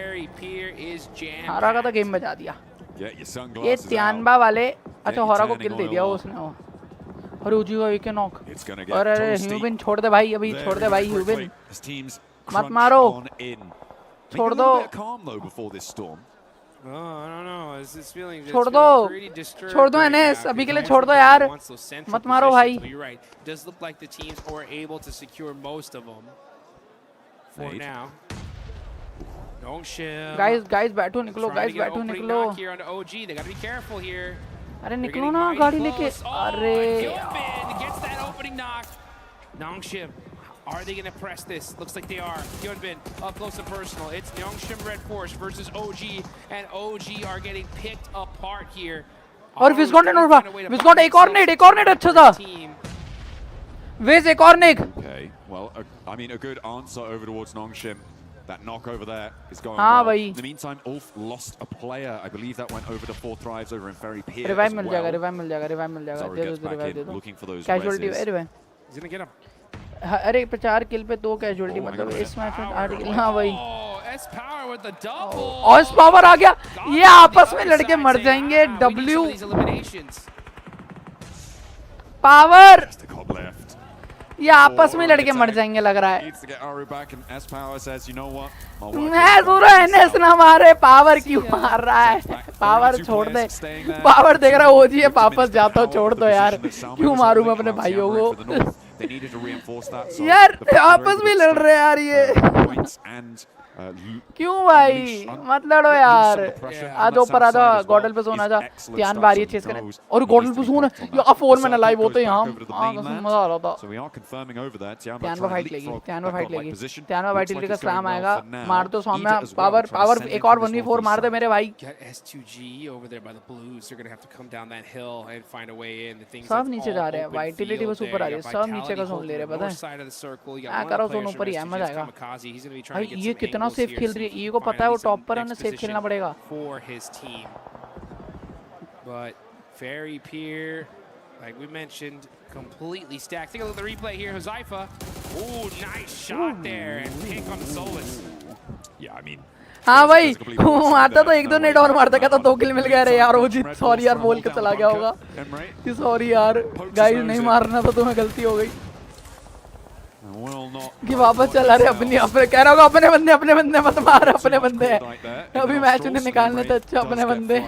हारा का तो गेम बचा दिया. ये त्यानबा वाले. अच्छा हारा को किल दे दिया उसने. अरे ओजी का एक नॉक. अरे ह्यूबिन छोड़ दे भाई, अभी छोड़ दे भाई ह्यूबिन. मत मारो, छोड़ दो. छोड़ दो एनएस, अभी के लिए छोड़ दो यार, मत मारो भाई. गाइस बैठो निकलो. अरे निकलो ना गाड़ी लेके. अरे Are they going to press this? Looks like they are. Hyunbin up close and personal. It's Youngshim Red Force versus OG, and OG are getting picked apart here. और विस्कॉन्ट एक और नेट अच्छा था. विज एक और net. Okay, well, I mean a good answer over towards Nongshim. That knock over there is going well. In the meantime, Ulf lost a player. I believe that went over to 4 Thrives over in Ferry Pier. Revive मिल जाएगा. Sorry, gets back in, looking for those casualty. reses. He's gonna get him. अरे 4 किल पे 2 casualty, मतलब इस match में 8 किल. हाँ भाई और S power आ गया. ये आपस में लड़के मर जाएंगे. डब्ल्यू पावर, ये आपस में लड़के मर जाएंगे लग रहा है. मैं पूरा एनएस ना मारे, पावर क्यों मार रहा है? पावर छोड़ दे. पावर देख रहा है ओजी है, वापस जाता हूँ, छोड़ दो यार, क्यों मारूं मैं अपने भाइयों को. यार आपस में लड़ रहे यार ये. क्यों भाई मत लड़ो यार. आज ऊपर आ जा, गॉडल पे सोना जा. ध्यान बारी चेस करें और गॉडल पे सोना यार. 4 में अलाइव होते यहाँ. मजा आ रहा था. ध्यान में फाइट लेगी. का स्लैम आएगा. मार दो सौम्या. पावर एक और 1v4 मार दे मेरे भाई. सब नीचे जा रहे हैं. वाइटिलिटी बस ऊपर आ रही है. सब नीचे का जोन ले रहे हैं, पता है. करो जोन ऊपर ही है, मजा आएगा भाई. ये कितना सेफ खेल रही है. ई को पता है वो टॉप पर है, उन्हें सेफ खेलना पड़ेगा. But Ferry Pier, like we mentioned, completely stacked. Take a look at the replay here. Huzaifa. Ooh, nice shot there. And pick on Solus. Yeah, I mean. हाँ भाई आता तो 1-2 नेट और मारता, कहता 2 किल मिल गया. रे यार ओजी सॉरी यार बोल के चला गया होगा. सॉरी यार गाइस, नहीं मारना था, तुम्हें गलती हो गई. कि वापस चला रहे अपने अपने कह रहा होगा अपने बंदे मत मार अपने बंदे अभी मैच उन्हें निकालने तो अच्छा अपने बंदे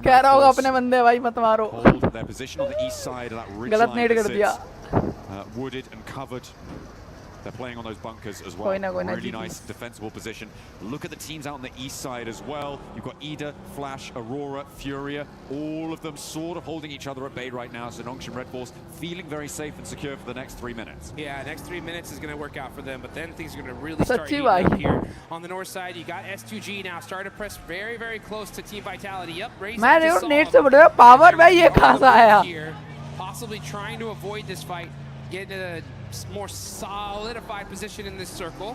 कह रहा होगा अपने बंदे भाई मत मारो गलत नेट कर दिया wooded and covered. They're playing on those bunkers as well. Really nice defensible position. Look at the teams out on the east side as well. You've got Ida, Flash, Aurora, Furia, all of them sort of holding each other at bay right now. So Nongshim Red Force feeling very safe and secure for the next 3 minutes. Yeah, next 3 minutes is going to work out for them, but then things are going to really start heating up here. On the north side, you got S2G now starting to press very, very close to Team Vitality. Yep, racing. मैं देखो net से बढ़ power भाई ये कहाँ से आया? Possibly trying to avoid this fight, get in a more solidified position in this circle.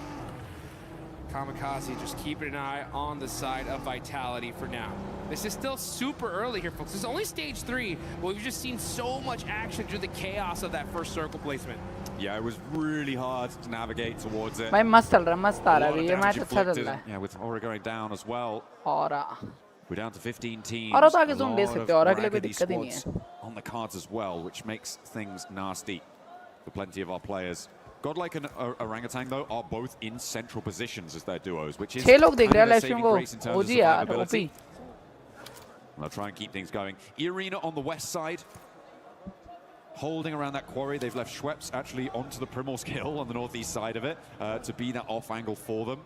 Kamikaze just keeping an eye on the side of Vitality for now. This is still super early here, folks. This is only stage 3, but we've just seen so much action through the chaos of that first circle placement. Yeah, it was really hard to navigate towards it. भाई मस्त चल रहा है मस्त आ रहा है ये match अच्छा चल रहा है. Yeah, with Aura going down as well. Aura. We're down to 15 teams. और तो आगे zoom ले सकते हो और अगले कोई दिक्कत ही नहीं है. On the cards as well, which makes things nasty for plenty of our players. Godlike and Orangutan though are both in central positions as their duos, which is छह लोग देख रहे हैं kind of a live saving stream को. grace in terms of ओजी यार survivability. OP. They'll try and keep things going. Arena on the west side, holding around that quarry. They've left Schweppes actually onto the Primorsk Hill on the northeast side of it to be that off angle for them.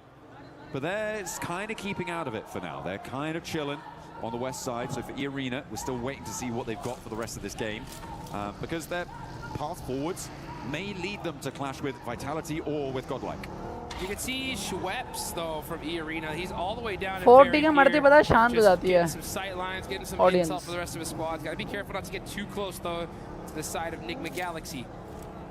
But they're kind of keeping out of it for now. They're kind of chilling on the west side. So for Arena, we're still waiting to see what they've got for the rest of this game because their path forwards may lead them to clash with Vitality or with Godlike. You can see Schweppes though from E-Arena. He's all the way down. 40 के मरते पता शांत हो जाती है. Some sight lines, getting some Audience. intel for the rest of his squad. Got to be careful not to get too close though to the side of Nigma Galaxy.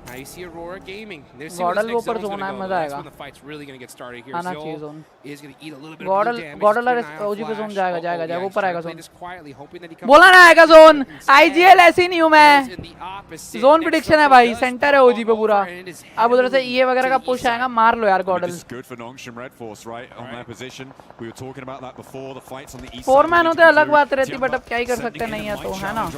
Now you see Aurora Gaming. There's Godal वो पर zone है मजा आएगा. That's when the fight's really going to get started here. आना चाहिए zone. Is going to eat a little bit of blue damage. Godal ओजी पे zone जाएगा वो ऊपर आएगा zone. Quietly, hoping that he बोला ना आएगा zone. IGL ऐसी नहीं हूँ मैं. Zone prediction है भाई. Center है ओजी पे पूरा. अब उधर से ये वगैरह का push आएगा मार लो यार Godal. This is good for Nongshim Red Force, right? On their position. We were talking about that before. The fights on the east side. 4 man होते अलग बात रहती but अब क्या ही कर सकते नहीं है तो है ना.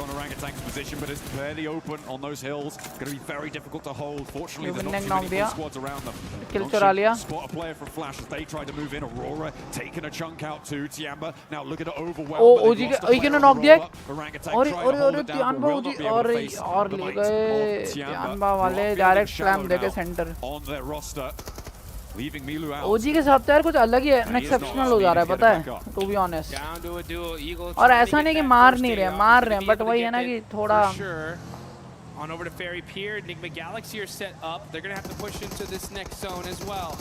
Position, but it's fairly open on those hills. Going to be very difficult to hold. Fortunately, Neg there's knock not too दिया. many squads around them. Kill चुरा लिया. Spot a player from Flash as they tried to move in. Aurora taking a chunk out to Tiamba. Now look at it overwhelmed. ओ ओजी के ने knock दिया. और तियानबा ओजी और ले गए. तियानबा वाले direct slam देके center. On their roster. Leaving Milu out. ओजी के साथ यार कुछ अलग ही है. Exceptional हो जा रहा है पता है. To be honest. और ऐसा नहीं कि मार नहीं रहे हैं but वही है ना कि थोड़ा on over to Ferry Pier. Nigma Galaxy are set up. They're going to have to push into this next zone as well.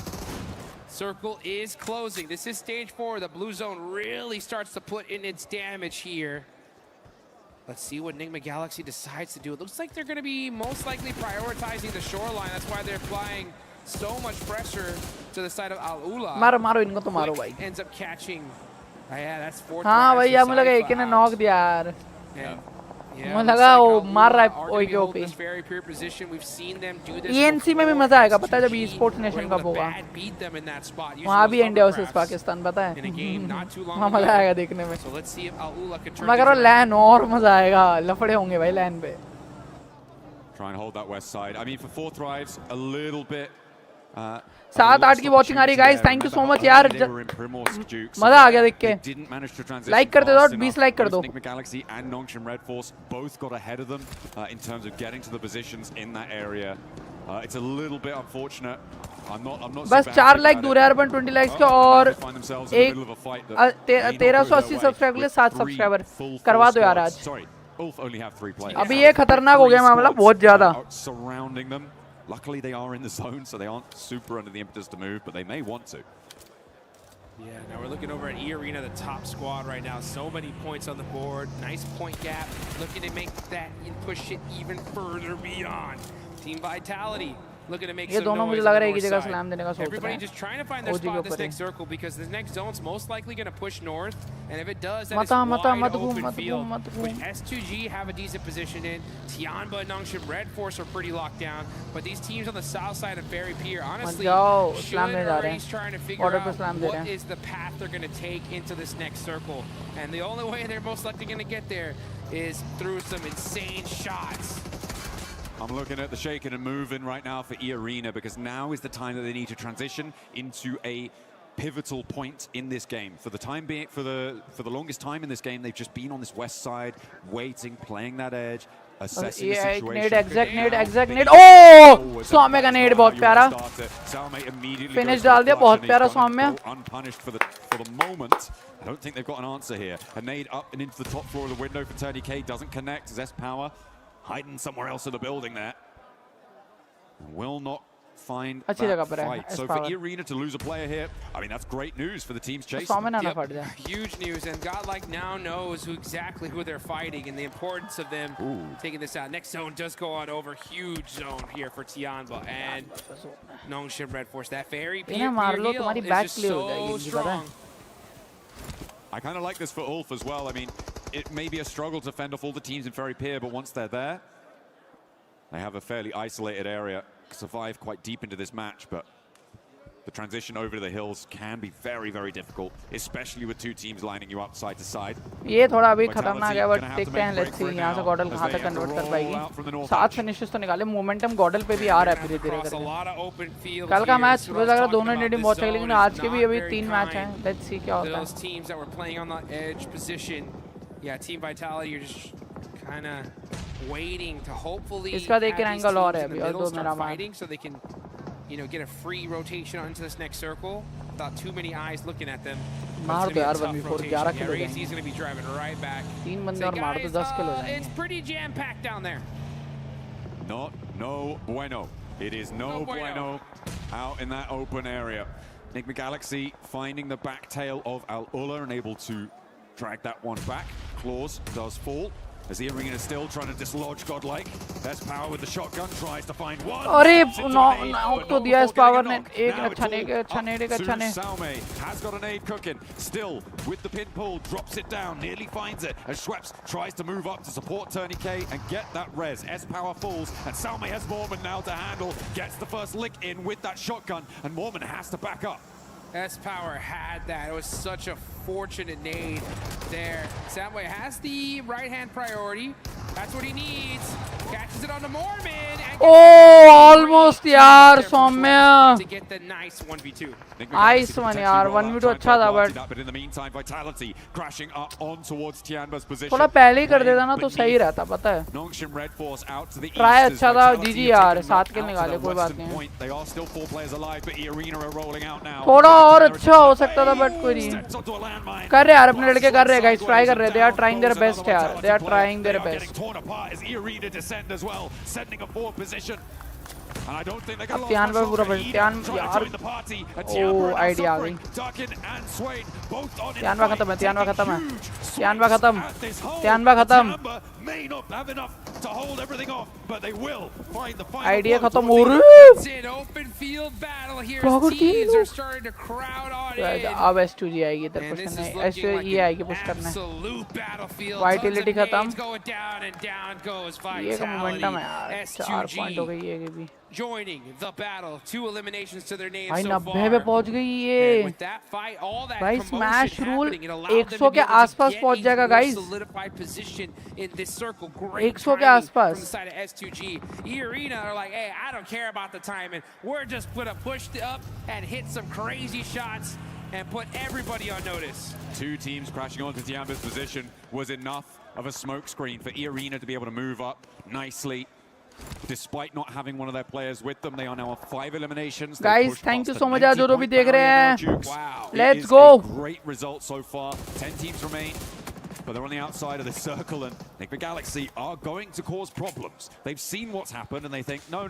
Circle is closing. This is stage 4. The blue zone really starts to put in its damage here. Let's see what Nigma Galaxy decides to do. It looks like they're going to be most likely prioritizing the shoreline. That's why they're applying so much pressure to the side of Al-Ula. मारो इनको तो मारो भाई. Ends up catching. Yeah, that's 4. हाँ भाई यार मुझे लगा एक ने knock दिया यार. मुझे लगा वो मार रहा है ओई के ओपी. ENC में भी मजा आएगा पता है जब Esports नेशन कप होगा. वहाँ भी इंडिया वर्सेस पाकिस्तान पता है. वहाँ मजा आएगा देखने में. मगर लैन और मजा आएगा. लफड़े होंगे भाई लैन पे. Try and hold that west side. I mean for 4 thrives a little bit 7-8 की वॉचिंग आ रही guys. Thank you so much यार. मजा आ गया देख के. लाइक कर दो 20 लाइक कर दो. Nigma Galaxy and Nongshim Red Force both got ahead of them in terms of getting to the positions in that area. It's a little bit unfortunate. I'm not बस 4 लाइक दूर है यार 20 likes के और एक 1380 subscriber के लिए 7 subscriber करवा दो यार आज. अभी ये खतरनाक हो गया मामला बहुत ज्यादा. Luckily, they are in the zone, so they aren't super under the impetus to move, but they may want to. Yeah, now we're looking over at E-Arena, the top squad right now. So many points on the board. Nice point gap. Looking to make that and push it even further beyond. Team Vitality looking to make some noise on the north side. Everybody just trying to find their spot in this next circle because the next zone's most likely going to push north. And if it does, that is wide open field. With S2G have a decent position in. Tianba and Nongshim Red Force are pretty locked down. But these teams on the south side of Ferry Pier, honestly, should already trying to figure out what is the path they're going to take into this next circle. And the only way they're most likely going to get there is through some insane shots. I'm looking at the shaking and moving right now for E-Arena, because now is the time that they need to transition into a pivotal point in this game. For the time being, for the longest time in this game, they've just been on this west side, waiting, playing that edge, assessing the situation. exact nade. Oh! सौम्य का nade बहुत प्यारा. Finish डाल दिया, बहुत प्यारा सौम्य. Unpunished for the moment. I don't think they've got an answer here. A nade up and into the top floor of the window for Tony K doesn't connect. Zest Power hiding somewhere else in the building there. Will not find that fight. So for E-Arena to lose a player here, I mean, that's great news for the teams chasing. Huge news, and Godlike now knows exactly who they're fighting and the importance of them taking this out. Next zone does go on over. Huge zone here for Tianba and Nongshim Red Force. That very heal is just so strong. I kind of like this for Ulf as well. I mean, it may be a struggle to fend off all the teams in Ferry Pier, but once they're there, they have a fairly isolated area. Survive quite deep into this match, but the transition over to the hills can be very, very difficult, especially with two teams lining you up side to side. ये थोड़ा अभी खतरनाक है, but देखते हैं. Let's see यहाँ से गॉडल कहाँ तक convert कर पाएगी. 7 finishes तो निकाले. Momentum गॉडल पे भी आ रहा है धीरे-धीरे करके. कल का मैच मुझे लग रहा है दोनों टीम बहुत चली, लेकिन आज के भी अभी 3 मैच हैं. Let's see क्या होता है. Those teams that were playing on the edge position, yeah, Team Vitality, you're just kind of waiting to hopefully इसका देख के एंगल और है अभी और दो मेरा fighting so they can, you know, get a free rotation onto this next circle without too many eyes looking at them. मार दो यार 1v4 11 किल हो जाएंगे. He's going to be driving right back. 3 बंदे और मार दो 10 किल हो जाएंगे. It's pretty jam packed down there. No bueno. It is no bueno out in that open area. Enigma Galaxy finding the back tail of Al-Ula and able to drag that one back. Claws does fall. As the Arena is still trying to dislodge Godlike. Best Power with the shotgun tries to find one. अरे knock तो दिया इस power ने. एक अच्छा ने. Salme has got an aid cooking. Still with the pin pull, drops it down, nearly finds it. As Schweppes tries to move up to support Turney K and get that res. S Power falls and Salme has Mormon now to handle. Gets the first lick in with that shotgun and Mormon has to back up. S Power had that. It was such a fortunate nade there. Samway has the right-hand priority. That's what he needs. Catches it on the Mormon. Oh, almost यार सौम्य. To get the nice 1v2. Nice one यार. 1v2 अच्छा था but in the meantime Vitality crashing up on towards Tianba's position. थोड़ा पहले ही कर देता ना तो सही रहता, पता है. Nongshim Red Force out to the east. Try अच्छा था. GG यार. 7 किल निकाले, कोई बात नहीं. They are still 4 players alive, but E-Arena are rolling out now. थोड़ा और अच्छा हो सकता था, but कोई नहीं. कर रहे यार अपने लड़के कर रहे guys. Try कर रहे. They are trying their best यार. They are trying their best. Torn apart as E-Arena descend as well, sending a 4th position. And I don't think they're going to Tian पे पूरा Tian यार. Oh, idea आ गई. Tianba खत्म है. Tianba खत्म. May not have enough to hold everything off, but they will find the final. Idea खत्म हो रही. It's an open field battle here. Teams are starting to crowd on in. अब S2G आएगी इधर push करने. S2G आएगी push करने. Absolute battlefield. Vitality खत्म. Going down and down goes Vitality. ये का momentum है यार. 4 पॉइंट हो गई ये भी. Joining the battle, 2 eliminations to their names भाई so 90 पे far. पहुंच गई ये. With that fight, all that भाई commotion smash rule happening, it allowed them to 100 be के able to आसपास get पहुंच a जाएगा more guys. solidified position in this circle. Great 100 के timing आसपास. from the side of S2G. E-Arena are like, hey, I don't care about the timing. We're just gonna push up and hit some crazy shots and put everybody on notice. 2 teams crashing onto Tianba's position was enough of a smoke screen for E-Arena to be able to move up nicely. Despite not having one of their players with them, they are now 5 eliminations. Guys, thank you so much यार जो भी देख रहे हैं. Wow. Let's go. Great result so far. 10 teams remain, but they're on the outside of the circle, and Enigma Galaxy are going to cause problems. They've seen what's happened, and they think, no.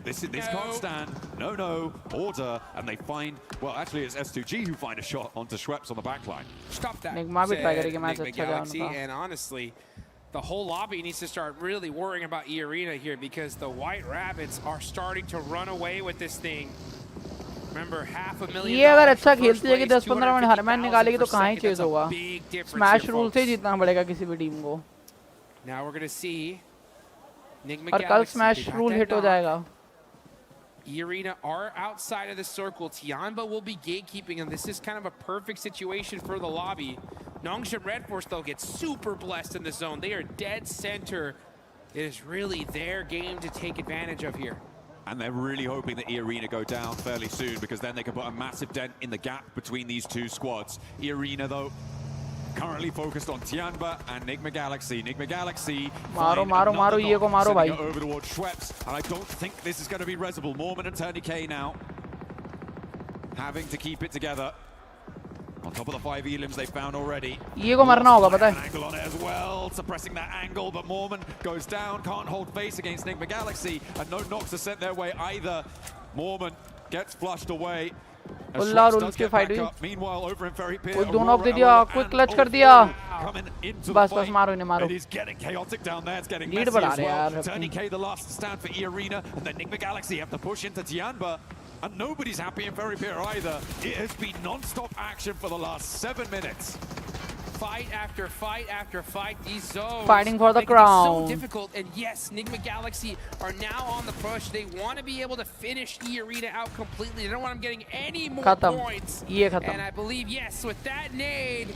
This can't stand. No. Order, and they find. Well, actually, it's S2G who find a shot onto Schweppes on the back line. Stop that. Enigma भी try करेगी match Enigma अच्छा जाए Galaxy, उनका. and honestly, the whole lobby needs to start really worrying about E-Arena here because the White Rabbits are starting to run away with this thing. Remember, $500,000. ये अगर अच्छा खेलती है कि 10-15 मिनट हर मैच निकालेगी तो कहाँ ही चेज होगा. स्मैश रूल से जीतना पड़ेगा किसी भी टीम को. Now we're going to see Enigma और कल स्मैश रूल हिट हो जाएगा. E-Arena are outside of the circle. Tianba will be gatekeeping, and this is kind of a perfect situation for the lobby. Nongshim Red Force, though, gets super blessed in the zone. They are dead center It is really their game to take advantage of here. And they're really hoping that E-Arena go down fairly soon, because then they can put a massive dent in the gap between these two squads. E-Arena, though, currently focused on Tianba and Nigma Galaxy. Nigma Galaxy मारो ये को मारो भाई. Over towards Schweppes, and I don't think this is going to be resible. Mormon and Tony K now having to keep it together. On top of the 5 elims they found already. ये को मरना होगा पता है. Angle on it as well, suppressing that angle, but Mormon goes down, can't hold face against Nigma Galaxy, and no knocks are sent their way either. Mormon gets flushed away. Ulla और उनके fight हुई. Meanwhile, over in Ferry Pier, वो दोनों of दे दिया, quick clutch कर दिया. बस मारो इन्हें मारो. It is getting chaotic down there. It's getting lead messy बढ़ा as रहे well. यार. Tony K, the last stand for E-Arena, and then Nigma Galaxy have to push into Tianba. And nobody's happy in Ferry Pier either. It has been non-stop action for the last 7 minutes. Fight after fight after fight. These zones Fighting for the make it crown. so difficult. And yes, Nigma Galaxy are now on the push. They want to be able to finish E-Arena out completely. They don't want them getting any more points. And I believe, yes, with that nade,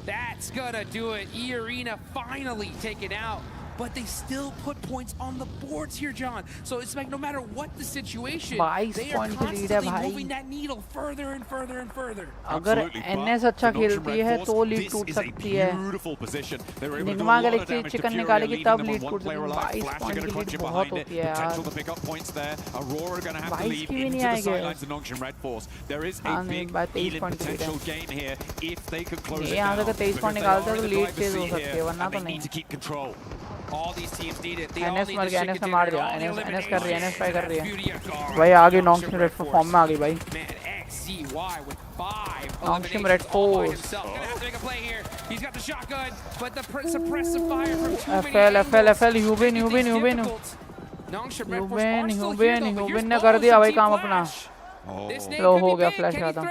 that's gonna do it. E-Arena finally taken out. But they still put points on the boards here, John. So it's like no matter what the situation, they are constantly moving that needle further and further and further. अगर NS अच्छा खेलती है तो lead टूट सकती है. Nigma Galaxy chicken निकालेगी तब लीड टूट सकती है. 22 पॉइंट की लीड बहुत होती है यार. 22 की भी नहीं आएगी. हाँ नहीं, 23 पॉइंट की लीड है. यहाँ से 23 पॉइंट निकालते हैं तो लीड तेज हो सकती है, वरना तो नहीं. All these teams need it. They NS मर गया, NS ने मार दिया. NS कर रही है, NS ट्राई कर रही है. भाई आगे नॉन्गशिम रेड फॉर्म में आ गई भाई. Nongshim red force. He's got the shotgun, but the suppressive fire from too many FL ह्यूबिन ने कर दिया भाई काम अपना. लो हो गया फ्लैश आता.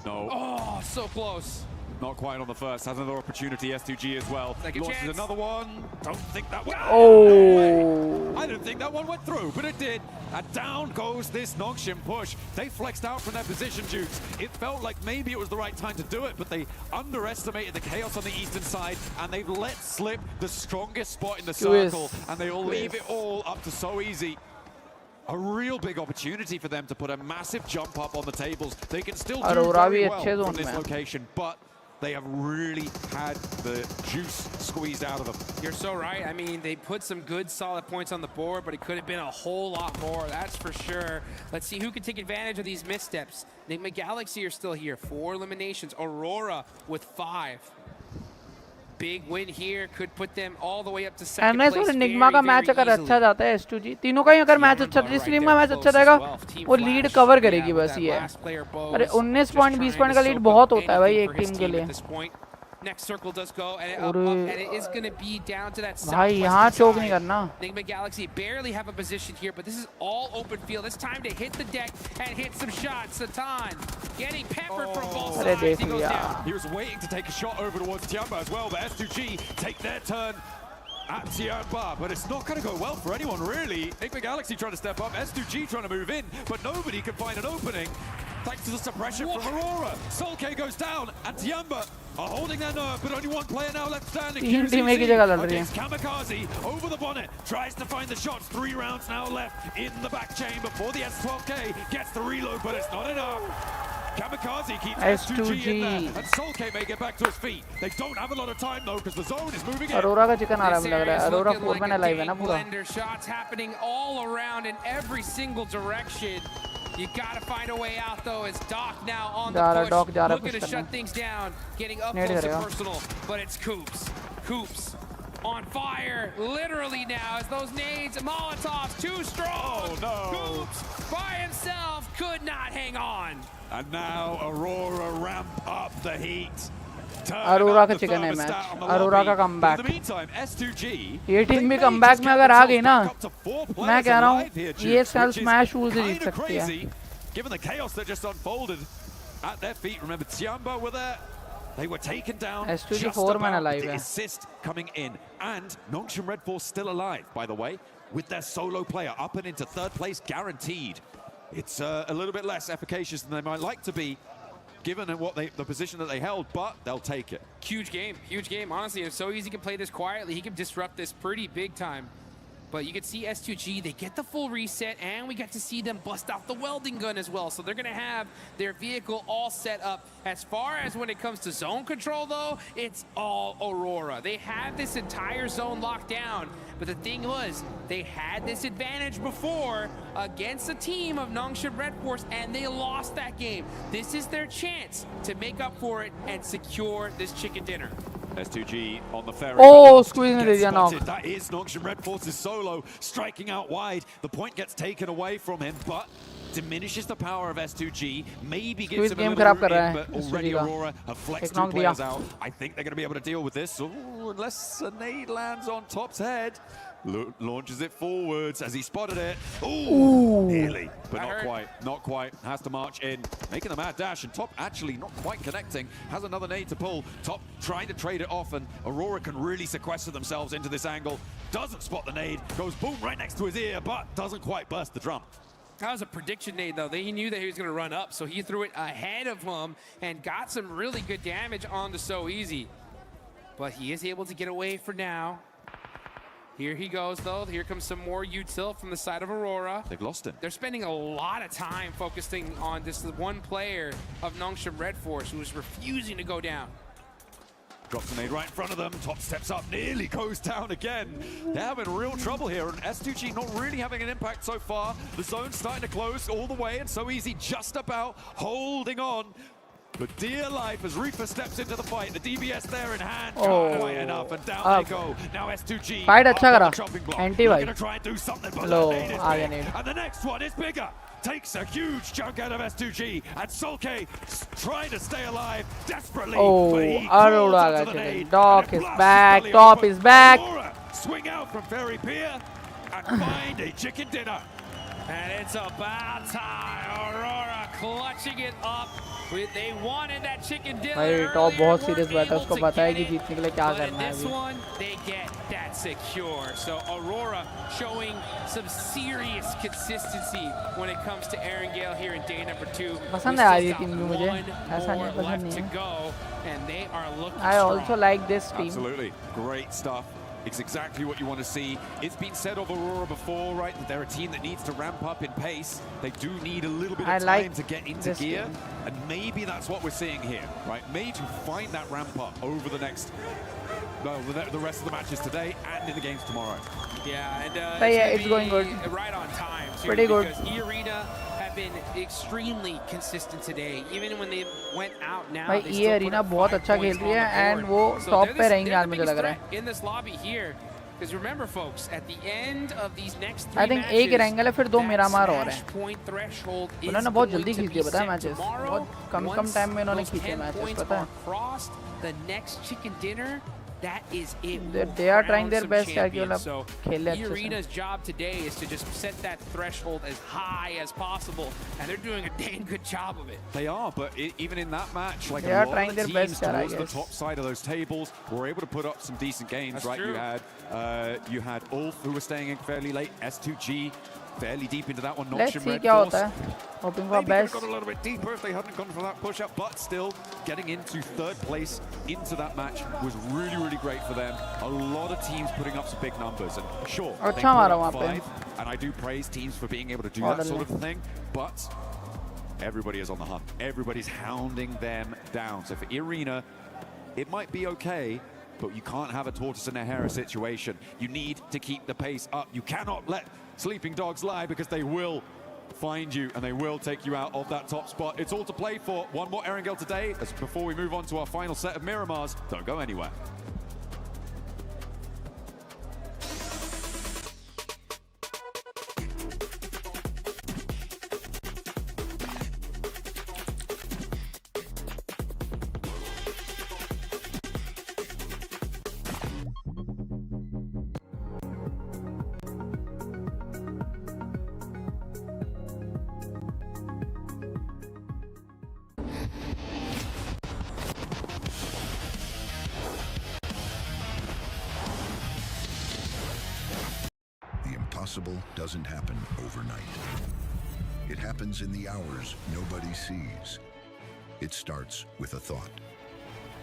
Oh, so close. Not quite on the first. Has another opportunity. S2G as well. Launches another one. Don't think that went. Oh! I didn't think that one went through, but it did. And down goes this Nongshim push. They flexed out from their position, Jukes. It felt like maybe it was the right time to do it, but they underestimated the chaos on the eastern side, and they've let slip the strongest spot in the circle, and they will leave it all up to So Easy. A real big opportunity for them to put a massive jump up on the tables. They can still do very well from this location, but they have really had the juice squeezed out of them. You're so right. I mean, they put some good, solid points on the board, but it could have been a whole lot more, that's for sure. Let's see who can take advantage of these missteps. Nigma Galaxy are still here. 4 eliminations. Aurora with 5. Big win here could put them all the way up to second place. NS और Nigma का match अगर अच्छा जाता है S2G तीनों का ही अगर match अच्छा जिस टीम का मैच अच्छा जाएगा वो लीड कवर करेगी बस ये. अरे 19 पॉइंट 20 पॉइंट का लीड बहुत होता है भाई एक टीम के लिए. Next circle does go, and it is going to be down to that भाई यहाँ चोक नहीं करना. Nigma Galaxy barely have a position here, but this is all open field. It's time to hit the deck and hit some shots. Satan getting peppered from both sides. He goes down. He was waiting to take a shot over towards Tianba as well, but S2G take their turn at Tianba, but it's not going to go well for anyone really. Nigma Galaxy trying to step up, S2G trying to move in, but nobody can find an opening. Thanks to the suppression from Aurora. Soulk goes down, and Tianba are holding their nerve, but only one player now left standing. Against Kamikaze, over the bonnet, tries to find the shots. 3 rounds now left in the back chamber for the S12K. Gets the reload, but it's not enough. Kamikaze keeps S2G in there, and Soulk may get back to his feet. They don't have a lot of time though, because the zone is moving in. Aurora का chicken आ रहा है मुझे लग रहा है. Aurora 4 में live है ना पूरा. Shots happening all around in every single direction. You gotta find a way out though. It's Doc now on the push, looking to shut things down, getting up close and personal. But it's Coops. Coops on fire, literally now, as those nades, Molotovs, too strong. Oh no! Coops by himself could not hang on. And now Aurora ramp up the heat. Arora का chicken है match. Arora का comeback. ये team भी comeback में अगर आ गई ना, मैं कह रहा हूँ ये सेल स्मैश रूल से जीत सकती है. Given the chaos that just unfolded at their feet, remember Tianba were there. They were taken down. S2G 4 man alive the assist coming in, and Nongshim Red Force still alive, by the way, with their solo player up and into 3rd place guaranteed. It's a little bit less efficacious than they might like to be. given what the position that they held, but they'll take it. Huge game, honestly. It's so easy to play this quietly. He can disrupt this pretty big time. But you can see S2G, they get the full reset, and we get to see them bust out the welding gun as well. So they're going to have their vehicle all set up. As far as when it comes to zone control, though, it's all Aurora. They have this entire zone locked down. But the thing was, they had this advantage before against a team of Nongshim Red Force, and they lost that game. This is their chance to make up for it and secure this chicken dinner. S2G on the ferry. Oh, squeezing it, knock. That is Nongshim Red Force's solo, striking out wide. The point gets taken away from him, but diminishes the power of S2G. Maybe gives him a little room in, but already Aurora have flexed 2 players out. I think they're going to be able to deal with this. Ooh, unless a nade lands on Top's head. Launches it forwards as he spotted it. Ooh, nearly, but not quite. Not quite. Has to march in, making a mad dash, and Top actually not quite connecting. Has another nade to pull. Top trying to trade it off, and Aurora can really sequester themselves into this angle. Doesn't spot the nade. Goes boom right next to his ear, but doesn't quite burst the drum. That was a prediction nade, though. He knew that he was going to run up, so he threw it ahead of him and got some really good damage on the So Easy. But he is able to get away for now. Here he goes, though. Here comes some more util from the side of Aurora. They've lost him. They're spending a lot of time focusing on this one player of Nongshim Red Force who is refusing to go down. Drops a nade right in front of them. Top steps up, nearly goes down again. They're having real trouble here, and S2G not really having an impact so far. The zone's starting to close all the way, and So Easy just about holding on. But dear life, as Reaper steps into the fight, the DBS there in hand, can't quite enough, and down they go. Now S2G fight अच्छा करा, anti भाई. Gonna try and do something, but low, that nade is आ गया big. nade. And the next one is bigger. Takes a huge chunk out of S2G, and Sulke trying to stay alive desperately. but he crawls out to the nade, Doc and it is blasts back. belly Top open. is back. Aurora swing out from Ferry Pier and find a chicken dinner. And it's about time. Aurora clutching it up. They wanted that chicken dinner. भाई top बहुत serious बैठा है, उसको पता है कि जीतने के लिए क्या But in करना है this अभी. one, they get that secure. So Aurora showing some serious consistency when it comes to Erangel here in day number 2. पसंद है आज ये टीम भी मुझे, ऐसा नहीं पसंद नहीं है. Go, and they are looking I strong. also like this team. Absolutely, great stuff. It's exactly what you want to see. It's been said of Aurora before, right, that they're a team that needs to ramp up in pace. They do need a little bit of time to get into gear, and maybe that's what we're seeing here, right? Maybe to find that ramp up over the next, well, the rest of the matches today and in the games tomorrow. Yeah, and it's going good. Right on time. Too, Pretty good. Because E-Arena have been extremely consistent today, even when they went out now. भाई ये arena बहुत अच्छा खेल रही है, and वो top पे रहेंगे आज मुझे लग रहा है. In this lobby here, because remember, folks, at the end of these next 3 I think एक रैंगल है, फिर 2 मिरामार और हैं. उन्होंने बहुत जल्दी खींच दिए, पता है मैचेस. बहुत कम टाइम में उन्होंने खींचे मैचेस, पता है. The next chicken dinner. That is it. They are trying their best. So E-Arena's job today is to just set that threshold as high as possible, and they're doing a dang good job of it. They are, but even in that match, like they a are lot trying of their teams best, towards the top side of those tables were able to put up some decent games. That's right? true. You had Ulf, who was staying in fairly late. S2G fairly deep into that one. Let's see क्या होता है. Hoping for best. Got a little bit deeper if they hadn't gone for that push up, but still getting into 3rd place into that match was really, really great for them. A lot of teams putting up some big numbers, and sure, they put up 5, and I do praise teams for being able to do that sort of thing, but everybody is on the hunt. Everybody's hounding them down. So for E-Arena, it might be okay, but you can't have a tortoise and a hare situation. You need to keep the pace up. You cannot let sleeping dogs lie, because they will find you and they will take you out of that top spot. It's all to play for. One more Erangel today. As before we move on to our final set of Miramars, don't go anywhere. Impossible doesn't happen overnight. It happens in the hours nobody sees. It starts with a thought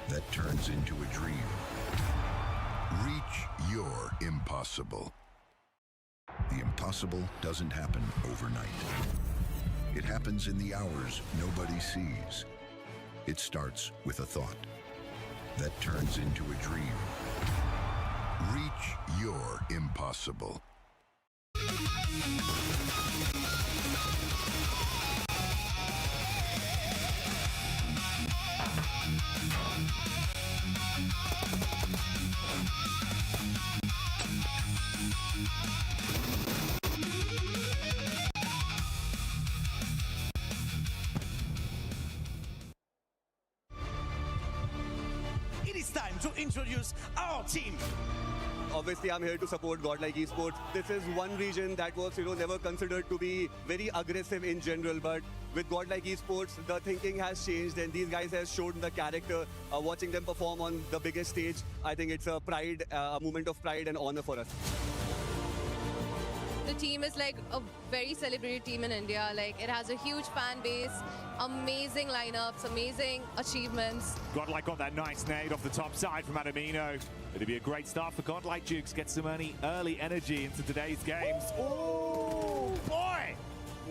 that turns into a dream. Reach your impossible. The impossible doesn't happen overnight. It happens in the hours nobody sees. It starts with a thought that turns into a dream. Reach your impossible. It is time to introduce our team. Obviously, I'm here to support Godlike Esports. This is one region that was, never considered to be very aggressive in general, but with Godlike Esports, the thinking has changed, and these guys have shown the character. Watching them perform on the biggest stage, I think it's a pride, a moment of pride and honor for us. The team is like a very celebrated team in India. Like, it has a huge fan base, amazing lineups, amazing achievements. Godlike got that nice nade off the top side from Adamino. It'll be a great start for Godlike. Jukes get some early energy into today's games. Oh boy!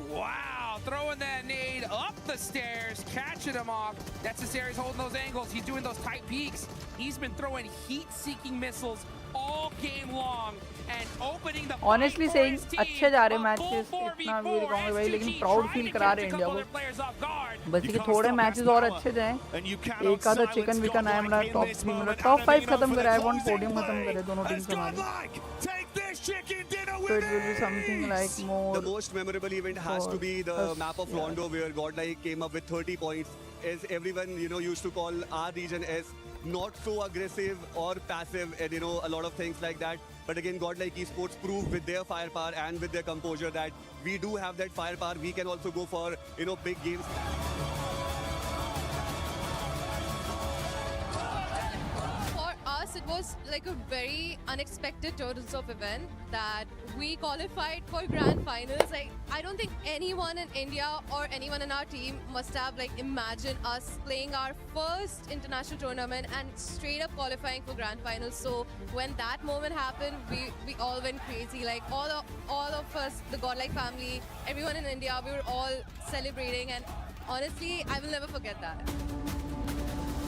Wow, throwing that nade up the stairs, catching him off. That's his area, he's holding those angles. He's doing those tight peaks. He's been throwing heat-seeking missiles all game long and opening the Honestly saying अच्छे जा रहे matches इतना भी कहूँगा भाई लेकिन proud feel करा रहे हैं इंडिया को बस कि थोड़े मैचेस और अच्छे जाएं एक आधा चिकन विकन आया मेरा टॉप 3 मतलब टॉप 5 खत्म करा है वन पोडियम खत्म करे दोनों टीम से हमारे so it will be something like more. The most memorable event has to be the map of Rondo where Godlike came up with 30 points. As everyone used to call our region as not so aggressive or passive and a lot of things like that. But again, Godlike Esports proved with their firepower and with their composure that we do have that firepower. We can also go for big games. It was like a very unexpected turns of event that we qualified for grand finals. Like, I don't think anyone in India or anyone in our team must have imagined us playing our first international tournament and straight up qualifying for grand finals. So when that moment happened, we all went crazy. Like all of us, the Godlike family, everyone in India, we were all celebrating, and honestly, I will never forget that.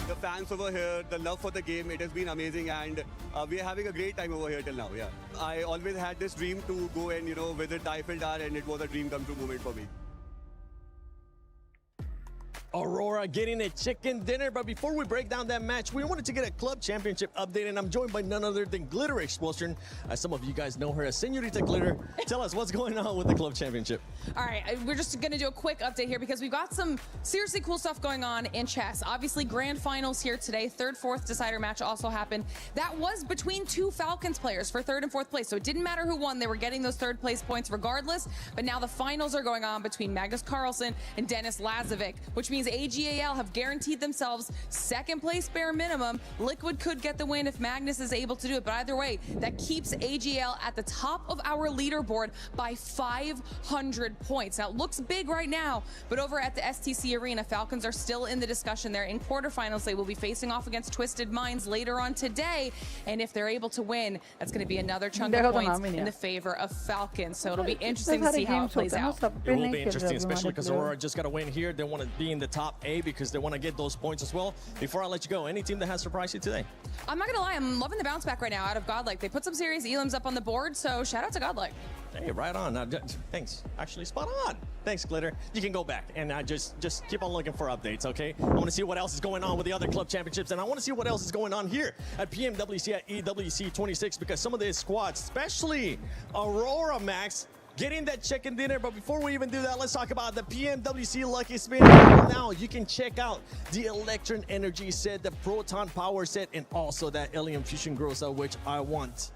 The fans over here, the love for the game, it has been amazing, and we are having a great time over here till now. Yeah, I always had this dream to go and visit the Eiffel Tower, and it was a dream come true moment for me. Aurora getting a chicken dinner, but before we break down that match, we wanted to get a club championship update, and I'm joined by none other than Glitter Explosion. As some of you guys know her as Senorita Glitter. Tell us what's going on with the club championship. All right, we're just going to do a quick update here because we've got some seriously cool stuff going on in chess. Obviously, grand finals here today. Third, fourth decider match also happened. That was between two Falcons players for third and fourth place, so it didn't matter who won. They were getting those third place points regardless, but now the finals are going on between Magnus Carlsen and Dennis Lazovic, which means AGAL have guaranteed themselves second place bare minimum. Liquid could get the win if Magnus is able to do it, but either way, that keeps AGL at the top of our leaderboard by 500 points. Now, it looks big right now, but over at the STC Arena, Falcons are still in the discussion there. In quarterfinals, they will be facing off against Twisted Minds later on today, and if they're able to win, that's going to be another chunk of points in the favor of Falcons. So it'll be interesting to see how it plays out. It will be interesting, especially because Aurora just got to win here. They want to be in the top 8 because they want to get those points as well. Before I let you go, any team that has surprised you today? I'm not gonna lie, I'm loving the bounce back right now out of Godlike. They put some serious elims up on the board, so shout out to Godlike. Hey, right on. Thanks. Actually, spot on. Thanks, Glitter. You can go back and just keep on looking for updates, okay? I want to see what else is going on with the other club championships, and I want to see what else is going on here at PMWC at EWC 26 because some of these squads, especially Aurora Max, getting that chicken dinner. But before we even do that, let's talk about the PMWC Lucky Spin. Now you can check out the Electron Energy set, the Proton Power set, and also that Alien Fusion Grossa, which I want.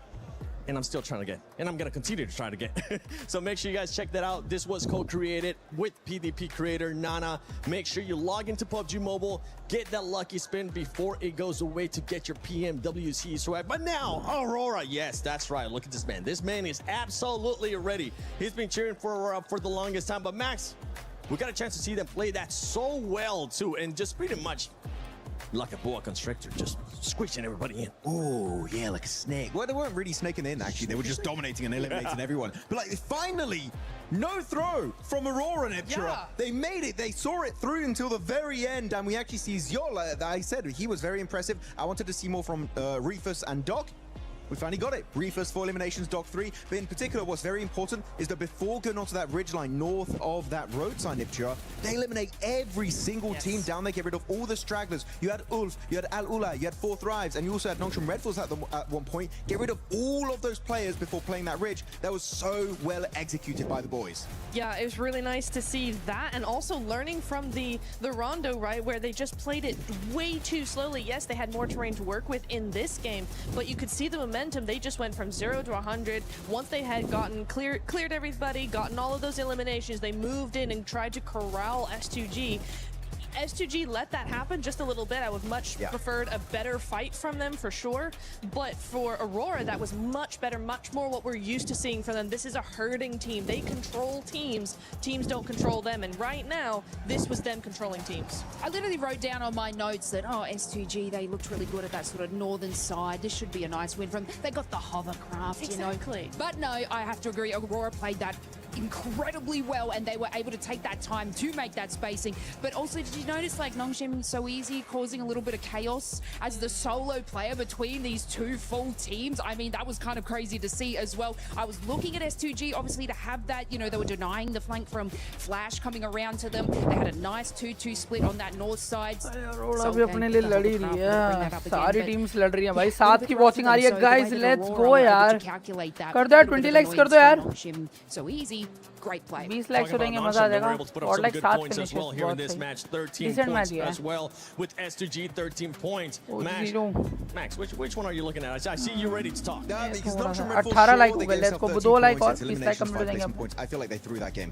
And I'm still trying to get, and I'm going to continue to try to get. So make sure you guys check that out. This was co-created with PvP creator Nana. Make sure you log into PUBG Mobile, get that lucky spin before it goes away to get your PMWC swag. But now, Aurora, yes, that's right. Look at this man. This man is absolutely ready. He's been cheering for Aurora for the longest time. But Max, We got a chance to see them play that so well too, and just pretty much like a boa constrictor, just squishing everybody in. Oh, yeah, like a snake. Well, they weren't really snaking in, actually. They were just dominating and eliminating everyone. But, like, finally, no throw from Aurora and Epchira. Yeah. They made it. They saw it through until the very end. And we actually see Ziola. I said he was very impressive. I wanted to see more from Reefus and Doc. We finally got it. Reefus 4 eliminations, Doc 3. But in particular, what's very important is that before going onto that ridgeline north of that road sign, Ipchira, they eliminate every single team down there, get rid of all the stragglers. You had Ulf, you had Al Ula, you had Four Thrives, and you also had Nongshim Red Force at one point. Get rid of all of those players before playing that ridge. That was so well executed by the boys. Yeah, it was really nice to see that, and also learning from the Rondo, right, where they just played it way too slowly. Yes, they had more terrain to work with in this game, but you could see the momentum. They just went from 0 to 100. Once they had gotten cleared everybody, gotten all of those eliminations, they moved in and tried to corral S2G. S2G let that happen just a little bit. I would much preferred a better fight from them for sure. But for Aurora, that was much better, much more what we're used to seeing from them. This is a herding team. They control teams. Teams don't control them. And right now, this was them controlling teams. I literally wrote down on my notes that, oh, S2G, they looked really good at that sort of northern side. This should be a nice win from them. They got the hovercraft, Exactly. you know. But no, I have to agree, Aurora played that incredibly well, and they were able to take that time to make that spacing. But also, did you notice, like, Nongshim so easy causing a little bit of chaos as the solo player between these two full teams? I mean, that was kind of crazy to see as well. I was looking at S2G, obviously, to have that, you know, they were denying the flank from Flash coming around to them. They had a nice 2-2 split on that north side. Arora भी अपने लिए लड़ी रही है, सारी teams लड़ रही हैं भाई, साथ की वॉचिंग आ रही है गाइस, लेट्स गो यार, कर दो यार 20 लाइक्स कर दो यार, so easy. Great play. 20 likes हो जाएंगे, मजा आ जाएगा, और like 7 finishes well here in this match. 13 points as well with S2G, 13 points. Max, which one are you looking at? I see you ready to talk. Yeah, because Nongshim Red Force 18 like हो they गए, gave let's themselves को 13 2 like और points, 30 like eliminations, complete 5 हो placement जाएंगे. points. I feel like they threw that game.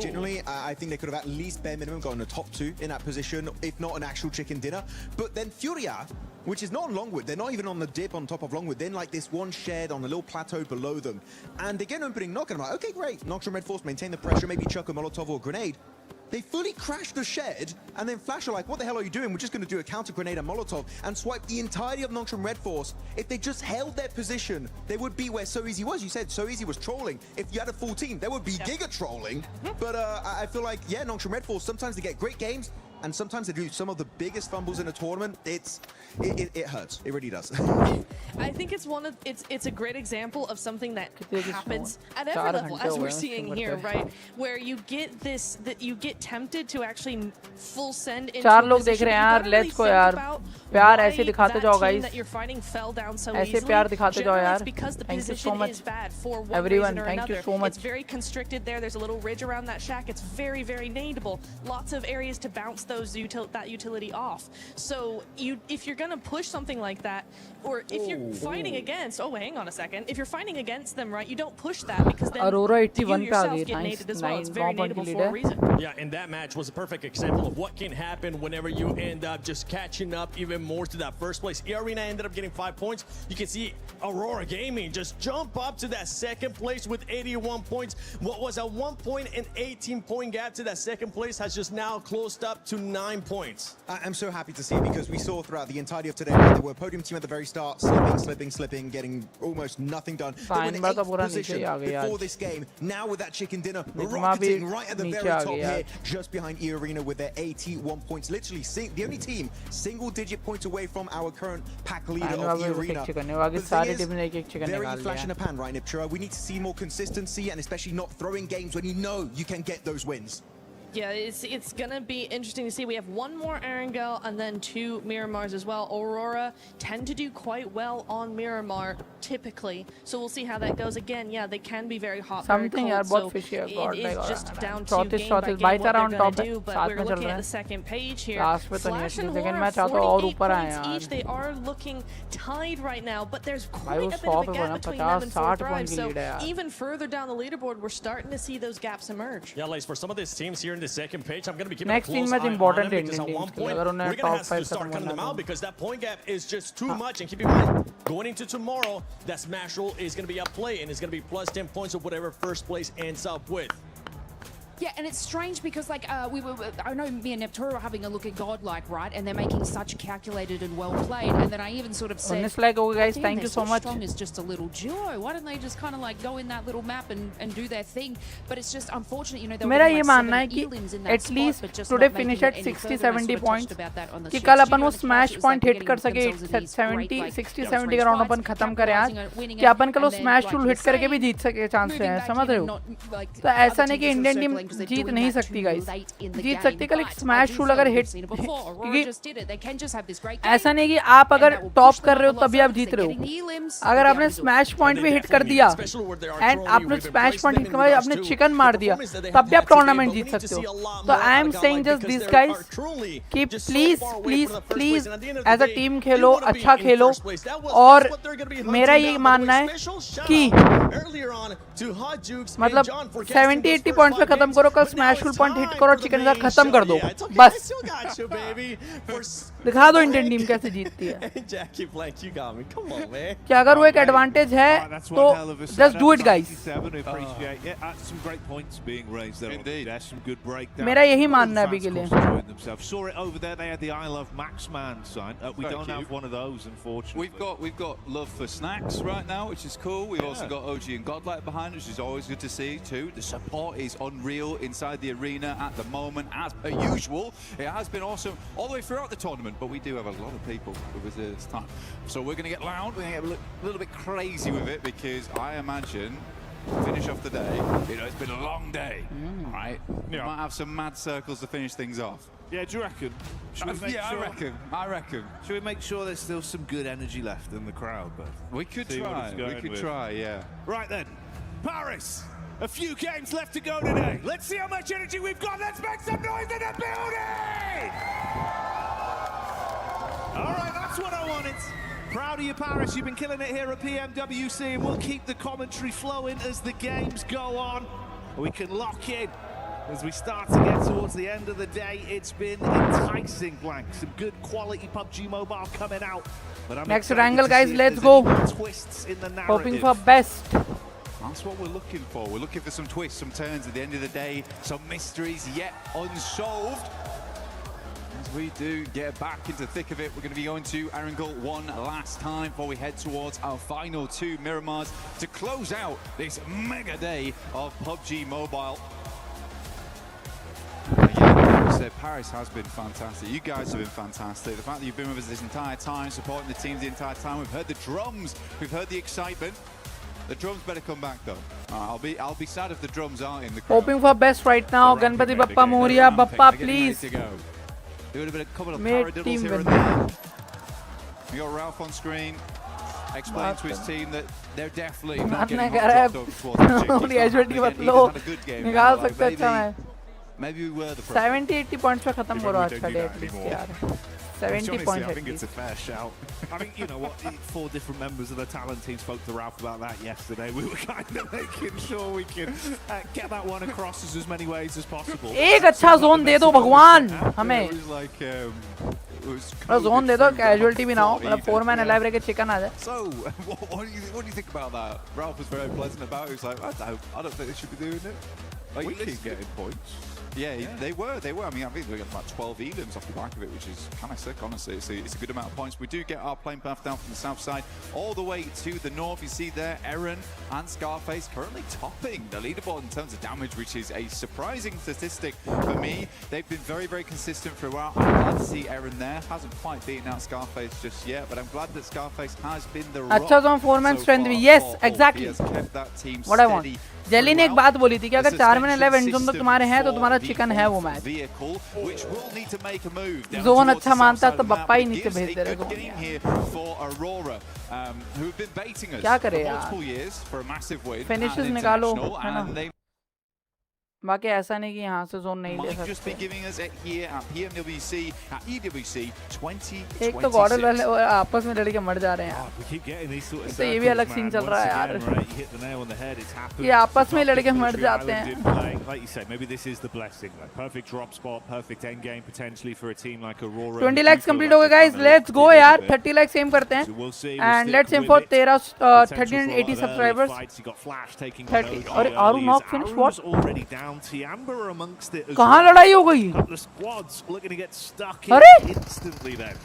Generally, I think they could have at least bare minimum gotten a top 2 in that position, if not an actual chicken dinner. But then Furia, which is not on Longwood, they're not even on the dip on top of Longwood, then like this one shed on a little plateau below them. And they get an opening knock, and I'm like, okay, great. Nongshim Red Force maintain the pressure, maybe chuck a Molotov or a grenade. They fully crash the shed, and then Flash are like, what the hell are you doing? We're just going to do a counter grenade and Molotov and swipe the entirety of Nongshim Red Force. If they just held their position, they would be where So Easy was. You said So Easy was trolling. If you had a full team, they would be giga trolling. But I feel like, yeah, Nongshim Red Force, sometimes they get great games, and sometimes they do some of the biggest fumbles in a tournament. It hurts. It really does. I think it's a great example of something that happens at every level, as we're seeing here, right? Where you get this, that you get tempted to actually full send into 4 लोग देख रहे हैं यार, let's को यार, प्यार ऐसे दिखाते जाओ गाइस, ऐसे प्यार दिखाते जाओ यार. Thank you so much everyone, thank you so much. It's very constricted there. There's a little ridge around that shack. It's very, very nadeable. Lots of areas to bounce those that utility off. So if you're gonna push something like that, or if you're fighting against, hang on a second, if you're fighting against them, right, you don't push that, because then Aurora you 81 yourself पे get आ गई, naded as well. It's 9 very point nadeable की for a lead reason. Yeah, and that match was a perfect example of what can happen whenever you end up just catching up even more to that first place. Arena ended up getting 5 points. You can see Aurora Gaming just jump up to that second place with 81 points. What was a 1 point and 18-point gap to that second place has just now closed up to 9 points. I'm so happy to see, because we saw throughout the entirety of today, right, they were a podium team at the very start, slipping, getting almost nothing done. They were in 8th position before this game. Now with that chicken dinner, rocketing right at the very top here, just behind E-Arena with their 81 points. Literally the only team single-digit points away from our current pack leader of E-Arena. Very flash in the pan, right, Nipchira? We need to see more consistency, and especially not throwing games when you know you can get those wins. Yeah, it's gonna be interesting to see. We have 1 more Erangel and then 2 Miramars as well. Aurora tend to do quite well on Miramar typically, so we'll see how that goes. Again, yeah, they can be very hot, Something very cold, यार बहुत so fishy है, it Godlike is just Orangutan. down to game by game bite what around they're top gonna है, do. But साथ we're में चल looking रहे at the हैं. second page here. Last पे तो नहीं Flash and है, लेकिन Aurora, मैं चाहता हूँ और 48 ऊपर आए points यार. each. They are looking tied right now, but there's भाई quite वो a bit 100 of a पे gap बना, between them and 50 Four 60 point Thrives. की So लीड है यार. even further down the leaderboard, we're starting to see those gaps emerge. Yeah, Lace, for some of these teams here in the second page, I'm going to be keeping Next a close match eye on important them, because Indian at one teams के लिए, point, अगर we're उन्हें going to top have 5 to start खत्म cutting them करना out, है. because that point gap is just too much. And keep in mind, going into tomorrow, that smash roll is going to be up play, and it's going to be plus 10 points of whatever first place ends up with. Yeah, and it's strange because like I know me and Nepturo are having a look at Godlike, right? And they're making such calculated and well played. And then I even sort of said, 19 like हो गए guys, "Damn, thank you they're so much." Strong is just a little duo. Why don't they just kind of like go in that little map and do their thing? But it's just unfortunate, you know. मेरा ये मानना है कि at least today finish at 60-70 points कि कल अपन वो smash point hit कर सके 60-70 का राउंड अपन खत्म करें आज कि अपन कल वो स्मैश टूल हिट करके भी जीत सके चांस है, समझ रहे हो? तो ऐसा नहीं कि इंडियन टीम जीत नहीं सकती गाइस, जीत सकती कल एक स्मैश टूल अगर हिट, क्योंकि ऐसा नहीं कि आप अगर टॉप कर रहे हो तभी आप जीत रहे हो। अगर आपने स्मैश पॉइंट भी हिट कर दिया एंड आपने स्मैश पॉइंट हिट करवाया, आपने चिकन मार दिया, तब भी आप टूर्नामेंट जीत सकते हो। तो I am saying just this guys कि please please please as a team खेलो, अच्छा खेलो। और मेरा ये मानना है कि मतलब 70-80 पॉइंट्स पे खत्म करो, कल स्मैश फुल पॉइंट हिट करो, चिकन का खत्म कर दो बस। दिखा दो इंडियन टीम कैसे जीतती है। कि अगर वो एक एडवांटेज है तो जस्ट डू इट गाइस। मेरा यही मानना है अभी के लिए। We've got love for snacks right now, which is cool. We've also got OG and Godlike behind, which is always good to see too. The support is unreal inside the arena at the moment, as per usual. It has been awesome all the way throughout the tournament, but we do have a lot of people with us this time. So we're going to get loud, we're going to get a little bit crazy with it, because I imagine finish off the day, you know, it's been a long day, right? We might have some mad circles to finish things off. Yeah, do you reckon? I reckon. Should we make sure there's still some good energy left in the crowd? But we could try, yeah. Right then, Paris. A few games left to go today. Let's see how much energy we've got. Let's make some noise in the building! All right, that's what I wanted. Proud of you, Paris. You've been killing it here at PMWC, and we'll keep the commentary flowing as the games go on. We can lock in as we start to get towards the end of the day. It's been enticing, Blank. Some good quality PUBG Mobile coming out. But I'm next angle, guys. Let's go. Twists in the narrative. Hoping for best. That's what we're looking for. We're looking for some twists, some turns at the end of the day, some mysteries yet unsolved. As we do get back into the thick of it, we're going to be going to Erangel one last time before we head towards our final two Miramars to close out this mega day of PUBG Mobile. Again, like I said, Paris has been fantastic. You guys have been fantastic. The fact that you've been with us this entire time, supporting the teams the entire time. We've heard the drums, we've heard the excitement. The drums better come back though. I'll be sad if the drums aren't in the crowd. Hoping for best right now. Ganpati Bappa Moria, Bappa please. There would have been a couple of paradiddles here and there. We got Ralph on screen explaining to his team that they're definitely not getting hot dropped towards the chicken. निकाल सकते अच्छा मैं। Maybe we were the 70-80 points पे खत्म करो आज का day at least यार। 70 points. I think it's a fair shout. I think, you know what, 4 different members of the talent team spoke to Ralph about that yesterday. We were kind of making sure we can get that one across as many ways as possible. एक अच्छा zone दे दो भगवान हमें। Zone दे दो, casualty भी ना हो, मतलब 4-man alive रह के चिकन आ जाए। So, what do you think about that? Ralph was very pleasant about it. He was like, I don't think they should be doing it. Like, We keep getting points. Yeah, they were. I mean, I think we got about 12 elims off the back of it, which is kind of sick, honestly. It's a good amount of points. We do get our plane path down from the south side all the way to the north. You see there, Eren and Scarface currently topping the leaderboard in terms of damage, which is a surprising statistic for me. They've been very, very consistent throughout. I'm glad to see Eren there. Hasn't quite beaten out Scarface just yet, but I'm glad that Scarface has been the rock. अच्छा zone 4-man strength भी, yes, exactly. He has kept that team What I want. steady. Jelly ने एक बात बोली थी कि अगर 4-man alive and zone तक तुम्हारे हैं तो तुम्हारा चिकन है वो मैच। जोन अच्छा मानता है तो बप्पा ही नीचे भेज दे रहे क्या करे यार। फिनिशेस निकालो है ना, बाकी ऐसा नहीं कि यहाँ से जोन नहीं ले सकते। एक तो गॉडल वाले आपस में लड़के मर जा रहे हैं यार, तो ये भी अलग सीन चल रहा है यार, ये आपस में लड़के मर जाते हैं। 20 lakhs कंप्लीट हो गए गाइस, लेट्स गो यार। 30 lakhs एम करते हैं and let's aim for 1380 subscribers. 30 और आरू knock finish what down. Tiamba are amongst it as कहाँ well. लड़ाई हो गई? Couple of squads looking to get stuck in अरे! instantly then.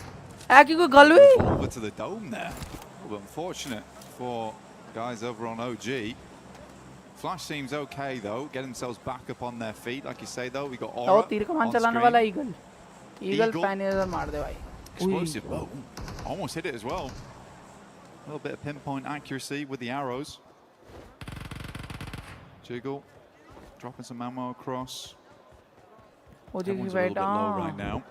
ऐकी कोई गल हुई? Over to the dome there. Well, unfortunate for guys over on OG. Flash seems okay though. Get themselves back up on their feet, like you say though. We got वो Aura तीर कमान on चलाने screen. वाला eagle. Eagle Eagle. Pan इधर मार दे भाई. Explosive bow. Almost hit it as well. A little bit of pinpoint accuracy with the arrows. Jiggle. Dropping some ammo across. वो जी Everyone's a little bit low right now.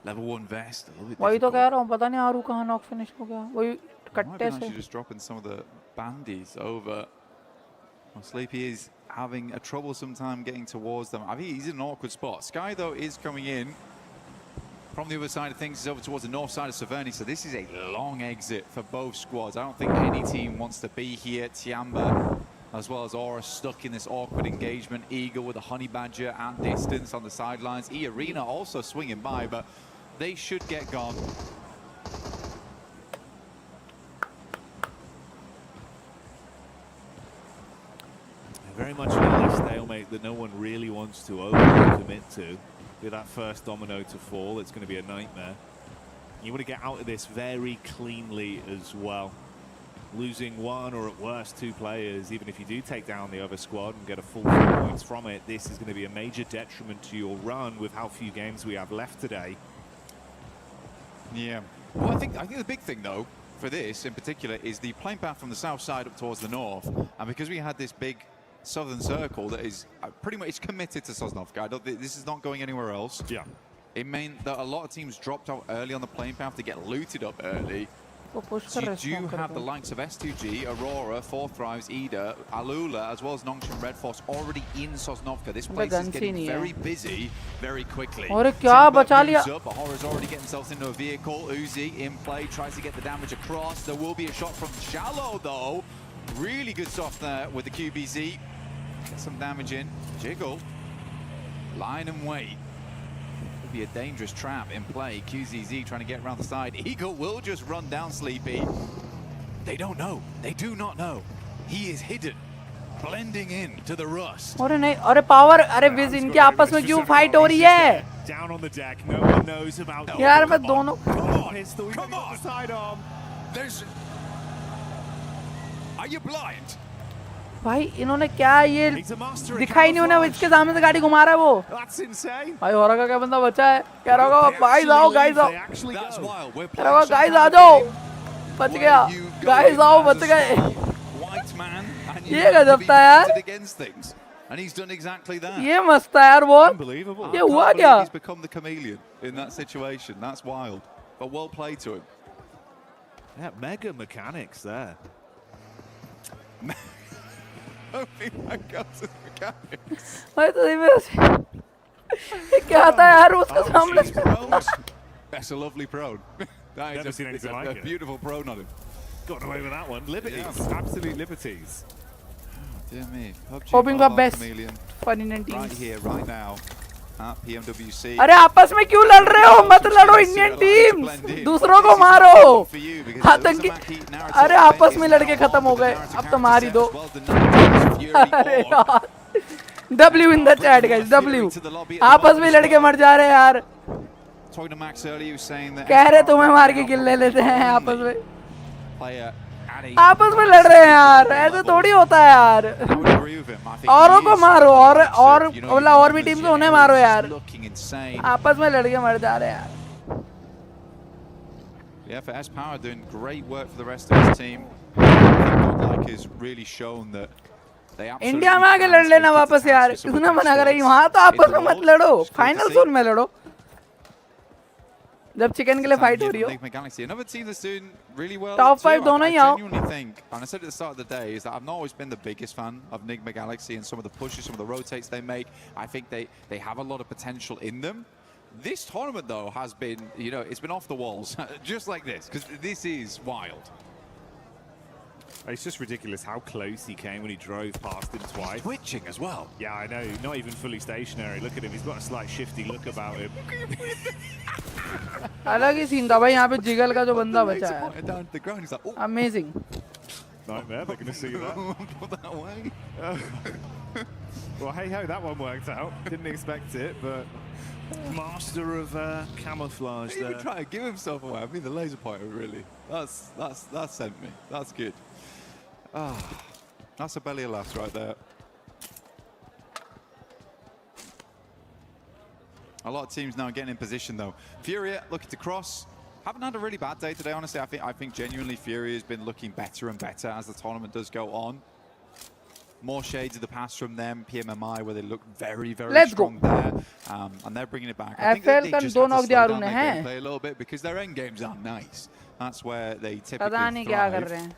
Level 1 vest. A little bit वही तो difficult. कह रहा हूँ पता नहीं आरू कहाँ knock finish हो गया. वही Might कट्टे be से. actually just dropping some of the bandies over. Well, Sleepy is having a troublesome time getting towards them. I think he's in an awkward spot. Sky, though, is coming in from the other side of things. He's over towards the north side of Severny, so this is a long exit for both squads. I don't think any team wants to be here. Tiamba, as well as Aura, stuck in this awkward engagement. Eagle with a Honey Badger at distance on the sidelines. E-Arena also swinging by, but they should get gone. Very much an early stalemate that no one really wants to over-commit to. With that first domino to fall, it's going to be a nightmare. You want to get out of this very cleanly as well. Losing one or at worst two players, even if you do take down the other squad and get a full 4 points from it, this is going to be a major detriment to your run with how few games we have left today. Yeah. Well, I think the big thing, though, for this in particular is the plane path from the south side up towards the north. And because we had this big southern circle that is pretty much committed to Sosnovka. This is not going anywhere else. Yeah. It meant that a lot of teams dropped out early on the plane path to get looted up early. So you do have the likes of S2G, Aurora, Four Thrives, Ida, Alula, as well as Nongshim Red Force already in Sosnovka. This place is getting very busy very quickly. Horror's already getting themselves into a vehicle. Uzi in play, tries to get the damage across. There will be a shot from Shallow though. Really good stuff there with the QBZ. Get some damage in. Jiggle. Line and wait. Could be a dangerous trap in play. QZZ trying to get around the side. Eagle will just run down Sleepy. They don't know. They do not know. He is hidden. Blending in to the rust. अरे नहीं अरे power अरे विज इनके आपस में क्यों fight हो रही है? Down on the deck. No one knows about. यार मैं दोनों. Come on. Sidearm. There's. Are you blind? भाई इन्होंने क्या ये दिखाई नहीं उन्हें इसके सामने से गाड़ी घुमा रहा है वो. भाई और का क्या बंदा बचा है? कह रहा होगा भाई आओ गाइस आओ. कह रहा होगा गाइस आ जाओ. बच गया. गाइस आओ बच गए. ये गजब था यार. And he's done exactly that. ये मस्त है यार वो. Unbelievable. ये हुआ क्या? He's become the chameleon in that situation. That's wild. But well played to him. Yeah, mega mechanics there. भाई तो ये क्या था यार उसके सामने? That's a lovely prone. That is Never seen anything like a it. beautiful prone on him. Got away with that one. Liberties. Yeah. Absolute liberties. Dear me. PUBG Hoping for Mobile best Chameleon. for Indian teams. Right here, right now. At PMWC. अरे आपस में क्यों लड़ रहे हो? मत लड़ो Indian teams. दूसरों को मारो. आतंकी. अरे आपस में लड़के खत्म हो गए. अब तो मार ही दो. अरे यार. W in the chat guys. W. आपस में लड़के मर जा रहे हैं यार. Talking to Max earlier, he was saying that. कह रहे तुम्हें मार के किल ले लेते हैं आपस में. Player. आपस में लड़ रहे हैं यार. ऐसे थोड़ी होता है यार. औरों को मारो और मतलब और भी टीम से उन्हें मारो यार. आपस में लड़के मर जा रहे हैं यार. Yeah, for S-Power doing great work for the rest of his team. Godlike has really shown that they absolutely. India में आके लड़ लेना वापस यार. किसने मना करा? वहाँ तो आपस में मत लड़ो. फाइनल जोन में लड़ो. जब चिकन के लिए फाइट हो रही हो. Another team that's doing really well. Top 5 दोनों ही आओ. I genuinely think, and I said at the start of the day, is that I've not always been the biggest fan of Nigma Galaxy and some of the pushes, some of the rotates they make. I think they have a lot of potential in them. This tournament, though, has been, you know, it's been off the walls, just like this, because this is wild. It's just ridiculous how close he came when he drove past him twice. He's twitching as well. Yeah, I know. Not even fully stationary. Look at him. He's got a slight shifty look about him. अलग ही scene था भाई यहाँ पे jiggle का जो बंदा बचा है. Amazing. Nightmare. They're going to see that. Put that away. Well, hey ho, that one worked out. Didn't expect it, but master of camouflage He there. even try to give himself away. I mean, the laser pointer, really. That sent me. That's good. That's a belly of laughs right there. A lot of teams now getting in position, though. Furia looking to cross. Haven't had a really bad day today, honestly. I think genuinely Furia has been looking better and better as the tournament does go on. More shades of the past from them. PMMI, where they look very, very strong there. And they're bringing it back. I think that they just have to slow down their gameplay a little bit because their end games aren't nice. That's where they typically thrive.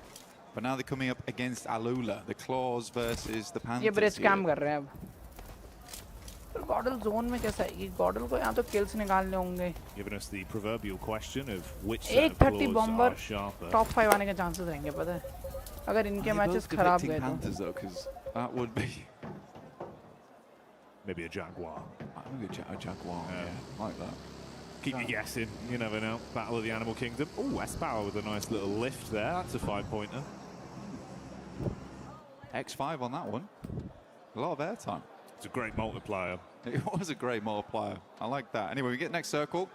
But now they're coming up against Alula, the Claws versus the Panthers. ये bridge काम कर रहे हैं अब. पर Godl zone में कैसा है? ये Godl को यहाँ तो kills निकालने होंगे. Giving us the proverbial question of which set of 130 claws bomber are sharper. top 5 आने के chances रहेंगे पता है. अगर इनके matches खराब गए तो. Panthers though, because that would be maybe a Jaguar. Maybe a Jaguar, yeah, like that. Keep you guessing, you never know. Battle of the Animal Kingdom. Oh, S-Power with a nice little lift there. That's a 5-pointer. X5 on that one. A lot of airtime. It's a great multiplier. It was a great multiplier. I like that. Anyway, we get next circle.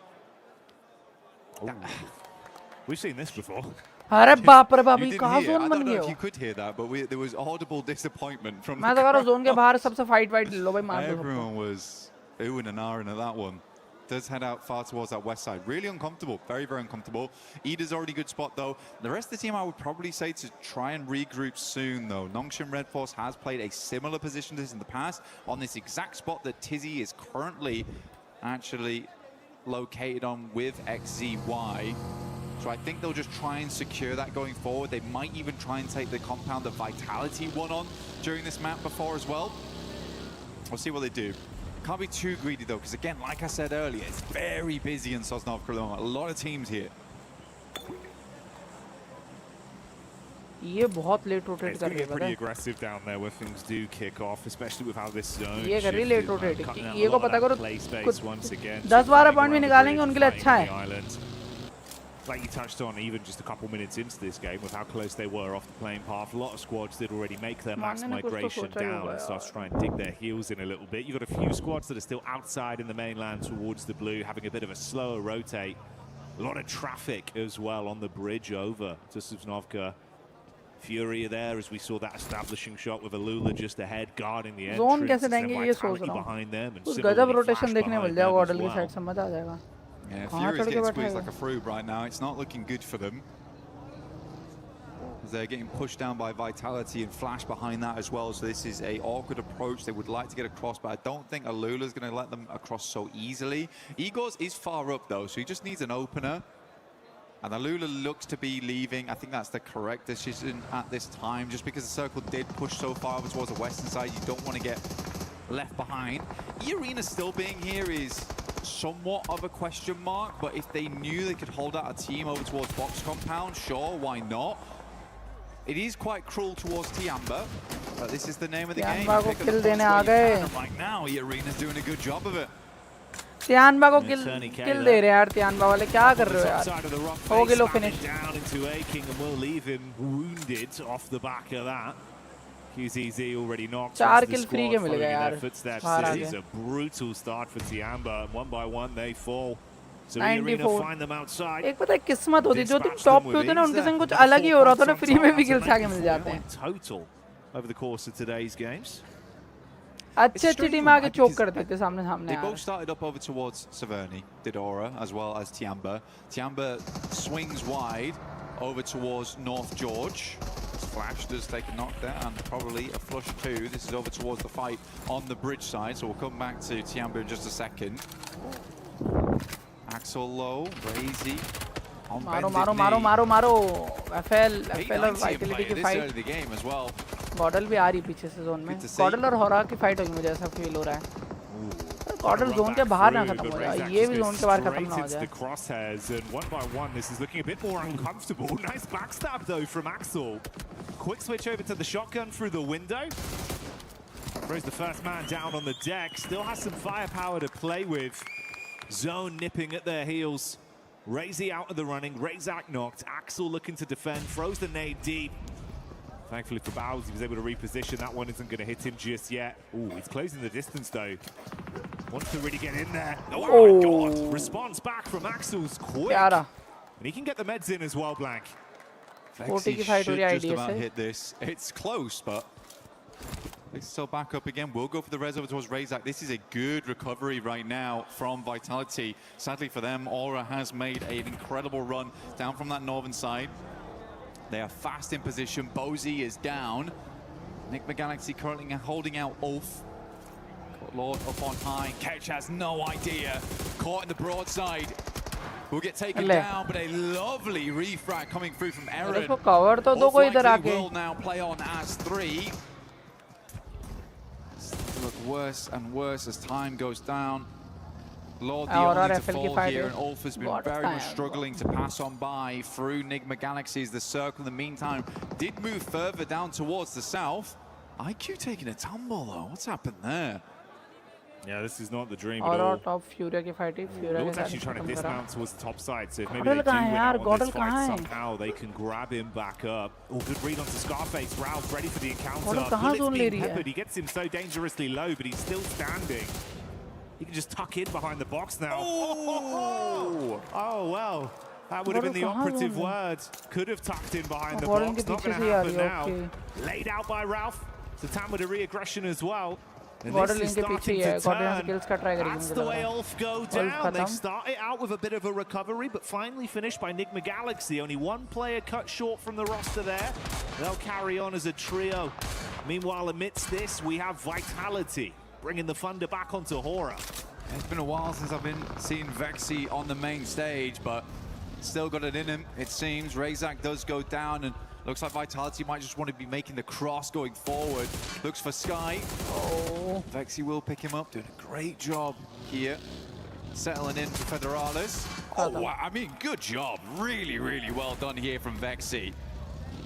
We've seen this before. अरे बाप रे बाप You ये didn't कहाँ hear. zone I बन don't know गया if हो? you could hear that, but there was audible disappointment from मैं the तो कह रहा हूँ crowd. zone के बाहर सबसे fight ले लो भाई मार दो सबको. Everyone was oohing and ahhing at that one. Does head out far towards that west side. Really uncomfortable. Very, very uncomfortable. Ida's already good spot, though. The rest of the team, I would probably say to try and regroup soon, though. Nongshin Red Force has played a similar position to this in the past on this exact spot that Tizzy is currently actually located on with XZY. So I think they'll just try and secure that going forward. They might even try and take the compound that Vitality won on during this map before as well. We'll see what they do. Can't be too greedy though, because again, like I said earlier, it's very busy in Sosnov Krylov. A lot of teams here. ये बहुत late rotate It's कर going to रही get है pretty पता है. aggressive down there where things do kick off, especially with how this zone ये कर रही है late shifted, rotate. cutting out a ये को lot of पता that करो play space कुछ once again. 10-12 point भी निकालेंगे उनके लिए अच्छा है. Island. Like you touched on, even just a couple minutes into this game, with how close they were off the playing path, a lot of squads did already make their mass migration down and start to try and dig their heels in a little bit. You've got a few squads that are still outside in the mainland towards the blue, having a bit of a slower rotate. A lot of traffic as well on the bridge over to Sosnovka. Furia there, as we saw that establishing shot with Alula just ahead, guarding the entrance. Zone कैसे देंगे ये सोच रहा हूँ. कुछ गजब rotation देखने मिल जाएगा Godl की side से मजा आ जाएगा. Yeah, Furia's getting squeezed like a fruit right now. It's not looking good for them. They're getting pushed down by Vitality and Flash behind that as well. So this is a awkward approach. They would like to get across, but I don't think Alula's going to let them across so easily. Igor's is far up though, so he just needs an opener. And Alula looks to be leaving. I think that's the correct decision at this time, just because the circle did push so far over towards the western side. You don't want to get left behind. E-Arena still being here is somewhat of a question mark, but if they knew they could hold out a team over towards Box Compound, sure, why not? It is quite cruel towards Tiamba, but this is the name of the game. Tiamba को kill देने आ गए. Right now, E-Arena's doing a good job of it. Tiamba को kill दे रहे यार Tiamba वाले क्या कर रहे हो यार? हो गए लो finish. Down into A-King and will leave him wounded off the back of that. QZZ already knocked. 4 kill free के मिल गए यार. This is a brutal start for Tiamba. One by one they fall. So E-Arena find them outside. एक पता है किस्मत होती है जो तुम टॉप पे होते हैं ना उनके संग कुछ अलग ही हो रहा था ना फ्री में भी किल्स आके मिल जाते हैं. Total over the course of today's games. अच्छी टीम आके चोक कर देते सामने सामने. They both started up over towards Severny, did Aura, as well as Tiamba. Tiamba swings wide over towards North George. Flash does take a knockdown and probably a flush too. This is over towards the fight on the bridge side, so we'll come back to Tiamba in just a second. Axel low, Crazy. मारो. FL और Vitality की fight. fight. The game as well. Godl भी आ रही पीछे से zone में. Godl और Hora की fight होगी मुझे ऐसा feel हो रहा है. Godl zone के बाहर ना खत्म हो जाए. ये भी zone के बाहर खत्म ना हो जाए. The crosshairs and one by one this is looking a bit more uncomfortable. Nice backstab though from Axel. Quick switch over to the shotgun through the window. Throws the first man down on the deck. Still has some firepower to play with. Zone nipping at their heels. Razy out of the running. Razak knocked. Axel looking to defend. Throws the nade deep. Thankfully for Bowles, he was able to reposition. That one isn't going to hit him just yet. Ooh, he's closing the distance though. Wants to really get in there. Oh my God! Response back from Axel's quick. And he can get the meds in as well, Blank. Vexy should just about hit this. It's close, but they still back up again. We'll go for the res over towards Razak. This is a good recovery right now from Vitality. Sadly for them, Aura has made an incredible run down from that northern side. They are fast in position. Bozy is down. Galaxy currently holding out Ulf. Lord up on high. Ketch has no idea. Caught in the broadside. Will get taken down, but a lovely refrag coming through from Eren. Will now play on as 3. Look worse and worse as time goes down. Lord the only to fall here, and Ulf has been very much struggling to pass on by through Nigma Galaxies. The circle in the meantime did move further down towards the south. IQ taking a tumble though. What's happened there? Yeah, this is not the dream at all. top Fury की fight है. Lord's actually trying to dismount towards the top side, so if maybe they do win out on this fight, somehow they can grab him back up. Oh, good read onto Scarface. Ralph ready for the encounter. Bullets being peppered. He gets him so dangerously low, but he's still standing. He can just tuck in behind the box now. Oh well. That would have been the operative word. Could have tucked in behind the box. Not going to happen now. Laid out by Ralph. Satan with a re-aggression as well. And this is starting to turn. That's the way Ulf go down. They started out with a bit of a recovery, but finally finished by Nigma Galaxy. Only one player cut short from the roster there. They'll carry on as a trio. Meanwhile, amidst this, we have Vitality bringing the thunder back onto Hora. It's been a while since I've been seeing Vexy on the main stage, but still got it in him, it seems. Razak does go down, and looks like Vitality might just want to be making the cross going forward. Looks for Sky. Oh, Vexy will pick him up, doing a great job here. Settling in for Federalis. Oh, wow. I mean, good job. Really, really well done here from Vexy.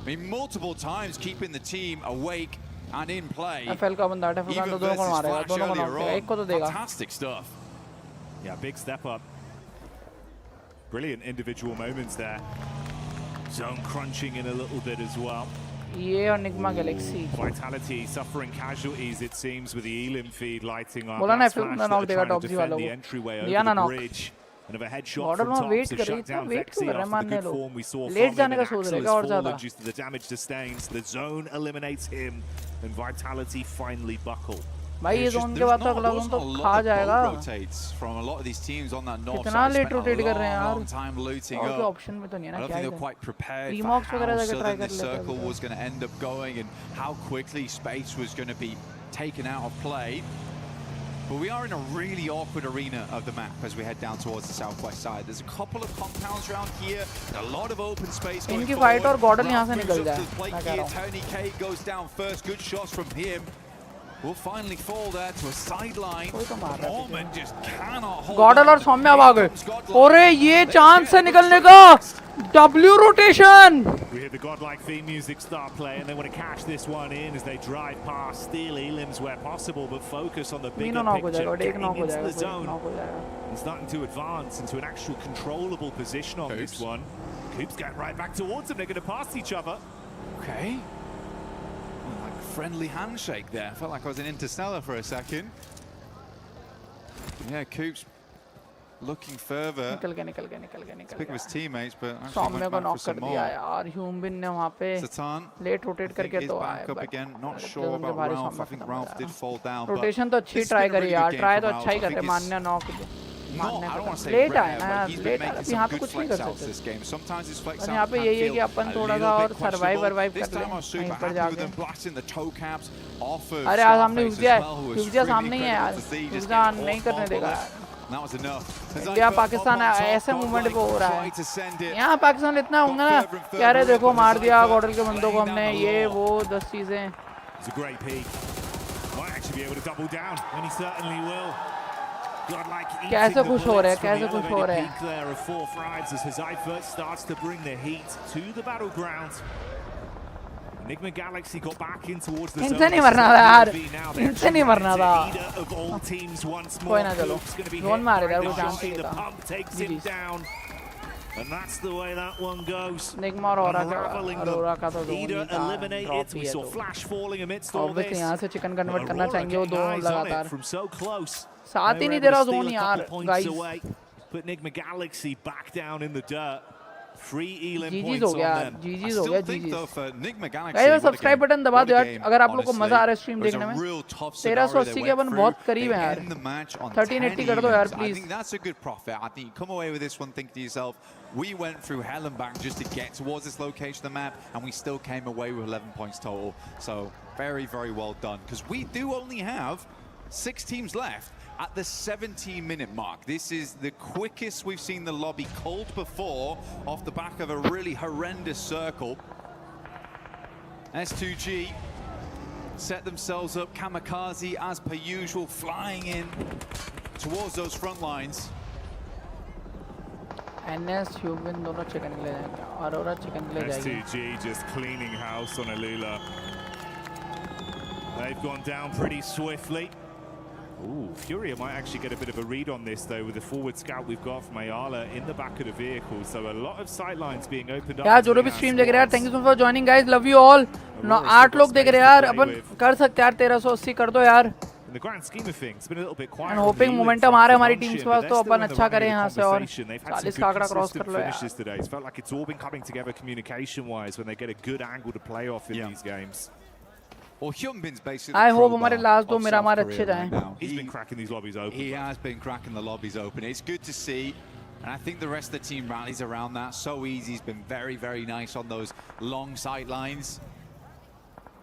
I mean, multiple times keeping the team awake and in play. Even versus Flash earlier on. Fantastic stuff. Yeah, big step up. Brilliant individual moments there. Zone crunching in a little bit as well. Yeah, Nigma Galaxy. Vitality suffering casualties, it seems, with the Elim feed lighting up. बोला ना film ना knock देगा top जी वालों को. लिया ना knock. And of a headshot from top to shut down Vexy after the good form we saw from him. And Axel has fallen due to the damage sustained. The zone eliminates him, and Vitality finally buckle. भाई ये zone के बाद तो अगला zone तो खा जाएगा. From a lot of these teams on that north कितना side लेट रोटेट कर रहे हैं यार. time looting और up. कोई ऑप्शन में तो नहीं है ना क्या है. I don't think they're quite prepared for how sudden this circle was going to end up going and how quickly space was going to be taken out of play. But we are in a really awkward arena of the map as we head down towards the southwest side. There's a couple of compounds around here, a lot of open space going इनकी forward. Fight और गॉडल यहाँ से निकल जाए. मैं कह रहा हूँ. Tony K goes down first. Good shots from him. Will finally fall there to a sideline. Norman just cannot hold. गॉडल और सौम्या भाग गए. अरे ये चांस से निकलने का. W rotation. We hear the godlike theme music start playing. They want to catch this one in as they drive past, steal Elims where possible, but focus on the bigger picture, getting into the zone and starting to advance into an actual controllable position on this one. Coop's getting right back towards them. They're going to pass each other. Okay. Like a friendly handshake there. Felt like I was in Interstellar for a second. Yeah, Coop's looking further. निकल गया. Speak of his teammates, but Saumya को knock कर दिया यार. ह्यूमबिन ने वहाँ पे late rotate करके तो आया. Back up again. Not sure about Ralph. I think Ralph did fall down. Rotation तो अच्छी ट्राई करी यार. ट्राई तो अच्छा ही कर रहे. मानने नॉक. लेट आया ना यार. लेट आया. यहाँ पे कुछ नहीं कर सकते. और यहाँ पे यही है कि अपन थोड़ा सा और सर्वाइव कर ले. कहीं पर जाके. अरे यार सामने यूजिया सामने ही है यार. यूजिया नहीं करने देगा यार. इंडिया पाकिस्तान ऐसे मूवमेंट पे हो रहा है. यहाँ पाकिस्तान इतना होगा ना कि अरे देखो मार दिया गॉडल के बंदों को हमने. ये वो 10 चीजें. कैसे खुश हो रहे हैं. कैसे खुश हो रहे हैं. Nigma Galaxy got back in towards the इनसे नहीं मरना था यार. इनसे नहीं मरना था. कोई ना चलो. जोन मारे यार वो चांस ही था. And that's the way that one goes. Nigma और Unraveling Aurora का तो them. zone Either ही था, eliminate drop it. He We है saw तो. Flash falling amidst all Obviously this. यहाँ से chicken convert करना Aurora चाहेंगे वो getting दो eyes on it लगातार. from so close. साथ ही They were नहीं able दे to रहा steal zone a यार, couple points guys. away. Put Enigma Galaxy back down in the dirt. 3 elim GG's points हो on गया, them. GG's हो गया, GG's. Guys, guys वो subscribe button दबा दो यार अगर आप लोग को मजा आ रहा है स्ट्रीम देखने में. 1380 के अपन बहुत करीब हैं यार. 1380 कर दो यार I please. think that's a good profit. I think you come away with this one thinking to yourself, we went through hell and back just to get towards this location of the map, and we still came away with 11 points total. So very, very well done. Because we do only have 6 teams left at the 17-minute mark. This is the quickest we've seen the lobby cold before off the back of a really horrendous circle. S2G set themselves up. Kamikaze, as per usual, flying in towards those front lines. NS Human दोनों chicken के लिए जाएंगे. Aurora chicken के लिए जाएगी. S2G just cleaning house on Alula. They've gone down pretty swiftly. Ooh, Furia might actually get a bit of a read on this though with the forward scout we've got from Ayala in the back of the vehicle. So a lot of sight lines being opened up. यार जो लोग भी stream देख रहे हैं यार, thank you so much for joining guys, love you all. 8 लोग देख रहे हैं यार, अपन कर सकते हैं यार. 1380 कर दो यार. In the grand scheme of things, it's been a little bit quiet. And hoping momentum आ रहा है हमारी टीम के पास, तो अपन अच्छा करें यहाँ से और 40 का आंकड़ा क्रॉस कर लो यार. Today. It's felt like it's all been coming together communication-wise when they get a good angle to play off in these games. Well, Hyunbin's basically I hope हमारे last दो Miramar अच्छे जाएं. He's been cracking these lobbies open. He has been cracking the lobbies open. It's good to see. And I think the rest of the team rallies around that. So easy. He's been very, very nice on those long sight lines.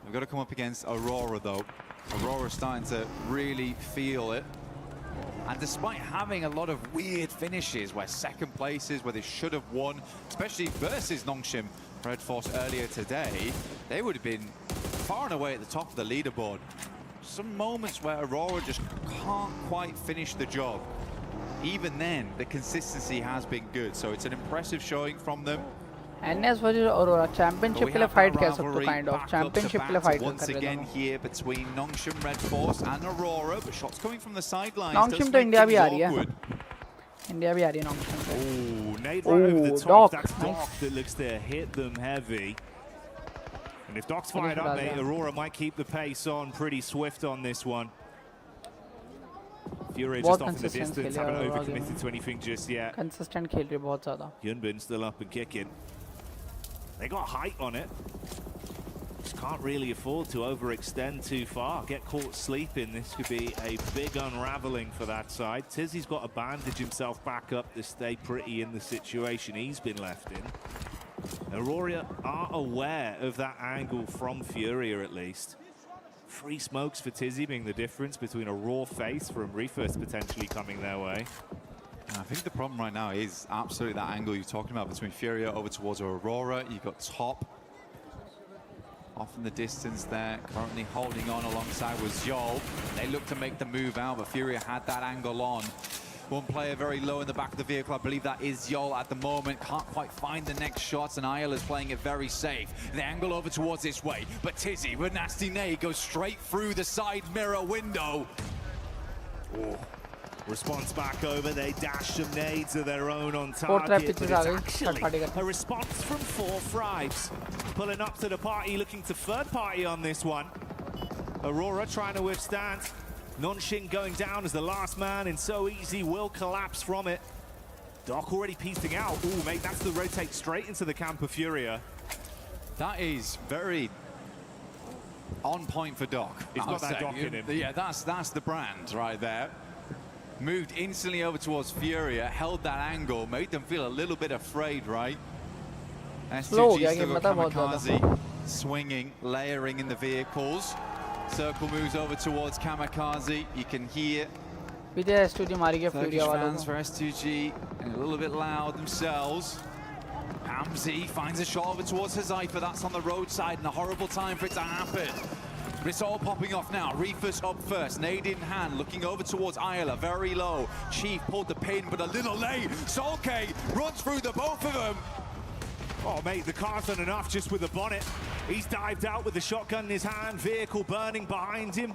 We've got to come up against Aurora, though. Aurora's starting to really feel it. And despite having a lot of weird finishes, where second places, where they should have won, especially versus Nongshim Red Force earlier today, they would have been far and away at the top of the leaderboard. Some moments where Aurora just can't quite finish the job. Even then, the consistency has been good, so it's an impressive showing from them. NS versus Aurora championship के लिए fight कह सकते हो, kind of championship के लिए fight once कर again here between Nongshim Red Force and Aurora, but shots coming from the sidelines. Nongshim तो India भी आ रही है. इंडिया भी आ रही है Nongshim पे. Oh, nade right over the top. That's Doc that looks to hit them heavy. And if Doc's fired up, mate, Aurora might keep the pace on pretty swift on this one. Fury just off in the distance, haven't overcommitted to anything just yet. Consistent खेल रही है बहुत ज़्यादा. Hyunbin still up and kicking. They got height on it. Just can't really afford to overextend too far. Get caught sleeping. This could be a big unraveling for that side. Tizzy's got to bandage himself back up to stay pretty in the situation he's been left in. Aurora are aware of that angle from Furia at least. Free smokes for Tizzy being the difference between a raw face from Refirst potentially coming their way. I think the problem right now is absolutely that angle you're talking about between Furia over towards Aurora. You've got Top off in the distance there, currently holding on alongside with Zhou. They look to make the move out, but Furia had that angle on. One player very low in the back of the vehicle. I believe that is Yol at the moment. Can't quite find the next shots, and Ayala is playing it very safe. The angle over towards this way, but Tizzy with nasty nade goes straight through the side mirror window. Oh. Response back over, they dash some nades of their own on target, but it's actually a response from 4 Fribes. Pulling up to the party, looking to third party on this one. Aurora trying to withstand. Nongshim going down as the last man, and so easy will collapse from it. Doc already piecing out. Ooh, mate, that's the rotate straight into the camp of Furia. That is very on point for Doc. He's got that Doc in him. Yeah, that's the brand right there. Moved instantly over towards Furia, held that angle, made them feel a little bit afraid, right? S2G still got Kamikaze swinging, layering in the vehicles. Circle moves over towards Kamikaze. You can hear Turkish fans for S2G and a little bit loud themselves. Hamzi finds a shot over towards Hazaifa. That's on the roadside and a horrible time for it to happen. But it's all popping off now. Reefus up first, nade in hand, looking over towards Ayala, very low. Chief pulled the pin, but a little late. Solke runs through the both of them. Oh, mate, the car's done enough just with the bonnet. He's dived out with the shotgun in his hand, vehicle burning behind him.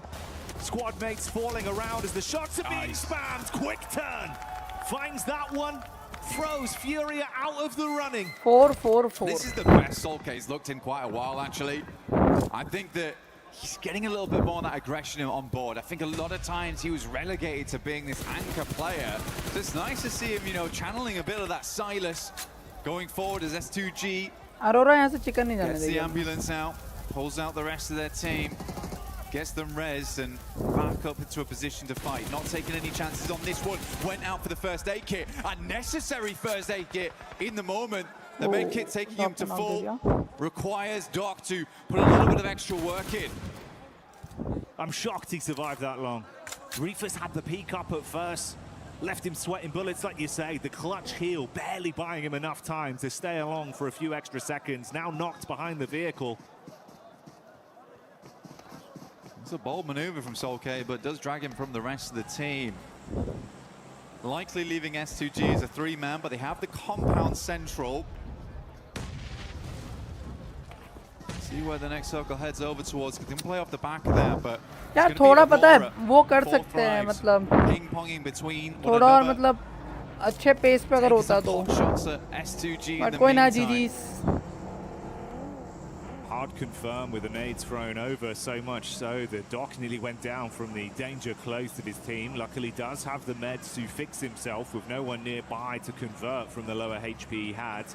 Squad mates falling around as the shots are being spammed. Quick turn. Finds that one. throws Furia out of the running. 4-4-4. This is the best Solke's looked in quite a while, actually. I think that he's getting a little bit more of that aggression on board. I think a lot of times he was relegated to being this anchor player. So it's nice to see him, you know, channeling a bit of that Silas going forward as S2G Aurora यहाँ से chicken नहीं जाने gets the देगा. ambulance out, pulls out the rest of their team, gets them res and back up into a position to fight. Not taking any chances on this one. Went out for the first aid kit. A necessary first aid kit in the moment. The med kit taking him to full. Requires Doc to put a little bit of extra work in. I'm shocked he survived that long. Reefus had the peak up at first. Left him sweating bullets, like you say. The clutch heal barely buying him enough time to stay along for a few extra seconds. Now knocked behind the vehicle. It's a bold maneuver from Solke, but does drag him from the rest of the team. Likely leaving S2G as a 3-man, but they have the compound central. See where the next circle heads over towards. They can play off the back of there, but यार थोड़ा पता है वो कर सकते हैं मतलब ping-ponging between थोड़ा और मतलब अच्छे पेस पे अगर होता तो but कोई ना जीजी's. Hard confirm with the nades thrown over, so much so that Doc nearly went down from the danger close to his team. Luckily does have the meds to fix himself with no one nearby to convert from the lower HP he had.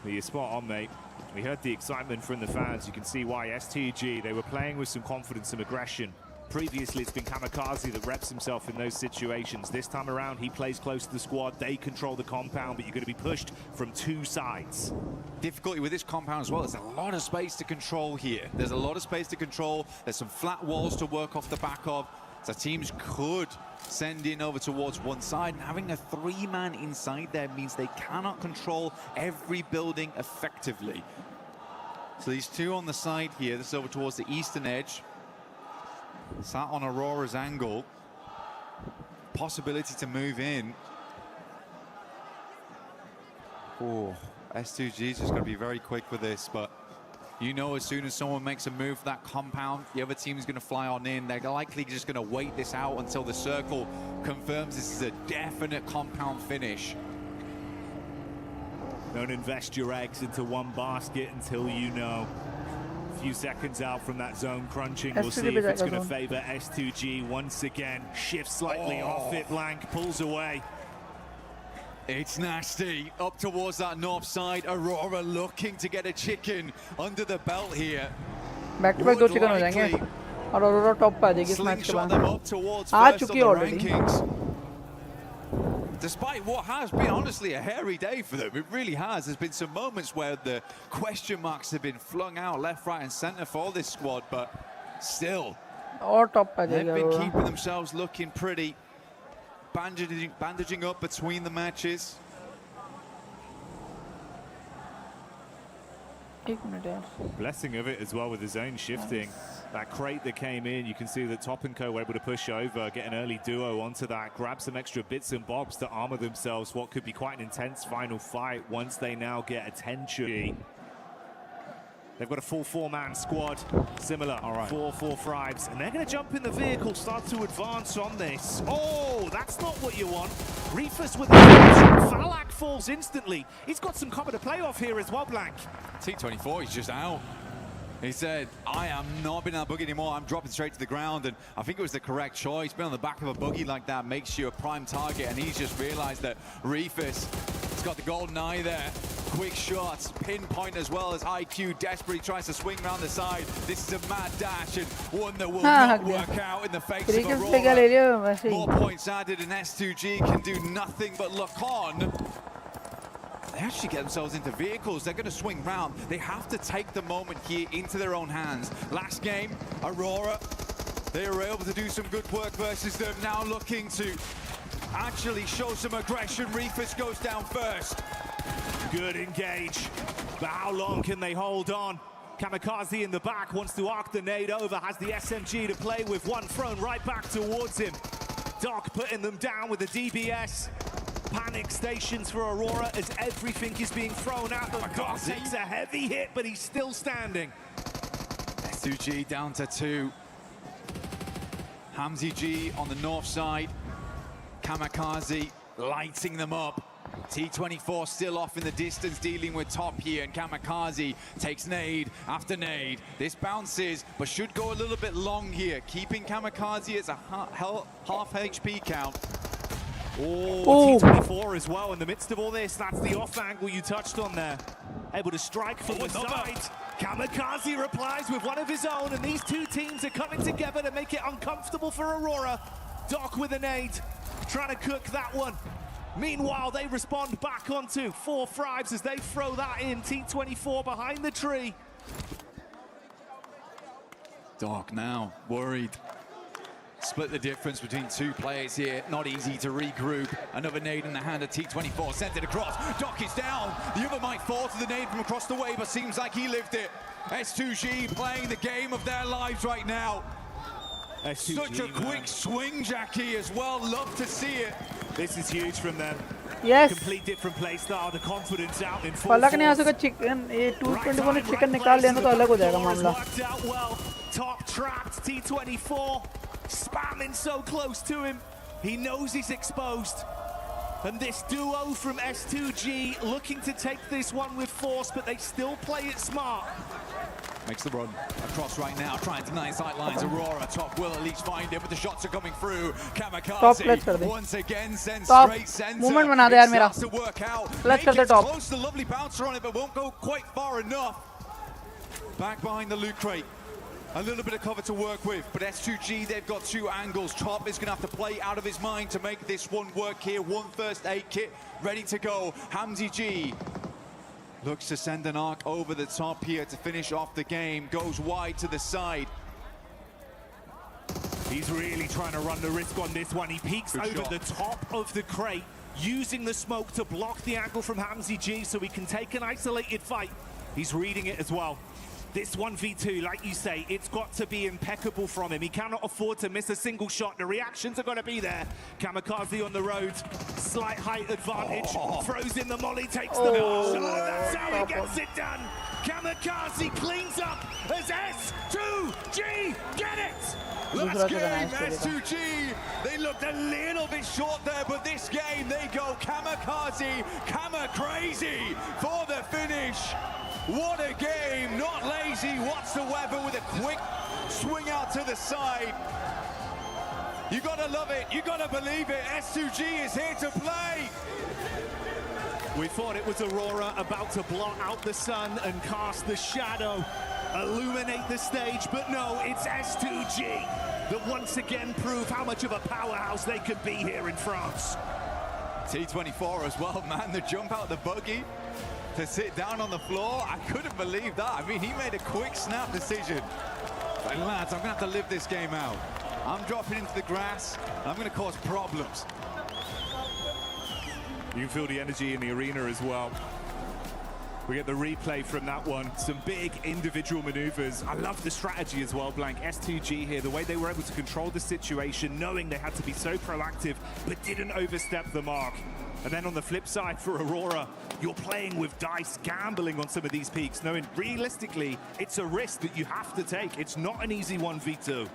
But you're spot on, mate. We heard the excitement from the fans. You can see why S2G, they were playing with some confidence and aggression. Previously, it's been Kamikaze that reps himself in those situations. This time around, he plays close to the squad. They control the compound, but you're going to be pushed from two sides. Difficulty with this compound as well. There's a lot of space to control here. There's a lot of space to control. There's some flat walls to work off the back of. So teams could send in over towards one side. And having a 3-man inside there means they cannot control every building effectively. So these two on the side here, this is over towards the eastern edge. Sat on Aurora's angle. Possibility to move in. Oh, S2G is just going to be very quick with this, but you know as soon as someone makes a move for that compound, the other team is going to fly on in. They're likely just going to wait this out until the circle confirms this is a definite compound finish. Don't invest your eggs into one basket until you know. A few seconds out from that zone crunching. We'll see if it's going to favor S2G once again. Shifts slightly off it, Blank, pulls away. It's nasty. Up towards that north side. Aurora looking to get a chicken under the belt here. Back to back 2 chicken हो जाएंगे और Aurora top पे आ जाएगी इस match के बाद. आ चुकी है already. Despite what has been honestly a hairy day for them, it really has. There's been some moments where the question marks have been flung out left, right, and centre for this squad, but still, और top पे आ they've जाएगी been Aurora. keeping themselves looking pretty, bandaging up between the matches. Blessing of it as well with his own shifting. That crate that came in, you can see that Top & Co were able to push over, get an early duo onto that, grab some extra bits and bobs to armor themselves what could be quite an intense final fight once they now get attention. They've got a full 4-man squad, similar, 4-4 Thrives, and they're going to jump in the vehicle, start to advance on this. Oh, that's not what you want. Reefus with a Falak falls instantly. He's got some cover to play off here as well, Blank. T24, he's just out. He said, I am not being on that buggy anymore. I'm dropping straight to the ground. And I think it was the correct choice. Being on the back of a buggy like that makes you a prime target. And he's just realized that Reefus has got the golden eye there. Quick shots, pinpoint as well as IQ desperately tries to swing around the side. This is a mad dash and one that will not work out in the face of Aurora. More points added and S2G can do nothing but look on. They actually get themselves into vehicles. They're going to swing round. They have to take the moment here into their own hands. Last game, Aurora, they were able to do some good work versus them. Now looking to actually show some aggression. Reefus goes down first. Good engage, but how long can they hold on? Kamikaze in the back wants to arc the nade over, has the SMG to play with, one thrown right back towards him. Doc putting them down with the DBS. Panic stations for Aurora as everything is being thrown at them. Doc takes a heavy hit, but he's still standing. S2G down to 2. Hamzy G on the north side. Kamikaze lighting them up. T24 still off in the distance, dealing with top here, and Kamikaze takes nade after nade. This bounces, but should go a little bit long here, keeping Kamikaze as a half HP count. Oh, T24 as well in the midst of all this. That's the off angle you touched on there. Able to strike from the side. Kamikaze replies with one of his own, and these two teams are coming together to make it uncomfortable for Aurora. Doc with a nade, trying to cook that one. Meanwhile, they respond back onto 4 Fribes as they throw that in. T24 behind the tree. Doc now worried. Split the difference between 2 players here. Not easy to regroup. Another nade in the hand of T24. Sent it across. Doc is down. The other might fall to the nade from across the way, but seems like he lived it. S2G playing the game of their lives right now. S2G, such a quick swing, Jackie, as well. Love to see it. This is huge from them. Yes. Complete different play style. The confidence out in full पलक ने यहाँ force. से chicken ये 221 ने chicken निकाल लिया ना तो अलग हो जाएगा मामला. Worked out well. Top trapped. T24 spamming so close to him. He knows he's exposed. And this duo from S2G looking to take this one with force, but they still play it smart. Makes the run across right now, trying to deny sight lines. Aurora, top will at least find it, but the shots are coming through. Kamikaze once again sends straight center. Movement बना दे यार मेरा. Starts to work out. Let's get the top. Close to the lovely bouncer on it, but won't go quite far enough. Back behind the loot crate. A little bit of cover to work with, but S2G, they've got 2 angles. Top is going to have to play out of his mind to make this one work here. 1 first aid kit ready to go. Hamzy G looks to send an arc over the top here to finish off the game. Goes wide to the side. He's really trying to run the risk on this one. He peeks over the top of the crate, using the smoke to block the angle from Hamzy G so he can take an isolated fight. He's reading it as well. This 1v2, like you say, it's got to be impeccable from him. He cannot afford to miss a single shot. The reactions are going to be there. Kamikaze on the road, slight height advantage. Throws in the molly, takes the shot. That's how he gets it done. Kamikaze cleans up as S2G get it. Last game, S2G, they looked a little bit short there, but this game, they go Kamikaze, Kama-crazy for the finish. What a game, not lazy whatsoever, with a quick swing out to the side. You gotta love it, you gotta believe it, S2G is here to play. We thought it was Aurora about to blot out the sun and cast the shadow, illuminate the stage, but no, it's S2G that once again prove how much of a powerhouse they could be here in France. T24 as well, man, the jump out the buggy to sit down on the floor, I couldn't believe that. I mean, he made a quick snap decision. But lads, I'm gonna have to live this game out. I'm dropping into the grass, and I'm gonna cause problems. You can feel the energy in the arena as well. We get the replay from that one. Some big individual maneuvers. I love the strategy as well, Blank. S2G here, the way they were able to control the situation, knowing they had to be so proactive, but didn't overstep the mark. And then on the flip side for Aurora, you're playing with dice, gambling on some of these peaks, knowing realistically, it's a risk that you have to take. It's not an easy 1v2.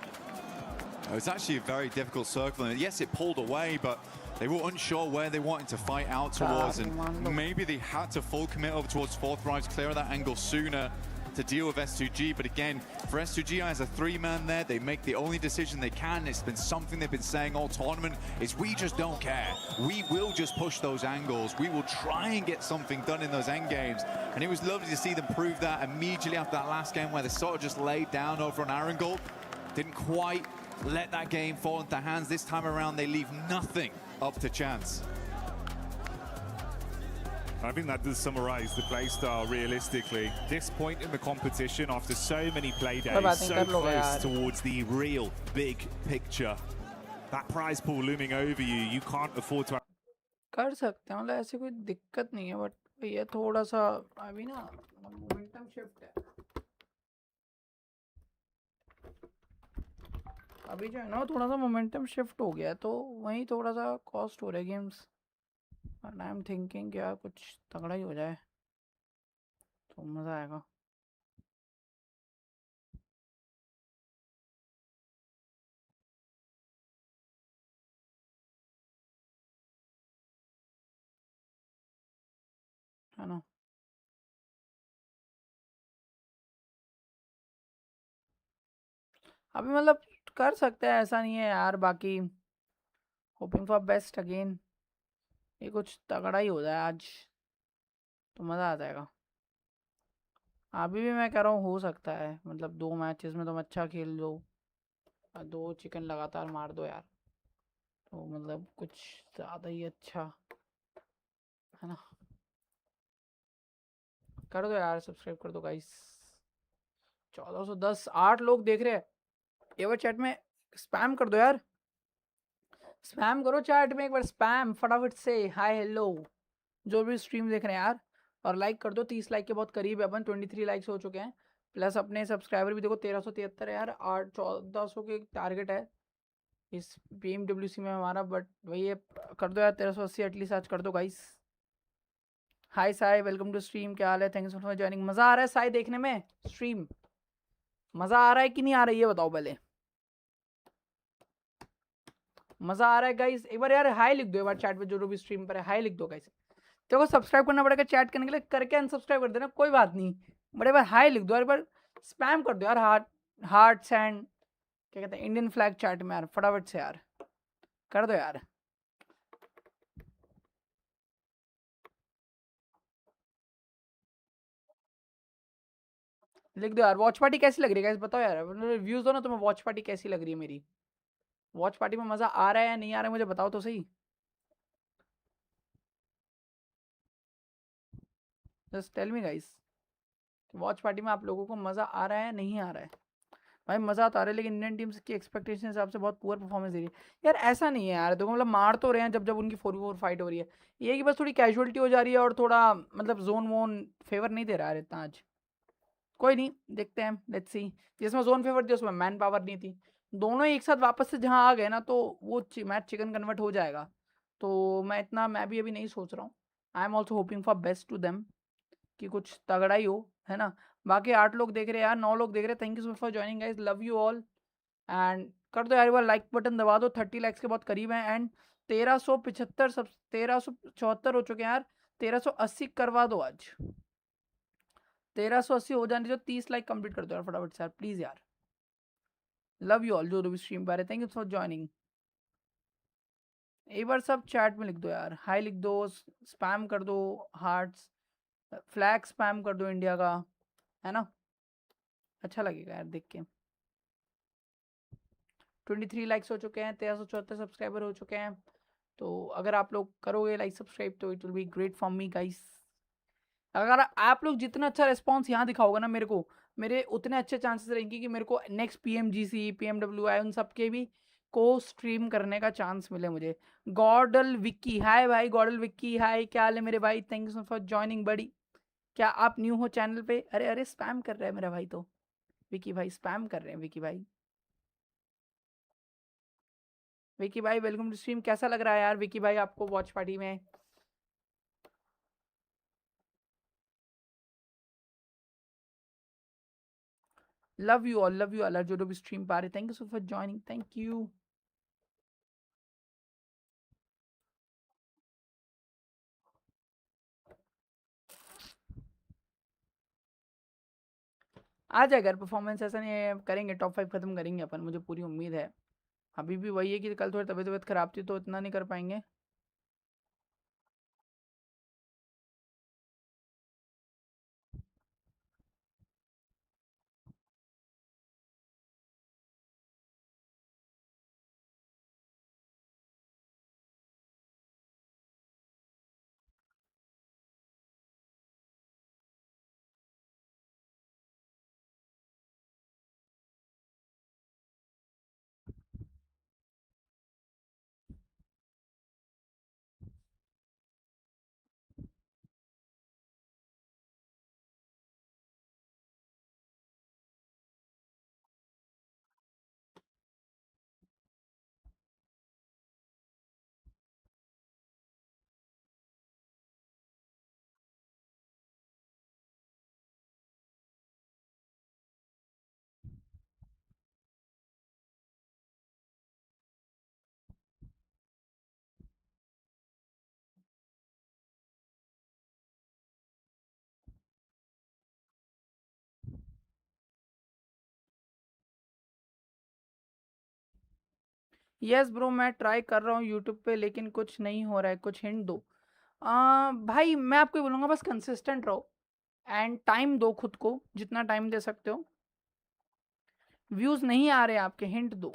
It's actually a very difficult circle, and yes, it pulled away, but they were unsure where they wanted to fight out towards, and maybe they had to full commit over towards 4th Rise, clear that angle sooner to deal with S2G. But again, for S2G as a 3-man there, they make the only decision they can. It's been something they've been saying all tournament, is we just don't care. We will just push those angles. We will try and get something done in those end games. And it was lovely to see them prove that immediately after that last game where they sort of just laid down over on Arangold. Didn't quite let that game fall into hands. This time around, they leave nothing up to chance. I think that does summarize the playstyle realistically. This point in the competition, after so many play days, so close towards the real big picture. That prize pool looming over you, you can't afford to... कर सकते हैं, मतलब ऐसी कोई दिक्कत नहीं है, but ये थोड़ा सा अभी ना मोमेंटम शिफ्ट है. अभी जो है ना थोड़ा सा मोमेंटम शिफ्ट हो गया है, तो वहीं थोड़ा सा कॉस्ट हो रहा है games. And I am thinking क्या कुछ तगड़ा ही हो जाए तो मज़ा आएगा. है ना। अभी मतलब कर सकते हैं, ऐसा नहीं है यार। बाकी होपिंग फॉर बेस्ट अगेन, ये कुछ तगड़ा ही हो जाए आज तो मज़ा आ जाएगा। अभी भी मैं कह रहा हूँ हो सकता है, मतलब 2 मैचेस में तुम अच्छा खेल लो और 2 चिकन लगातार मार दो यार, तो मतलब कुछ ज़्यादा ही अच्छा, है ना। कर दो यार, सब्सक्राइब कर दो गाइस। 1410 8 लोग देख रहे हैं। एक बार चैट में स्पैम कर दो यार, स्पैम करो चैट में एक बार, स्पैम फटाफट से हाय हेलो जो भी स्ट्रीम देख रहे हैं यार। और लाइक कर दो, 30 लाइक के बहुत करीब है अपन, 23 लाइक्स हो चुके हैं। प्लस अपने सब्सक्राइबर भी देखो 1373 है यार, 1400 के टारगेट है इस PMWC में हमारा, बट वही है। कर दो यार 1380 एटलीस्ट आज कर दो guys. Hi Sai, welcome to stream, क्या हाल है? Thanks for joining. मज़ा आ रहा है साई देखने में स्ट्रीम? मज़ा आ रहा है कि नहीं आ रहा है ये बताओ पहले। मज़ा आ रहा है गाइस? एक बार यार हाई लिख दो, एक बार चैट पे जो भी स्ट्रीम पर है हाई लिख दो गाइस। देखो सब्सक्राइब करना पड़ेगा चैट करने के लिए, करके अनसब्सक्राइब कर देना कोई बात नहीं, बट एक बार हाई लिख दो यार, एक बार स्पैम कर दो यार, हार्ट्स एंड क्या कहते हैं इंडियन फ्लैग चैट में यार, फटाफट से यार कर दो यार। लिख दो यार। वॉच पार्टी कैसी लग रही है गाइस बताओ यार, रिव्यूज दो ना तुम्हें, वॉच पार्टी कैसी लग रही है मेरी। वॉच पार्टी में मज़ा आ रहा है या नहीं आ रहा है मुझे बताओ तो सही। Just tell me guys, watch party में आप लोगों को मज़ा आ रहा है नहीं आ रहा है? भाई मज़ा तो आ रहा है, लेकिन इंडियन टीम्स की एक्सपेक्टेशन हिसाब से बहुत पुअर परफॉर्मेंस दे रही है यार। ऐसा नहीं है यार, देखो मतलब मार तो रहे हैं जब जब उनकी 4v4 फाइट हो रही है, ये कि बस थोड़ी कैजुअलिटी हो जा रही है और थोड़ा मतलब जोन वोन फेवर नहीं दे रहा है इतना आज। कोई नहीं, देखते हैं, लेट्स सी। जिसमें जोन फेवर थी उसमें मैन पावर नहीं थी, दोनों ही एक साथ वापस से जहाँ आ गए ना तो वो मैच चिकन कन्वर्ट हो जाएगा। तो मैं भी अभी नहीं सोच रहा हूँ। I am also hoping for best to them, कि कुछ तगड़ा ही हो, है ना। बाकी 8 लोग देख रहे हैं यार, 9 लोग देख रहे हैं, thank you so much for joining guys, love you all. And कर दो यार एक बार लाइक बटन दबा दो, 30 लाइक्स के बहुत करीब हैं। एंड 1375 सब 1374 हो चुके हैं यार, 1380 करवा दो आज। 1380 हो जाने जो 30 लाइक कंप्लीट कर दो यार फटाफट से यार प्लीज़ यार। लव यू ऑल जो भी स्ट्रीम पर है, थैंक यू फॉर ज्वाइनिंग। एक बार सब चैट में लिख दो यार, हाई लिख दो, स्पैम कर दो, हार्ट्स फ्लैग स्पैम कर दो इंडिया का, है ना। अच्छा लगेगा यार देख के। 23 लाइक्स हो चुके हैं, 1374 सब्सक्राइबर हो चुके हैं। तो अगर आप लोग करोगे लाइक सब्सक्राइब तो it will be great for me guys. अगर आप लोग जितना अच्छा रिस्पॉन्स यहाँ दिखाओगे ना मेरे को, मेरे उतने अच्छे चांसेस रहेंगे कि मेरे को नेक्स्ट PMGC PMWI उन सब के भी को स्ट्रीम करने का चांस मिले मुझे। गॉडल विक्की, हाय भाई गॉडल विक्की, हाय क्या हाल है मेरे भाई, thank you so for joining बड़ी। क्या आप न्यू हो चैनल पे? अरे अरे स्पैम कर रहा है मेरा भाई, तो विक्की भाई स्पैम कर रहे हैं विक्की भाई। विकी भाई वेलकम टू स्ट्रीम, कैसा लग रहा है यार विकी भाई आपको वॉच पार्टी में? लव यू ऑल जो भी स्ट्रीम पा रहे, thank you so for joining, thank you. आ जाएगा यार परफॉर्मेंस, ऐसा नहीं है, करेंगे टॉप 5 खत्म करेंगे अपन, मुझे पूरी उम्मीद है। अभी भी वही है कि कल थोड़ी तबीयत खराब थी तो इतना नहीं कर पाएंगे। यस ब्रो, मैं ट्राई कर रहा हूँ यूट्यूब पे, लेकिन कुछ नहीं हो रहा है, कुछ हिंट दो। भाई मैं आपको ये बोलूँगा, बस कंसिस्टेंट रहो एंड टाइम दो खुद को, जितना टाइम दे सकते हो। व्यूज़ नहीं आ रहे आपके, हिंट दो।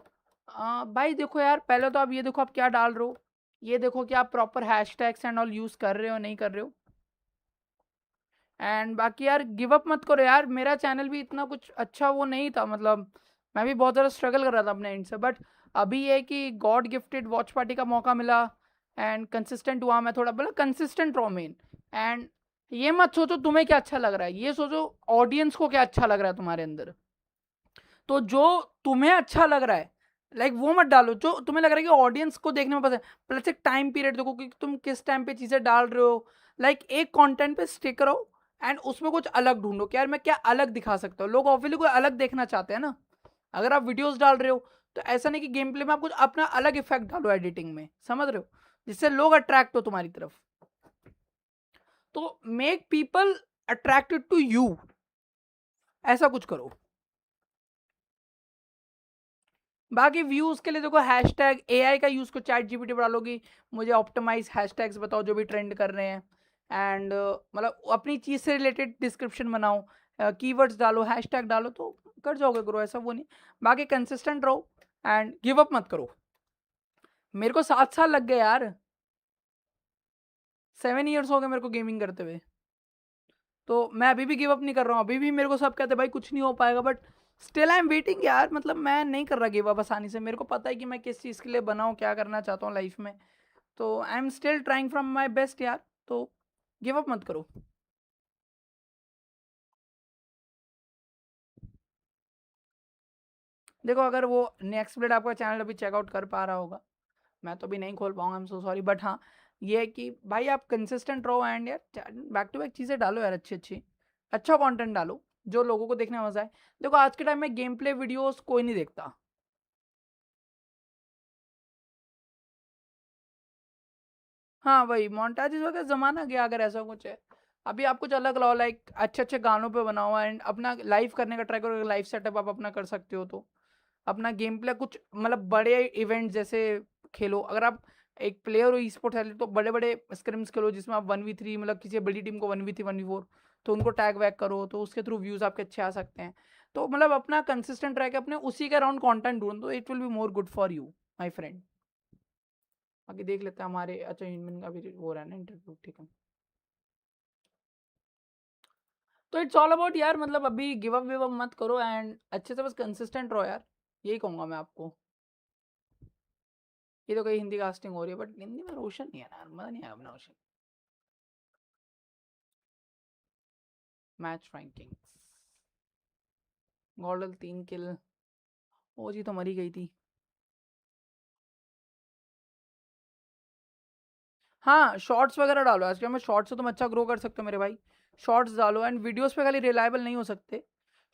भाई देखो यार, पहले तो आप ये देखो आप क्या डाल रहे हो, ये देखो कि आप proper hashtags and all use कर रहे हो नहीं कर रहे हो। एंड बाकी यार गिव अप मत करो यार, मेरा चैनल भी इतना कुछ अच्छा वो नहीं था, मतलब मैं भी बहुत ज़्यादा स्ट्रगल कर रहा था अपने एंड से, बट अभी ये है कि गॉड गिफ्टेड वॉच पार्टी का मौका मिला एंड कंसिस्टेंट हुआ मैं थोड़ा, मतलब कंसिस्टेंट रहो मेन। एंड ये मत सोचो तुम्हें क्या अच्छा लग रहा है, ये सोचो ऑडियंस को क्या अच्छा लग रहा है तुम्हारे अंदर। तो जो तुम्हें अच्छा लग रहा है लाइक वो मत डालो, जो तुम्हें लग रहा है कि ऑडियंस को देखने में पसंद है। प्लस एक टाइम पीरियड देखो कि तुम किस टाइम पे चीज़ें डाल रहे हो, लाइक एक कंटेंट पे स्टिक करो एंड उसमें कुछ अलग ढूंढो कि यार मैं क्या अलग दिखा सकता हूँ। लोग ऑब्वियसली कोई अलग देखना चाहते हैं ना। अगर आप वीडियोस डाल रहे हो तो ऐसा नहीं कि गेम प्ले में आप कुछ अपना अलग इफेक्ट डालो एडिटिंग में, समझ रहे हो, जिससे लोग अट्रैक्ट हो तुम्हारी तरफ। तो make people attracted to you, ऐसा कुछ करो। बाकी व्यूज के लिए देखो हैशटैग एआई का यूज को, चैट जीपीटी पर डालोगी, मुझे ऑप्टिमाइज हैशटैग्स बताओ जो भी ट्रेंड कर रहे हैं एंड मतलब अपनी चीज से रिलेटेड डिस्क्रिप्शन बनाओ, कीवर्ड्स डालो, हैशटैग डालो, तो कर जाओगे ग्रो, ऐसा वो नहीं। बाकी कंसिस्टेंट रहो एंड गिव अप मत करो। मेरे को 7 साल लग गए यार, 7 years हो गए मेरे को गेमिंग करते हुए, तो मैं अभी भी गिव अप नहीं कर रहा हूँ। अभी भी मेरे को सब कहते हैं भाई कुछ नहीं हो पाएगा, but still I am waiting यार, मतलब मैं नहीं कर रहा गिव अप आसानी से। मेरे को पता है कि मैं किस चीज़ के लिए बना हूँ, क्या करना चाहता हूँ लाइफ में, तो I am still trying from my best यार, तो गिव अप मत करो। देखो अगर वो नेक्स्ट ब्लेड आपका चैनल अभी चेकआउट कर पा रहा होगा, मैं तो अभी नहीं खोल पाऊंगा, I am so sorry, but हाँ ये है कि भाई आप कंसिस्टेंट रहो एंड यार बैक टू बैक चीज़ें डालो यार, अच्छी अच्छी अच्छा कंटेंट डालो जो लोगों को देखने में मजा आए। देखो आज के टाइम में गेम प्ले वीडियोस कोई नहीं देखता। हाँ वही मोन्टाजेस वगैरह ज़माना गया, अगर ऐसा कुछ है। अभी आप कुछ अलग लाओ, लाइक अच्छे अच्छे गानों पे बनाओ एंड अपना लाइव करने का ट्राई करो, लाइव सेटअप आप अपना कर सकते हो तो अपना गेम प्ले कुछ मतलब बड़े इवेंट जैसे खेलो। अगर आप एक प्लेयर हो, ई स्पोर्ट्स एथलीट, तो बड़े बड़े स्क्रिम्स खेलो जिसमें आप 1v3, मतलब किसी बड़ी टीम को 1v3 1v4, तो उनको टैग वैग करो, तो उसके थ्रू व्यूज़ आपके अच्छे आ सकते हैं। तो मतलब अपना कंसिस्टेंट रह के अपने उसी के अराउंड कॉन्टेंट ढूंढो, तो it will be more good for you my friend. आगे देख लेते हैं हमारे, अच्छा ह्यूमन का भी हो रहा है ना इंटरव्यू, ठीक है। तो इट्स ऑल अबाउट यार, मतलब अभी गिव अप विव अप मत करो एंड अच्छे से बस कंसिस्टेंट रहो यार, यही कहूँगा मैं आपको। ये तो कहीं हिंदी कास्टिंग हो रही है, बट हिंदी में रोशन नहीं है ना, मजा नहीं आया अपना रोशन। मैच रैंकिंग, गॉर्डल 3 किल, ओ जी तो मरी गई थी। हाँ शॉर्ट्स वगैरह डालो, आज के में शॉर्ट्स से तुम अच्छा ग्रो कर सकते हो मेरे भाई। शॉर्ट्स डालो एंड वीडियोस पे खाली रिलायबल नहीं हो सकते,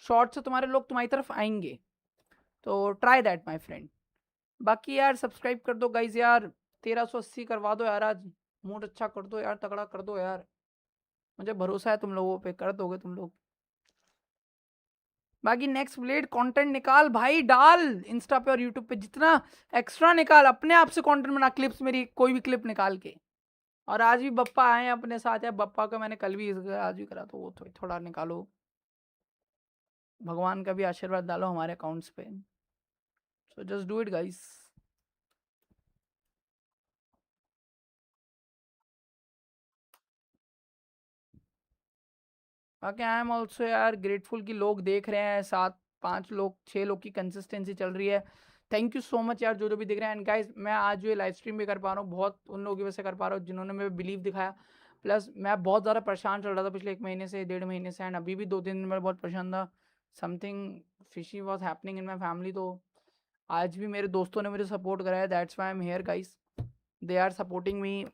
शॉर्ट्स से तुम्हारे लोग तुम्हारी तरफ आएंगे, तो ट्राई दैट माय फ्रेंड। बाकी यार सब्सक्राइब कर दो गाइज यार, 1380 करवा दो यार, आज मूड अच्छा कर दो यार, तगड़ा कर दो यार, मुझे भरोसा है तुम लोगों पे, कर दोगे तुम लोग। बाकी नेक्स्ट ब्लेड कंटेंट निकाल भाई, डाल इंस्टा पे और यूट्यूब पे, जितना एक्स्ट्रा निकाल, अपने आप से कंटेंट बना, क्लिप्स मेरी कोई भी क्लिप निकाल के। और आज भी बप्पा आए हैं अपने साथ, या बप्पा का मैंने कल भी आज भी करा, तो वो थोड़ा निकालो, भगवान का भी आशीर्वाद डालो हमारे अकाउंट्स पे, so just do it guys. बाकी आई एम ऑल्सो यार ग्रेटफुल कि लोग देख रहे हैं, 7 5 लोग 6 लोग की कंसिस्टेंसी चल रही है। थैंक यू सो मच यार जो जो भी देख रहे हैं। एंड गाइस मैं आज ये लाइव स्ट्रीम भी कर पा रहा हूँ, बहुत उन लोगों की वजह से कर पा रहा हूँ जिन्होंने मेरे बिलीव दिखाया। प्लस मैं बहुत ज़्यादा परेशान चल रहा था पिछले 1 महीने से, 1.5 महीने से, एंड अभी भी 2 3 दिन में बहुत परेशान था। Something fishy was happening in my family, तो आज भी मेरे दोस्तों ने मुझे सपोर्ट कराया, that's why I am here guys, they are supporting me,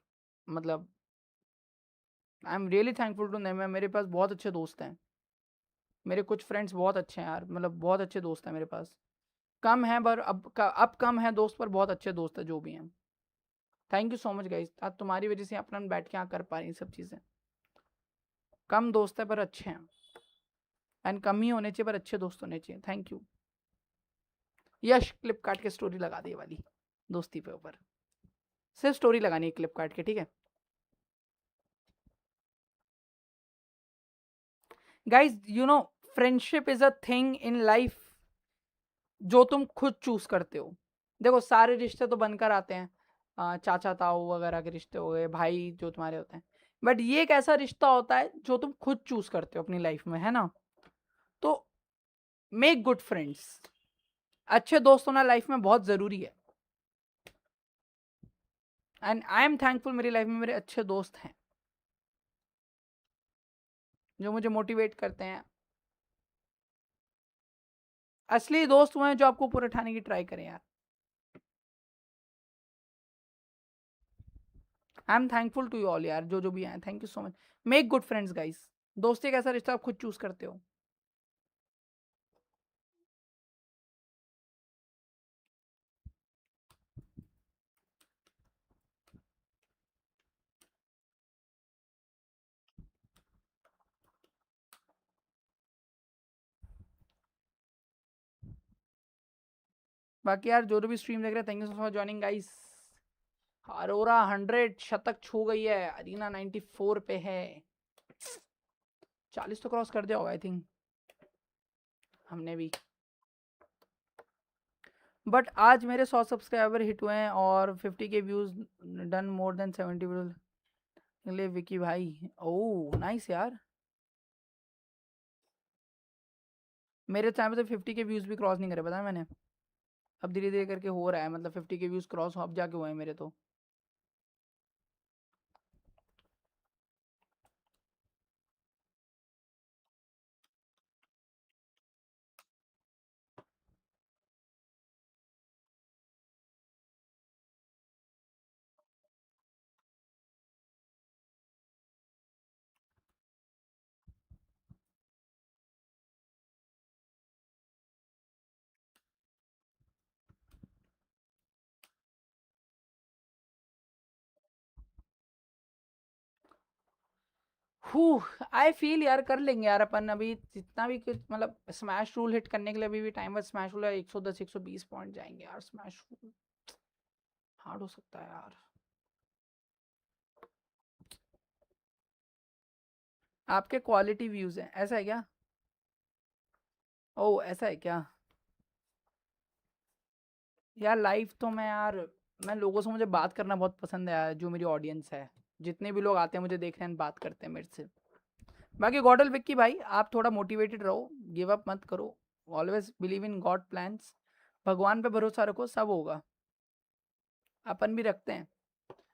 मतलब I am really thankful to them. मेरे पास बहुत अच्छे दोस्त हैं, मेरे कुछ फ्रेंड्स बहुत अच्छे हैं यार, मतलब बहुत अच्छे दोस्त हैं मेरे पास, कम हैं पर अब कम है दोस्त, पर बहुत अच्छे दोस्त हैं जो भी हैं। Thank you so much guys, आज तुम्हारी वजह से अपना बैठ के यहाँ कर पा रही सब चीज़ें। कम दोस्त है पर अच्छे हैं, एंड कम ही होने चाहिए पर अच्छे दोस्त होने चाहिए। Thank you. यश क्लिप काट के स्टोरी लगा दी वाली। दोस्ती पे ऊपर सिर्फ स्टोरी लगानी है क्लिप काट के, ठीक है guys. You know friendship is a thing in life जो तुम खुद चूज करते हो। देखो सारे रिश्ते तो बनकर आते हैं, चाचा ताऊ वगैरह के रिश्ते हो गए, भाई जो तुम्हारे होते हैं, बट ये एक ऐसा रिश्ता होता है जो तुम खुद चूज करते हो अपनी लाइफ में, है ना। तो मेक गुड फ्रेंड्स, अच्छे दोस्त होना लाइफ में बहुत ज़रूरी है। एंड आई एम थैंकफुल मेरी लाइफ में मेरे अच्छे दोस्त हैं जो मुझे मोटिवेट करते हैं। असली दोस्त हुए हैं जो आपको ऊपर उठाने की ट्राई करें यार। I am thankful to you all यार, जो भी हैं, thank you so much. Make good friends guys, दोस्ती एक ऐसा रिश्ता आप खुद चूज करते हो। बाकी यार जो भी स्ट्रीम देख रहे हैं, thank you for joining guys. Arora 100 शतक छू गई है, अरीना 94 पे है, 40 तो क्रॉस कर दिया होगा आई थिंक हमने भी। बट आज मेरे 100 सब्सक्राइबर हिट हुए हैं और 50 के views done more than 70 video. Vicky भाई, ओह नाइस यार। मेरे चैनल पे तो 50 के व्यूज भी क्रॉस नहीं करे, पता है मैंने। अब धीरे धीरे करके हो रहा है, मतलब 50 के व्यूज क्रॉस अब जाके हुए हैं मेरे तो। आई फील यार कर लेंगे यार अपन, अभी जितना भी कुछ मतलब स्मैश रूल हिट करने के लिए अभी भी टाइम है। स्मैश रूल है 110 120 पॉइंट जाएंगे यार, स्मैश रूल हार्ड हो सकता है यार। आपके क्वालिटी व्यूज हैं, ऐसा है क्या? ओह ऐसा है क्या यार। लाइव तो मैं यार, मैं लोगों से, मुझे बात करना बहुत पसंद है यार। जो मेरी ऑडियंस है, जितने भी लोग आते हैं मुझे देखने हैं, बात करते हैं मेरे से। बाकी गॉडल विक्की भाई, आप थोड़ा मोटिवेटेड रहो, गिव अप मत करो, always believe in God plans. भगवान पे भरोसा रखो, सब होगा। अपन भी रखते हैं।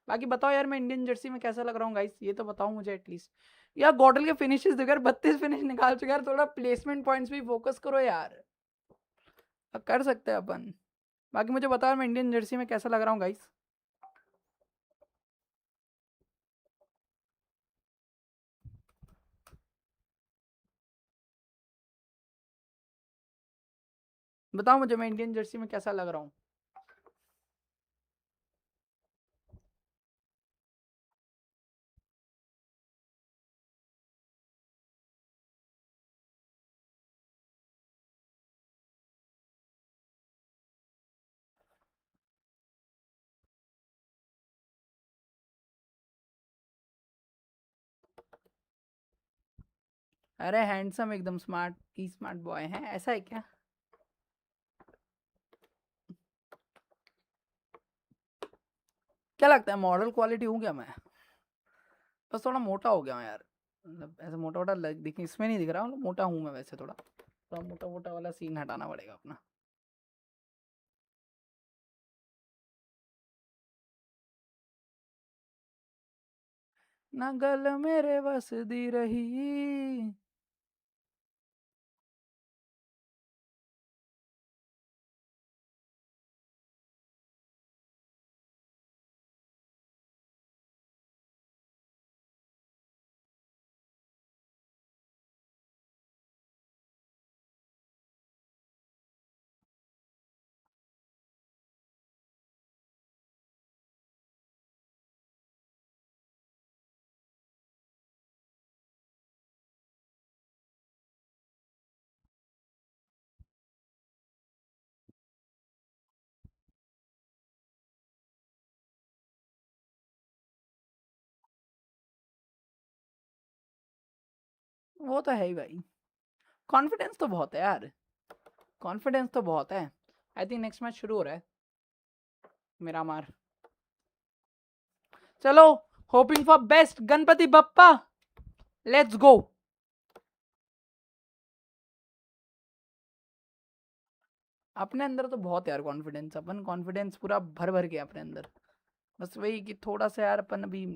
बाकी बताओ यार, मैं इंडियन जर्सी में कैसा लग रहा हूँ गाइस, ये तो बताओ मुझे एटलीस्ट। यार गॉडल के फिनिशेस देखो यार, 32 फिनिश निकाल चुके यार। थोड़ा प्लेसमेंट पॉइंट्स भी फोकस करो यार, अब कर सकते हैं अपन। बाकी मुझे बताओ यार, मैं इंडियन जर्सी में कैसा लग रहा हूँ गाइस। बताओ मुझे मैं इंडियन जर्सी में कैसा लग रहा हूँ। अरे हैंडसम, एकदम स्मार्ट, ई स्मार्ट बॉय है, ऐसा है क्या? क्या लगता है मॉडल क्वालिटी हूँ क्या मैं? बस थोड़ा मोटा हो गया हूँ यार, मतलब ऐसे मोटा मोटा दिख, इसमें नहीं दिख रहा, मतलब मोटा हूँ मैं वैसे। थोड़ा थोड़ा मोटा मोटा वाला सीन हटाना पड़ेगा अपना। ना गल मेरे बस दी रही। वो तो है ही भाई, कॉन्फिडेंस तो बहुत है यार, कॉन्फिडेंस तो बहुत है। आई थिंक नेक्स्ट मैच शुरू हो रहा है मिरामार। चलो, hopping for best, Ganpati Bappa, let's go. अपने अंदर तो बहुत यार कॉन्फिडेंस, अपन कॉन्फिडेंस पूरा भर भर के अपने अंदर, बस वही कि थोड़ा सा यार अपन अभी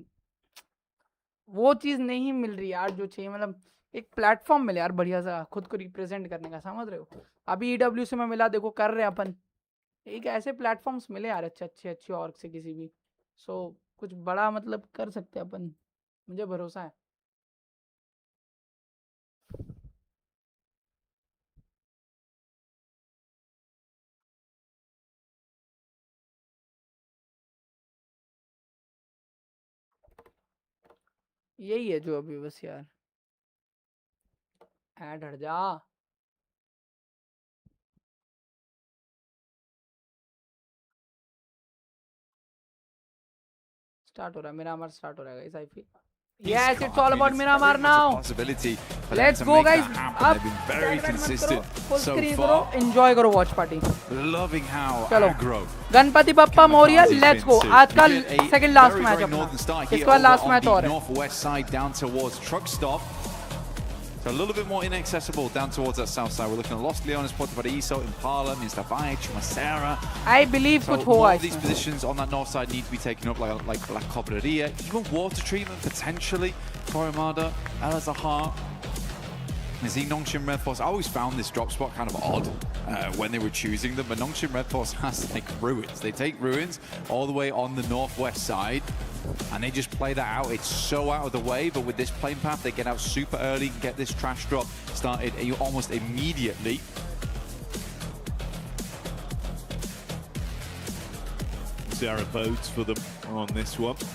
वो चीज़ नहीं मिल रही यार जो चाहिए, मतलब एक प्लेटफॉर्म मिले यार बढ़िया सा खुद को रिप्रेजेंट करने का, समझ रहे हो। अभी EWC में मिला, देखो कर रहे हैं अपन, एक ऐसे प्लेटफॉर्म्स मिले यार अच्छे ऑर्ग से किसी भी, सो कुछ बड़ा मतलब कर सकते हैं अपन, मुझे भरोसा है। यही है जो अभी बस यार, ऐड हट जा। स्टार्ट हो रहा है मिरामार, स्टार्ट हो रहा है guys, I feel yes, it's all about Miramar now. Let's go guys, up very consistent full so screen far. करो, enjoy करो watch party। Loving how चलो aggro Ganpati Bappa Maurya, let's go. आज का सेकंड लास्ट मैच अपना, इसके बाद लास्ट मैच और है। northwest side down towards truck stop. So a little bit more inaccessible down towards that south side. We're looking at Los Leones, Puerto Paraíso, Impala, Mistavai, Chumacera. I believe so कुछ more होगा of these positions on that north side need to be taken up, like La Cobreria, even water treatment potentially. Coromada, El Zahar. I see Nongshim Red Force. I always found this drop spot kind of odd when they were choosing them, but Nongshim Red Force has to take ruins. They take ruins all the way on the northwest side, and they just play that out. It's so out of the way, but with this plane path, they get out super early and get this trash drop started almost immediately. Sarah boats for them on this one.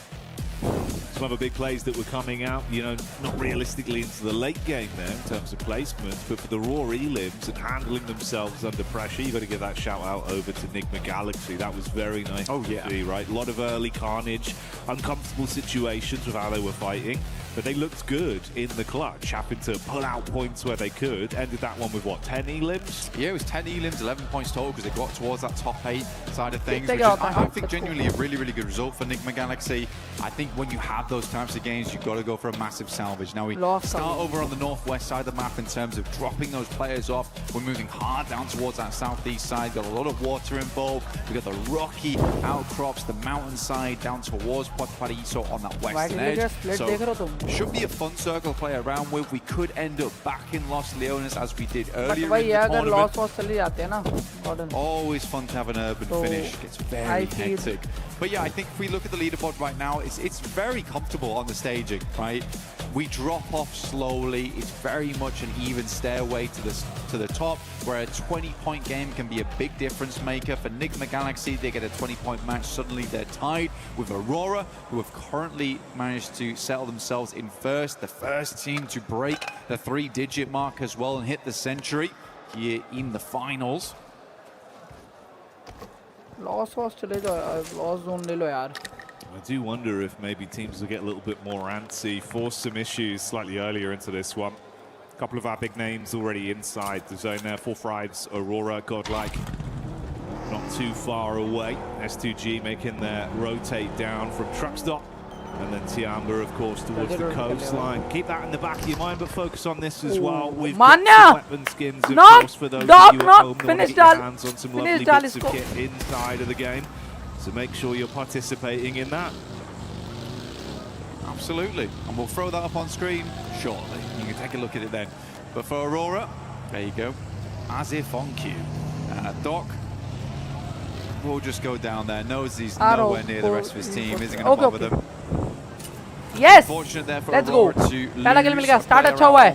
Some other big plays that were coming out, you know, not realistically into the late game there in terms of placement, but for the raw elims and handling themselves under pressure, you've got to give that shout out over to Nigma Galaxy. That was very nice to see, right? A lot of early carnage, uncomfortable situations with how they were fighting, but they looked good in the clutch, having to pull out points where they could. Ended that one with, what, 10 elims? Yeah, it was 10 elims, 11 points total, because they got towards that top 8 side of things, which is, I think, genuinely a really, really good result for Nigma Galaxy. I think when you have those types of games, you've got to go for a massive salvage. Now we start over on the northwest side of the map in terms of dropping those players off. We're moving hard down towards that southeast side. Got a lot of water involved. We've got the rocky outcrops, the mountainside down towards Puerto Paraíso on that western edge. So should be a fun circle to play around with. We could end up back in Los Leones as we did earlier in the tournament. Always fun to have an urban finish. Gets very hectic. But yeah, I think if we look at the leaderboard right now, it's very comfortable on the staging, right? We drop off slowly. It's very much an even stairway to the top, where a 20-point game can be a big difference maker. For Nigma Galaxy, they get a 20-point match. Suddenly they're tied with Aurora, who have currently managed to settle themselves in first. The first team to break the 3-digit mark as well and hit the century here in the finals. Lost चले जाओ, lost zone ले लो यार. I do wonder if maybe teams will get a little bit more antsy, force some issues slightly earlier into this one. A couple of our big names already inside the zone there. 4-5's Aurora, Godlike, not too far away. S2G making their rotate down from truck stop. And then Tiamba, of course, towards the coastline. Keep that in the back of your mind, but focus on this as well. We've got some weapon skins, of course, for those of you at home that want to get your hands on some lovely bits of kit inside of the game. So make sure you're participating in that. Absolutely. And we'll throw that up on screen shortly. You can take a look at it then. But for Aurora, there you go. As if on cue. Doc will just go down there. Knows he's nowhere near the rest of his team. Isn't going to bother them. Yes. Let's go. पहला किल मिल गया. Start अच्छा हुआ है.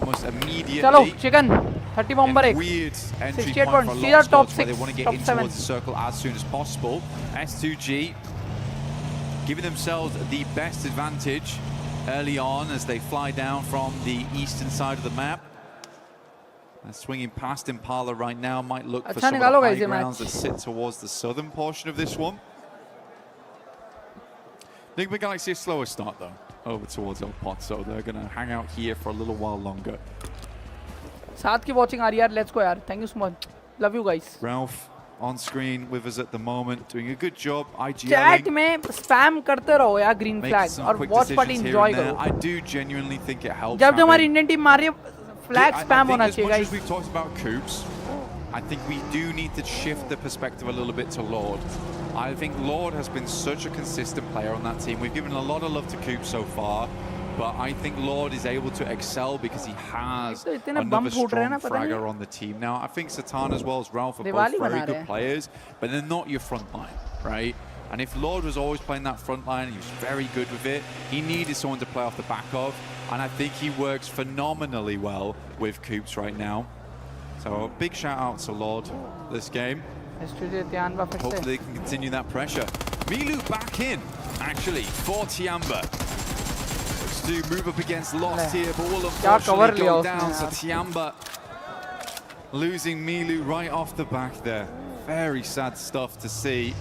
चलो chicken 31 पर 1. Weird entry 68 point points. for These are Lost top Dogs, where 6, they want to get top in 7. towards the circle as soon as possible. S2G giving themselves the best advantage early on as they fly down from the eastern side of the map. Swinging past Impala right now, might look for some of the high grounds that sit towards the southern portion of this one. Nigma Galaxy a slower start though. over towards El Pot, so they're going to hang out here for a little while longer. साथ की watching आ रही है यार. Let's go यार. Thank you so much. Love you guys. Ralph on screen with us at the moment, doing a good job. Chat में spam करते रहो यार green flag और watch party enjoy करो. I do genuinely think it helps. जब हमारी Indian team मार रही है flag spam होना चाहिए guys. As much as we've talked about Coops, I think we do need to shift the perspective a little bit to Lord. I think Lord has been such a consistent player on that team. We've given a lot of love to Coops so far, but I think Lord is able to excel because he has another strong fragger on the team. Now, I think Satan as well as Ralph are both very good players, but they're not your front line, right? And if Lord was always playing that front line, he was very good with it, he needed someone to play off the back of, and I think he works phenomenally well with Coops right now. So a big shout out to Lord this game. Hopefully they can continue that pressure. Milu back in, actually, for Tiamba. Looks to move up against Lost here, but will unfortunately go down. So Tiamba losing Milu right off the back there. Very sad stuff to see.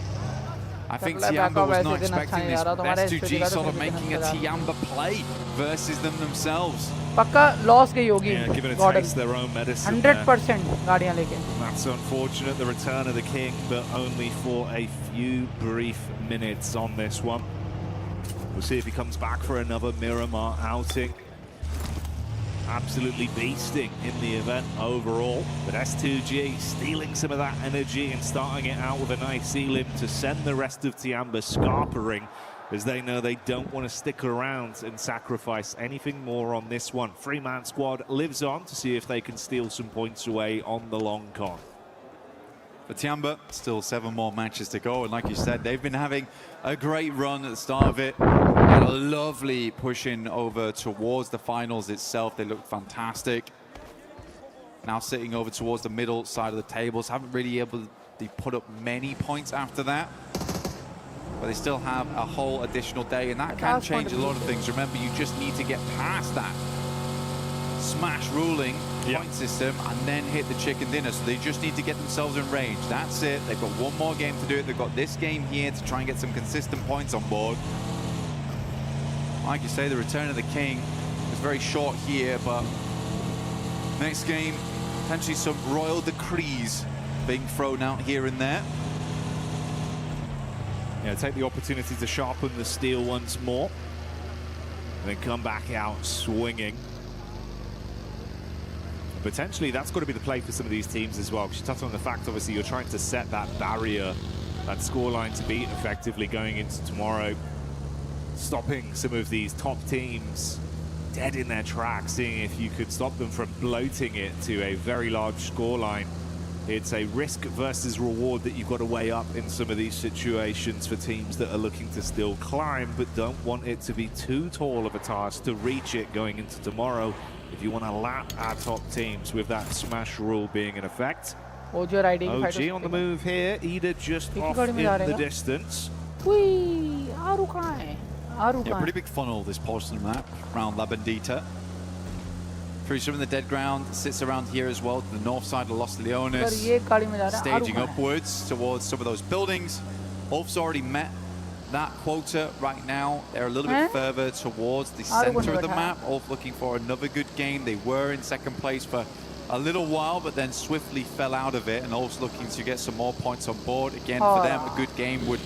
I think Tiamba was not expecting this. S2G sort of making a Tiamba play versus them themselves. पक्का loss गई होगी. Yeah, giving a taste their own medicine. 100% गाड़ियाँ लेके. That's unfortunate, the return of the king, but only for a few brief minutes on this one. We'll see if he comes back for another Miramar outing. Absolutely beasting in the event overall, but S2G stealing some of that energy and starting it out with a nice elim to send the rest of Tiamba scarpering, as they know they don't want to stick around and sacrifice anything more on this one. Three-man squad lives on to see if they can steal some points away on the long con. For Tiamba, still 7 more matches to go, and like you said, they've been having a great run at the start of it. And a lovely pushing over towards the finals itself. They look fantastic. Now sitting over towards the middle side of the tables. Haven't really able to put up many points after that. But they still have a whole additional day, and that can change a lot of things. Remember, you just need to get past that smash ruling point system and then hit the chicken dinner. So they just need to get themselves in range. That's it. They've got one more game to do it. They've got this game here to try and get some consistent points on board. Like you say, the return of the king is very short here, but next game, potentially some royal decrees being thrown out here and there. Yeah, take the opportunity to sharpen the steel once more, and then come back out swinging. Potentially, that's got to be the play for some of these teams as well, because you touched on the fact, obviously, you're trying to set that barrier, that scoreline to beat effectively going into tomorrow. Stopping some of these top teams dead in their tracks, seeing if you could stop them from bloating it to a very large scoreline. It's a risk versus reward that you've got to weigh up in some of these situations for teams that are looking to still climb, but don't want it to be too tall of a task to reach it going into tomorrow if you want to lap our top teams with that smash rule being in effect. OG on the move here, Ida just off in the distance. Whee! Aru kahan hai? Yeah, pretty big funnel this portion map around La Bandita. Through some of the dead ground, sits around here as well to the north side of Los Leones, staging upwards towards some of those buildings. Ulf's already met that quota right now. They're a little bit further towards the center of the map. Ulf looking for another good game. They were in second place for a little while, but then swiftly fell out of it, and Ulf's looking to get some more points on board. Again, for them, a good game would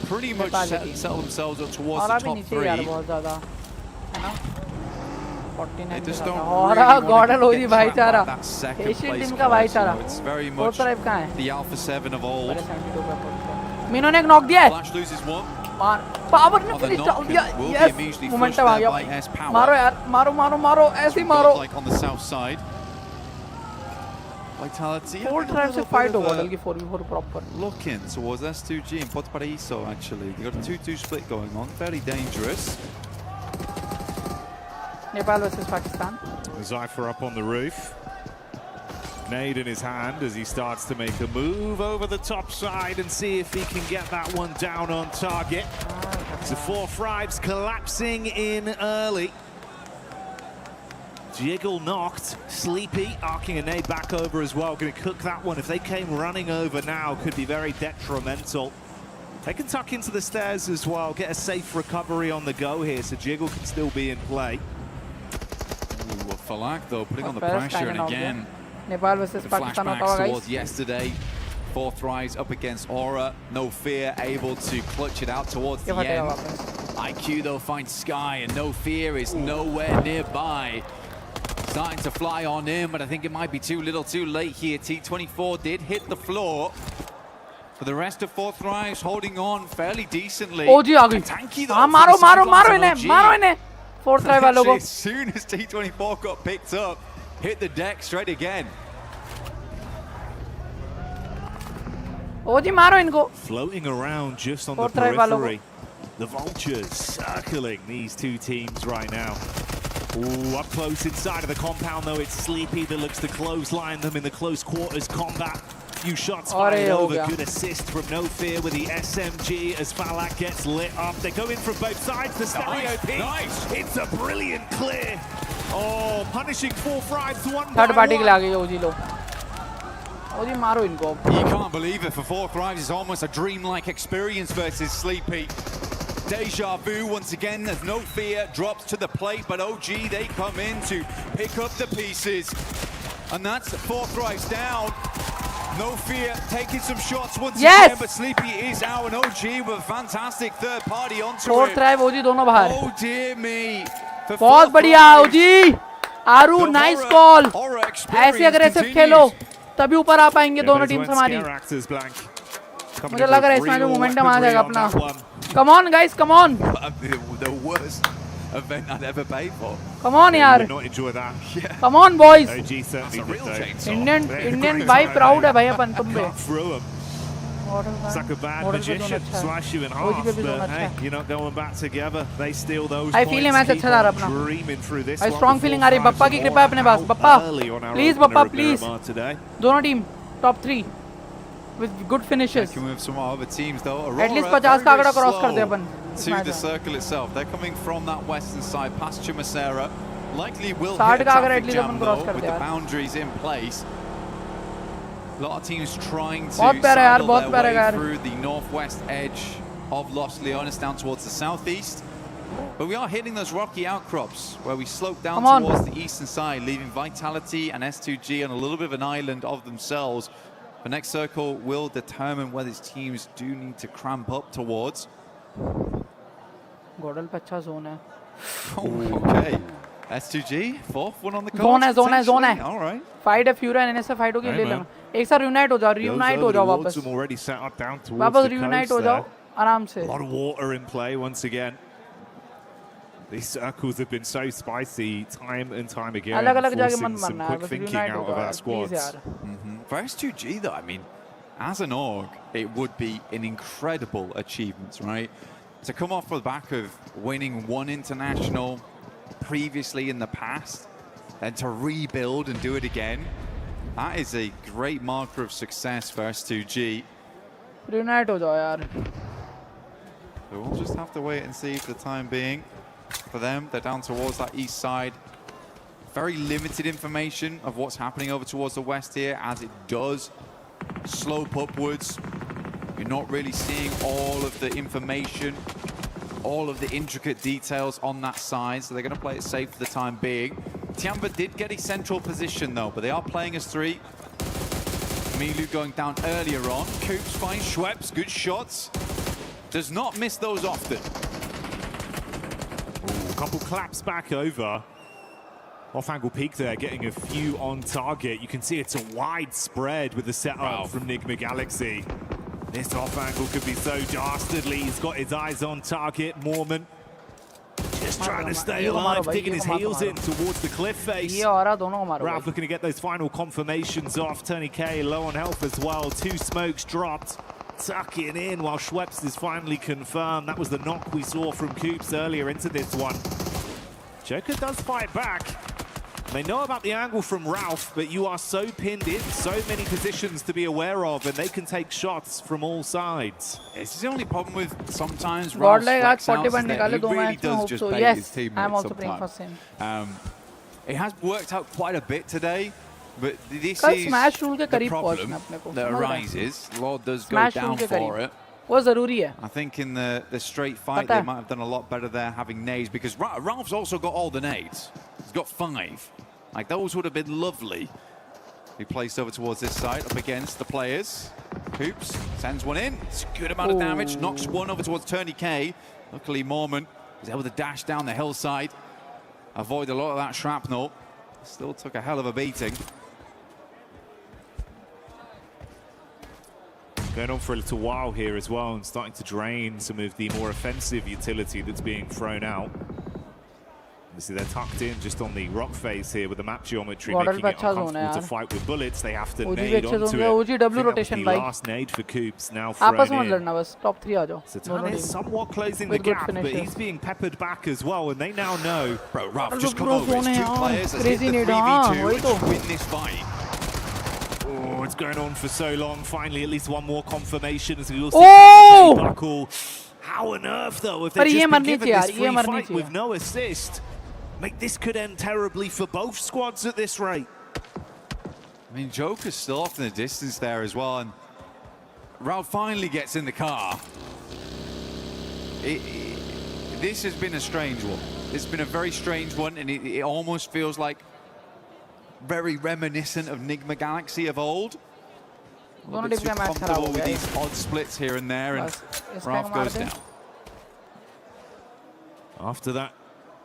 pretty much settle themselves up towards the top 3. They just don't really get trapped by that second place score, so it's very much the Alpha 7 of old. Meenu ने एक knock दिया है. Flash loses one. Power ने finish डाल दिया. Yes, momentum आ गया. मारो यार, मारो मारो मारो, ऐसे मारो. Like on the south side. Vitality. 4 tries to fight over बल्कि 4v4 proper. Looking towards S2G and Puerto Paraíso actually. They got a 2-2 split going on. Very dangerous. Nepal versus Pakistan. Zypher up on the roof. Nade in his hand as he starts to make a move over the top side and see if he can get that one down on target. So 4 Fribes collapsing in early. Jiggle knocked, Sleepy arcing a nade back over as well. Going to cook that one. If they came running over now, could be very detrimental. They can tuck into the stairs as well, get a safe recovery on the go here, so Jiggle can still be in play. Ooh, Falak though, putting on the pressure, and again, Nepal versus Pakistan होता होगा towards guys. yesterday. Fourth rise up against Aura. No Fear able to clutch it out towards the end. IQ though finds Sky, and No Fear is nowhere nearby. Starting to fly on in, but I think it might be too little too late here. T24 did hit the floor. For the rest of fourth rise, holding on fairly decently. OG आ गई. हाँ मारो इन्हें. Fourth try वालों को. As soon as T24 got picked up, hit the deck straight again. OG मारो इनको. Floating around just on the Fourth try वालों को. periphery. The Vultures circling these two teams right now. Ooh, up close inside of the compound though, it's Sleepy that looks to clothesline them in the close quarters combat. Few shots fired over, good assist from No Fear with the SMG as Falak gets lit up. They go in from both sides, the stereo pick. Nice. It's a brilliant clear. Oh, punishing fourth rides one Third by party के one. लिए आ गई OG लोग. OG मारो इनको. You can't believe it, for fourth rise it's almost a dreamlike experience versus Sleepy. Deja vu once again as No Fear drops to the plate, but OG, they come in to pick up the pieces. And that's fourth rise down. No Fear taking some shots once again, but Sleepy is out, and OG with a fantastic third party onto Fourth it. try OG दोनों बाहर. Oh dear me. बहुत बढ़िया OG. आरू nice call. ऐसे aggressive खेलो, तभी ऊपर आ पाएंगे दोनों teams हमारी. मुझे लग रहा है इसमें जो momentum आ जाएगा अपना. Come on guys, come on. The worst event I'd ever paid for. Come on यार. Not enjoy that. Come on boys. OG certainly did though. Indian भाई proud है भाई अपन तुम पे. Through him. It's like a bad magician, slash you in half, but hey, you're not going back together. They steal those I points, feel match keep अच्छा जा रहा on अपना. dreaming through this I one strong before feeling आ रही. five Bappa की more कृपा अपने पास. out Bappa, early on our please opener Bappa of please. Miramar today. दोनों team top 3 with good finishes. Checking with some other teams though. At least Aurora 50 का very आंकड़ा cross slow कर दे अपन. to the circle itself. They're coming from that western side past Chumasera. Likely will 60 hit a का अगर traffic at least jam upon though cross कर with they the यार. boundaries in place. A lot of teams trying to बहुत प्यारा यार, saddle बहुत their प्यारा way यार. through the northwest edge of Los Leones down towards the southeast. But we are hitting those rocky outcrops where we slope down towards the eastern side, leaving Vitality and S2G on a little bit of an island of themselves. The next circle will determine whether these teams do need to cramp up towards. Godal पे अच्छा zone है. Oh, okay. S2G, fourth one on the cards. Zone है. All right. Fight है Fury and NS fight होगी ले लेना. एक साथ reunite हो जाओ, reunite हो जाओ वापस. Already set up down towards वापस the reunite coast हो जाओ there. आराम से. A lot of water in play once again. These circles have been so spicy time and time again, अलग-अलग जाके forcing मत some मरना है, quick बस thinking reunite out हो of जाओ our यार, please squads. यार. For S2G though, I mean, as an org, it would be an incredible achievement, right? To come off the back of winning one international previously in the past, and to rebuild and do it again, that is a great marker of success for S2G. Reunite हो जाओ यार. So we'll just have to wait and see for the time being. For them, they're down towards that east side. Very limited information of what's happening over towards the west here, as it does slope upwards. You're not really seeing all of the information, all of the intricate details on that side, so they're going to play it safe for the time being. Tiamba did get a central position though, but they are playing as 3. Milu going down earlier on. Coops finds Schweppes, good shots. Does not miss those often. Ooh, a couple claps back over. Off-angle peek there, getting a few on target. You can see it's a wide spread with the setup from Nigma Galaxy. This off-angle could be so dastardly. He's got his eyes on target. Mormon just trying to stay alive, digging his heels in towards the cliff face. Ralph looking to get those final confirmations off. Tony K low on health as well. 2 smokes dropped. Tucking in while Schweppes is finally confirmed. That was the knock we saw from Coops earlier into this one. Joker does fight back. They know about the angle from Ralph, but you are so pinned in, so many positions to be aware of, and they can take shots from all sides. This is the only problem with sometimes Ralph's flex outs is that he really does just bait his teammates I'm also playing for sometimes. him. It has worked out quite a bit today, but this कल is Smash Rule के the करीब problem पहुंचना अपने को, that समझ रहे हैं? arises. Lord does go Smash down Rule के for करीब. it. वो ज़रूरी है. I think in the straight fight they might have done a lot better there having nades, because Ralph's also got all the nades. He's got 5. Like those would have been lovely. He placed over towards this side, up against the players. Hoops sends one in. It's a good amount of damage. Knocks one over towards Turney K. Luckily, Mormon was able to dash down the hillside, avoid a lot of that shrapnel. Still took a hell of a beating. Going on for a little while here as well, and starting to drain some of the more offensive utility that's being thrown out. Obviously, they're tucked in just on the rock face here with the map geometry, making it uncomfortable to fight with bullets. They have to nade onto it. OGW rotation, the last nade for Coops now thrown in. Top 3 आ जाओ. Satan is somewhat closing the gap, but he's being peppered back as well, and they now know. Bro, Ralph just come over. It's 2 players. Let's hit the 3v2 and win this fight. Oh, it's going on for so long. Finally, at least one more confirmation as we will see buckle. How on earth, though, if they just been given this free fight with no assist? This could end terribly for both squads at this rate. I mean, Joker's still off in the distance there as well, and Ralph finally gets in the car. This has been a strange one. It's been a very strange one, and it almost feels like very reminiscent of Nigma Galaxy of old. A little bit too comfortable with these odd splits here and there, and Ralph goes down. After that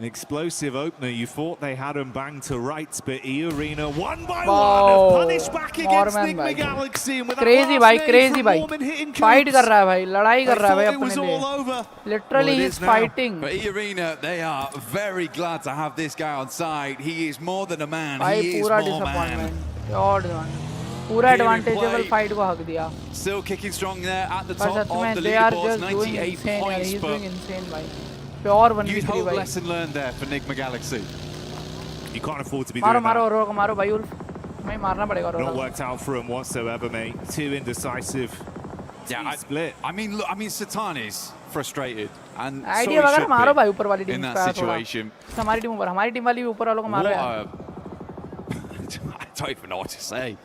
explosive opener, you thought they had him banged to rights, but E-Arena one by one have punished back against Nigma Galaxy. And with crazy भाई, crazy भाई. Fight कर रहा है भाई, लड़ाई कर रहा है भाई अपने लिए. Literally he's fighting. But E-Arena, they are very glad to have this guy on side. He is more than a man. He is more man. पूरा advantageable fight को हक दिया. Still kicking strong there at the top of the they are leaderboards, just doing 98 insane. points. He's doing insane भाई. Pure 1v3 You'd hope भाई. lesson learned there for Nigma Galaxy. You can't afford to be doing that. मारो भाई Ulf. मैं मारना पड़ेगा रोरा. Not worked out for him whatsoever, mate. Too indecisive. Split. I mean, look, Satan is frustrated, and idea so वगैरह मारो भाई ऊपर वाली in टीम that situation. हमारी टीम ऊपर, हमारी टीम वाली भी ऊपर वालों को मारो यार. I don't even know what to say.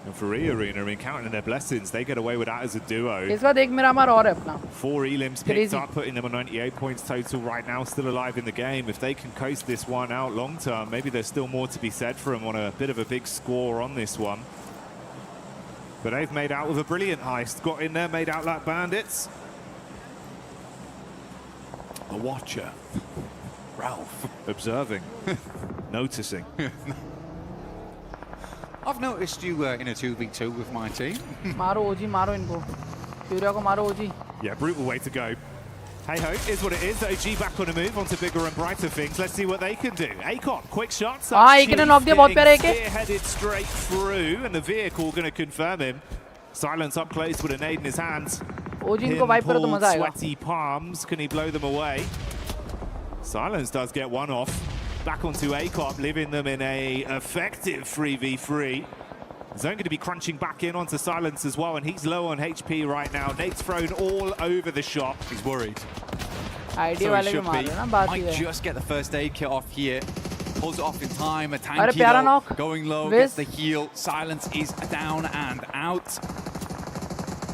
And for E-Arena, I mean, counting their blessings, they get away with that as a duo. इस बार एक मिरामार और है अपना. 4 elims picked up, putting them on 98 points total right now, still alive in the game. If they can coast this one out long term, maybe there's still more to be said for them on a bit of a big score on this one. But they've made out with a brilliant heist. Got in there, made out like bandits. The Watcher. Ralph. Observing. Noticing. I've noticed you in a 2v2 with my team. मारो OG, मारो इनको. Furia को मारो OG. Yeah, brutal way to go. Hey ho, is what it is. OG back on a move onto bigger and brighter things. Let's see what they can do. Akon, quick shots. एक ने knock दिया बहुत प्यारा एक. Headed straight through, and the vehicle going to confirm him. Silence up close with a nade in his hands. OG इनको wipe करो तो मजा आएगा. Sweaty palms. Can he blow them away? Silence does get one off. Back onto Akop, leaving them in a effective 3v3. Zone going to be crunching back in onto Silence as well, and he's low on HP right now. Nate's thrown all over the shop. He's worried. Idea वाले को मार रहे ना बात ही Might है. just get the first aid kit off here. Pulls it off in time. A tanky though, going low, gets the heal. Silence is down and out.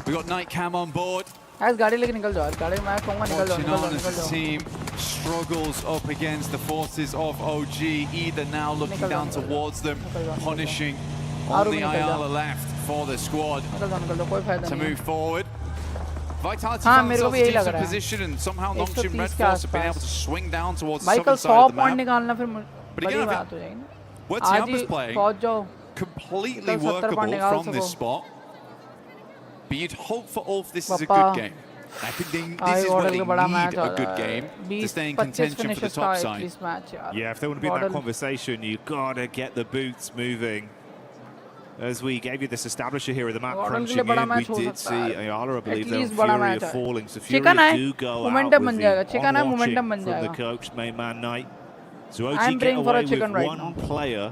We got Night Cam on board. आज गाड़ी लेके निकल जाओ. गाड़ी मैं कहूँगा निकल जाओ, निकल जाओ, Watching on निकल as the जाओ. team struggles up against the forces of OG. Either now looking down towards them, punishing on the Ayala left for the squad to move forward. Vitality found themselves in decent position, and somehow Longchin Red Force have been able to swing down towards the southern side of the map. But again, I think where Tiampa's playing, completely workable from this spot. But you'd hope for Ulf this is a good game. I think this is where they need a good game to stay in contention for the top side. Yeah, if they want to be in that conversation, you've got to get the boots moving. As we gave you this establisher here with the map crunching in, we did see Ayala, I believe, their Fury of falling. So Fury do go out with the on-watching from the coach, main man Knight. So OG get away with one player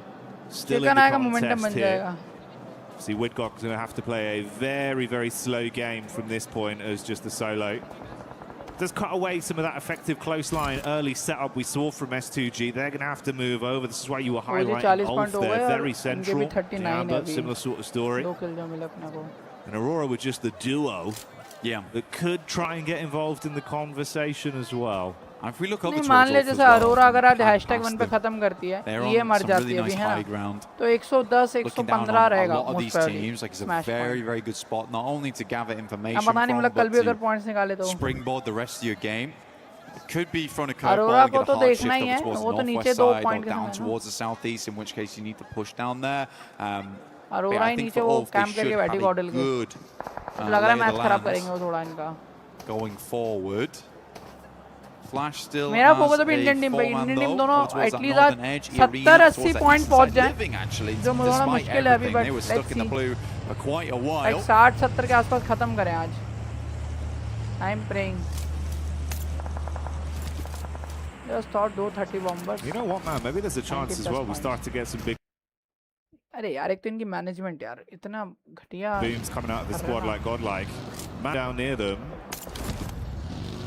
still in the contest here. See, Woodcock's going to have to play a very, very slow game from this point as just a solo. does cut away some of that effective close line early setup we saw from S2G. They're going to have to move over. This is why you were highlighting Ulf there. Very central. Yeah, but similar sort of story. And Aurora with just the duo. Yeah. That could try and get involved in the conversation as well. If we look over नहीं मान ले जैसे अरोरा अगर आज #1 पे खत्म करती है ये मर जाती है अभी है ना तो 110 115 रहेगा most probably smash very very good spot not only to gather information पता नहीं मतलब कल भी अगर points निकाले तो springboard the rest of your game. It could be from a Arora curveball को and तो get a hard देखना ही है shift over वो towards तो the नीचे northwest 2 side or point down towards the southeast, in which case you need to push down there. Arora ही नीचे वो कैंप करके बैठी गॉडल के लग रहा है मैच खराब करेंगे वो थोड़ा इनका going forward. Flash still मेरा फोकस अभी इंडियन टीम पे इंडियन टीम दोनों एटलीस्ट आज 70-80 पॉइंट पहुंच जाए जो थोड़ा मुश्किल है अभी बट लेट्स सी 60-70 के आसपास खत्म करें आज I am praying just thought 230 bombers You know what man, maybe there's a chance as well we start to get some big अरे यार एक तो इनकी मैनेजमेंट यार इतना घटिया beams coming out of the squad like Godlike. Man down near them.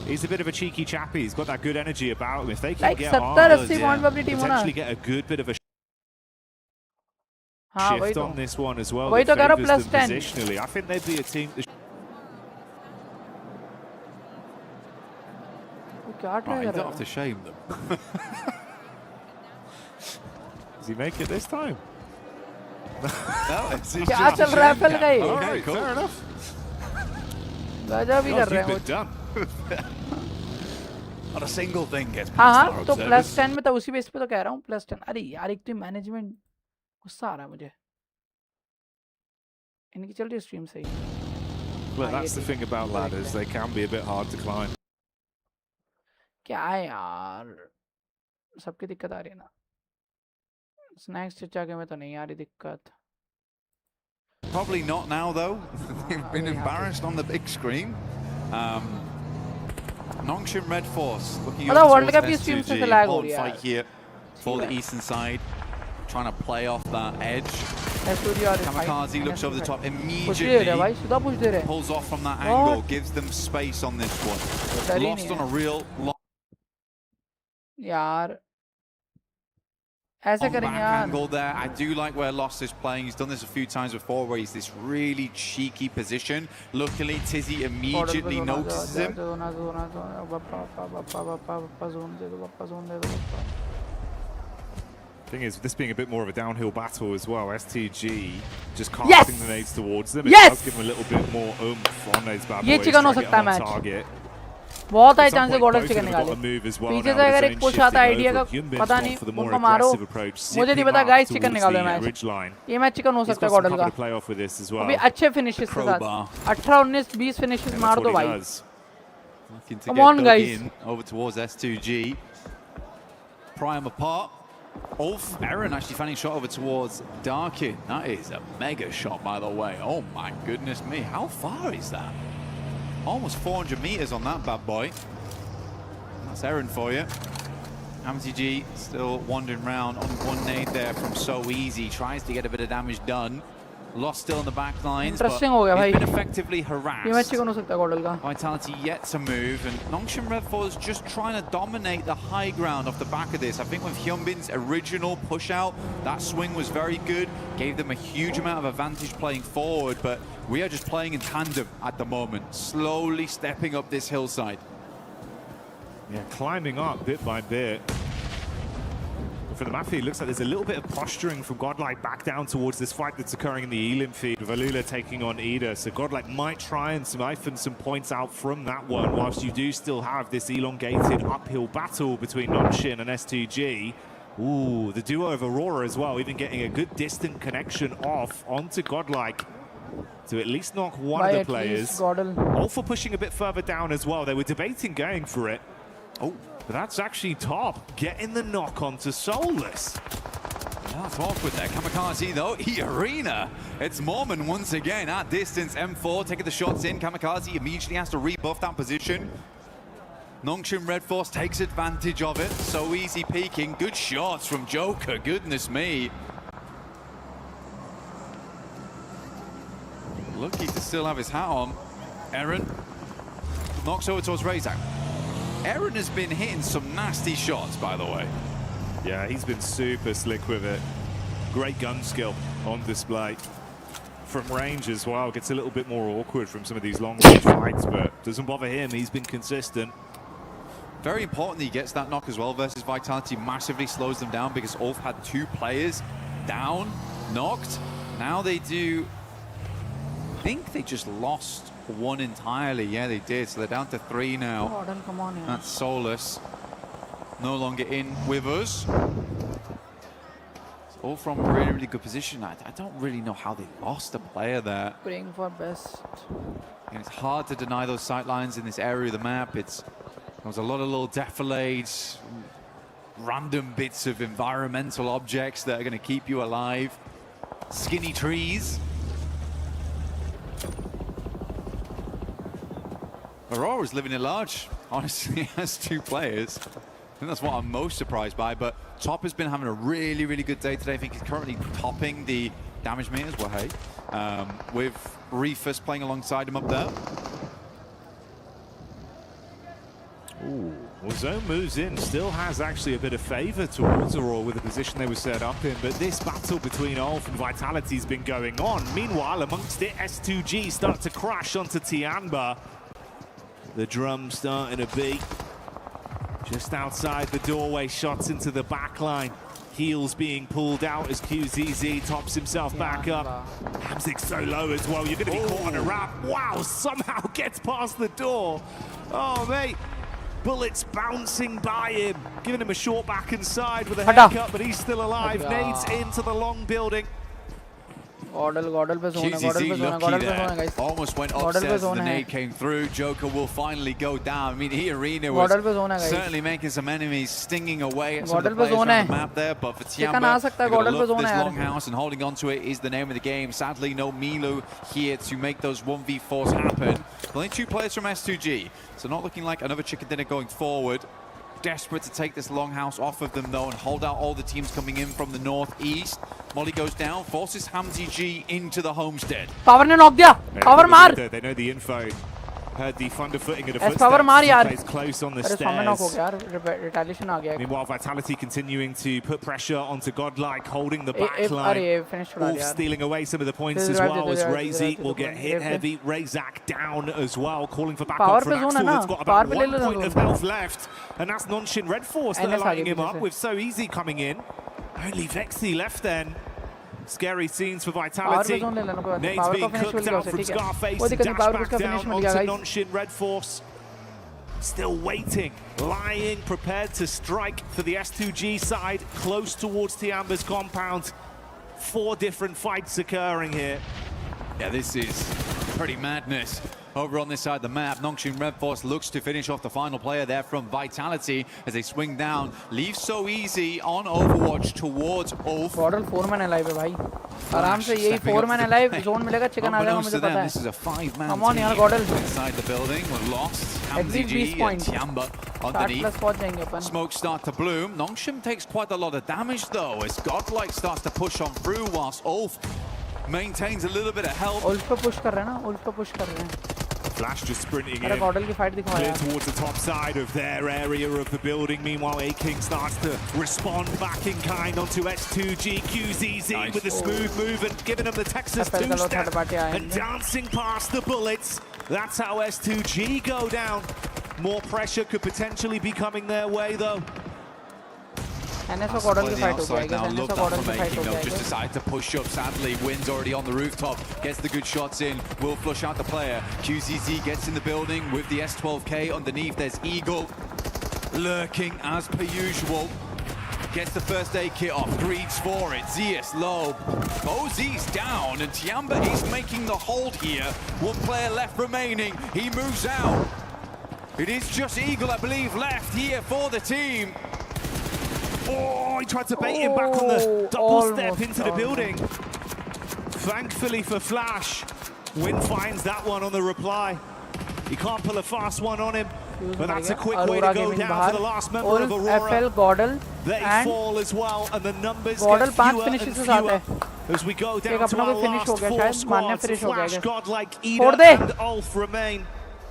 He's a bit of a cheeky chappy. He's got that good energy about him. If they can get potentially get a good bit of a shift on this one as well. वही तो कह रहा हूँ +10 positionally. I think they'd be a team. क्या try कर रहा है? You don't have to shame them. Does he make it this time? क्या चल रहा है फैल का ये? Alright, fair enough. गजब ही कर रहे हैं Not a single thing gets हाँ तो +10 में तो उसी बेस पे तो कह रहा हूँ +10 अरे यार एक तो मैनेजमेंट गुस्सा आ रहा है मुझे इनकी चल रही स्ट्रीम सही Well, that's the thing about ladders. They can be a bit hard to climb. क्या है यार सबकी दिक्कत आ रही है ना स्नैक्स चचा के में तो नहीं आ रही दिक्कत Probably not now, though. They've been embarrassed on the big screen. Nongshim Red Force looking up towards S2G. Hard fight here for the eastern side. Trying to play off that edge. Kamikaze looks over the top immediately. Pulls off from that angle. Gives them space on this one. Lost on a real... यार ऐसे करेंगे यार angle there. I do like where Lost is playing. He's done this a few times before where he's this really cheeky position. Luckily, Tizzy immediately notices him. Thing is, this being a bit more of a downhill battle as well, STG just casting the nades towards them. It does give them a little bit more oomph on those bad boys. ये chicken हो सकता है match बहुत high chance है गॉडल chicken निकाले पीछे से अगर एक पुश आता है आइडिया का पता नहीं उनको मारो मुझे नहीं पता गाइस चिकन निकालो मैच ये मैच चिकन हो सकता है गॉडल का अभी अच्छे फिनिशेस के साथ 18 19 20 फिनिशेस मार दो भाई Come on guys over towards S2G prime apart Ulf Aaron actually finding shot over towards Darkin. That is a mega shot by the way. Oh my goodness me, how far is that? Almost 400 meters on that bad boy. That's Aaron for you. MTG still wandering around on one nade there from So Easy. Tries to get a bit of damage done. Lost still in the back lines, but he's been effectively harassed. Vitality yet to move, and Nongshim Red Force just trying to dominate the high ground off the back of this. I think with Hyunbin's original push out, that swing was very good, gave them a huge amount of advantage playing forward, but we are just playing in tandem at the moment, slowly stepping up this hillside. Yeah, climbing up bit by bit. For the map feed, it looks like there's a little bit of posturing from Godlike back down towards this fight that's occurring in the Elim feed. Valula taking on Ida, so Godlike might try and siphon some points out from that one, whilst you do still have this elongated uphill battle between Nongshim and S2G. Ooh, the duo of Aurora as well, even getting a good distant connection off onto Godlike to at least knock one of the players. Alpha pushing a bit further down as well. They were debating going for it. Oh, but that's actually top. Getting the knock onto Soulless. Yeah, that's awkward there. Kamikaze though, E-Arena. It's Mormon once again at distance. M4 taking the shots in. Kamikaze immediately has to rebuff that position. Nongshim Red Force takes advantage of it. So Easy peeking. Good shots from Joker. Goodness me. Lucky to still have his hat on. Aaron knocks over towards Razak. Aaron has been hitting some nasty shots, by the way. Yeah, he's been super slick with it. Great gun skill on display. From range as well, gets a little bit more awkward from some of these long range fights, but doesn't bother him. He's been consistent. Very important that he gets that knock as well versus Vitality. Massively slows them down because Ulf had 2 players down, knocked. Now they do, I think they just lost 1 entirely. Yeah, they did. So they're down to 3 now. Gordon, come on, yeah. That's Solus. No longer in with us. It's all from a really, really good position. I don't really know how they lost a player there. Praying for best. And it's hard to deny those sight lines in this area of the map. There's a lot of little defilades, random bits of environmental objects that are going to keep you alive. Skinny trees. Aurora's living it large, honestly, has 2 players. I think that's what I'm most surprised by, but Top has been having a really, really good day today. I think he's currently topping the damage meters, well, hey, with Reefus playing alongside him up there. Ooh, well, Zone moves in, still has actually a bit of favour towards Aurora with the position they were set up in, but this battle between Ulf and Vitality has been going on. Meanwhile, amongst it, S2G start to crash onto Tianba. The drum starting to beat. Just outside the doorway, shots into the back line. Heels being pulled out as QZZ tops himself back up. Hamzik's so low as well, you're going to be caught on a wrap. Wow, somehow gets past the door. Oh, mate. Bullets bouncing by him, giving him a short back and side with a haircut, but he's still alive. Nades into the long building. Gordle पे zone है, Gordle पे zone है guys. Almost went upstairs and the nade came through. Joker will finally go down. I mean, Arena was certainly making some enemies stinging away at some of the players around the map there, but for Tiamba, they're going to love this longhouse and holding on to it is the name of the game. Sadly, no Milu here to make those 1v4s happen. Only 2 players from S2G, so not looking like another chicken dinner going forward. Desperate to take this longhouse off of them though and hold out all the teams coming in from the northeast. Molly goes down, forces Hamzy G into the homestead. Power ने knock दिया. Power मार. They know the info. Heard the thunder footing of the footsteps. Power मार यार. Plays close on the stairs. knock हो गया यार. Retaliation आ गया. Meanwhile, Vitality continuing to put pressure onto Godlike, holding the back line. Wolf stealing away some of the points as well as Razy will get hit heavy. Razak down as well, calling for backup from Axel. That's got about 1 point of health left, and that's Nonshin Red Force that are lighting him up with So Easy coming in. Only Vexy left then. Scary scenes for Vitality. Nades being cooked out from Scarface and dashed back down onto Nonshin Red Force. Still waiting, lying, prepared to strike for the S2G side, close towards Tiamba's compound. 4 different fights occurring here. Yeah, this is pretty madness. Over on this side of the map, Nongshim Red Force looks to finish off the final player there from Vitality as they swing down. Leave So Easy on Overwatch towards Ulf. Gordle 4-man alive है भाई. आराम से यही 4-man alive zone मिलेगा chicken आ जाएगा मुझे पता है. This is a 5-man Come on यार Gordle. Inside the building, we're lost. At least 20 points. Tiamba underneath. Smoke start to bloom. Nongshim takes quite a lot of damage though as Godlike starts to push on through whilst Ulf maintains a little bit of help. Ulf पे push कर रहे हैं ना, Ulf पे push कर रहे हैं. Flash just sprinting in. Gordle की fight दिखाओ यार. Towards the top side of their area of the building. Meanwhile, A-King starts to respond back in kind onto S2G. QZZ with a smooth move and giving them the Texas two-step and dancing past the bullets. That's how S2G go down. More pressure could potentially be coming their way though. NSO Gordle की fight हो गया है. NSO Gordle की fight हो गया है. Just decided to push up. Sadly, Wynn's already on the rooftop. Gets the good shots in. Will flush out the player. QZZ gets in the building with the S12K underneath. There's Eagle lurking as per usual. Gets the first aid kit off. Greeds for it. Zeus low. OZ's down and Tiamba is making the hold here. 1 player left remaining. He moves out. It is just Eagle, I believe, left here for the team. Oh, he tried to bait him back on the double step into the building. Thankfully for Flash, Wynn finds that one on the reply. He can't pull a fast one on him, but that's a quick way to go down for the last member of Aurora. FL Gordle they fall as well, and the numbers Gordle get fewer and fewer as we go down to our last 4 squads. Flash, Godlike, Eden and Ulf remain.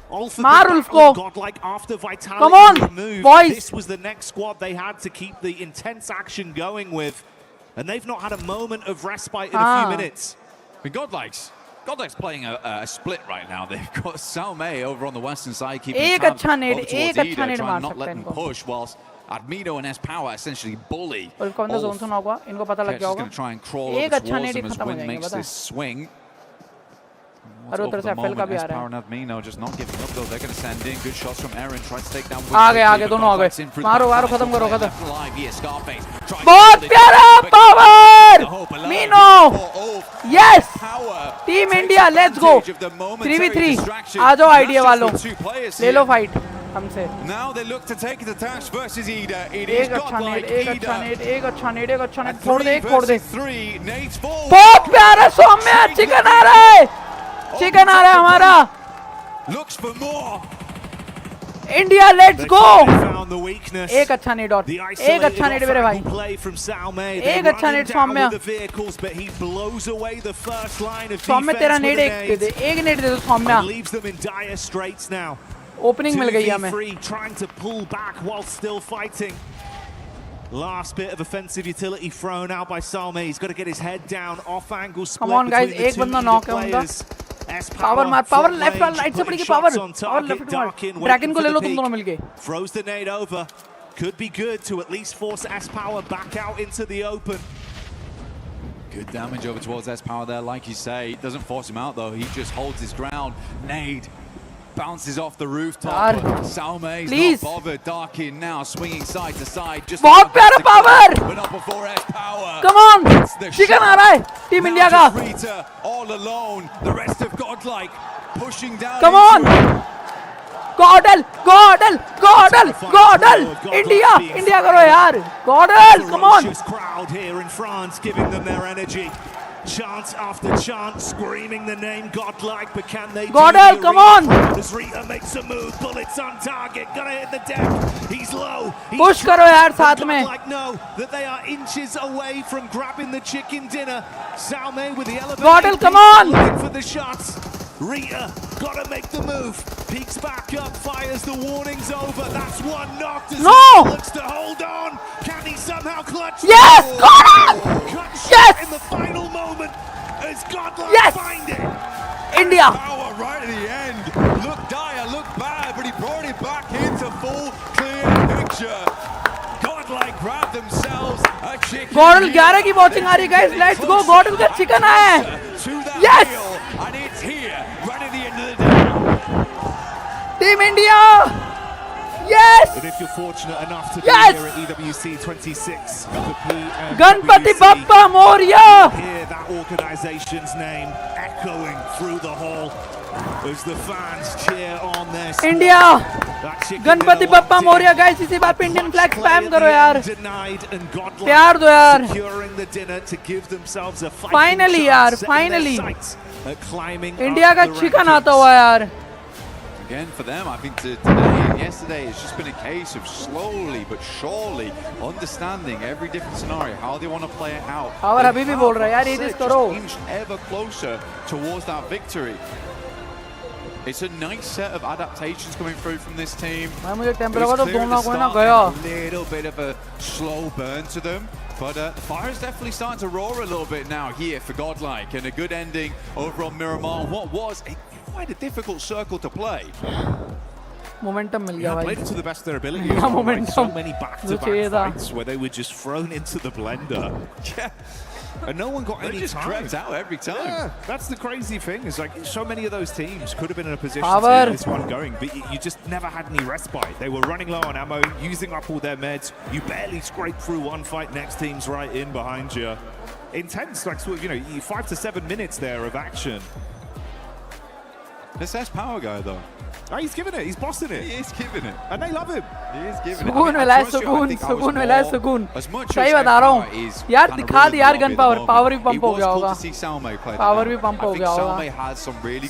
All for Maar good Ulf back on ko. Godlike after Vitality Come on, removed. boys. This was the next squad they had to keep the intense action going with. And they've not had a moment of respite in a few minutes. I mean, Godlike's playing a split right now. They've got Salme over on the western side, keeping एक tabs अच्छा nade, over towards एक अच्छा Ida, nade trying मार not सकते let हैं them इनको. push, whilst Admino and S-Power essentially bully. उल्फ का बंदा जोन सुना होगा, इनको पता लग Ketch गया is होगा. going to try and crawl एक over अच्छा towards nade them ही as खत्म हो Win जाएंगे, makes पता है. this swing. और उधर से FL का भी आ रहा S-Power है. and Admino just not giving up though. They're going to send in good shots from Aaron, try to take down Win. आ गए दोनों आ गए. मारो मारो खत्म करो खत्म. Alive here, Scarface. बहुत प्यारा पावर. मीनो. Yes. Team India, let's go. 3v3. आ जाओ आइडिया वालों. ले लो फाइट हमसे. Now they look to take the task versus Ida. It एक is अच्छा नेड, Godlike एक अच्छा Ida. नेड, एक अच्छा नेड, एक अच्छा नेड. A फोड़ दे, 3 फोड़ दे. versus 3. Nades fall. बहुत प्यारा सौम्या. चिकन आ रहा है. चिकन आ रहा है हमारा. Looks for more. India let's go. Found the weakness. एक अच्छा नेड और एक अच्छा नेड मेरे भाई. Play from Salme. एक अच्छा नेड Saumya. The vehicles, but he blows away the first line of Saumya तेरा defense नेड with a एक दे nade. दे. एक नेड दे दो Saumya. And leaves them in dire straits now. Opening मिल गई हमें. 2v3 trying to pull back while still fighting. Last bit of offensive utility thrown out by Salme. He's got to get his head down. Off angle split. Come on, guys, between the एक two बंदा Ida knock है उनका. players. Power मार. Power left और right से पड़ेगी power. Power left मार. Dragon को ले लो तुम दोनों मिलके. Throws the nade over. Could be good to at least force S-Power back out into the open. Good damage over towards S-Power there, like you say. Doesn't force him out though. He just holds his ground. Nade bounces off the rooftop. Salme's not bothered. Dark in now, swinging side to side. Just बहुत प्यारा power. but not before S-Power. Come on. Chicken आ रहा है team India का. Rita all alone. The rest of Godlike pushing down. Come on. गॉडल गॉडल गॉडल गॉडल. India India करो यार. गॉडल come on. Ferocious crowd here in France giving them their energy. Chance after chance, screaming the name Godlike, but can they Godel, come on! As Rita makes a move, bullets on target, gotta hit the deck. He's low. Push करो यार साथ में. Godlike know that they are inches away from grabbing the chicken dinner. Salme with the elevator. Godel, come on! Looking for the shots. Rita, gotta make the move. Peeks back up, fires the warnings over. That's one knocked. As No! looks to hold on. Can he somehow clutch? Yes! Godel! Yes! In the final moment, as Godlike Yes! find it. India. Power right at the end. Look dire, look bad, but he brought it back into full clear picture. Godlike grabbed themselves a chicken. गॉडल 11 की watching आ रही है guys. Let's go. गॉडल का chicken आया है. Yes! And it's here, right at the end of the day. Team India. Yes! And if you're fortunate enough to Yes! be here at EWC 26 for Pmwc, Ganpati Bappa Morya. hear that organization's name echoing through the hall as the fans cheer on their squad. India. That chicken Ganpati dinner Bappa locked in. Morya guys. इसी बात पे Indian flag spam करो यार. Denied and Godlike प्यार दो यार. securing the dinner to give themselves a fighting Finally chance, यार, setting their finally. sights at climbing India up का the चिकन rankings. आता हुआ यार. Again, for them, I think today and yesterday, it's just been a case of slowly but surely understanding every different scenario, how they want to play it out. और अभी भी बोल रहा है यार ये Just करो. inched ever closer towards that victory. It's a nice set of adaptations coming through from this team. भाई मुझे टेम्पल It का was तो clear at दोनों the को ना start, गया. a little bit of a slow burn to them. But the fire is definitely starting to roar a little bit now here for Godlike, and a good ending over on Miramar. What was quite a difficult circle to play. Momentum मिल गया Yeah, भाई. played it to the best of their ability. Yeah, as well, right? momentum. So many जो back-to-back चाहिए था. fights where they were just thrown into the blender. Yeah. And no one got They any just time. crept out every time. Yeah, that's the crazy thing. Is like so many of those teams could have been in a position Power. to get this one going, but you just never had any respite. They were running low on ammo, using up all their meds. You barely scraped through one fight. Next team's right in behind you. Intense, like sort of, 5 to 7 minutes there of action. This S-Power guy though. Oh, he's giving it. He's bossing it. He is giving it. And they love him. He is giving it. सुकून मिला है सुकून सुकून मिला है सुकून. सही बता रहा हूँ यार. दिखा दी यार गन पावर. पावर भी पंप हो गया होगा. पावर भी पंप हो गया होगा.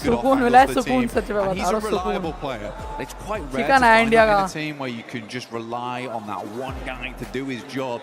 सुकून मिला है सुकून. सच में बता रहा हूँ सुकून. It's quite rare chicken to है find इंडिया that in का. a team where you can just rely on that one guy to do his job,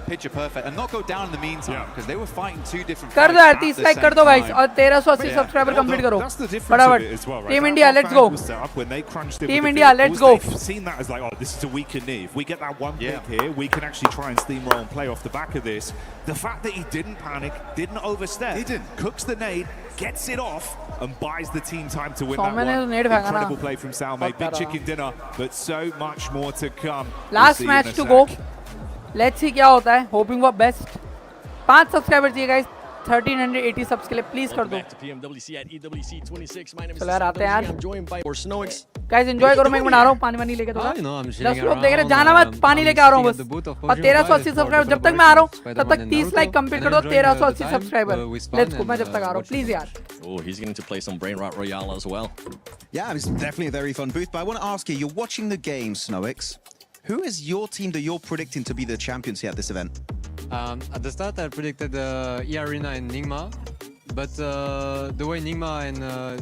picture perfect, and not go down in the meantime because they were fighting two different. कर दो यार 30 fights at the like कर same दो guys time. और 1380 subscriber complete करो. That's the difference फटाफट. of it as well, right? Team That India, let's go. was set up when they crunched in Team with the India, field let's goals, go. They've seen that as like, oh, this is a weaker knee. If we get that one pick here, we can actually try and steamroll and play off the back of this. The fact that he didn't panic, didn't overstep, cooks the nade, gets it off, and buys the team time to win that one. Incredible play from Salme. Big chicken dinner, but so much more to come. Last match to go. Let's see क्या होता है. Hoping for best. 5 subscriber चाहिए guys. 1380 subs के लिए please कर दो. चलो यार आते हैं यार. Guys enjoy करो, मैं बना रहा हूँ पानी वानी लेके थोड़ा. 10 लोग देख रहे हैं, जाना मत, पानी लेके आ रहा हूँ बस. और 1380 सब्सक्राइबर जब तक मैं आ रहा हूँ तब तक 30 लाइक कंप्लीट कर दो. 1380 सब्सक्राइबर. लेट्स गो, मैं जब तक आ रहा हूँ प्लीज यार. Oh, he's going to play some Brain Rot Royale as well. Yeah, it's definitely a very fun booth. But I want to ask you, you're watching the game, Snowix. Who is your team that you're predicting to be the champions here at this event? At the start, I predicted E-Arena and Nigma. But the way Nigma and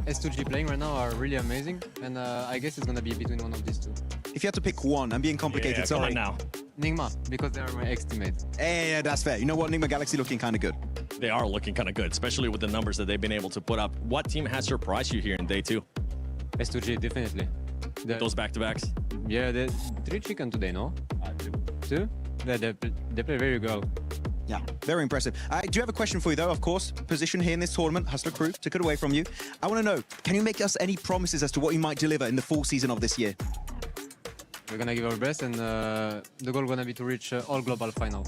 S2G playing right now are really amazing. And I guess it's going to be between one of these two. If you had to pick one, I'm being complicated, sorry. Come on now. Nigma, because they are my ex-teammate. Yeah, that's fair. You know what? Nigma Galaxy looking kind of good. They are looking kind of good, especially with the numbers that they've been able to put up. What team has surprised you here in day 2? S2G, definitely. Those back-to-backs? Yeah, they 3 chicken today, no? 2? Yeah, they play very well. Yeah, very impressive. I do have a question for you, though, of course. Position here in this tournament, Hustler Crew took it away from you. I want to know, can you make us any promises as to what you might deliver in the full season of this year? We're going to give our best, and the goal going to be to reach all global final.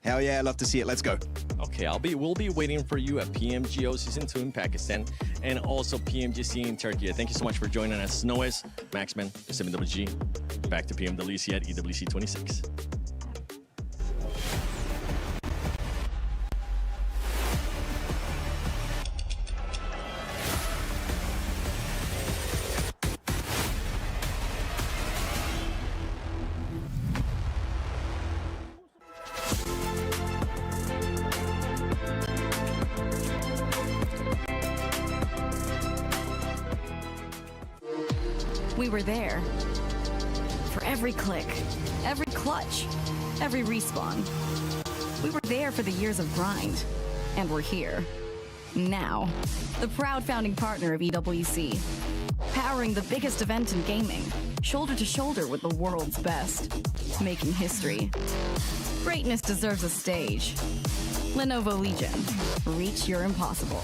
Hell yeah, I love to see it. Let's go. Okay, we'll be waiting for you at PMGO Season 2 in Pakistan and also PMGC in Turkey. Thank you so much for joining us. Noes, Maxman, Pmwc. Back to PMWC at EWC 26. We were there. For every click, every clutch, every respawn. We were there for the years of grind. And we're here. Now. The proud founding partner of EWC. Powering the biggest event in gaming. Shoulder to shoulder with the world's best. Making history. Greatness deserves a stage. Lenovo Legion. Reach your impossible.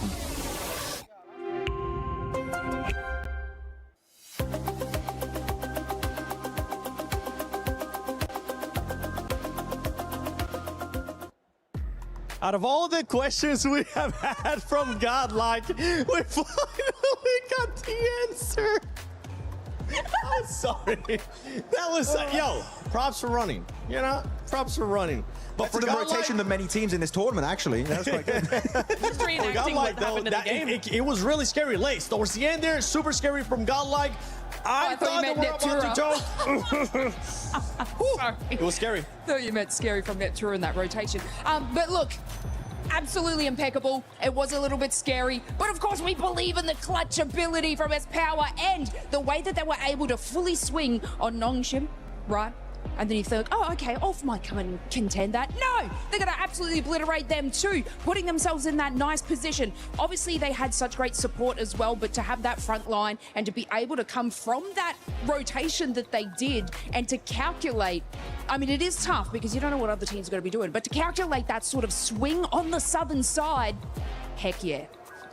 Out of all the questions we have had from Godlike, we finally got the answer. I'm sorry. That was, yo, props for running. You know, props for running. But for the rotation of many teams in this tournament, actually. That was quite good. Just reenacting what happened in the game. It was really scary late. Towards the end there, super scary from Godlike. I thought that we were about to Sorry. It was scary. Thought you meant scary from Neptura in that rotation. But look, absolutely impeccable. It was a little bit scary, but of course we believe in the clutch ability from his power and the way that they were able to fully swing on Nongshim, right? And then you think, oh, okay, Off might come and contend that. No, they're going to absolutely obliterate them too, putting themselves in that nice position. Obviously, they had such great support as well, but to have that front line and to be able to come from that rotation that they did and to calculate, I mean, it is tough because you don't know what other teams are going to be doing, but to calculate that sort of swing on the southern side, heck yeah.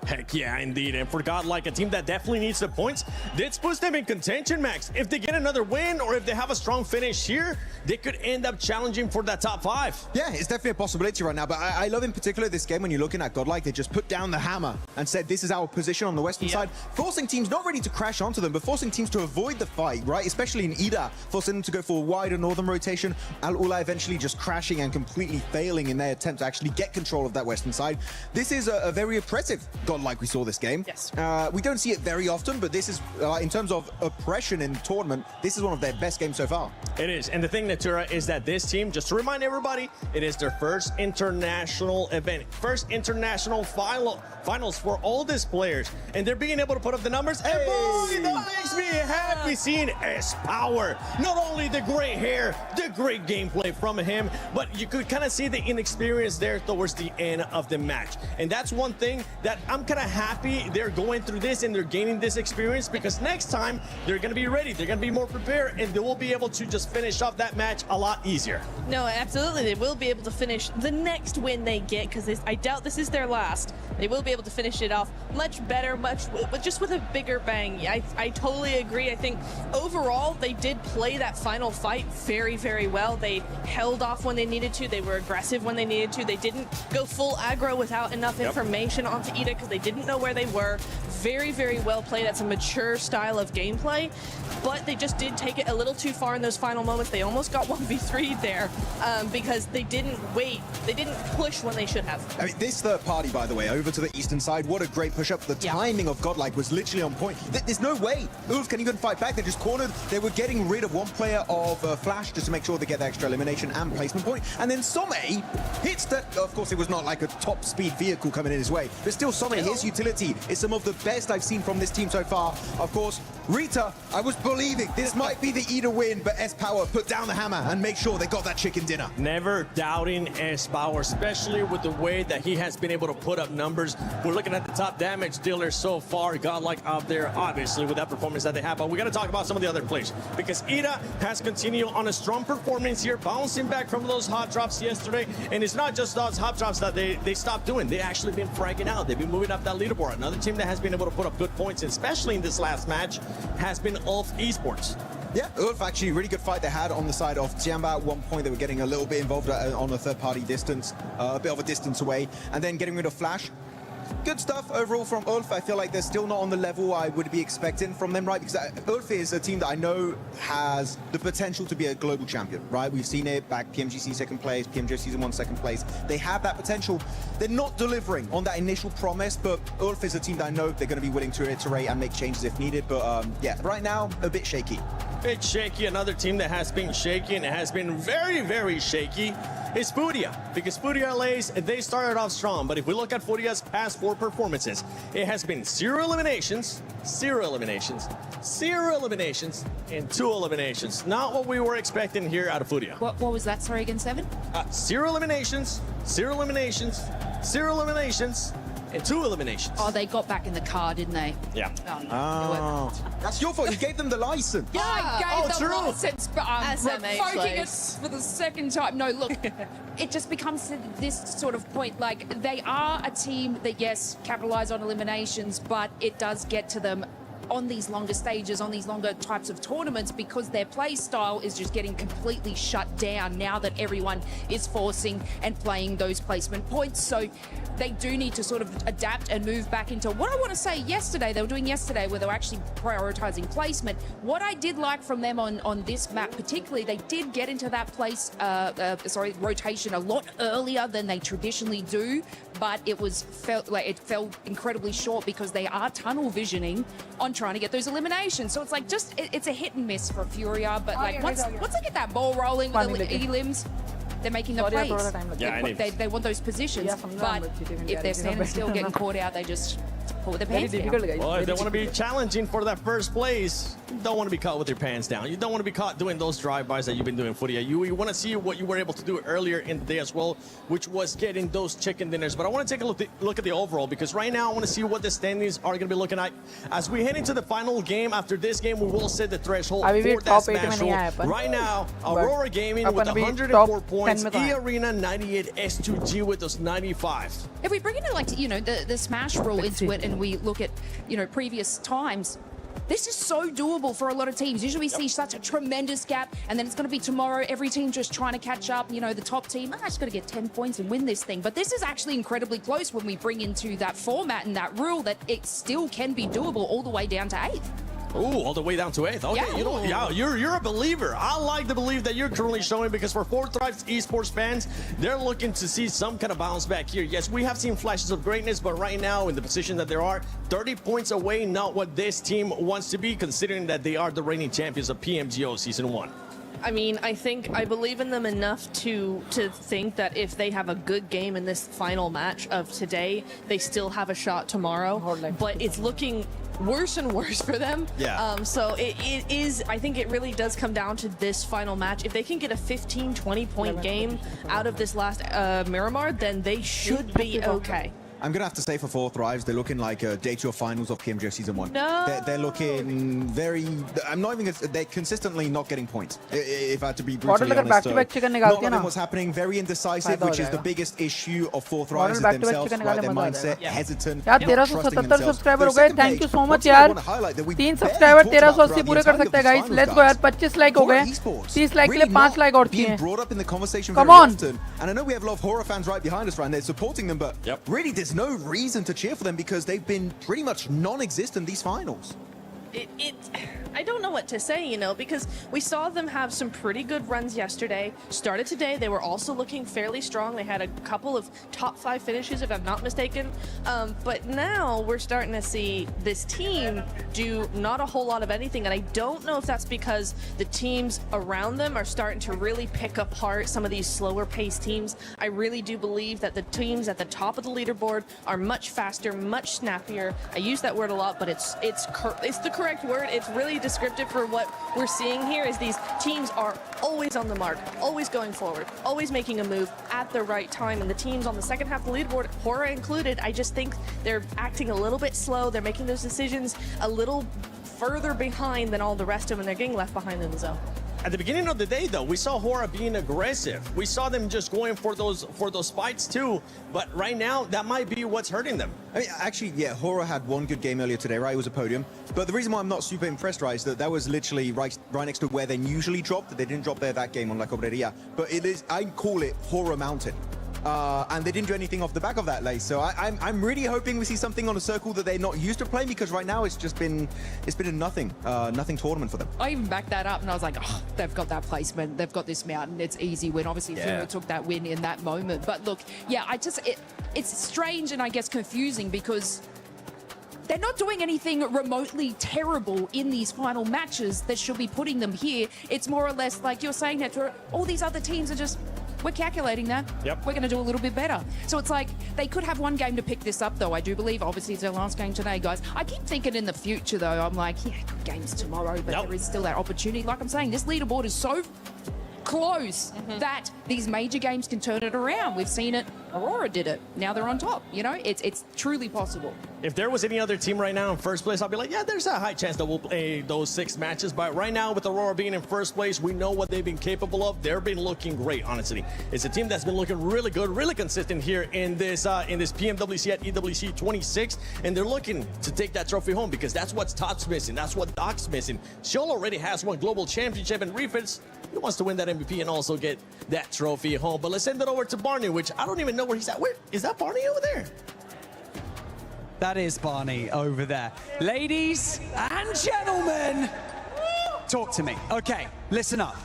Heck yeah, indeed. And for Godlike, a team that definitely needs the points, this puts them in contention, Max. If they get another win or if they have a strong finish here, they could end up challenging for that top 5. Yeah, it's definitely a possibility right now. But I love in particular this game when you're looking at Godlike, they just put down the hammer and said, this is our position on the western side, forcing teams not ready to crash onto them, but forcing teams to avoid the fight, right? Especially in Ida, forcing them to go for a wider northern rotation. Al-Ula eventually just crashing and completely failing in their attempt to actually get control of that western side. This is a very impressive Godlike we saw this game. Yes. We don't see it very often, but this is, in terms of oppression in tournament, this is one of their best games so far. It is. And the thing, Natura, is that this team, just to remind everybody, it is their first international event, first international finals for all these players. And they're being able to put up the numbers. Hey, boy, the makes me happy seeing S-Power. Not only the great hair, the great gameplay from him, but you could kind of see the inexperience there towards the end of the match. And that's one thing that I'm kind of happy they're going through this and they're gaining this experience, because next time they're going to be ready, they're going to be more prepared, and they will be able to just finish off that match a lot easier. No, absolutely. They will be able to finish the next win they get, because I doubt this is their last. They will be able to finish it off much better, just with a bigger bang. I totally agree. I think overall they did play that final fight very, very well. They held off when they needed to. They were aggressive when they needed to. They didn't go full aggro without enough information onto Ida, because they didn't know where they were. Very, very well played. That's a mature style of gameplay, but they just did take it a little too far in those final moments. They almost got 1v3'd there because they didn't wait. They didn't push when they should have. I mean, this third party, by the way, over to the eastern side, what a great push up. The timing of Godlike was literally on point. There's no way Ulf can even fight back. They just cornered. They were getting rid of one player of Flash just to make sure they get the extra elimination and placement point. And then Some hits that. Of course, it was not like a top speed vehicle coming in his way, but still Some, his utility is some of the best I've seen from this team so far. Of course, Rita, I was believing this might be the Ida win, but S-Power put down the hammer and make sure they got that chicken dinner. Never doubting S-Power, especially with the way that he has been able to put up numbers. We're looking at the top damage dealer so far. Godlike up there, obviously, with that performance that they have. But we got to talk about some of the other players, because Ida has continued on a strong performance here, bouncing back from those hot drops yesterday. And it's not just those hot drops that they stopped doing. They actually been fragging out. They've been moving up that leaderboard. Another team that has been able to put up good points, especially in this last match, has been Ulf Esports. Yeah, Ulf actually, really good fight they had on the side of Jiamba. At one point, they were getting a little bit involved on a third-party distance, a bit of a distance away, and then getting rid of Flash. Good stuff overall from Ulf. I feel like they're still not on the level I would be expecting from them, right? Because Ulf is a team that I know has the potential to be a global champion, right? We've seen it back, PMGC second place, PMJ Season 1 second place. They have that potential. They're not delivering on that initial promise, but Ulf is a team that I know they're going to be willing to iterate and make changes if needed. But yeah, right now, a bit shaky. Bit shaky. Another team that has been shaky and has been very, very shaky is Furia, because Furia LA's, they started off strong, but if we look at Furia's past 4 performances, it has been 0 eliminations, 0 eliminations, 0 eliminations, and 2 eliminations. Not what we were expecting here out of Furia. What was that? Sorry, again, 7? 0 eliminations, 0 eliminations, 0 eliminations, and 2 eliminations. Oh, they got back in the car, didn't they? Yeah. Oh, that's your fault. You gave them the license. Yeah, I gave them true. license, but I'm SMA revoking it place. for the second time. No, look, it just becomes this sort of point. Like, they are a team that, yes, capitalize on eliminations, but it does get to them on these longer stages, on these longer types of tournaments, because their play style is just getting completely shut down now that everyone is forcing and playing those placement points. So they do need to sort of adapt and move back into what I want to say yesterday, they were doing yesterday, where they were actually prioritizing placement. What I did like from them on this map particularly, they did get into that rotation a lot earlier than they traditionally do, but it fell incredibly short because they are tunnel visioning on trying to get those eliminations. So it's like it's a hit and miss for Furia, but like once they get that ball rolling with the elims, they're making the plays. They want those positions, but if they're standing still, getting caught out, they just pull with their pants down. Well, if they want to be challenging for that first place, you don't want to be caught with your pants down. You don't want to be caught doing those drive-bys that you've been doing, Furia. You want to see what you were able to do earlier in the day as well, which was getting those chicken dinners. But I want to take a look at the overall, because right now I want to see what the standings are going to be looking like. As we head into the final game, after this game, we will set the threshold for that smash roll. Right now, Aurora Gaming with 104 points, E-Arena 98, S2G with those 95. If we bring in the smash rule into it, and we look at previous times, this is so doable for a lot of teams. Usually we see such a tremendous gap, and then it's going to be tomorrow, every team just trying to catch up. The top team, I just got to get 10 points and win this thing. But this is actually incredibly close when we bring into that format and that rule, that it still can be doable all the way down to 8th. Ooh, all the way down to 8th. Okay, Yeah. You're a believer. I like the belief that you're currently showing, because for Fourth Thrives Esports fans, they're looking to see some kind of bounce back here. Yes, we have seen flashes of greatness, but right now, in the position that there are, 30 points away, not what this team wants to be, considering that they are the reigning champions of PMGO Season 1. I mean, I believe in them enough to think that if they have a good game in this final match of today, they still have a shot tomorrow. But it's looking worse and worse for them. Yeah. So it is, I think it really does come down to this final match. If they can get a 15, 20-point game out of this last Miramar, then they should be okay. I'm going to have to say for 4 Thrives, they're looking like day 2 of finals of PMG Season 1. No. They're looking very... I'm not even... They're consistently not getting points, if I had to be brutally honest. Not loving what's happening, very indecisive, which is the biggest issue of 4 Thrives is themselves, right? Their mindset, hesitant, यार 1377 subscriber हो गए, thank you so much यार. 3 subscriber 1380 पूरे कर सकते हैं guys. Let's go यार, 25 like हो गए. 30 लाइक के लिए 5 लाइक और चाहिए. Come on. And I know we have a lot of horror fans right behind us, right? And they're supporting them, but really there's no reason to cheer for them because they've been pretty much non-existent these finals. I don't know what to say, you know, because we saw them have some pretty good runs yesterday. Started today, they were also looking fairly strong. They had a couple of top 5 finishes, if I'm not mistaken. But now we're starting to see this team do not a whole lot of anything. And I don't know if that's because the teams around them are starting to really pick apart some of these slower paced teams. I really do believe that the teams at the top of the leaderboard are much faster, much snappier. I use that word a lot, but it's the correct word. It's really descriptive for what we're seeing here is these teams are always on the mark, always going forward, always making a move at the right time. And the teams on the second half of the leaderboard, Horror included, I just think they're acting a little bit slow. They're making those decisions a little further behind than all the rest of them, and they're getting left behind in the zone. At the beginning of the day, though, we saw Horror being aggressive. We saw them just going for those spikes too. But right now, that might be what's hurting them. I mean, actually, yeah, Horror had one good game earlier today, right? It was a podium. But the reason why I'm not super impressed, right, is that was literally right next to where they usually dropped. They didn't drop there that game on La Cobreria. But it is, I call it Horror Mountain. And they didn't do anything off the back of that, Lace. So I'm really hoping we see something on a circle that they're not used to playing, because right now it's been a nothing tournament for them. I even backed that up and I was like, oh, they've got that placement, they've got this mountain, it's easy win. Obviously, Zero took that win in that moment. But look, yeah, it's strange and I guess confusing because they're not doing anything remotely terrible in these final matches that should be putting them here. It's more or less like you're saying that all these other teams are just, we're calculating that. Yep. We're going to do a little bit better. So it's like they could have one game to pick this up, though. I do believe, obviously, it's their last game today, guys. I keep thinking in the future, though, I'm like, yeah, games tomorrow, but there is still that opportunity. Like I'm saying, this leaderboard is so close that these major games can turn it around. We've seen it. Aurora did it. Now they're on top. You know, it's truly possible. If there was any other team right now in first place, I'd be like, yeah, there's a high chance that we'll play those 6 matches. But right now, with Aurora being in first place, we know what they've been capable of. They've been looking great, honestly. It's a team that's been looking really good, really consistent here in this PMWC at EWC 26, and they're looking to take that trophy home because that's what Top's missing. That's what Doc's missing. Sheol already has one global championship, and Refits, he wants to win that MVP and also get that trophy home. But let's send it over to Barney, which I don't even know where he's at. Where is that? Barney over there? That is Barney over there. Ladies and gentlemen, talk to me. Okay, listen up.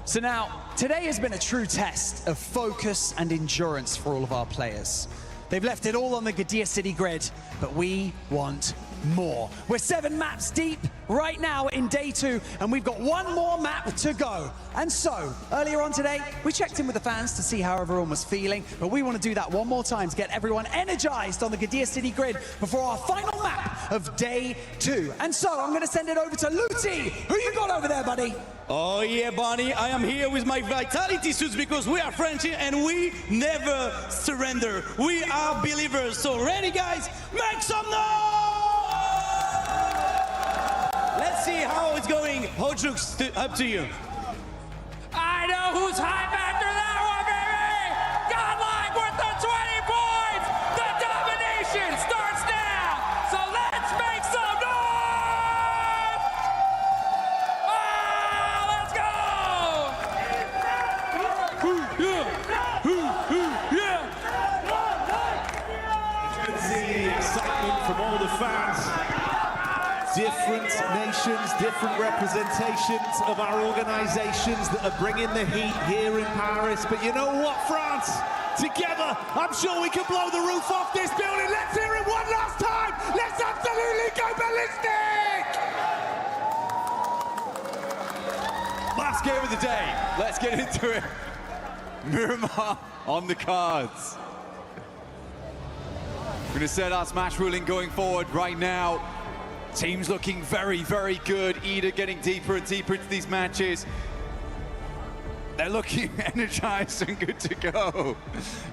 So now, today has been a true test of focus and endurance for all of our players. They've left it all on the Gadir City grid, but we want more. We're 7 maps deep right now in day 2, and we've got 1 more map to go. And so, earlier on today, we checked in with the fans to see how everyone was feeling, but we want to do that one more time to get everyone energized on the Gadir City grid before our final map of day 2. And so, I'm going to send it over to Luti. Who you got over there, buddy? Oh yeah, Bonnie, I am here with my vitality suits because we are French and we never surrender. We are believers. So ready, guys? Make some noise! Let's see how it's going. Hojux, up to you. I know who's hype after that one, baby! Godlike with the 20 points! The domination starts now! So let's make some noise! Let's go! You can see the excitement from all the fans. Different nations, different representations of our organizations that are bringing the heat here in Paris. But you know what, France? Together, I'm sure we can blow the roof off this building. Let's hear it one last time. Let's absolutely go ballistic! Last game of the day. Let's get into it. Miramar on the cards. We're going to set our smash ruling going forward right now. Teams looking very, very good. Ida getting deeper and deeper into these matches. They're looking energized and good to go.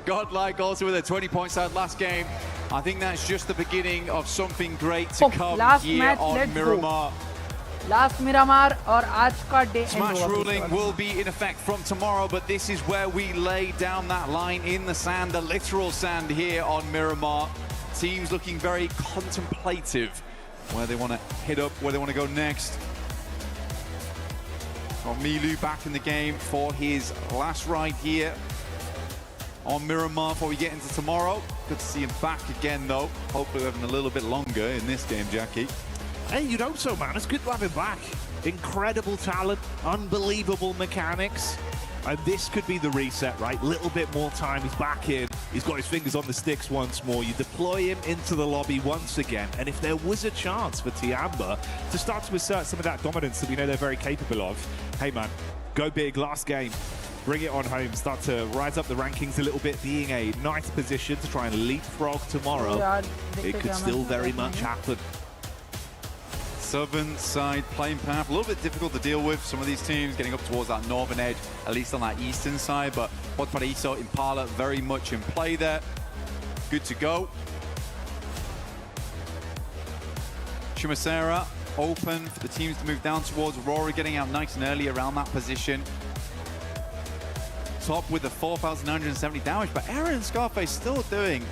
Godlike also with a 20 points out last game. I think that's just the beginning of something great to come here on Miramar. Last Miramar और आज का day Smash ruling will be in effect from tomorrow, but this is where we lay down that line in the sand, the literal sand here on Miramar. Teams looking very contemplative where they want to hit up, where they want to go next. Got Milu back in the game for his last ride here on Miramar before we get into tomorrow. Good to see him back again, though. Hopefully we're having a little bit longer in this game, Jackie. Hey, you'd hope so, man. It's good to have him back. Incredible talent, unbelievable mechanics. And this could be the reset, right? Little bit more time. He's back in. He's got his fingers on the sticks once more. You deploy him into the lobby once again. And if there was a chance for Tiamba to start to assert some of that dominance that we know they're very capable of, hey, man, go big last game. Bring it on home. Start to rise up the rankings a little bit, being a nice position to try and leapfrog tomorrow. It could still very much happen. Southern side playing path, a little bit difficult to deal with. Some of these teams getting up towards that northern edge, at least on that eastern side, but Potpariso, Impala very much in play there. Good to go. Chumacera open for the teams to move down towards Aurora, getting out nice and early around that position. Top with the 4,970 damage, but Aaron and Scarface still doing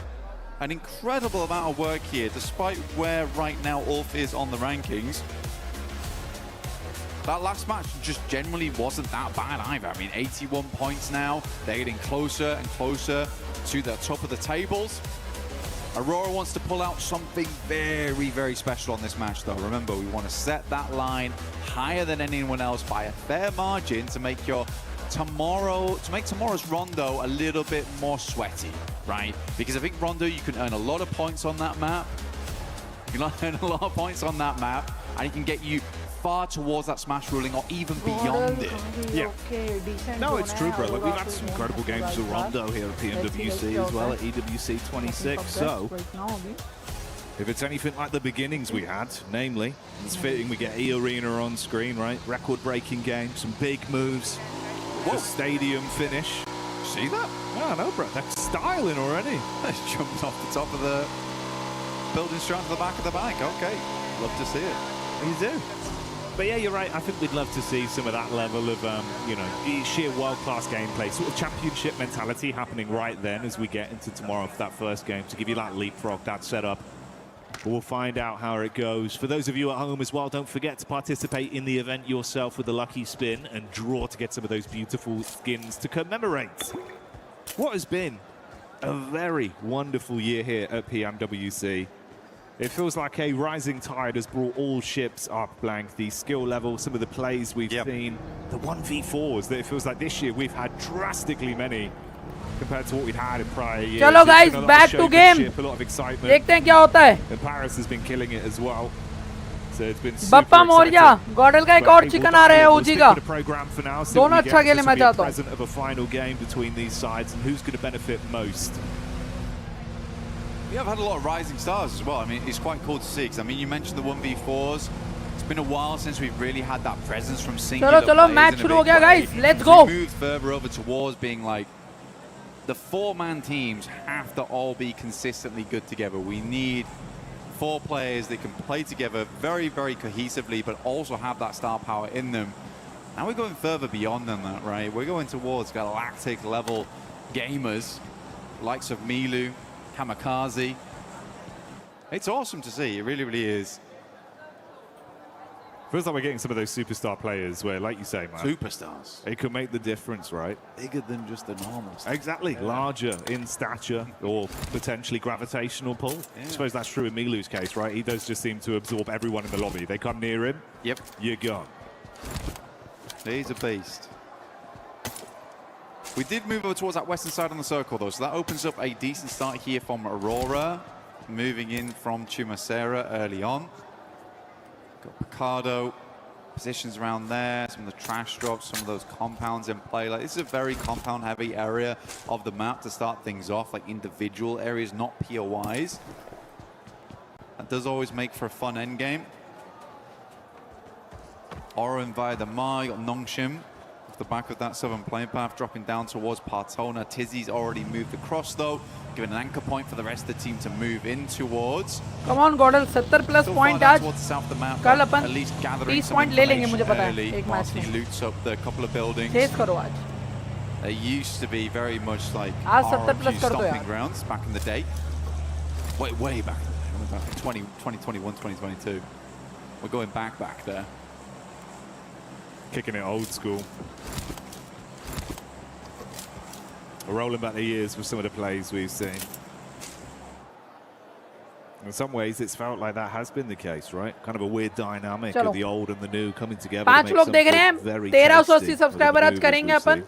an incredible amount of work here, despite where right now Ulf is on the rankings. That last match just generally wasn't that bad either. I mean, 81 points now. They're getting closer and closer to the top of the tables. Aurora wants to pull out something very, very special on this match, though. Remember, we want to set that line higher than anyone else by a fair margin to make tomorrow's Rondo a little bit more sweaty, right? Because I think Rondo, you can earn a lot of points on that map. You can earn a lot of points on that map, and it can get you far towards that Smash ruling or even beyond it. Yeah. No, it's true, bro. Like, we've had some incredible games of Rondo here at PMWC as well, at EWC 26. So, if it's anything like the beginnings we had, namely, it's fitting we get E-Arena on screen, right? Record-breaking game, some big moves. The stadium finish. See that? Yeah, I know, bro. They're styling already. It's jumped off the top of the building straight to the back of the bike. Okay, love to see it. You do. But yeah, you're right. I think we'd love to see some of that level of, you know, sheer world-class gameplay, sort of championship mentality happening right then as we get into tomorrow for that first game to give you that leapfrog, that setup. But we'll find out how it goes. For those of you at home as well, don't forget to participate in the event yourself with a lucky spin and draw to get some of those beautiful skins to commemorate what has been a very wonderful year here at PMWC. It feels like a rising tide has brought all ships up, Blank. The skill level, some of the plays we've seen, the 1v4s that it feels like this year we've had drastically many compared to what we'd had in prior years. चलो guys, back to game. A lot of excitement. देखते हैं क्या होता है. And Paris has been killing it as well. So it's been super Bappa Maurya, गॉडल का एक और chicken आ रहा है ओजी का. दोनों अच्छा खेले मैं चाहता हूँ. Present of a final game between these sides and who's going to benefit most. We have had a lot of rising stars as well. I mean, it's quite cool to see because I mean, you mentioned the 1v4s. It's been a while since we've really had that presence from singular players. चलो match शुरू हो गया guys. Let's go. We moved further over towards being like the 4-man teams have to all be consistently good together. We need 4 players that can play together very, very cohesively, but also have that star power in them. Now we're going further beyond than that, right? We're going towards galactic level gamers, likes of Milu, Kamikaze. It's awesome to see. It really, really is. Feels like we're getting some of those superstar players where, like you say, man, superstars. It could make the difference, right? Bigger than just the normal stuff. Exactly. Yeah. Larger in stature or potentially gravitational pull. Yeah. I suppose that's true in Milu's case, right? He does just seem to absorb everyone in the lobby. They come near him. Yep. You're gone. He's a beast. We did move over towards that western side on the circle, though, so that opens up a decent start here from Aurora, moving in from Chumacera early on. Got Picardo, positions around there, some of the trash drops, some of those compounds in play. Like, this is a very compound-heavy area of the map to start things off, like individual areas, not POIs. That does always make for a fun endgame. Oren via the Ma, you got Nongshim off the back of that southern plane path, dropping down towards Partona. Tizzy's already moved across though, giving an anchor point for the rest of the team to move in towards. Come on Godel, 70+ point आज कल अपन 30 point ले लेंगे मुझे पता है एक match में. Loots up the couple of buildings. Chase करो आज. They used to be very much like आज 70+ कर दो stomping यार. grounds back in the day. Way back in the day. 2021, 2022. We're going back there. Kicking it old school. We're rolling back the years with some of the plays we've seen. In some ways, it's felt like that has been the case, right? Kind of a weird dynamic of the old and the new coming together. 5 लोग देख रहे हैं. 1380 subscriber आज करेंगे अपन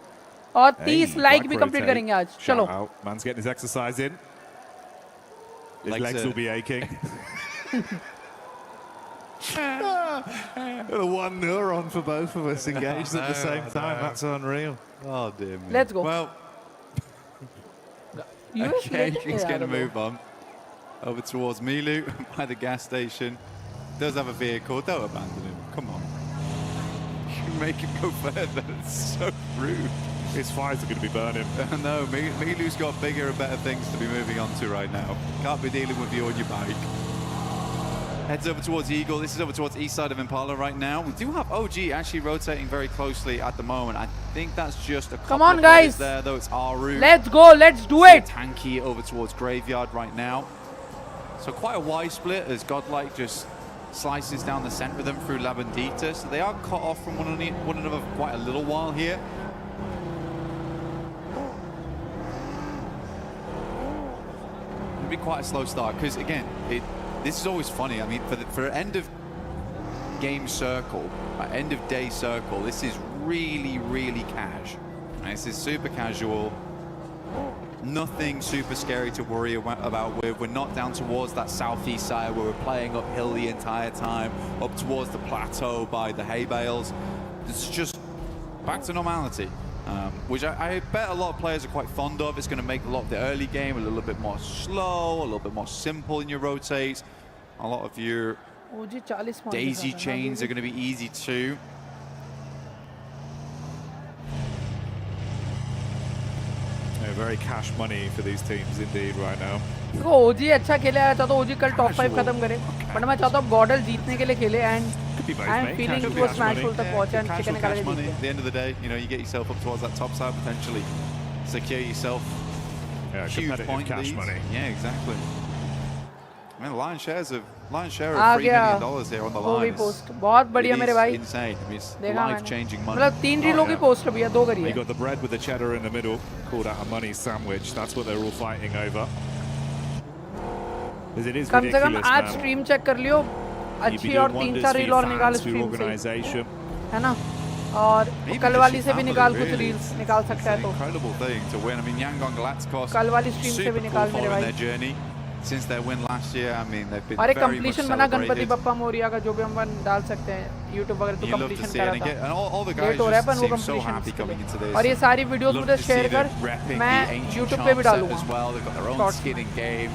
और 30 like भी complete करेंगे आज. चलो. Man's getting his exercise in. His legs will be aching. The one neuron for both of us engaged at the same time. That's unreal. Oh dear me. Let's go. Well, okay, he's going to move on over towards Milu by the gas station. Does have a vehicle. Don't abandon him. Come on. You make him go further. It's so rude. His fires are going to be burning. No, Milu's got bigger and better things to be moving on to right now. Can't be dealing with you on your bike. Heads over towards Eagle. This is over towards east side of Impala right now. We do have OG actually rotating very closely at the moment. I think that's just a couple of players there, though. It's Aru. Let's go. Let's do it. Tanky over towards Graveyard right now. So quite a wide split as Godlike just slices down the centre of them through Labandita. So they are cut off from one another for quite a little while here. It'll be quite a slow start because again, this is always funny. I mean, for an end of game circle, end of day circle, this is really cash. Right? This is super casual. Nothing super scary to worry about with. We're not down towards that southeast side where we're playing uphill the entire time, up towards the plateau by the hay bales. It's just back to normality. Which I bet a lot of players are quite fond of. It's going to make a lot of the early game a little bit more slow, a little bit more simple in your rotates. A lot of your daisy chains are going to be easy too. Very cash money for these teams indeed right now. OG अच्छा खेले. I चाहता हूँ OG कल top 5 खत्म करे. But मैं चाहता हूँ Godel जीतने के लिए खेले and I'm feeling कि वो Smashful तक पहुँचे and chicken निकाल के जीते. At the end of the day, you know, you get yourself up towards that top side, potentially secure yourself huge point cash leads. money. Yeah, exactly. I mean, lion's share of $3 million here on the line. वो भी post बहुत बढ़िया मेरे भाई. Insane. I mean, it's देखा life-changing money. मतलब 3 रीलों की post अभी है 2 करी है. You got the bread with the cheddar in the middle, called out a money sandwich. That's what they're all fighting over. Because it is कम से कम ridiculous, आज man. stream check कर लियो. अच्छी और 3-4 रील और निकाल stream से. है ना? और कल वाली से भी निकाल कुछ रील्स निकाल सकता है तो. Incredible thing to win. I mean, Yangon Galacticos. कल वाली stream से भी निकाल मेरे भाई. Their journey since their win last year. I mean, they've been अरे very much completion बना गणपति celebrated. बप्पा मोरिया का जो भी हम डाल सकते हैं YouTube वगैरह तो You love to completion see it, करा and था. again, and all the guys late हो रहा है just अपन वो seem so completion happy coming into this. और ये सारी वीडियोस Love मुझे to शेयर see कर. them repping मैं the ancient YouTube charm पे भी set डालूंगा. as well. They've got their own Shorts. skin in game.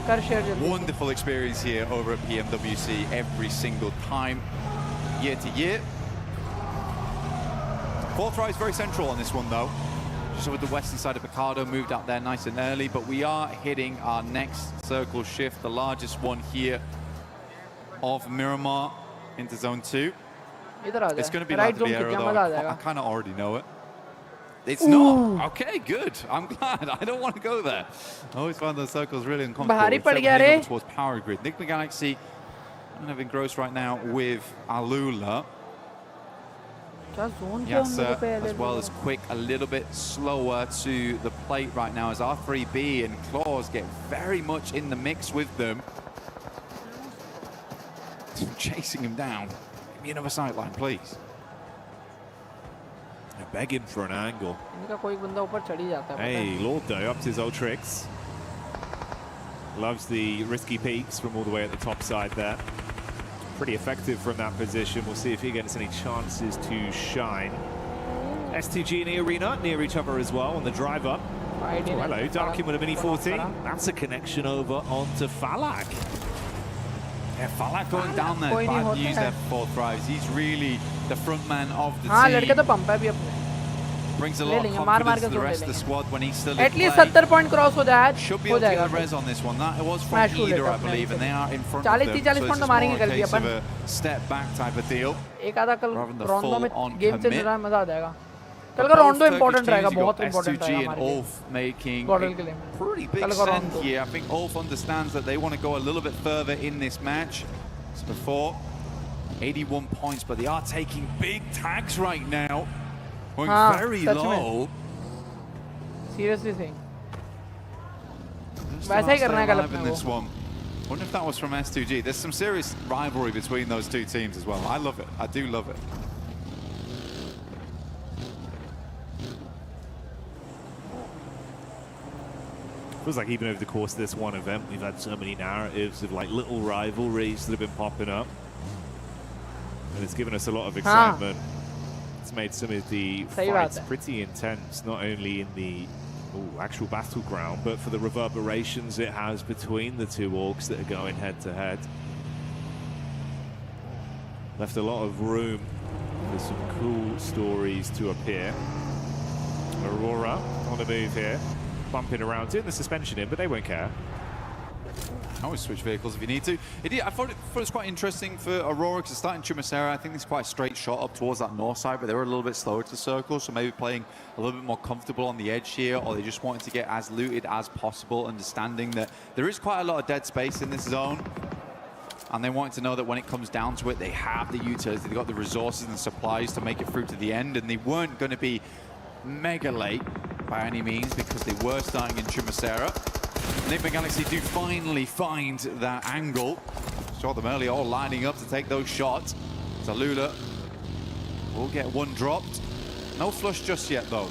कर शेयर जल्दी. Wonderful experience here over at PMWC every single time, year to year. Fourth right is very central on this one though. Just with the western side of Picardo, moved out there nice and early, but we are hitting our next circle shift, the largest one here of Miramar into zone 2. It's going to be like the Vieira though. I kind of already know it. It's not. Okay, good. I'm glad. I don't want to go there. I always find those circles really uncomfortable. Towards Power Grid. Nick Galaxy kind of engrossed right now with Alula. Yasa, as well as Quick, a little bit slower to the plate right now as R3B and Claws get very much in the mix with them. Chasing him down. Give me another sideline, please. They're begging for an angle. इनका कोई बंदा ऊपर चढ़ ही जाता है. Hey, Lord though, up to his old tricks. Loves the risky peaks from all the way at the top side there. Pretty effective from that position. We'll see if he gets any chances to shine. STG and Arena near each other as well on the drive up. Oh, hello, Darkin with a Mini 40. That's a connection over onto Falak. Yeah, Falak going down there. कोई नहीं Bad होता news है। there for 4th Thrives. He's really the front man of the हाँ लड़के team. तो pump है भी अपने Brings a ले lot of लेंगे, मार confidence के to the जोड़ rest of ले the लेंगे। squad when he's still in at least play. 70 point cross हो जाए Should be हो able to get जाएगा the res on this one. That was from Smash Eder, लेता I अपने believe, and they are in front 40 of them. 40 So point it's तो मारेंगे more a कल भी case of upon a step back type of deal. एक आधा कल rather than the रोंडो में full-on गेम चेंज commit. हो रहा है मजा आ जाएगा कल But का both रोंडो Turkish इंपॉर्टेंट teams, रहेगा you've बहुत got इंपॉर्टेंट S2G रहेगा and हमारे लिए Ulf making Godlike a के लिए pretty big कल का send रोंडो here. I think Ulf understands that they want to go a little bit further in this match. As before, 81 points, but they are taking big tags right now. Going हाँ, very सच में। low. Seriously सही Just वैसा ही about करना है stay कल alive in अपने this को one. Wonder if that was from S2G. There's some serious rivalry between those two teams as well. I love it. I do love it. Feels like even over the course of this one event, we've had so many narratives of like little rivalries that have been popping up. And it's given us a lot of excitement. It's made some of the fights pretty intense, not only in the actual battleground, but for the reverberations it has between the two orgs that are going head to head. Left a lot of room for some cool stories to appear. Aurora on the move here, bumping around, doing the suspension in, but they won't care. Always switch vehicles if you need to. I thought it was quite interesting for Aurora because starting Chumacera, I think it's quite a straight shot up towards that north side, but they were a little bit slower to the circle, so maybe playing a little bit more comfortable on the edge here, or they just wanted to get as looted as possible, understanding that there is quite a lot of dead space in this zone. And they wanted to know that when it comes down to it, they have the utility, they've got the resources and the supplies to make it through to the end, and they weren't going to be mega late by any means because they were starting in Chumacera. Enigma Galaxy do finally find that angle. Saw them earlier all lining up to take those shots. Zalula will get one dropped. No flush just yet though.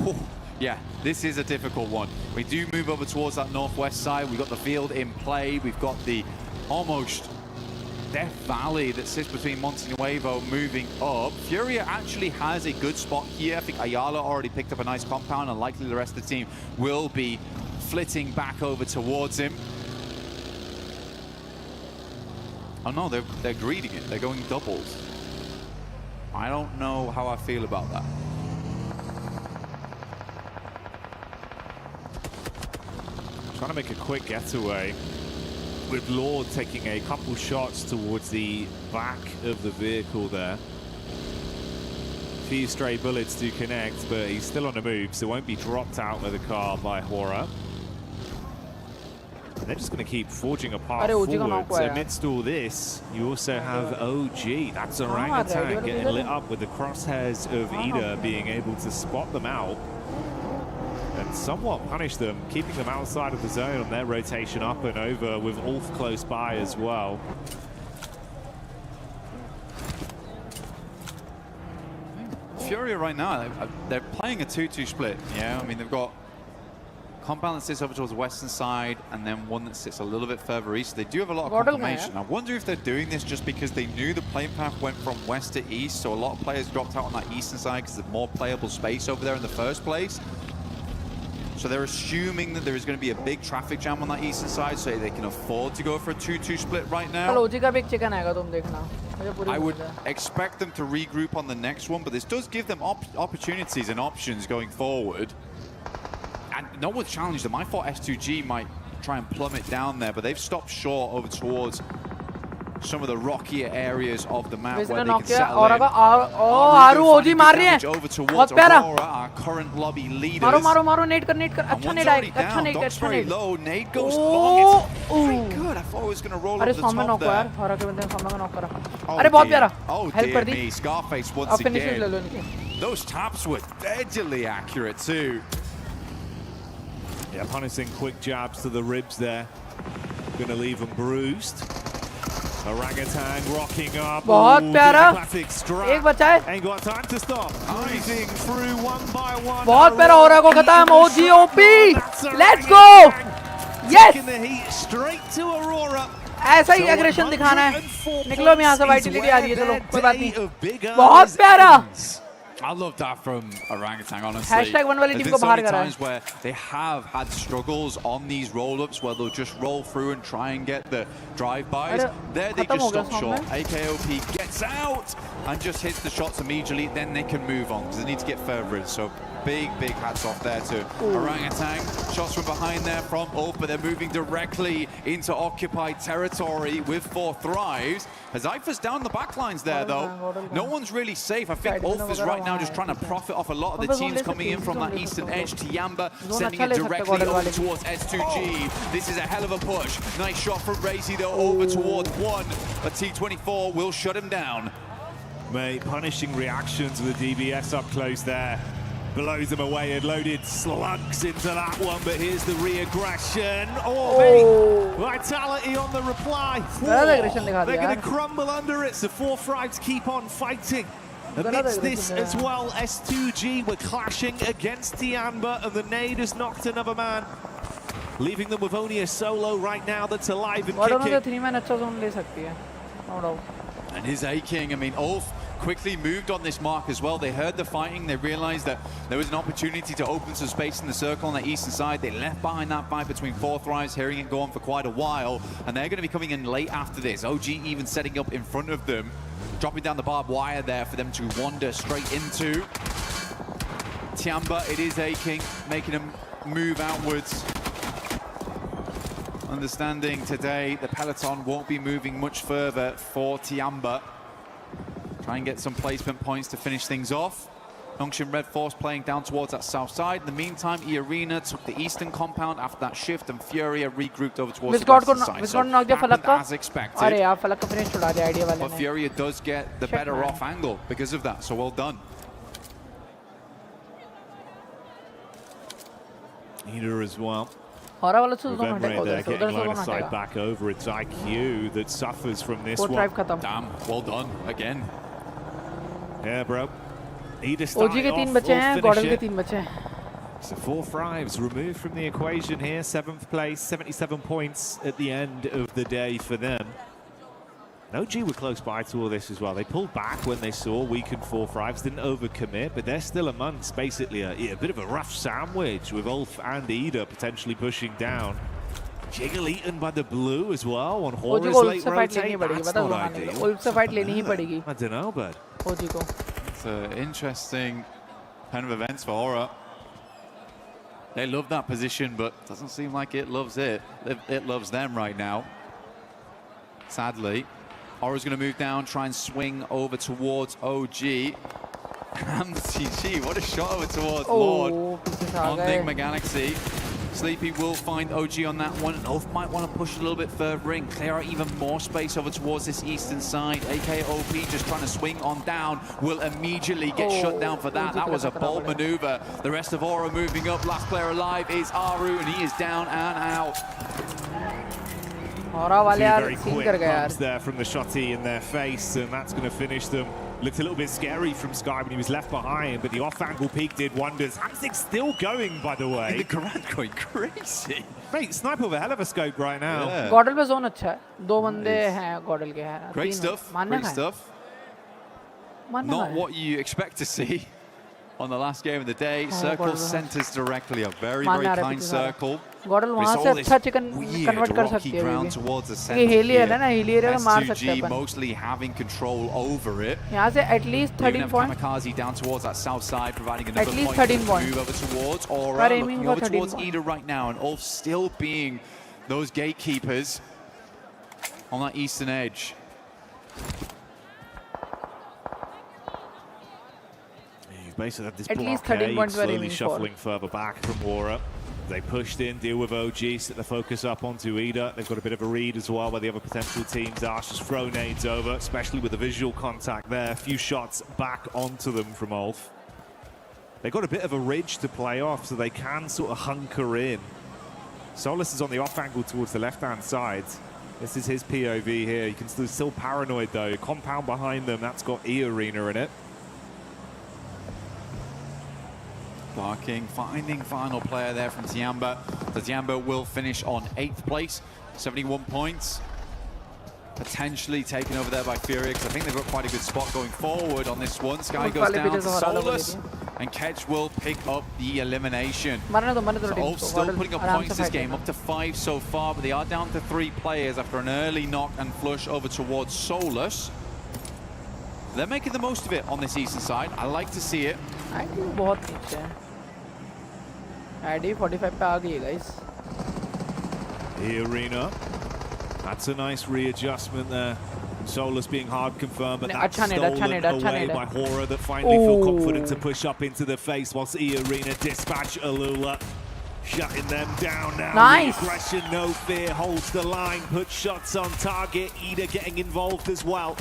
Whew. Yeah, this is a difficult one. We do move over towards that northwest side. We've got the field in play. We've got the almost Death Valley that sits between Monte Nuevo moving up. Furia actually has a good spot here. I think Ayala already picked up a nice compound, and likely the rest of the team will be flitting back over towards him. Oh no, they're greeting it. They're going doubles. I don't know how I feel about that. Trying to make a quick getaway, with Lord taking a couple shots towards the back of the vehicle there. Few stray bullets do connect, but he's still on the move, so won't be dropped out of the car by Hora. And they're just going to keep forging a path forward. So amidst all this, you also have OG. That's Orangutan getting lit up with the crosshairs of Ida being able to spot them out and somewhat punish them, keeping them outside of the zone on their rotation up and over, with Ulf close by as well. Furia right now, they're playing a 2-2 split. Yeah, I mean, they've got compound that sits over towards the western side and then one that sits a little bit further east. They do have a lot of confirmation. I wonder if they're doing this just because they knew the playing path went from west to east, so a lot of players dropped out on that eastern side because there's more playable space over there in the first place. So they're assuming that there is going to be a big traffic jam on that eastern side, so they can afford to go for a 2-2 split right now. I would expect them to regroup on the next one, but this does give them opportunities and options going forward. And no one's challenged them. I thought S2G might try and plummet down there, but they've stopped short over towards some of the rockier areas of the map where they can settle in. Over towards Aurora, our current lobby leaders. Doc's very low. Nade goes long. It's pretty good. I thought it was going to roll up the top there. Oh dear me, Scarface once again. Those taps were deadly accurate too. Yeah, punishing quick jabs to the ribs there. Going to leave them bruised. Orangutan rocking up. Classic strap. Ain't got time to stop. Cruising through one by one. Let's go. Yes. Taking the heat straight to Aurora. ऐसा ही aggression दिखाना है. निकलो यहाँ से, vitality आ रही है, चलो कोई बात नहीं. बहुत प्यारा. I love that from Orangutan, honestly. Hashtag one वाली There's team been को so बाहर many करा है. times where they have had struggles on these roll-ups where they'll just roll through and try and get the drive-bys. अरे, There they खत्म just हो गया stop short. सामने. AKOP gets out and just hits the shots immediately. Then they can move on because they need to get further in. So big hats off there to Orangutan. Shots from behind there from Ulf, but they're moving directly into occupied territory with 4 thrives. Haifa's down the back lines there, though. No one's really safe. I think Ulf is right now just trying to profit off a lot of the teams coming in from that eastern edge. Tiamba sending it directly over towards S2G. This is a hell of a push. Nice shot from Razy, though, over towards 1. But T24 will shut him down. Mate, punishing reactions with the DBS up close there. Blows them away and loaded slugs into that one, but here's the re-aggression. Oh, mate, vitality on the reply. They're going to crumble under it, so 4 Thrives keep on fighting. Amidst this as well, S2G were clashing against Tiamba, and the nade has knocked another man, leaving them with only a solo right now that's alive and kicking. And his A-King, I mean, Ulf quickly moved on this mark as well. They heard the fighting. They realized that there was an opportunity to open some space in the circle on the eastern side. They left behind that fight between 4 Thrives, hearing it go on for quite a while. And they're going to be coming in late after this. OG even setting up in front of them, dropping down the barbed wire there for them to wander straight into. Tiamba, it is A-King, making him move outwards. Understanding today the peloton won't be moving much further for Tiamba. Try and get some placement points to finish things off. Nongshim Red Force playing down towards that south side. In the meantime, E-Arena took the eastern compound after that shift, and Furia regrouped over towards the western side. So happened as expected. But Furia does get the better off angle because of that, so well done. Ida as well. Remember, they're getting line of sight back over. It's IQ that suffers from this one. Damn, well done again. Yeah, bro. Ida OG के 3 बचे हैं, Godlike के 3 बचे हैं. So 4 Thrives removed from the equation here. 7th place, 77 points at the end of the day for them. OG were close by to all this as well. They pulled back when they saw weakened 4 Thrives, didn't overcommit, but they're still amongst basically a bit of a rough sandwich with Ulf and Ida potentially pushing down. Jiggle eaten by the blue as well on Horror's late rotate. That's not ideal. I don't know, but it's an interesting kind of events for Aura. They love that position, but doesn't seem like it loves it. It loves them right now, sadly. Aura's going to move down, try and swing over towards OG. And CG, what a shot over towards Lord on Nigma Galaxy. Sleepy will find OG on that one, and Ulf might want to push a little bit further in, clear out even more space over towards this eastern side. AKOP just trying to swing on down, will immediately get shut down for that. That was a bold maneuver. The rest of Aura moving up. Last player alive is Aru, and he is down and out. Two very quick bumps there from the shotty in their face, and that's going to finish them. Looked a little bit scary from Sky when he was left behind, but the off-angle peak did wonders. Hamsik still going, by the way. The Garant going crazy. Mate, sniper with a hell of a scope right now. Yeah. Godel पे zone अच्छा है. 2 बंदे हैं Godel के हैं. Great stuff. Great stuff. Not what you expect to see on the last game of the day. Circle centers directly, a very kind circle. Godel वहाँ से अच्छा चिकन convert कर सकती है. ground towards the center. ये hilly है ना, hilly area में मार सकते हैं अपन. Mostly having control over it. यहाँ से at least 13 points. Kamikaze down towards that south side, providing another at least point 13 points. Move over towards Aura, looking over towards Ida right now, and Ulf still being those gatekeepers on that eastern edge. Basically had this at least 13 points slowly shuffling further back from Aura. They pushed in, deal with OG, set the focus up onto Ida. They've got a bit of a read as well where the other potential teams are. Just throw nades over, especially with the visual contact there. A few shots back onto them from Ulf. They've got a bit of a ridge to play off, so they can sort of hunker in. Solus is on the off angle towards the left-hand side. This is his POV here. You can still paranoid though. Compound behind them, that's got E-Arena in it. Barking, finding final player there from Tiamba. So Tiamba will finish on 8th place, 71 points. potentially taken over there by Fury, because I think they've got quite a good spot going forward on this one. Sky goes down to Solus, and Kedge will pick up the elimination. So Ulf still putting up points this game, up to 5 so far, but they are down to 3 players after an early knock and flush over towards Solus. They're making the most of it on this eastern side. I like to see it. ID बहुत नीचे है. ID 45 पे आ गई है guys. The arena. That's a nice readjustment there. Solus being hard confirmed, but that's stolen away by Hora that finally feel confident to push up into the face whilst E-Arena dispatch Alula. Shutting them down now. Nice. The aggression, no fear, holds the line, puts shots on target. Ida getting involved as well.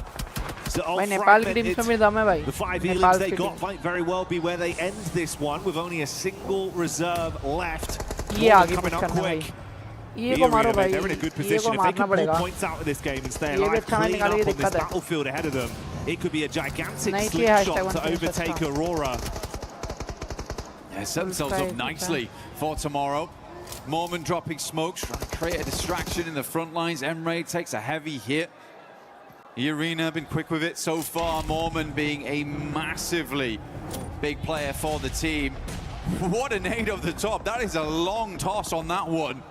So the 5 healings they got might very well be where they end this one with only a single reserve left. Coming up quick. They're in a good position. If they can pull points out of this game and stay alive, clean up on this battlefield ahead of them, it could be a gigantic slingshot to overtake Aurora. Yeah, set themselves up nicely for tomorrow. Mormon dropping smokes, trying to create a distraction in the front lines. Emre takes a heavy hit. The arena been quick with it so far. Mormon being a massively big player for the team. What a nade over the top. That is a long toss on that one.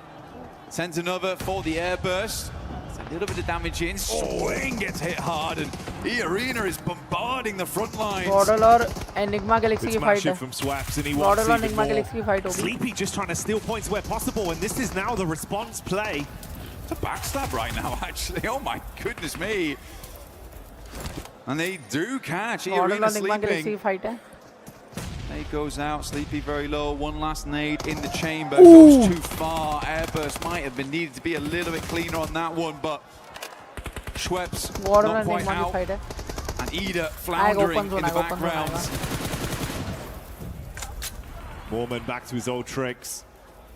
Sends another for the airburst. It's a little bit of damage in. Swing gets hit hard, and the arena is bombarding the front lines. Godlike और Enigma Galaxy की fight है. From Swaps and he Godlike और Enigma Galaxy की fight होगी. Sleepy just trying to steal points where possible, and this is now the response play. It's a backstab right now, actually. Oh my goodness me. And they do catch. Arena sleeping. Nade goes out, Sleepy very low, one last nade in the chamber, goes too far. Airburst might have been needed to be a little bit cleaner on that one, but Schweppes not quite out. And Ida floundering in the background. Mormon back to his old tricks.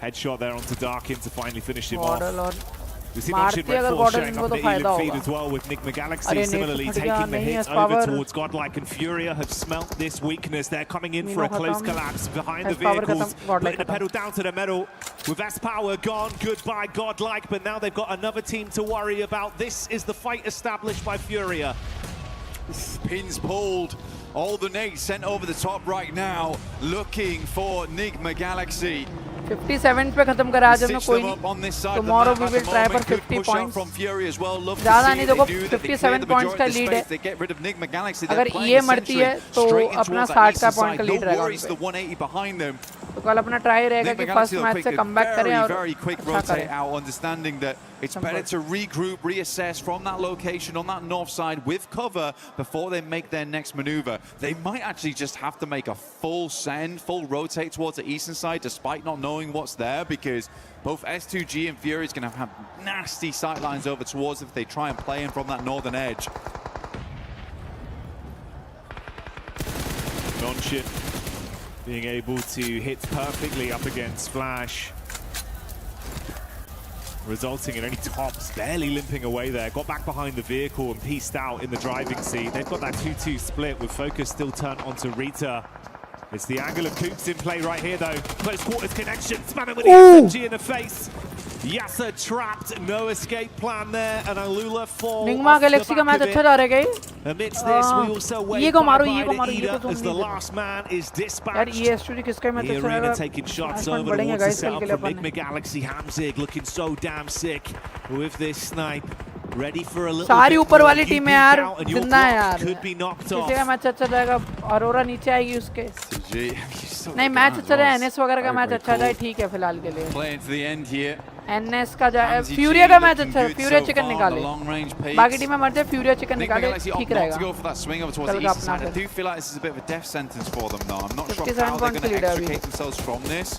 Headshot there onto Darkin to finally finish him off. We've seen Option Red 4 showing up in the Elam feed as well with Nigma Galaxy similarly taking the hits over towards Godlike and Furia have smelt this weakness. They're coming in for a close collapse behind the vehicles, putting the pedal down to the metal. With S-Power gone, goodbye Godlike, but now they've got another team to worry about. This is the fight established by Furia. Pins pulled. All the nades sent over the top right now, looking for Nigma Galaxy. 57 पे खत्म करा आज हमने कोई नहीं. Tomorrow we will try for 50 points. ज़्यादा नहीं, देखो 57 points का lead है. अगर ये मरती है तो अपना 60 का point का lead रहेगा. तो कल अपना try रहेगा कि first match से comeback करें और अच्छा करें. It's better to regroup, reassess from that location on that north side with cover before they make their next maneuver. They might actually just have to make a full send, full rotate towards the eastern side despite not knowing what's there, because both S2G and Fury is going to have nasty sightlines over towards if they try and play in from that northern edge. Nonchip being able to hit perfectly up against Flash, resulting in only Tops barely limping away there. Got back behind the vehicle and pieced out in the driving seat. They've got that 2-2 split with focus still turned onto Rita. It's the angle of Coops in play right here though. Close quarters connection, spamming with the SMG in the face. Yasser trapped, no escape plan there, and Alula falls. Nigma Galaxy का match अच्छा जा रहा है. Amidst this, we also wait ये को मारो, ये को मारो, ये को as the last man is dispatched. यार ये STG किसका मैच अच्छा Arena रहेगा. taking shots over towards the setup from Nigma Galaxy. Hamzig looking so damn sick with this snipe. Ready for a little सारी bit ऊपर more. वाली team है यार, जिंदा है यार. Could be knocked off. किसी का मैच अच्छा जाएगा, अरोरा नीचे आएगी उसके. नहीं मैच अच्छा जाए, NS वगैरह का मैच अच्छा जाए, ठीक है फिलहाल के लिए. Playing to the end here. NS का जाए, फ्यूरिया का मैच अच्छा है, फ्यूरिया चिकन निकाले. बाकी टीमें मरते हैं, फ्यूरिया चिकन निकाले, ठीक रहेगा. I do feel like this is a bit of a death sentence for them though. I'm not sure how they're going to extricate themselves from this.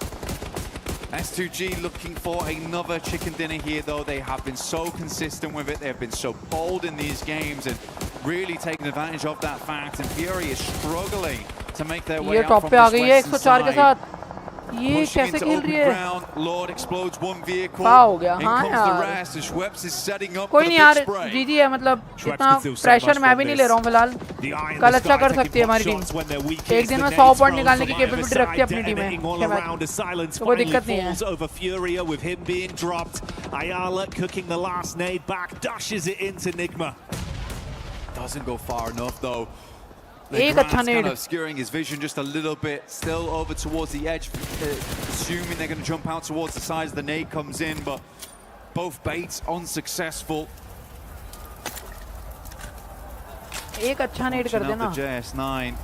S2G looking for another chicken dinner here though. They have been so consistent with it. They have been so bold in these games and really taking advantage of that fact. And Fury is struggling to make their way out from this western side. ये कैसे खेल रही है? Lord explodes one vehicle. हो गया In हाँ comes the यार rest. And Schweppes is setting up कोई for the नहीं big यार spray. जीजी है मतलब इतना प्रेशर मैं भी नहीं ले रहा हूँ फिलहाल कल अच्छा कर सकती है हमारी टीम एक दिन में 100 पॉइंट निकालने की कैपेबिलिटी रखती है अपनी टीम में तो कोई दिक्कत नहीं है over Furia with him being dropped. Ayala cooking the last nade back, dashes it into Nigma. Doesn't go far enough though. एक अच्छा kind Ned of obscuring his vision just a little bit. Still over towards the edge, assuming they're going to jump out towards the sides. The nade comes in, but both baits unsuccessful. एक अच्छा नेड कर देना The JS9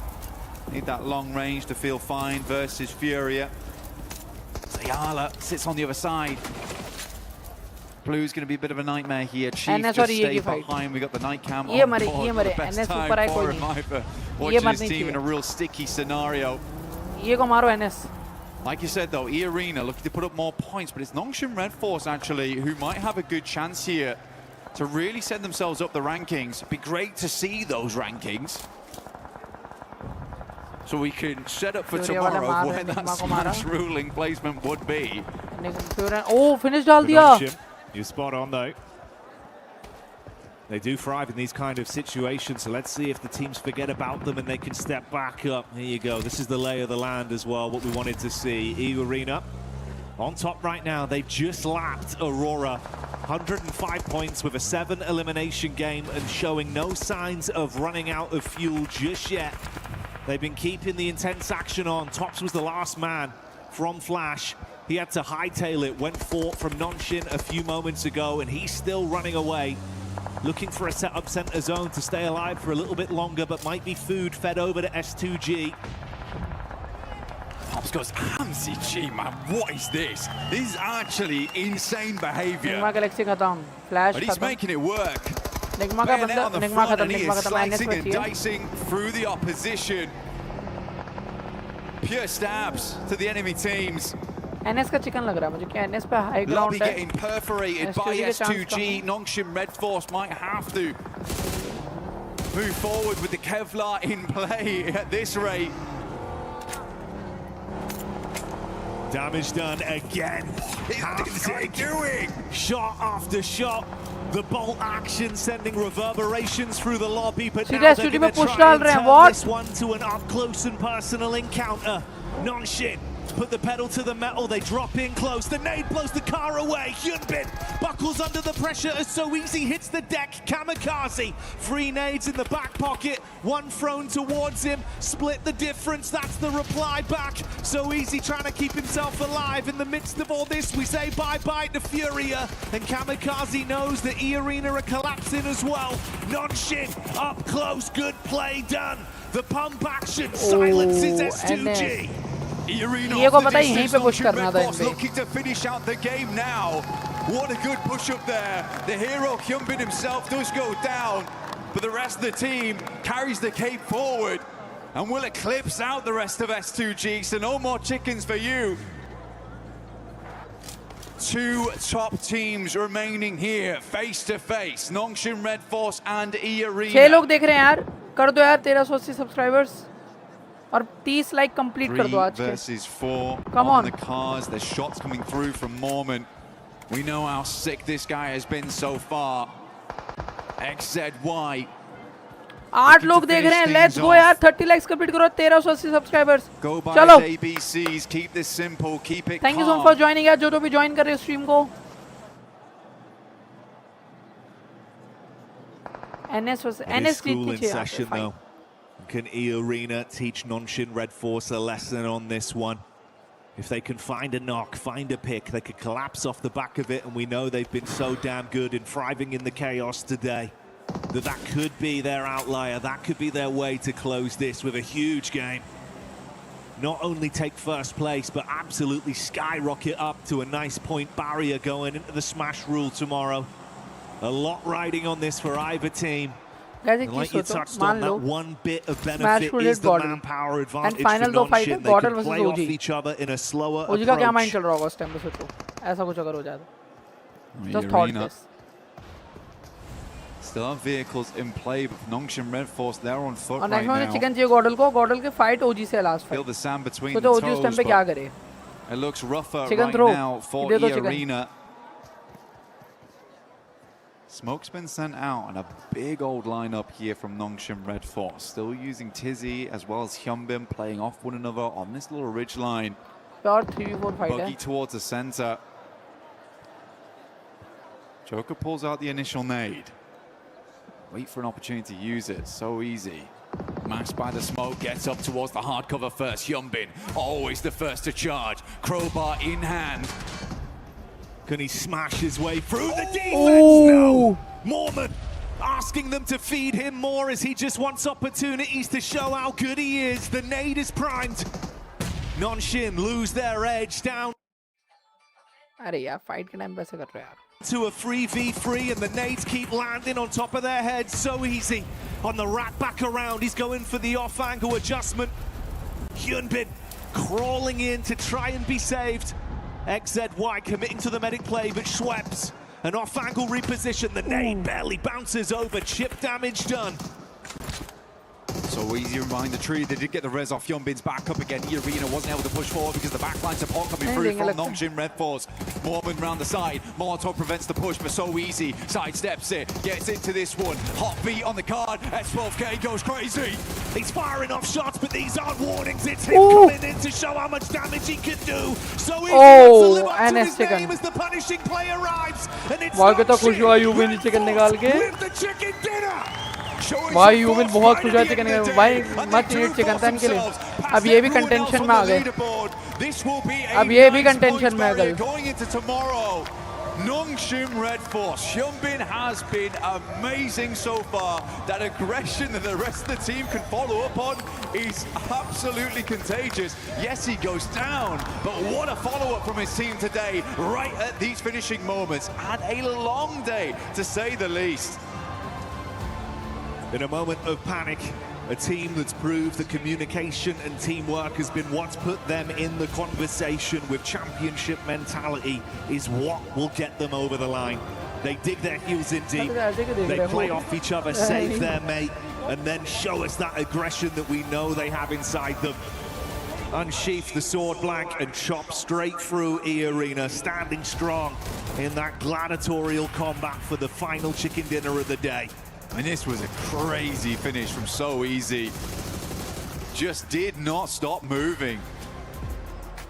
need that long range to feel fine versus Furia. Ayala sits on the other side. Blue's going to be a bit of a nightmare here. Chief just stay behind. We got the night cam on board. The best time for him either. Watching his team in a real sticky scenario. ये को मारो NS. Like you said though, E-Arena looking to put up more points, but it's Nongshin Red Force actually who might have a good chance here to really set themselves up the rankings. It'd be great to see those rankings. So we can set up for tomorrow where that smash ruling placement would be. Oh, finish डाल दिया. You're spot on though. They do thrive in these kind of situations, so let's see if the teams forget about them and they can step back up. Here you go. This is the lay of the land as well, what we wanted to see. E-Arena on top right now. They just lapped Aurora. 105 points with a 7 elimination game and showing no signs of running out of fuel just yet. They've been keeping the intense action on. Tops was the last man from Flash. He had to hightail it, went fought from Nonshin a few moments ago, and he's still running away. Looking for a set-up center zone to stay alive for a little bit longer, but might be food fed over to S2G. Pops goes, MCG, man, what is this? This is actually insane behavior. Flash but he's making it work. Nigma का बंदा Nigma खत्म he is slicing and dicing through the opposition. Pure stabs to the enemy teams. NS का chicken लग रहा है मुझे कि NS पे हाई ग्राउंड है getting perforated by S2G. Nongshin Red Force might have to move forward with the Kevlar in play at this rate. Damage done again. What is he doing? Shot after shot. The bolt action sending reverberations through the lobby, but now Serious they're studio going में to push try डाल and रहे हैं, turn what? this one to an up-close and personal encounter. Nonshin put the pedal to the metal, they drop in close, the nade blows the car away, Hyunbin buckles under the pressure as So Easy hits the deck, Kamikaze, 3 nades in the back pocket, 1 thrown towards him, split the difference, that's the reply back. So Easy trying to keep himself alive. In the midst of all this, we say bye-bye to Furia, and Kamikaze knows that E-Arena are collapsing as well. Nonshin up close, good play done. The pump action silences S2G. ये को पता ही यहीं पे push करना था इनपे looking to finish out the game now. What a good push up there. The hero Hyunbin himself does go down, but the rest of the team carries the cape forward and will eclipse out the rest of S2G. So no more chickens for you. 2 top teams remaining here face to face. Nongshin Red Force and E-Arena. 6 लोग देख रहे हैं यार कर दो यार 1380 subscribers और 30 like complete कर दो आज के versus 4 Come on the cars. There's shots coming through from Mormon. We know how sick this guy has been so far. XZY 8 लोग देख रहे हैं लेट्स गो यार 30 लाइक्स कंप्लीट करो 1380 सब्सक्राइबर्स चलो ABCs, keep this simple, keep it thank you so much for joining यार जो भी ज्वाइन कर रहे हैं स्ट्रीम को NS school in session though. Can E-Arena teach Nonshin Red Force a lesson on this one? If they can find a knock, find a pick, they could collapse off the back of it, and we know they've been so damn good in thriving in the chaos today. That could be their outlier, that could be their way to close this with a huge game. Not only take first place, but absolutely skyrocket up to a nice point barrier going into the Smash rule tomorrow. A lot riding on this for either team. And like you touched on, that one bit of benefit is the manpower advantage for Nonshin. They can play off each other in a slower approach. का क्या mind चल रहा होगा उस time पे सोचो ऐसा कुछ अगर हो जाए तो just thought this. Still have vehicles in play, but Nongshin Red Force, they're on foot right now. Chicken चाहिए गॉडल के फाइट ओजी से last Feel the sand between तो the ओजी उस टाइम पे क्या करे It looks rougher Chicken right throw. now for Idhe do chicken. E-Arena. Smoke's been sent out, and a big old lineup here from Nongshim Red Force. Still using Tizzy as well as Hyunbin, playing off one another on this little ridge line. Pure 3v4 fight Buggy hai. towards the center. Joker pulls out the initial nade. Wait for an opportunity to use it. So easy. Mashed by the smoke, gets up towards the hard cover first. Hyunbin, always the first to charge. Crowbar in hand. Can he smash his way through the defense? No! Mormon asking them to feed him more as he just wants opportunities to show how good he is. The nade is primed. Nongshim lose their edge down अरे यार fight के time पे ऐसे कर रहे हो यार. to a 3v3 and the nades keep landing on top of their heads. So easy on the rat back around. He's going for the off angle adjustment. Hyunbin crawling in to try and be saved. XZY committing to the medic play, but Schweppes an off angle reposition. The nade barely bounces over. Chip damage done. So easy from behind the tree. They did get the res off. Hyunbin's back up again. E-Arena wasn't able to push forward because the backline support coming through from Nongshim Red Force. Mormon round the side. Molotov prevents the push, but so easy. Sidesteps it. Gets into this one. Hot beat on the card. S12K goes crazy. He's firing off shots, but these aren't warnings. It's him coming in to show how much damage he can do. So easy to live up to his name as the punishing play arrives. And it's कितना खुश हुआ यूविन ने chicken निकाल के. with the chicken dinner. भाई यूविन बहुत खुश हुआ चिकन निकाल. भाई मत ईट चिकन था इनके लिए. अब ये भी कंटेंशन में आ गए. अब ये भी कंटेंशन में आ गए. Going into tomorrow, Nongshim Red Force. Hyunbin has been amazing so far. That aggression that the rest of the team can follow up on is absolutely contagious. Yes, he goes down, but what a follow-up from his team today, right at these finishing moments. And a long day, to say the least. In a moment of panic, a team that's proved that communication and teamwork has been what's put them in the conversation with championship mentality is what will get them over the line. They dig their heels in deep, they play off each other, save their mate, and then show us that aggression that we know they have inside them. Unsheath the sword blank and chop straight through E-Arena, standing strong in that gladiatorial combat for the final chicken dinner of the day. I mean, this was a crazy finish from So Easy. Just did not stop moving.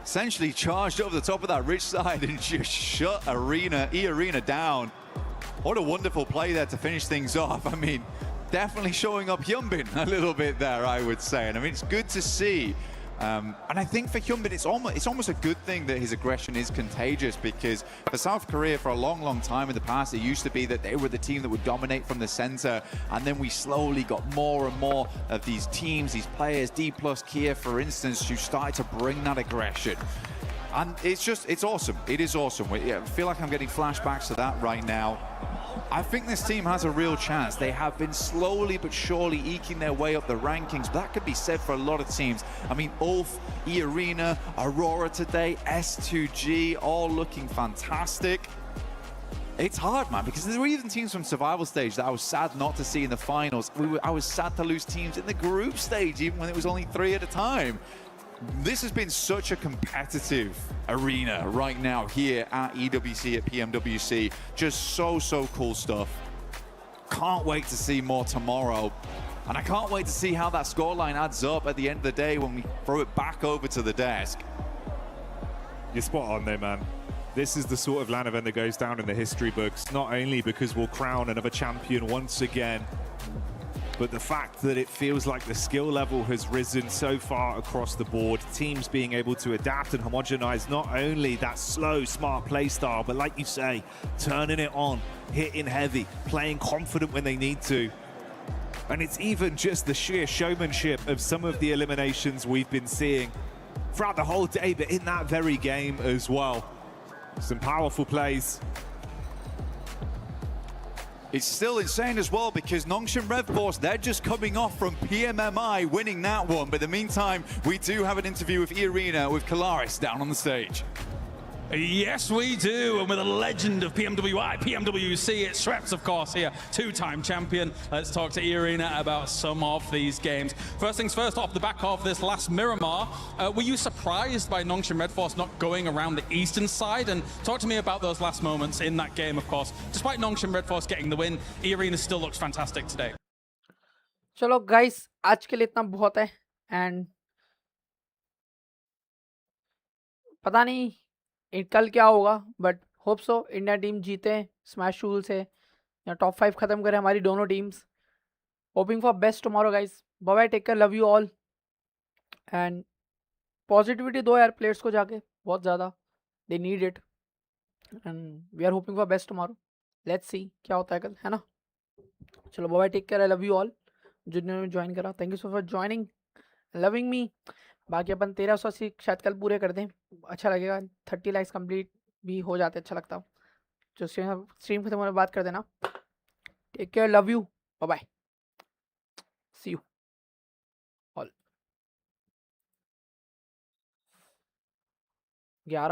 Essentially charged over the top of that ridge side and just shut E-Arena down. What a wonderful play there to finish things off. I mean, definitely showing up Hyunbin a little bit there, I would say. And I mean, it's good to see. And I think for Hyunbin, it's almost a good thing that his aggression is contagious, because for South Korea, for a long, long time in the past, it used to be that they were the team that would dominate from the center. And then we slowly got more and more of these teams, these players, D+ Kia, for instance, who started to bring that aggression. And it's awesome. It is awesome. I feel like I'm getting flashbacks to that right now. I think this team has a real chance. They have been slowly but surely eking their way up the rankings, but that could be said for a lot of teams. I mean, Ulf, E-Arena, Aurora today, S2G, all looking fantastic. It's hard, man, because there were even teams from survival stage that I was sad not to see in the finals. I was sad to lose teams in the group stage, even when it was only 3 at a time. This has been such a competitive arena right now here at EWC, at PMWC. Just so cool stuff. Can't wait to see more tomorrow. And I can't wait to see how that scoreline adds up at the end of the day when we throw it back over to the desk. You're spot on there, man. This is the sort of LAN event that goes down in the history books, not only because we'll crown another champion once again, but the fact that it feels like the skill level has risen so far across the board, teams being able to adapt and homogenize not only that slow, smart play style, but like you say, turning it on, hitting heavy, playing confident when they need to. And it's even just the sheer showmanship of some of the eliminations we've been seeing throughout the whole day, but in that very game as well. Some powerful plays. It's still insane as well, because Nongshim Red Force, they're just coming off from PMMI winning that one. But in the meantime, we do have an interview with E-Arena with Kalaris down on the stage. Yes, we do. And with a legend of PMWC, it's Shreps, of course, here, two-time champion. Let's talk to E-Arena about some of these games. First things first, off the back of this last Miramar, were you surprised by Nongshim Red Force not going around the eastern side? And talk to me about those last moments in that game, of course. Despite Nongshim Red Force getting the win, E-Arena still looks fantastic today. चलो guys, आज के लिए इतना बहुत है and पता नहीं कल क्या होगा, but hope so India team जीते स्मैश शूल से या टॉप 5 खत्म करें हमारी दोनों teams. Hoping for best tomorrow guys. Bye bye, take care, love you all and positivity दो यार प्लेयर्स को जाके, बहुत ज़्यादा they need it and we are hoping for best tomorrow. Let's see क्या होता है कल, है ना. चलो bye bye, take care, I love you all. जिन्होंने ज्वाइन करा, thank you so for joining, loving me. बाकी अपन 1380 शायद कल पूरे कर दें, अच्छा लगेगा. 30 लाइक्स कंप्लीट भी हो जाते, अच्छा लगता. जो स्ट्रीम खत्म होने बात कर देना. Take care, love you, bye bye, see you all. 11